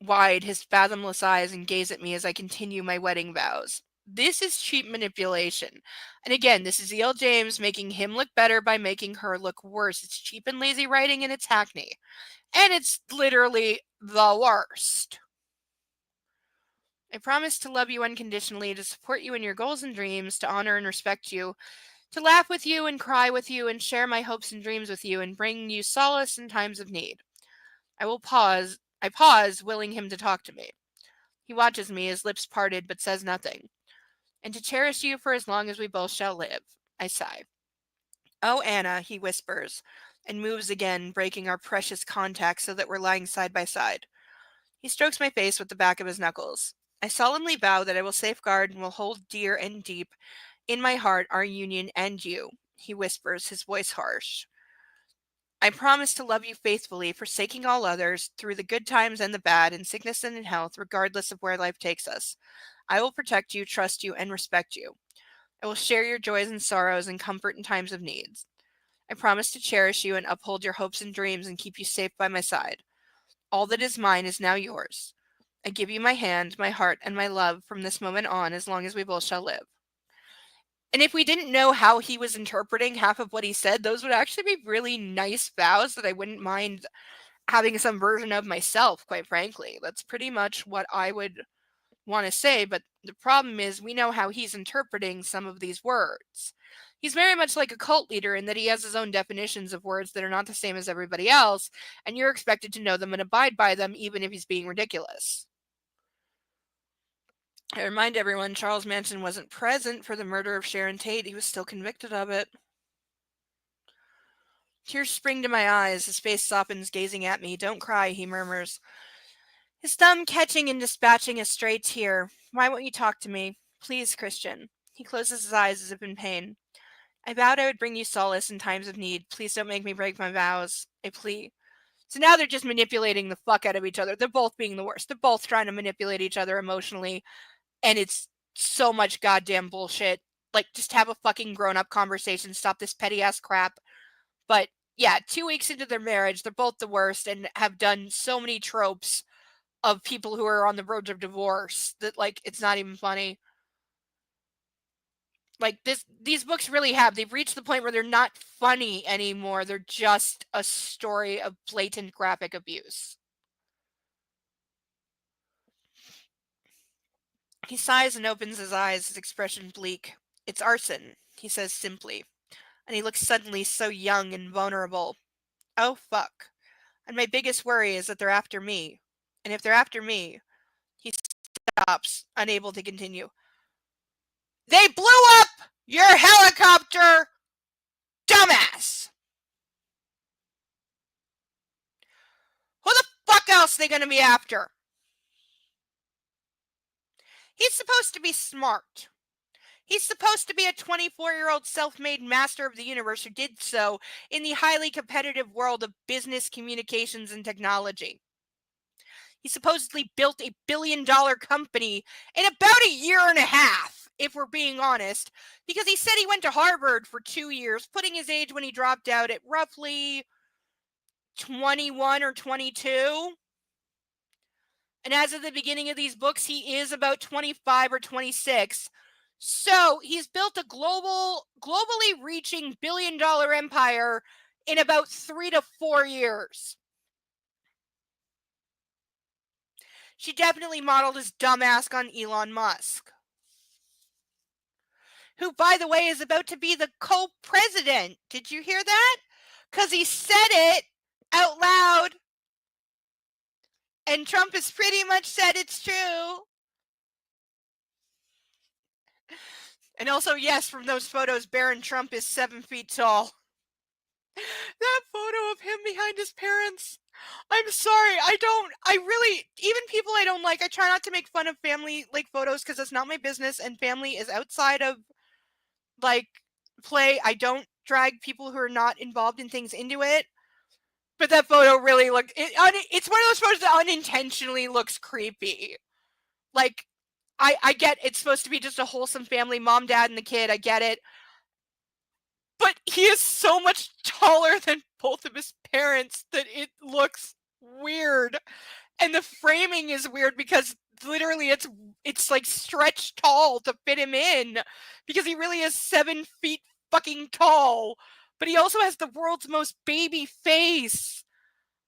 wide his fathomless eyes and gaze at me as I continue my wedding vows. This is cheap manipulation. And again, this is E.L. James making him look better by making her look worse. It's cheap and lazy writing, and it's hackney. And it's literally the worst. "I promise to love you unconditionally, to support you in your goals and dreams, to honor and respect you, to laugh with you and cry with you, and share my hopes and dreams with you, and bring you solace in times of need." I pause, willing him to talk to me. He watches me, his lips parted, but says nothing. And to cherish you for as long as we both shall live. I sigh. Oh, Anna, he whispers, and moves again, breaking our precious contact so that we're lying side by side. He strokes my face with the back of his knuckles. I solemnly vow that I will safeguard and will hold dear and deep in my heart our union and you, he whispers, his voice harsh. I promise to love you faithfully, forsaking all others, through the good times and the bad, in sickness and in health, regardless of where life takes us. I will protect you, trust you, and respect you. I will share your joys and sorrows and comfort in times of needs. I promise to cherish you and uphold your hopes and dreams and keep you safe by my side. All that is mine is now yours. I give you my hand, my heart, and my love from this moment on, as long as we both shall live. And if we didn't know how he was interpreting half of what he said, those would actually be really nice vows that I wouldn't mind having some version of myself, quite frankly. That's pretty much what I would want to say, but the problem is we know how he's interpreting some of these words. He's very much like a cult leader in that he has his own definitions of words that are not the same as everybody else, and you're expected to know them and abide by them even if he's being ridiculous. I remind everyone Charles Manson wasn't present for the murder of Sharon Tate. He was still convicted of it. Tears spring to my eyes. His face softens, gazing at me. Don't cry, he murmurs, his thumb catching and dispatching a stray tear. Why won't you talk to me? Please, Christian. He closes his eyes as if in pain. I vowed I would bring you solace in times of need. Please don't make me break my vows. I plea. So now they're just manipulating the fuck out of each other. They're both being the worst. They're both trying to manipulate each other emotionally. And it's so much goddamn bullshit. Like, just have a fucking grown-up conversation. Stop this petty-ass crap. But, yeah, 2 weeks into their marriage, they're both the worst and have done so many tropes of people who are on the verge of divorce that, like, it's not even funny. Like, these books really they've reached the point where they're not funny anymore. They're just a story of blatant graphic abuse. He sighs and opens his eyes, his expression bleak. It's arson, he says simply, and he looks suddenly so young and vulnerable. Oh, fuck. And my biggest worry is that they're after me. And if they're after me, he stops, unable to continue. They blew up your helicopter, dumbass! Who the fuck else are they gonna be after? He's supposed to be smart. He's supposed to be a 24-year-old self-made master of the universe who did so in the highly competitive world of business, communications, and technology. He supposedly built a billion-dollar company in about a year and a half, if we're being honest, because he said he went to Harvard for 2 years, putting his age when he dropped out at roughly 21 or 22. And as of the beginning of these books, he is about 25 or 26. So he's built a globally reaching billion-dollar empire in about 3 to 4 years. She definitely modeled his dumbass on Elon Musk, who, by the way, is about to be the co-president. Did you hear that? Because he said it out loud. And Trump has pretty much said it's true. And also, yes, from those photos, Barron Trump is 7 feet tall. That photo of him behind his parents. I'm sorry, even people I don't like, I try not to make fun of family, like, photos, because that's not my business, and family is outside of, like, play. I don't drag people who are not involved in things into it. But that photo really looked, it's one of those photos that unintentionally looks creepy. Like, I get it's supposed to be just a wholesome family, mom, dad, and the kid, I get it. But he is so much taller than both of his parents that it looks weird. And the framing is weird because literally it's like stretched tall to fit him in, because he really is 7 feet fucking tall. But he also has the world's most baby face.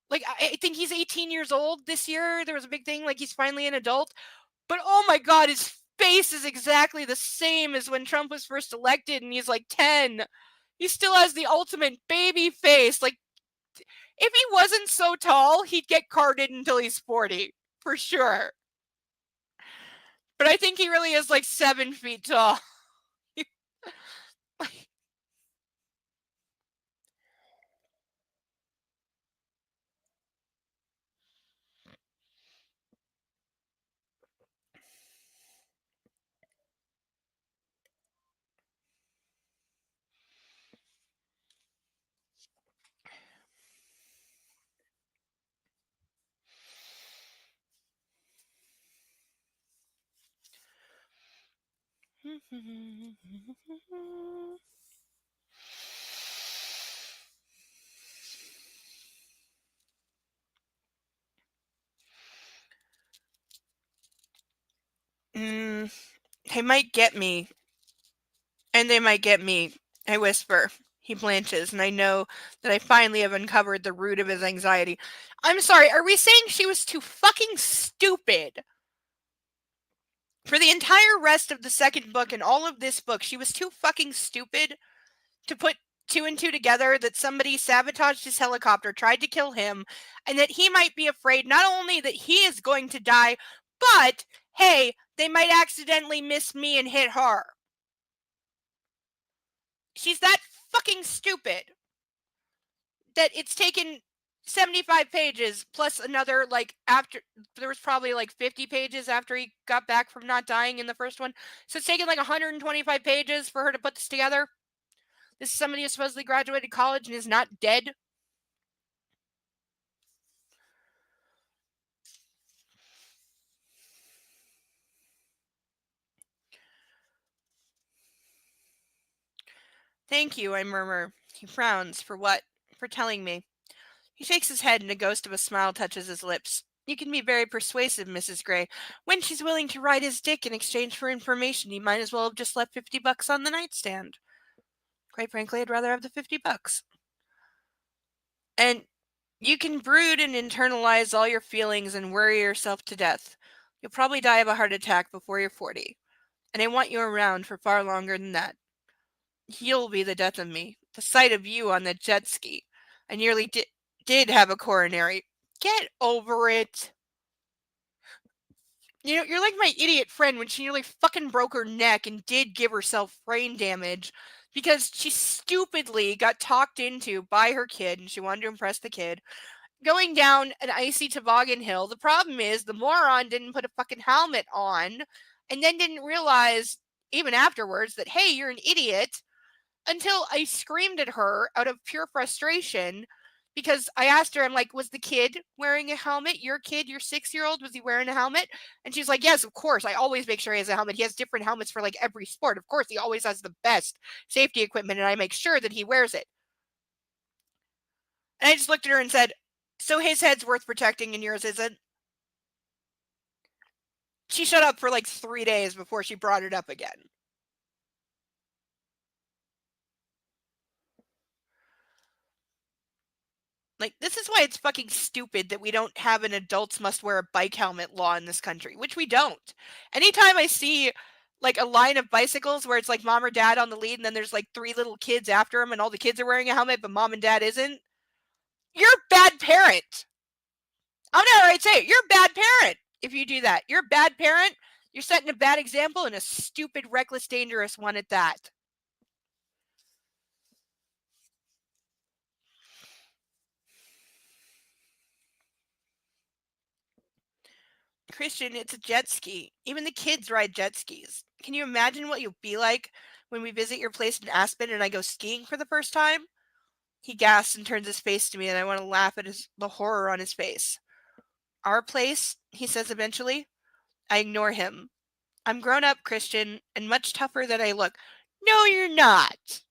Like, I think he's 18 years old this year. There was a big thing, like, he's finally an adult. But oh my god, his face is exactly the same as when Trump was first elected and he's like 10. He still has the ultimate baby face. Like, If he wasn't so tall, he'd get carted until he's 40, for sure. But I think he really is like 7 feet tall. They might get me. And they might get me. I whisper. He blanches, and I know that I finally have uncovered the root of his anxiety. I'm sorry, are we saying she was too fucking stupid? For the entire rest of the second book and all of this book, she was too fucking stupid to put two and two together that somebody sabotaged his helicopter, tried to kill him, and that he might be afraid not only that he is going to die, but, hey, they might accidentally miss me and hit her. She's that fucking stupid that it's taken 75 pages plus another, like, after there was probably like 50 pages after he got back from not dying in the first one. So it's taken like 125 pages for her to put this together. This is somebody who supposedly graduated college and is not dead. Thank you, I murmur. He frowns. For what? For telling me. He shakes his head and a ghost of a smile touches his lips. You can be very persuasive, Mrs. Gray. When she's willing to ride his dick in exchange for information, you might as well have just left $50 on the nightstand. Quite frankly, I'd rather have the $50. And you can brood and internalize all your feelings and worry yourself to death. You'll probably die of a heart attack before you're 40. And I want you around for far longer than that. You'll be the death of me. The sight of you on the jet ski. I nearly did have a coronary. Get over it. You know, you're like my idiot friend when she nearly fucking broke her neck and did give herself brain damage because she stupidly got talked into by her kid and she wanted to impress the kid going down an icy toboggan hill. The problem is the moron didn't put a fucking helmet on and then didn't realize even afterwards that, hey, you're an idiot, until I screamed at her out of pure frustration because I asked her, I'm like, was the kid wearing a helmet? Your kid, your 6-year-old, was he wearing a helmet? And she's like, yes, of course. I always make sure he has a helmet. He has different helmets for like every sport. Of course, he always has the best safety equipment, and I make sure that he wears it. And I just looked at her and said, so his head's worth protecting and yours isn't? She shut up for like 3 days before she brought it up again. Like, this is why it's fucking stupid that we don't have an adults must wear a bike helmet law in this country, which we don't. Anytime I see like a line of bicycles where it's like mom or dad on the lead and then there's like 3 little kids after them and all the kids are wearing a helmet but mom and dad isn't, you're a bad parent. I'm not right say it. You're a bad parent if you do that. You're a bad parent. You're setting a bad example and a stupid, reckless, dangerous one at that. Christian, it's a jet ski. Even the kids ride jet skis. Can you imagine what you'll be like when we visit your place in Aspen and I go skiing for the first time? He gasps and turns his face to me, and I want to laugh at the horror on his face. Our place, he says eventually. I ignore him. I'm grown up, Christian, and much tougher than I look. No, you're not.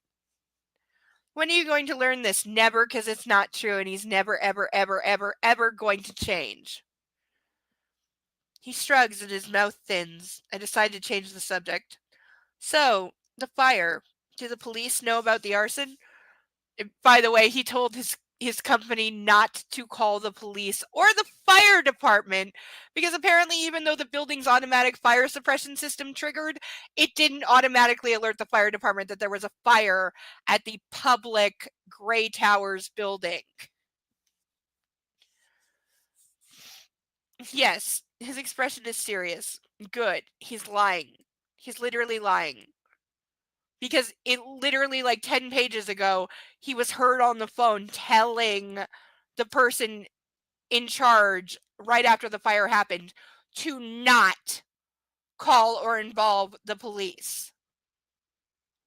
When are you going to learn this? Never, because it's not true, and he's never, ever, ever, ever, ever going to change. He shrugs and his mouth thins. I decide to change the subject. So, the fire. Do the police know about the arson? By the way, he told his company not to call the police or the fire department because apparently even though the building's automatic fire suppression system triggered, it didn't automatically alert the fire department that there was a fire at the public Gray Towers building. Yes, his expression is serious. Good. He's lying. He's literally lying. Because it literally, like 10 pages ago, he was heard on the phone telling the person in charge right after the fire happened to not call or involve the police.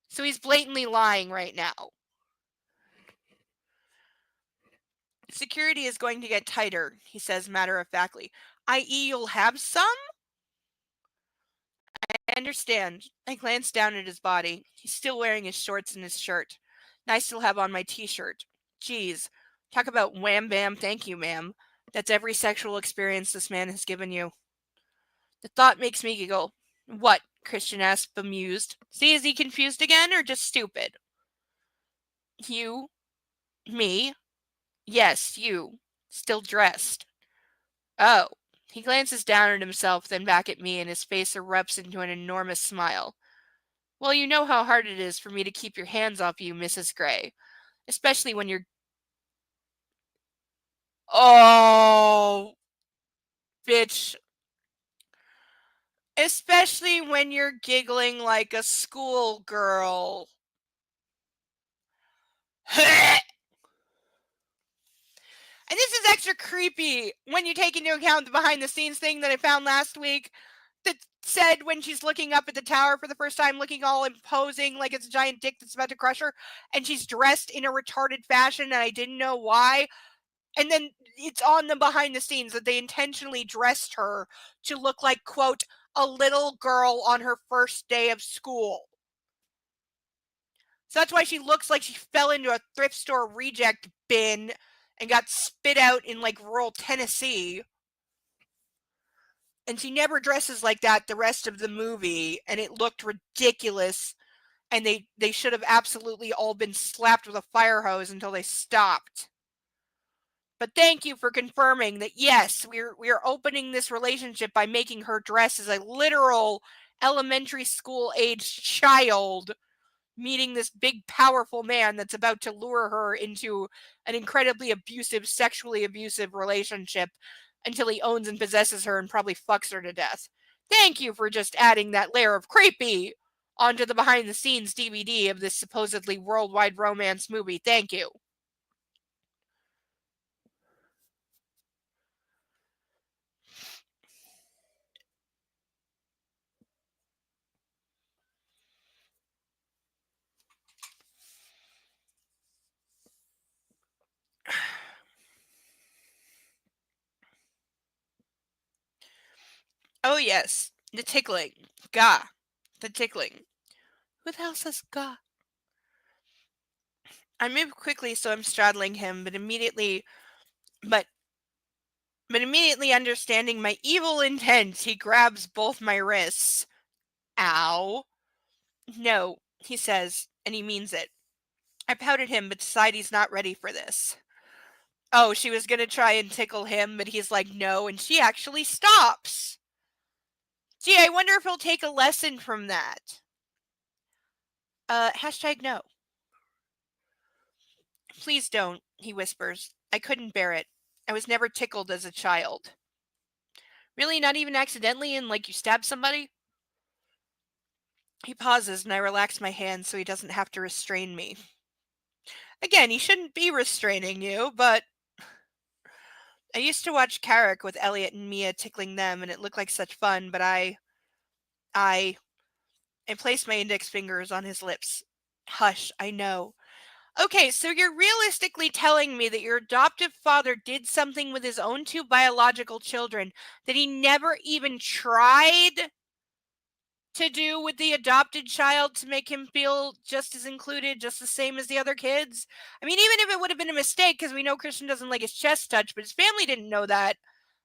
So he's blatantly lying right now. Security is going to get tighter, he says matter of factly. I.e., you'll have some? I understand. I glanced down at his body. He's still wearing his shorts and his shirt. And I still have on my t-shirt. Geez, talk about wham bam, thank you, ma'am. That's every sexual experience this man has given you. The thought makes me giggle. What? Christian asked, bemused. See, is he confused again or just stupid? You? Me? Yes, you. Still dressed. Oh. He glances down at himself, then back at me, and his face erupts into an enormous smile. Well, you know how hard it is for me to keep your hands off you, Mrs. Gray. Especially when you're... Oh, bitch. Especially when you're giggling like a schoolgirl. And this is extra creepy when you take into account the behind the scenes thing that I found last week that said when she's looking up at the tower for the first time, looking all imposing like it's a giant dick that's about to crush her, and she's dressed in a retarded fashion, and I didn't know why. And then it's on the behind the scenes that they intentionally dressed her to look like, quote, a little girl on her first day of school. So that's why she looks like she fell into a thrift store reject bin and got spit out in like rural Tennessee. And she never dresses like that the rest of the movie, and it looked ridiculous. And they should have absolutely all been slapped with a fire hose until they stopped. But thank you for confirming that yes, we're opening this relationship by making her dress as a literal elementary school aged child meeting this big powerful man that's about to lure her into an incredibly abusive, sexually abusive relationship until he owns and possesses her and probably fucks her to death. Thank you for just adding that layer of creepy onto the behind the scenes DVD of this supposedly worldwide romance movie. Thank you. Oh yes, the tickling. Gah. The tickling. Who the hell says gah? I move quickly so I'm straddling him, but immediately understanding my evil intent, he grabs both my wrists. Ow. No, he says, and he means it. I pout at him, but decide he's not ready for this. Oh, she was gonna try and tickle him, but he's like, no, and she actually stops. Gee, I wonder if he'll take a lesson from that. Hashtag no. Please don't, he whispers. I couldn't bear it. I was never tickled as a child. Really, not even accidentally and like you stabbed somebody? He pauses and I relax my hand so he doesn't have to restrain me. Again, he shouldn't be restraining you, but I used to watch Carrick with Elliot and Mia tickling them and it looked like such fun, but I placed my index fingers on his lips. Hush, I know. Okay, so you're realistically telling me that your adoptive father did something with his own two biological children that he never even tried to do with the adopted child to make him feel just as included, just the same as the other kids? I mean, even if it would have been a mistake, because we know Christian doesn't like his chest touched, but his family didn't know that.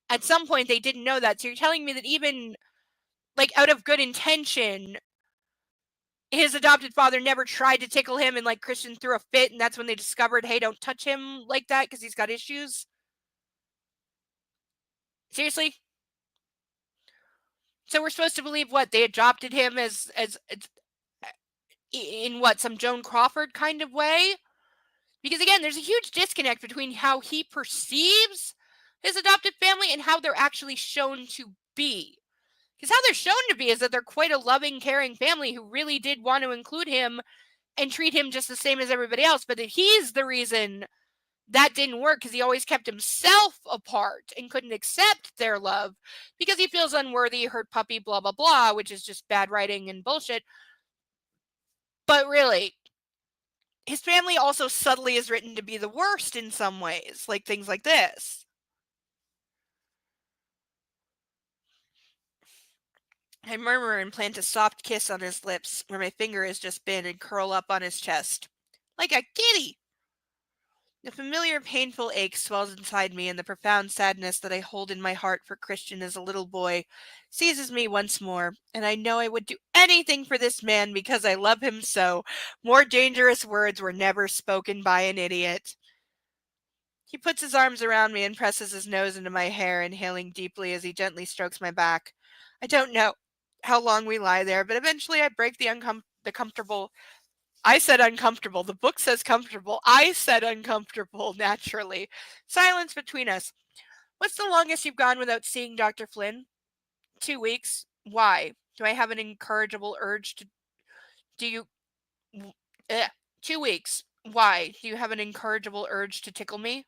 At some point, they didn't know that. So you're telling me that even, like, out of good intention, his adopted father never tried to tickle him and, like, Christian threw a fit, and that's when they discovered, hey, don't touch him like that because he's got issues? Seriously? So we're supposed to believe what? They adopted him as in what, some Joan Crawford kind of way? Because again, there's a huge disconnect between how he perceives his adoptive family and how they're actually shown to be. Because how they're shown to be is that they're quite a loving, caring family who really did want to include him and treat him just the same as everybody else. But that he's the reason that didn't work, because he always kept himself apart and couldn't accept their love because he feels unworthy, hurt puppy, blah, blah, blah, which is just bad writing and bullshit. But really, his family also subtly is written to be the worst in some ways, like things like this. I murmur and plant a soft kiss on his lips where my finger has just been and curl up on his chest. Like a kitty! The familiar painful ache swells inside me, and the profound sadness that I hold in my heart for Christian as a little boy seizes me once more, and I know I would do anything for this man because I love him so. More dangerous words were never spoken by an idiot. He puts his arms around me and presses his nose into my hair, inhaling deeply as he gently strokes my back. I don't know how long we lie there, but eventually I break the comfortable. I said uncomfortable. The book says comfortable. I said uncomfortable, naturally. Silence between us. What's the longest you've gone without seeing Dr. Flynn? 2 weeks. Why? Do I have an incorrigible urge to. Do you. Eh. 2 weeks. Why? Do you have an incorrigible urge to tickle me?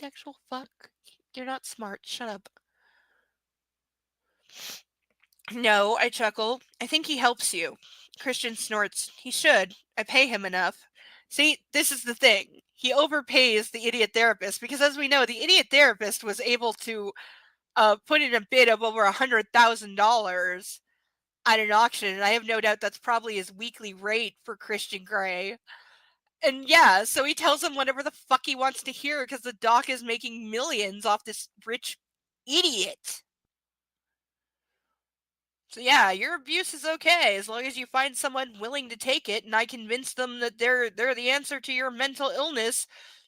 Actual fuck. You're not smart. Shut up. No, I chuckle. I think he helps you. Christian snorts. He should. I pay him enough. See, this is the thing. He overpays the idiot therapist because, as we know, the idiot therapist was able to put in a bid of over $100,000 at an auction, and I have no doubt that's probably his weekly rate for Christian Grey. And yeah, so he tells him whatever the fuck he wants to hear because the doc is making millions off this rich idiot. So yeah, your abuse is okay as long as you find someone willing to take it, and I convince them that they're the answer to your mental illness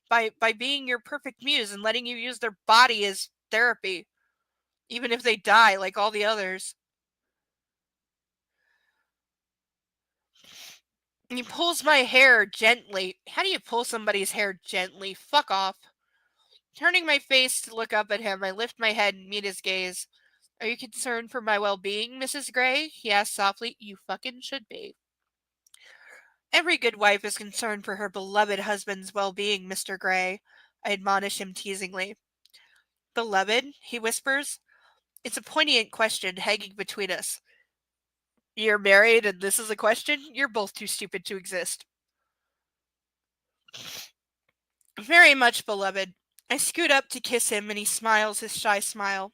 by being your perfect muse and letting you use their body as therapy, even if they die like all the others. And he pulls my hair gently. How do you pull somebody's hair gently? Fuck off. Turning my face to look up at him, I lift my head and meet his gaze. Are you concerned for my well-being, Mrs. Gray? He asked softly. You fucking should be. Every good wife is concerned for her beloved husband's well-being, Mr. Gray. I admonish him teasingly. Beloved? He whispers. It's a poignant question hanging between us. You're married and this is a question? You're both too stupid to exist. Very much, beloved. I scoot up to kiss him and he smiles his shy smile.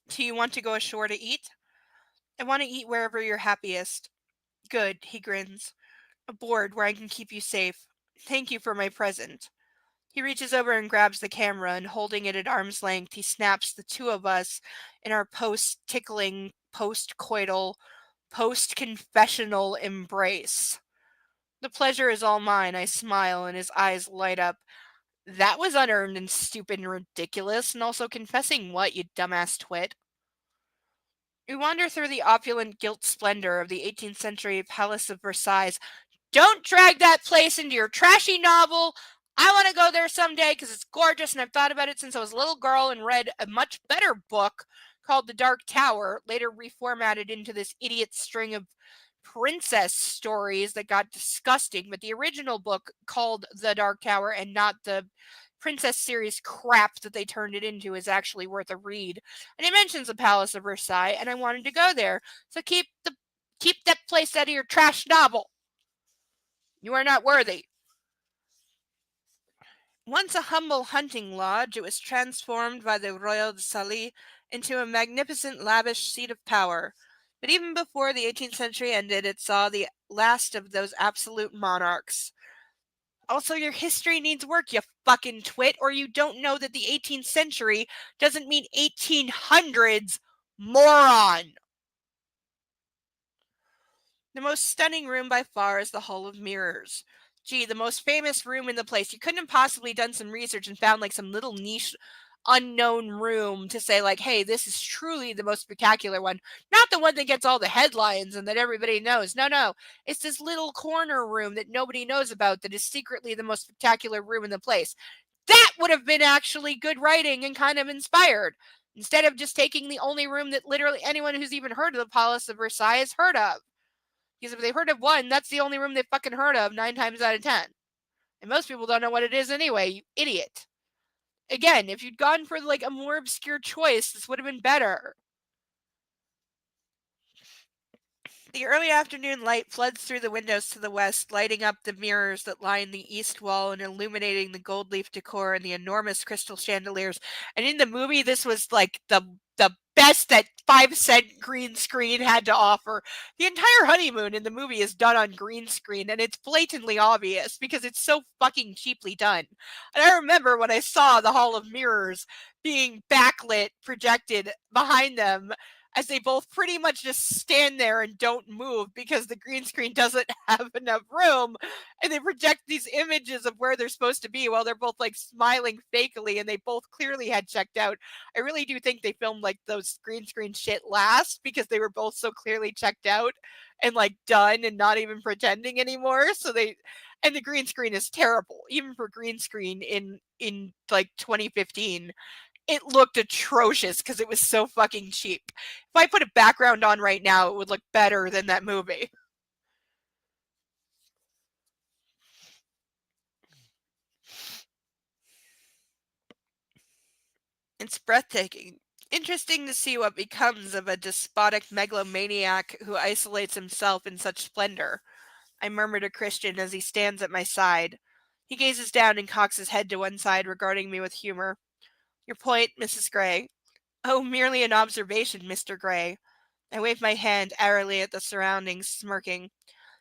Do you want to go ashore to eat? I want to eat wherever you're happiest. Good, he grins. A board where I can keep you safe. Thank you for my present. He reaches over and grabs the camera, and holding it at arm's length, he snaps the two of us in our post-tickling, post-coital, post-confessional embrace. The pleasure is all mine, I smile, and his eyes light up. That was unearned and stupid and ridiculous, and also confessing what, you dumbass twit? We wander through the opulent gilt splendor of the 18th century Palace of Versailles. Don't drag that place into your trashy novel. I want to go there someday because it's gorgeous, and I've thought about it since I was a little girl and read a much better book called The Dark Tower, later reformatted into this idiot string of princess stories that got disgusting. But the original book called The Dark Tower and not the princess series crap that they turned it into is actually worth a read. And it mentions the Palace of Versailles, and I wanted to go there. So keep that place out of your trash novel. You are not worthy. Once a humble hunting lodge, it was transformed by the Royal de Sully into a magnificent, lavish seat of power. But even before the 18th century ended, it saw the last of those absolute monarchs. Also, your history needs work, you fucking twit, or you don't know that the 18th century doesn't mean 1800s, moron! The most stunning room by far is the Hall of Mirrors. Gee, the most famous room in the place. You couldn't have possibly done some research and found like some little niche unknown room to say like, hey, this is truly the most spectacular one. Not the one that gets all the headlines and that everybody knows. No. It's this little corner room that nobody knows about that is secretly the most spectacular room in the place. That would have been actually good writing and kind of inspired. Instead of just taking the only room that literally anyone who's even heard of the Palace of Versailles has heard of. Because if they've heard of one, that's the only room they've fucking heard of 9 times out of 10. And most people don't know what it is anyway, you idiot. Again, if you'd gone for like a more obscure choice, this would have been better. The early afternoon light floods through the windows to the west, lighting up the mirrors that line the east wall and illuminating the gold leaf decor and the enormous crystal chandeliers. And in the movie, this was like the best that 5-cent green screen had to offer. The entire honeymoon in the movie is done on green screen, and it's blatantly obvious because it's so fucking cheaply done. And I remember when I saw the Hall of Mirrors being backlit, projected behind them, as they both pretty much just stand there and don't move because the green screen doesn't have enough room, and they project these images of where they're supposed to be while they're both like smiling fakely, and they both clearly had checked out. I really do think they filmed like those green screen shit last because they were both so clearly checked out and like done and not even pretending anymore. So they, and the green screen is terrible even for green screen in like 2015. It looked atrocious because it was so fucking cheap. If I put a background on right now, it would look better than that movie. It's breathtaking. Interesting to see what becomes of a despotic megalomaniac who isolates himself in such splendor, I murmur to Christian as he stands at my side. He gazes down and cocks his head to one side, regarding me with humor. Your point, Mrs. Gray. Oh, merely an observation, Mr. Gray. I wave my hand airily at the surroundings, smirking.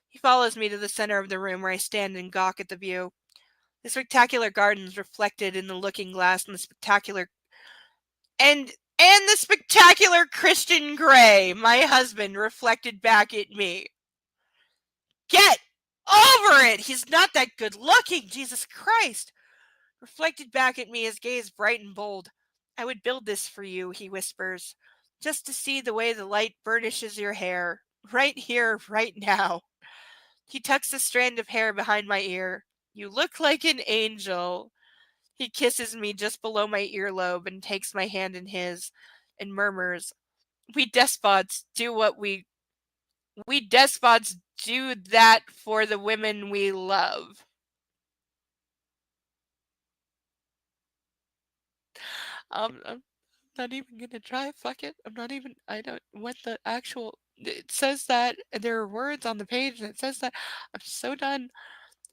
He follows me to the center of the room where I stand and gawk at the view. The spectacular gardens reflected in the looking glass and the spectacular and the spectacular Christian Grey, my husband, reflected back at me. Get over it! He's not that good looking, Jesus Christ! Reflected back at me, his gaze bright and bold. I would build this for you, he whispers, just to see the way the light burnishes your hair. Right here, right now. He tucks a strand of hair behind my ear. You look like an angel. He kisses me just below my earlobe and takes my hand in his and murmurs, We despots do what we despots do that for the women we love. I'm not even gonna try. Fuck it. I'm not even. I don't want the actual. It says that and there are words on the page that says that. I'm so done.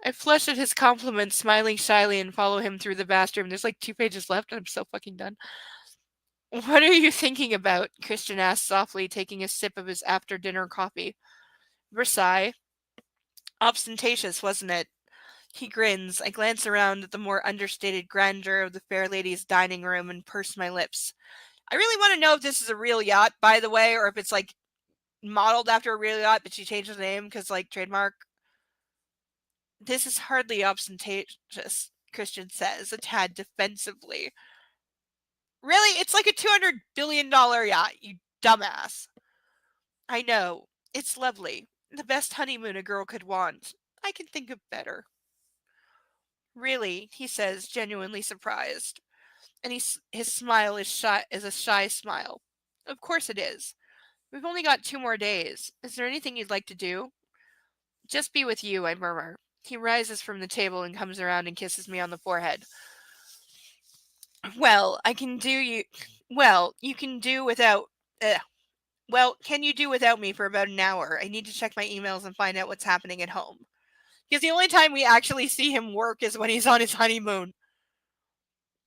I flush at his compliment, smiling shyly, and follow him through the bathroom. There's like 2 pages left, and I'm so fucking done. What are you thinking about? Christian asked softly, taking a sip of his after dinner coffee. Versailles. Ostentatious, wasn't it? He grins. I glance around at the more understated grandeur of the fair lady's dining room and purse my lips. I really want to know if this is a real yacht, by the way, or if it's like modeled after a real yacht, but she changed the name because, like, trademark. This is hardly ostentatious, Christian says, a tad defensively. Really? It's like a $200 billion yacht, you dumbass. I know. It's lovely. The best honeymoon a girl could want. I can think of better. Really, he says, genuinely surprised. And his smile is a shy smile. Of course it is. We've only got 2 more days. Is there anything you'd like to do? Just be with you, I murmur. He rises from the table and comes around and kisses me on the forehead. Well, I can do you. Well, you can do without. Well, can you do without me for about an hour? I need to check my emails and find out what's happening at home. Because the only time we actually see him work is when he's on his honeymoon.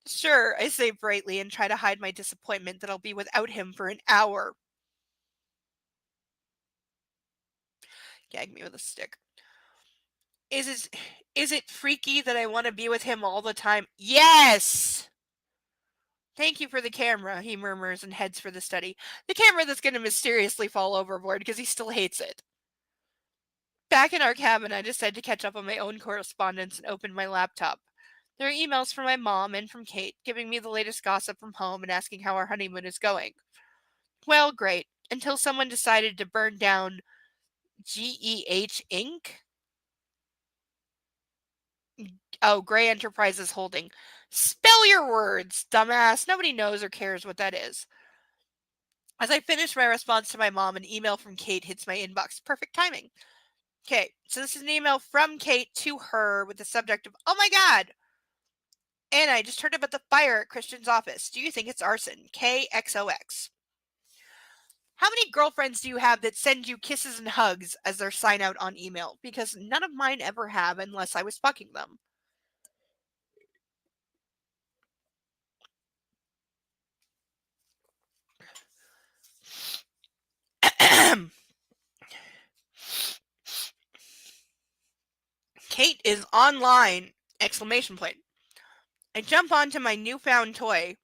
Sure, I say brightly and try to hide my disappointment that I'll be without him for an hour. Gag me with a stick. Is it freaky that I want to be with him all the time? Yes! Thank you for the camera, he murmurs and heads for the study. The camera that's going to mysteriously fall overboard because he still hates it. Back in our cabin, I decide to catch up on my own correspondence and open my laptop. There are emails from my mom and from Kate, giving me the latest gossip from home and asking how our honeymoon is going. Well, great. Until someone decided to burn down GEH Inc. Oh, Gray Enterprises Holding. Spell your words, dumbass. Nobody knows or cares what that is. As I finish my response to my mom, an email from Kate hits my inbox. Perfect timing. Okay, so this is an email from Kate to her with the subject of, oh my god, Anna, I just heard about the fire at Christian's office. Do you think it's arson? KXOX. How many girlfriends do you have that send you kisses and hugs as their sign out on email? Because none of mine ever have unless I was fucking them. Kate is online! Exclamation point. I jump onto my newfound toy.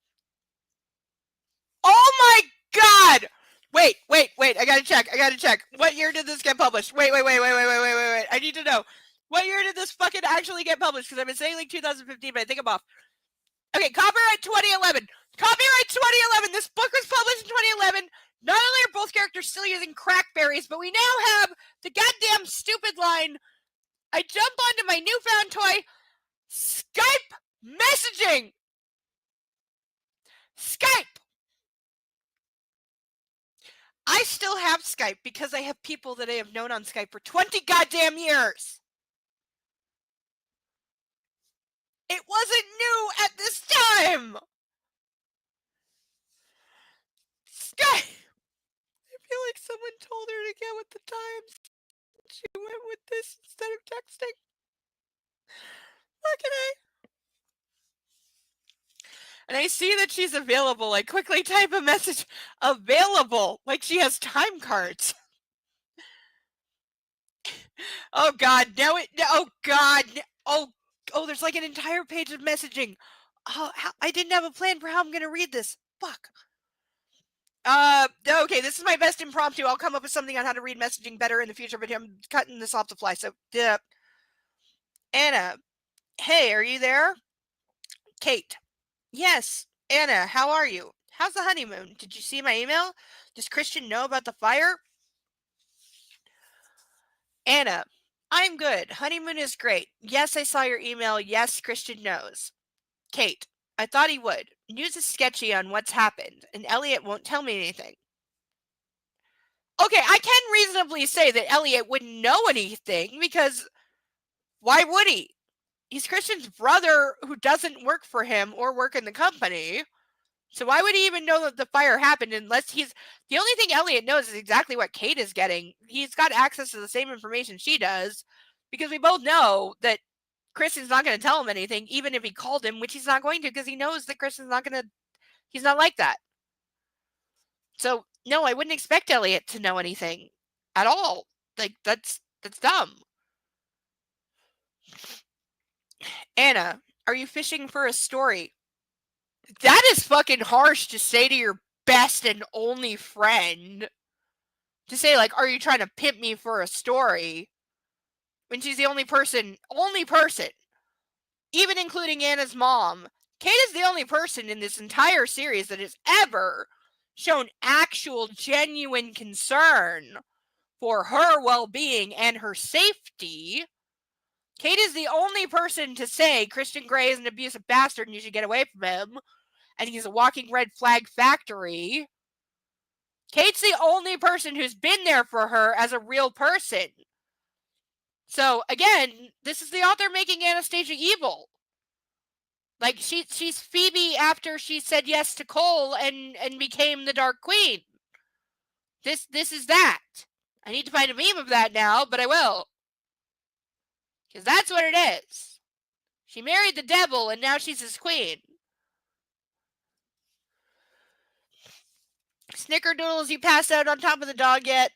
Oh my god! Wait. I gotta check. What year did this get published? Wait. I need to know. What year did this fucking actually get published? Because I've been saying like 2015, but I think I'm off. Okay, copyright 2011. Copyright 2011. This book was published in 2011. Not only are both characters still using crackberries, but we now have the goddamn stupid line. I jump onto my newfound toy, Skype messaging. Skype. I still have Skype because I have people that I have known on Skype for 20 goddamn years. It wasn't new at this time. Skype. I feel like someone told her to get with the times. She went with this instead of texting. Look at it. And I see that she's available. I quickly type a message. Available. Like she has time cards. Oh god, now it. Oh god. Oh, there's like an entire page of messaging. Oh, I didn't have a plan for how I'm gonna read this. Fuck. Okay, this is my best impromptu. I'll come up with something on how to read messaging better in the future, but I'm cutting this off the fly. So, Anna, hey, are you there? Kate, yes. Anna, how are you? How's the honeymoon? Did you see my email? Does Christian know about the fire? Anna, I'm good. Honeymoon is great. Yes, I saw your email. Yes, Christian knows. Kate, I thought he would. News is sketchy on what's happened, and Elliot won't tell me anything. Okay, I can reasonably say that Elliot wouldn't know anything because why would he? He's Christian's brother who doesn't work for him or work in the company. So why would he even know that the fire happened unless he's... The only thing Elliot knows is exactly what Kate is getting. He's got access to the same information she does because we both know that Kristen's not going to tell him anything, even if he called him, which he's not going to because he knows that Kristen's not going to... He's not like that. So, no, I wouldn't expect Elliot to know anything at all. Like, that's dumb. Anna, are you fishing for a story? That is fucking harsh to say to your best and only friend. To say, like, are you trying to pimp me for a story? When she's the only person, even including Anna's mom. Kate is the only person in this entire series that has ever shown actual, genuine concern for her well-being and her safety. Kate is the only person to say Christian Grey is an abusive bastard and you should get away from him, and he's a walking red flag factory. Kate's the only person who's been there for her as a real person. So, again, this is the author making Anastasia evil. Like, she's Phoebe after she said yes to Cole and became the Dark Queen. This is that. I need to find a meme of that now, but I will. Because that's what it is. She married the devil and now she's his queen. Snickerdoodles, you passed out on top of the dog yet?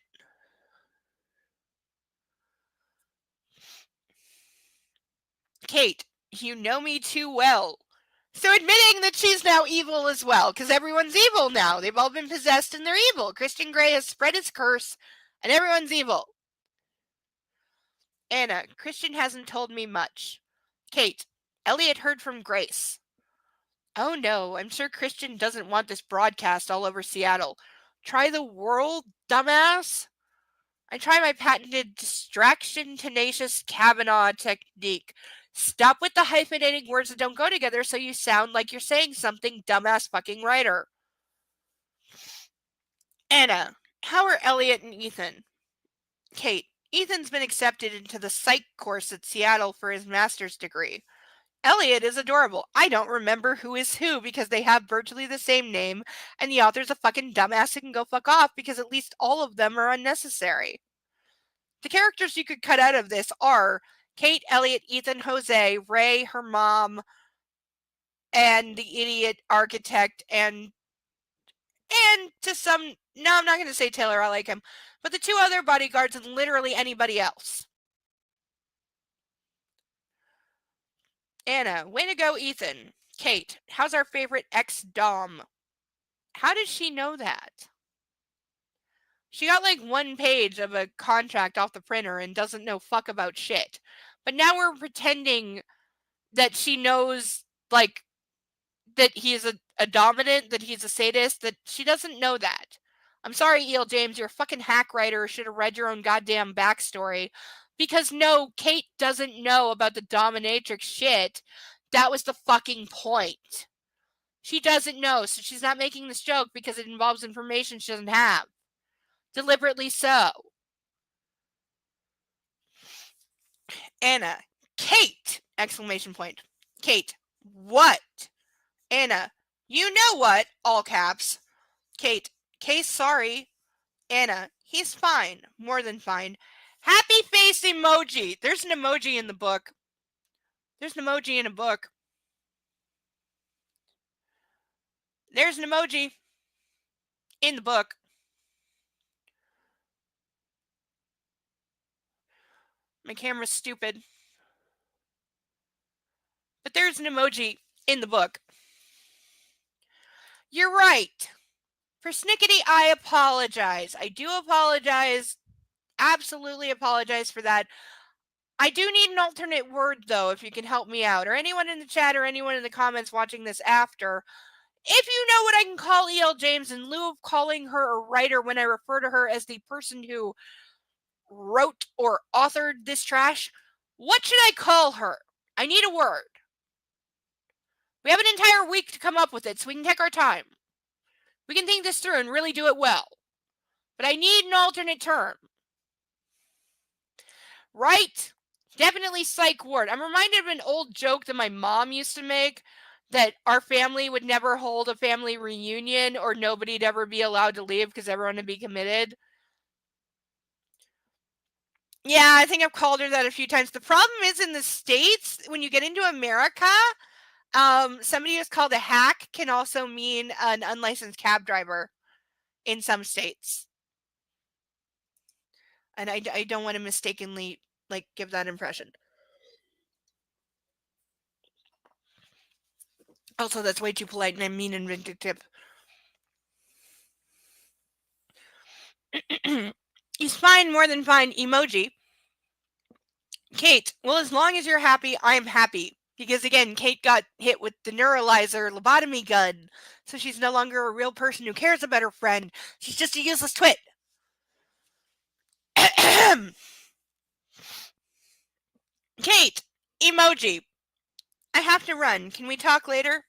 Kate, you know me too well. So admitting that she's now evil as well, because everyone's evil now. They've all been possessed and they're evil. Christian Grey has spread his curse and everyone's evil. Anna, Christian hasn't told me much. Kate, Elliot heard from Grace. Oh no, I'm sure Christian doesn't want this broadcast all over Seattle. Try the world, dumbass? I try my patented distraction tenacious Kavanaugh technique. Stop with the hyphenating words that don't go together so you sound like you're saying something, dumbass fucking writer. Anna, how are Elliot and Ethan? Kate, Ethan's been accepted into the psych course at Seattle for his master's degree. Elliot is adorable. I don't remember who is who because they have virtually the same name, and the author's a fucking dumbass who can go fuck off because at least all of them are unnecessary. The characters you could cut out of this are Kate, Elliot, Ethan, Jose, Ray, her mom, and the idiot architect, and to some, no, I'm not going to say Taylor, I like him, but the two other bodyguards and literally anybody else. Anna, way to go, Ethan. Kate, how's our favorite ex-dom? How does she know that? She got like 1 page of a contract off the printer and doesn't know fuck about shit. But now we're pretending that she knows, like, that he's a dominant, that he's a sadist, that she doesn't know that. I'm sorry, E.L. James, you're a fucking hack writer, should have read your own goddamn backstory. Because no, Kate doesn't know about the dominatrix shit. That was the fucking point. She doesn't know, so she's not making this joke because it involves information she doesn't have. Deliberately so. Anna, Kate! Exclamation point. Kate, what? Anna, you know what? All caps. Kate, case sorry. Anna, he's fine. More than fine. Happy face emoji. There's an emoji in the book. There's an emoji in a book. There's an emoji in the book. My camera's stupid. But there's an emoji in the book. You're right. Persnickety, I apologize. I do apologize. Absolutely apologize for that. I do need an alternate word, though, if you can help me out. Or anyone in the chat or anyone in the comments watching this after. If you know what I can call E.L. James in lieu of calling her a writer when I refer to her as the person who wrote or authored this trash, what should I call her? I need a word. We have an entire week to come up with it, so we can take our time. We can think this through and really do it well. But I need an alternate term. Right? Definitely psych ward. I'm reminded of an old joke that my mom used to make, that our family would never hold a family reunion or nobody'd ever be allowed to leave because everyone would be committed. Yeah, I think I've called her that a few times. The problem is in the States, when you get into America, somebody who's called a hack can also mean an unlicensed cab driver in some states. And I don't want to mistakenly, like, give that impression. Also, that's way too polite and I mean and vindictive. He's fine, more than fine, emoji. Kate, well, as long as you're happy, I'm happy. Because again, Kate got hit with the neuralizer lobotomy gun. So she's no longer a real person who cares about her friend. She's just a useless twit. Kate, emoji. I have to run. Can we talk later?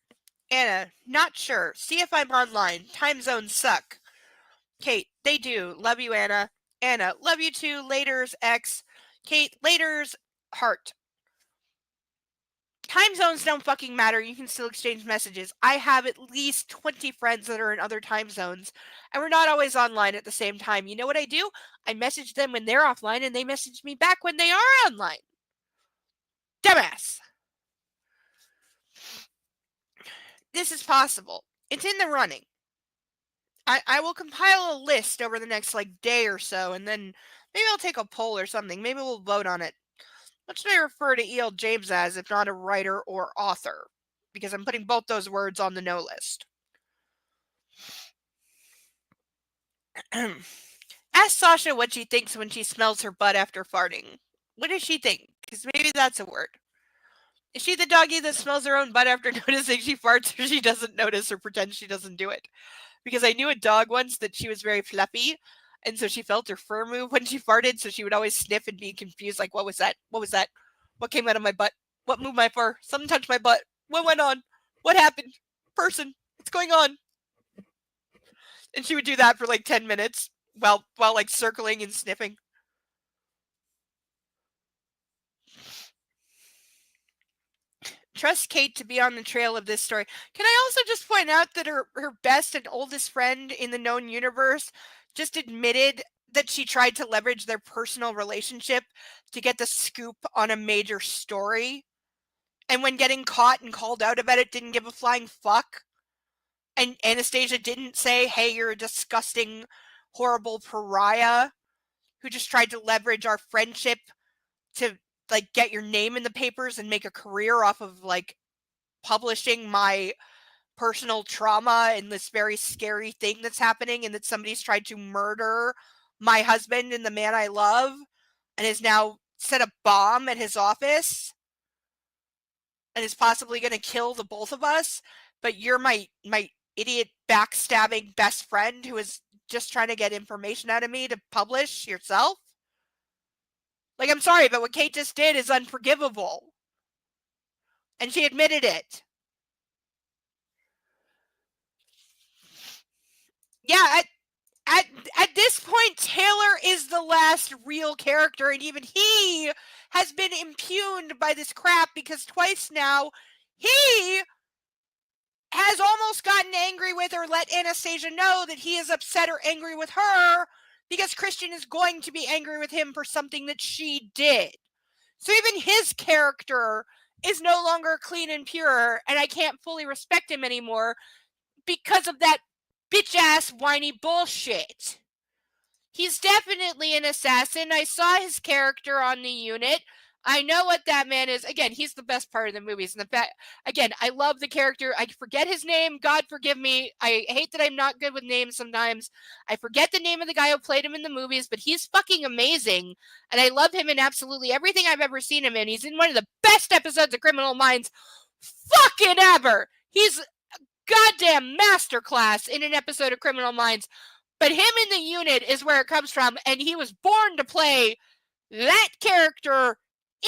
Anna, not sure. See if I'm online. Time zones suck. Kate, they do. Love you, Anna. Anna, love you too. Laters, X. Kate, laters, heart. Time zones don't fucking matter. You can still exchange messages. I have at least 20 friends that are in other time zones, and we're not always online at the same time. You know what I do? I message them when they're offline, and they message me back when they are online. Dumbass. This is possible. It's in the running. I will compile a list over the next day or so, and then maybe I'll take a poll or something. Maybe we'll vote on it. What should I refer to E.L. James as if not a writer or author? Because I'm putting both those words on the no list. Ask Sasha what she thinks when she smells her butt after farting. What does she think? Because maybe that's a word. Is she the doggy that smells her own butt after noticing she farts, or she doesn't notice or pretends she doesn't do it? Because I knew a dog once that she was very fluffy, and so she felt her fur move when she farted, so she would always sniff and be confused, like, what was that? What was that? What came out of my butt? What moved my fur? Something touched my butt. What went on? What happened? Person, what's going on? And she would do that for like 10 minutes while like circling and sniffing. Trust Kate to be on the trail of this story. Can I also just point out that her best and oldest friend in the known universe just admitted that she tried to leverage their personal relationship to get the scoop on a major story. And when getting caught and called out about it, didn't give a flying fuck. And Anastasia didn't say, hey, you're a disgusting, horrible pariah who just tried to leverage our friendship to like get your name in the papers and make a career off of like publishing my personal trauma and this very scary thing that's happening, and that somebody's tried to murder my husband and the man I love and has now set a bomb at his office and is possibly going to kill the both of us. But you're my idiot backstabbing best friend who is just trying to get information out of me to publish yourself. Like, I'm sorry, but what Kate just did is unforgivable. And she admitted it. Yeah, at this point, Taylor is the last real character, and even he has been impugned by this crap because twice now he has almost gotten angry with or let Anastasia know that he is upset or angry with her because Christian is going to be angry with him for something that she did. So even his character is no longer clean and pure, and I can't fully respect him anymore because of that bitch-ass whiny bullshit. He's definitely an assassin. I saw his character on the unit. I know what that man is. Again, he's the best part of the movies. And the fact, again, I love the character. I forget his name. God forgive me. I hate that I'm not good with names sometimes. I forget the name of the guy who played him in the movies, but he's fucking amazing. And I love him in absolutely everything I've ever seen him in. He's in one of the best episodes of Criminal Minds fucking ever. He's a goddamn masterclass in an episode of Criminal Minds. But him in the unit is where it comes from, and he was born to play that character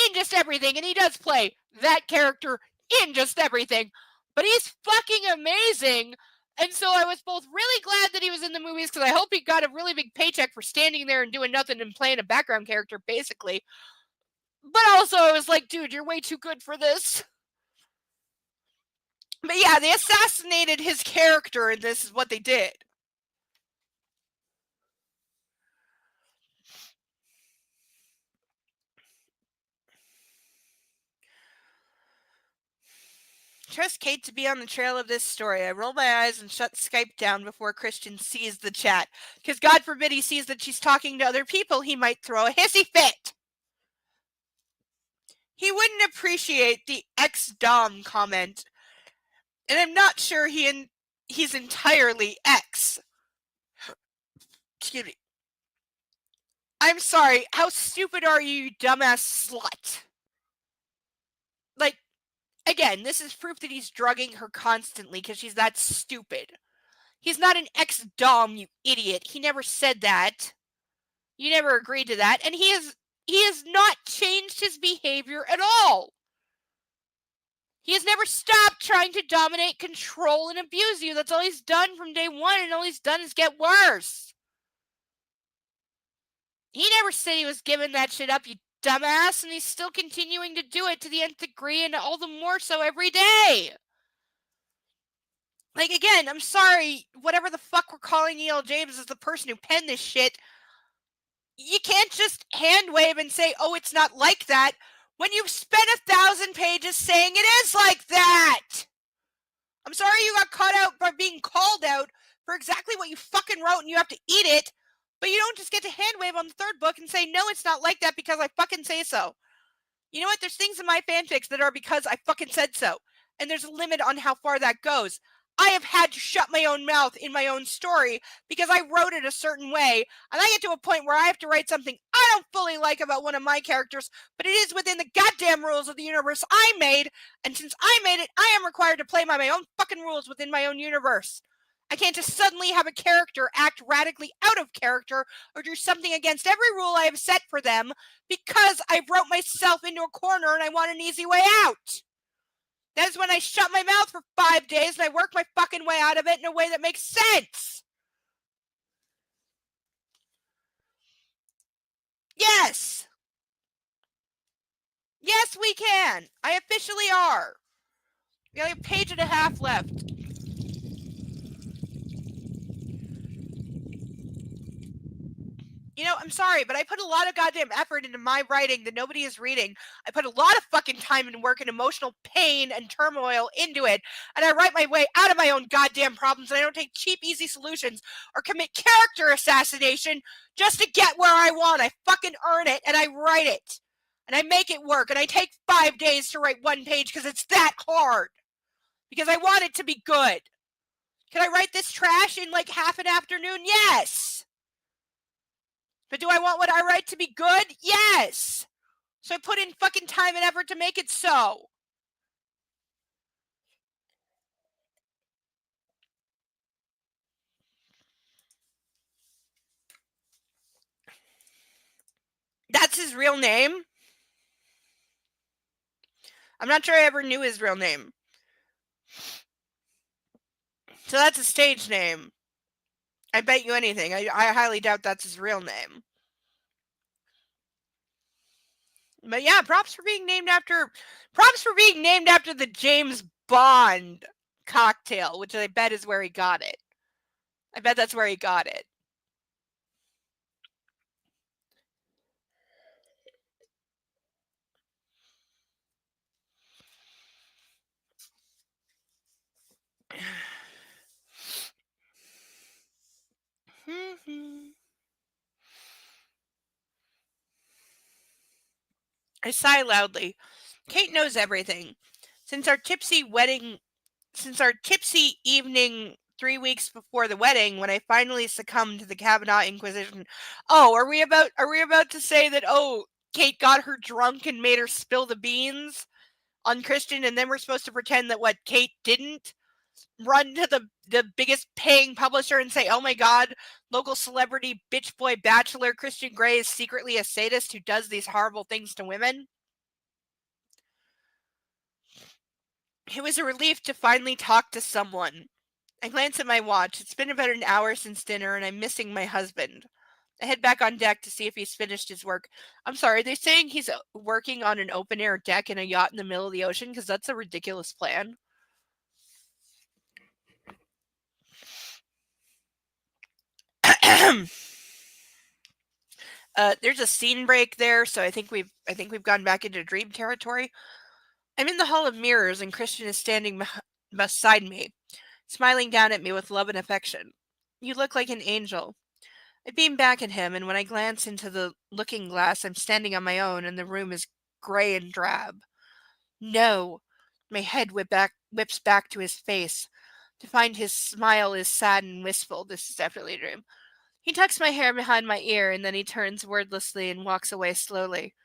in just everything, and he does play that character in just everything. But he's fucking amazing, and so I was both really glad that he was in the movies, because I hope he got a really big paycheck for standing there and doing nothing and playing a background character, basically. But also, I was like, dude, you're way too good for this. But yeah, they assassinated his character, and this is what they did. Trust Kate to be on the trail of this story. I roll my eyes and shut Skype down before Christian sees the chat. Because God forbid he sees that she's talking to other people, he might throw a hissy fit. He wouldn't appreciate the ex-Dom comment. And I'm not sure he's entirely ex. Excuse me. I'm sorry, how stupid are you dumbass slut? Like, again, this is proof that he's drugging her constantly because she's that stupid. He's not an ex-Dom, you idiot. He never said that. You never agreed to that. And he has not changed his behavior at all. He has never stopped trying to dominate, control, and abuse you. That's all he's done from day one, and all he's done is get worse. He never said he was giving that shit up, you dumbass, and he's still continuing to do it to the nth degree, and all the more so every day. Like, again, I'm sorry, whatever the fuck we're calling E.L. James as the person who penned this shit, you can't just hand wave and say, oh, it's not like that, when you've spent 1,000 pages saying it is like that. I'm sorry you got caught out by being called out for exactly what you fucking wrote and you have to eat it, but you don't just get to hand wave on the third book and say, no, it's not like that because I fucking say so. You know what? There's things in my fanfics that are because I fucking said so, and there's a limit on how far that goes. I have had to shut my own mouth in my own story because I wrote it a certain way, and I get to a point where I have to write something I don't fully like about one of my characters, but it is within the goddamn rules of the universe I made, and since I made it, I am required to play by my own fucking rules within my own universe. I can't just suddenly have a character act radically out of character or do something against every rule I have set for them because I wrote myself into a corner and I want an easy way out. That is when I shut my mouth for 5 days and I work my fucking way out of it in a way that makes sense. Yes. Yes, we can. I officially are. We got a page and a half left. You know, I'm sorry, but I put a lot of goddamn effort into my writing that nobody is reading. I put a lot of fucking time and work and emotional pain and turmoil into it, and I write my way out of my own goddamn problems, and I don't take cheap, easy solutions or commit character assassination just to get where I want. I fucking earn it, and I write it. And I make it work, and I take 5 days to write one page because it's that hard. Because I want it to be good. Can I write this trash in like half an afternoon? Yes. But do I want what I write to be good? Yes. So I put in fucking time and effort to make it so. That's his real name? I'm not sure I ever knew his real name. So that's a stage name. I bet you anything. I highly doubt that's his real name. But yeah, props for being named after the James Bond cocktail, which I bet is where he got it. I bet that's where he got it. I sigh loudly. Kate knows everything. Since our tipsy evening 3 weeks before the wedding, when I finally succumbed to the Kavanaugh Inquisition. Oh, are we about to say that, Kate got her drunk and made her spill the beans on Christian, and then we're supposed to pretend that what Kate didn't? Run to the biggest paying publisher and say, oh my god, local celebrity bitch boy bachelor Christian Grey is secretly a sadist who does these horrible things to women? It was a relief to finally talk to someone. I glance at my watch. It's been about an hour since dinner, and I'm missing my husband. I head back on deck to see if he's finished his work. I'm sorry, they're saying he's working on an open air deck in a yacht in the middle of the ocean? Because that's a ridiculous plan. There's a scene break there, so I think we've gone back into dream territory. I'm in the hall of mirrors, and Christian is standing beside me, smiling down at me with love and affection. You look like an angel. I beam back at him, and when I glance into the looking glass, I'm standing on my own, and the room is gray and drab. No. My head whips back to his face, to find his smile is sad and wistful. This is definitely a dream. He tucks my hair behind my ear, and then he turns wordlessly and walks away slowly,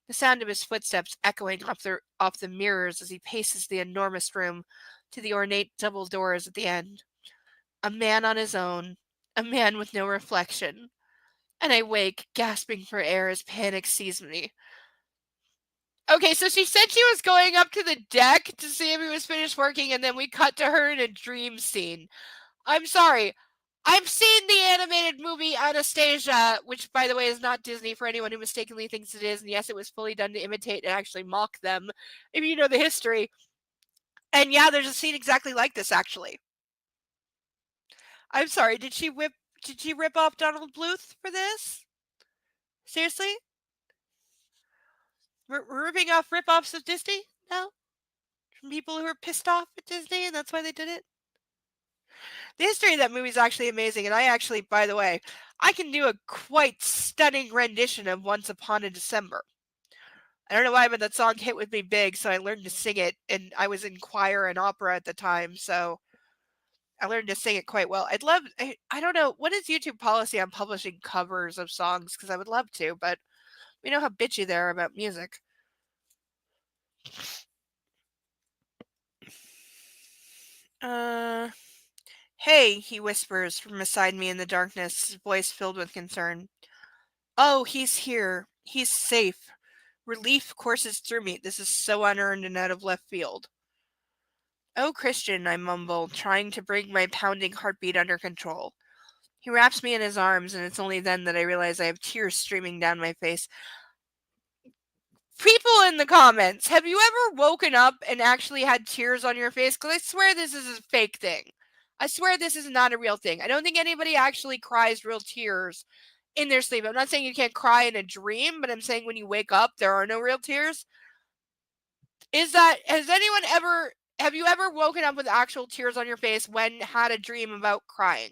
the sound of his footsteps echoing off the mirrors as he paces the enormous room to the ornate double doors at the end. A man on his own, a man with no reflection. And I wake, gasping for air as panic seizes me. Okay, so she said she was going up to the deck to see if he was finished working, and then we cut to her in a dream scene. I'm sorry. I've seen the animated movie Anastasia, which, by the way, is not Disney for anyone who mistakenly thinks it is. And yes, it was fully done to imitate and actually mock them, if you know the history. And yeah, there's a scene exactly like this, actually. I'm sorry. Did she rip off Donald Bluth for this? Seriously? We're ripping off rip-offs of Disney now? From people who are pissed off at Disney, and that's why they did it? The history of that movie is actually amazing, and I actually, by the way, I can do a quite stunning rendition of Once Upon a December. I don't know why, but that song hit with me big, so I learned to sing it, and I was in choir and opera at the time, so I learned to sing it quite well. I don't know, what is YouTube policy on publishing covers of songs? Because I would love to, but we know how bitchy they are about music. Hey, he whispers from beside me in the darkness, his voice filled with concern. Oh, he's here. He's safe. Relief courses through me. This is so unearned and out of left field. Oh, Christian, I mumble, trying to bring my pounding heartbeat under control. He wraps me in his arms, and it's only then that I realize I have tears streaming down my face. People in the comments, have you ever woken up and actually had tears on your face? Because I swear this is a fake thing. I swear this is not a real thing. I don't think anybody actually cries real tears in their sleep. I'm not saying you can't cry in a dream, but I'm saying when you wake up, there are no real tears. Have you ever woken up with actual tears on your face when had a dream about crying?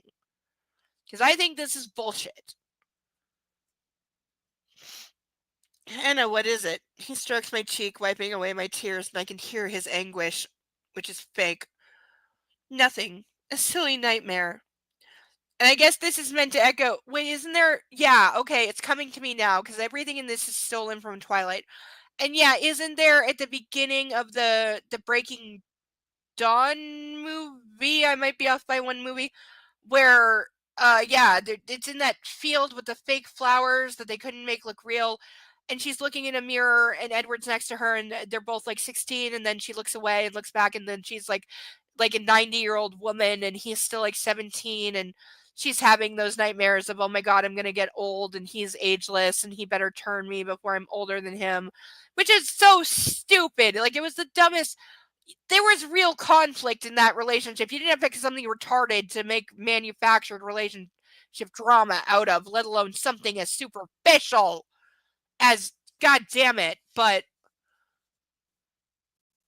Because I think this is bullshit. Hannah, what is it? He strokes my cheek, wiping away my tears, and I can hear his anguish, which is fake. Nothing. A silly nightmare. And I guess this is meant to echo. Wait, isn't there? Yeah, okay, it's coming to me now because everything in this is stolen from Twilight. And yeah, isn't there at the beginning of the Breaking Dawn movie? I might be off by one movie where yeah, it's in that field with the fake flowers that they couldn't make look real, and she's looking in a mirror and Edward's next to her and they're both like 16, and then she looks away and looks back and then she's like a 90-year-old woman and he's still like 17, and she's having those nightmares of, oh my god, I'm going to get old and he's ageless and he better turn me before I'm older than him, which is so stupid. Like, it was the dumbest. There was real conflict in that relationship. You didn't have to pick something retarded to make manufactured relationship drama out of, let alone something as superficial as, god damn it. But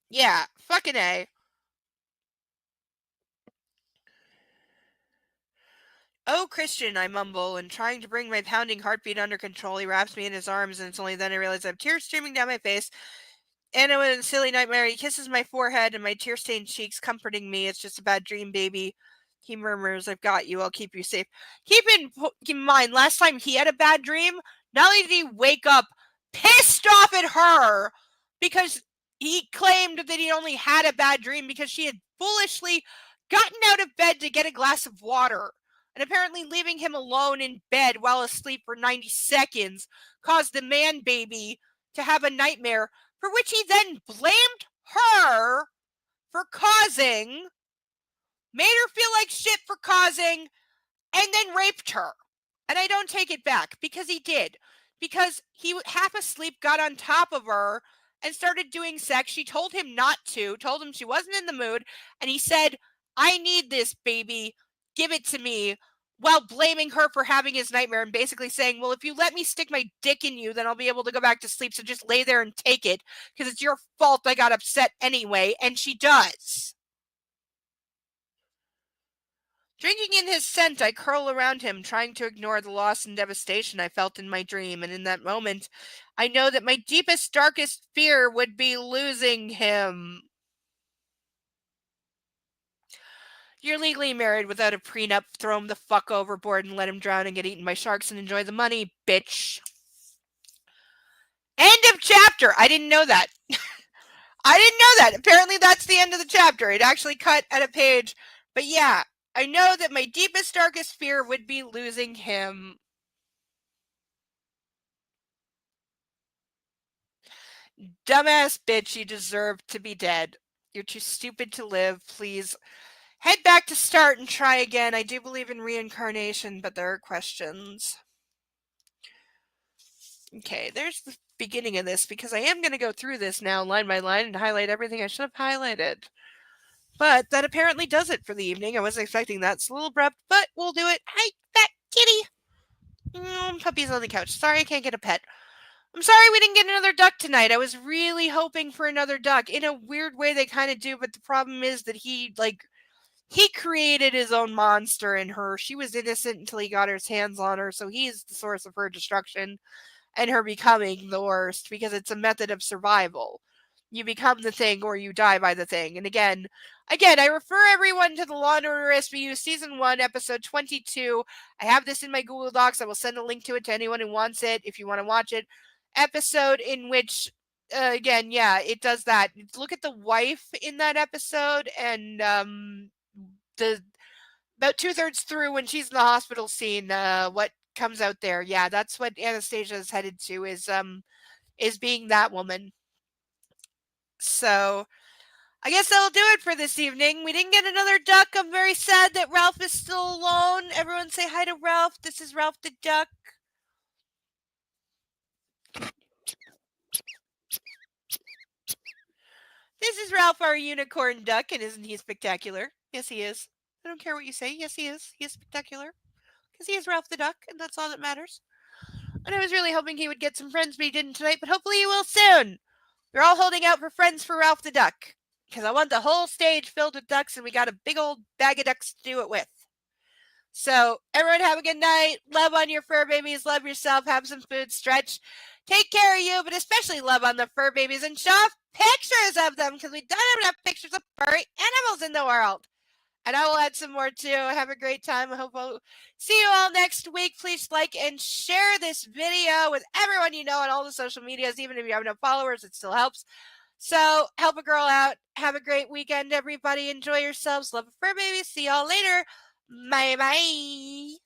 yeah, fucking A. Oh, Christian, I mumble, and trying to bring my pounding heartbeat under control, he wraps me in his arms, and it's only then I realize I have tears streaming down my face. And it was a silly nightmare. He kisses my forehead and my tear-stained cheeks, comforting me. It's just a bad dream, baby. He murmurs, I've got you. I'll keep you safe. Keep in mind, last time he had a bad dream, not only did he wake up pissed off at her because he claimed that he only had a bad dream because she had foolishly gotten out of bed to get a glass of water. And apparently leaving him alone in bed while asleep for 90 seconds caused the man baby to have a nightmare, for which he then blamed her for causing, made her feel like shit for causing, and then raped her. And I don't take it back, because he did. Because he, half asleep, got on top of her and started doing sex. She told him not to, told him she wasn't in the mood, and he said, I need this, baby. Give it to me. While blaming her for having his nightmare and basically saying, well, if you let me stick my dick in you, then I'll be able to go back to sleep. So just lay there and take it, because it's your fault I got upset anyway. And she does. Drinking in his scent, I curl around him, trying to ignore the loss and devastation I felt in my dream, and in that moment, I know that my deepest, darkest fear would be losing him. You're legally married without a prenup. Throw him the fuck overboard and let him drown and get eaten by sharks and enjoy the money, bitch. End of chapter. I didn't know that. I didn't know that. Apparently that's the end of the chapter. It actually cut at a page. But yeah, I know that my deepest, darkest fear would be losing him. Dumbass bitch, you deserve to be dead. You're too stupid to live. Please head back to start and try again. I do believe in reincarnation, but there are questions. Okay, there's the beginning of this, because I am going to go through this now line by line and highlight everything I should have highlighted. But that apparently does it for the evening. I wasn't expecting that. It's a little abrupt, but we'll do it. Hi, fat kitty. Puppy's on the couch. Sorry I can't get a pet. I'm sorry we didn't get another duck tonight. I was really hoping for another duck. In a weird way, they kind of do, but the problem is that he created his own monster in her. She was innocent until he got his hands on her, so he's the source of her destruction and her becoming the worst, because it's a method of survival. You become the thing or you die by the thing. And again, I refer everyone to the Law and Order SVU Season 1, Episode 22. I have this in my Google Docs. I will send a link to it to anyone who wants it if you want to watch it. Episode in which, again, yeah, it does that. Look at the wife in that episode, and the about 2/3 through when she's in the hospital scene, what comes out there. Yeah, that's what Anastasia is headed to is being that woman. So I guess that'll do it for this evening. We didn't get another duck. I'm very sad that Ralph is still alone. Everyone say hi to Ralph. This is Ralph the duck. This is Ralph, our unicorn duck, and isn't he spectacular? Yes, he is. I don't care what you say. Yes, he is. He is spectacular. Because he is Ralph the duck, and that's all that matters. And I was really hoping he would get some friends, but he didn't tonight, but hopefully he will soon. We're all holding out for friends for Ralph the duck. Because I want the whole stage filled with ducks, and we got a big old bag of ducks to do it with. So, everyone have a good night. Love on your fur babies. Love yourself. Have some food. Stretch. Take care of you, but especially love on the fur babies and show off pictures of them because we don't have enough pictures of furry animals in the world. And I will add some more too. Have a great time. I hope I'll see you all next week. Please like and share this video with everyone you know on all the social medias. Even if you have no followers, it still helps. So help a girl out. Have a great weekend, everybody. Enjoy yourselves. Love a fur baby. See y'all later. Bye bye.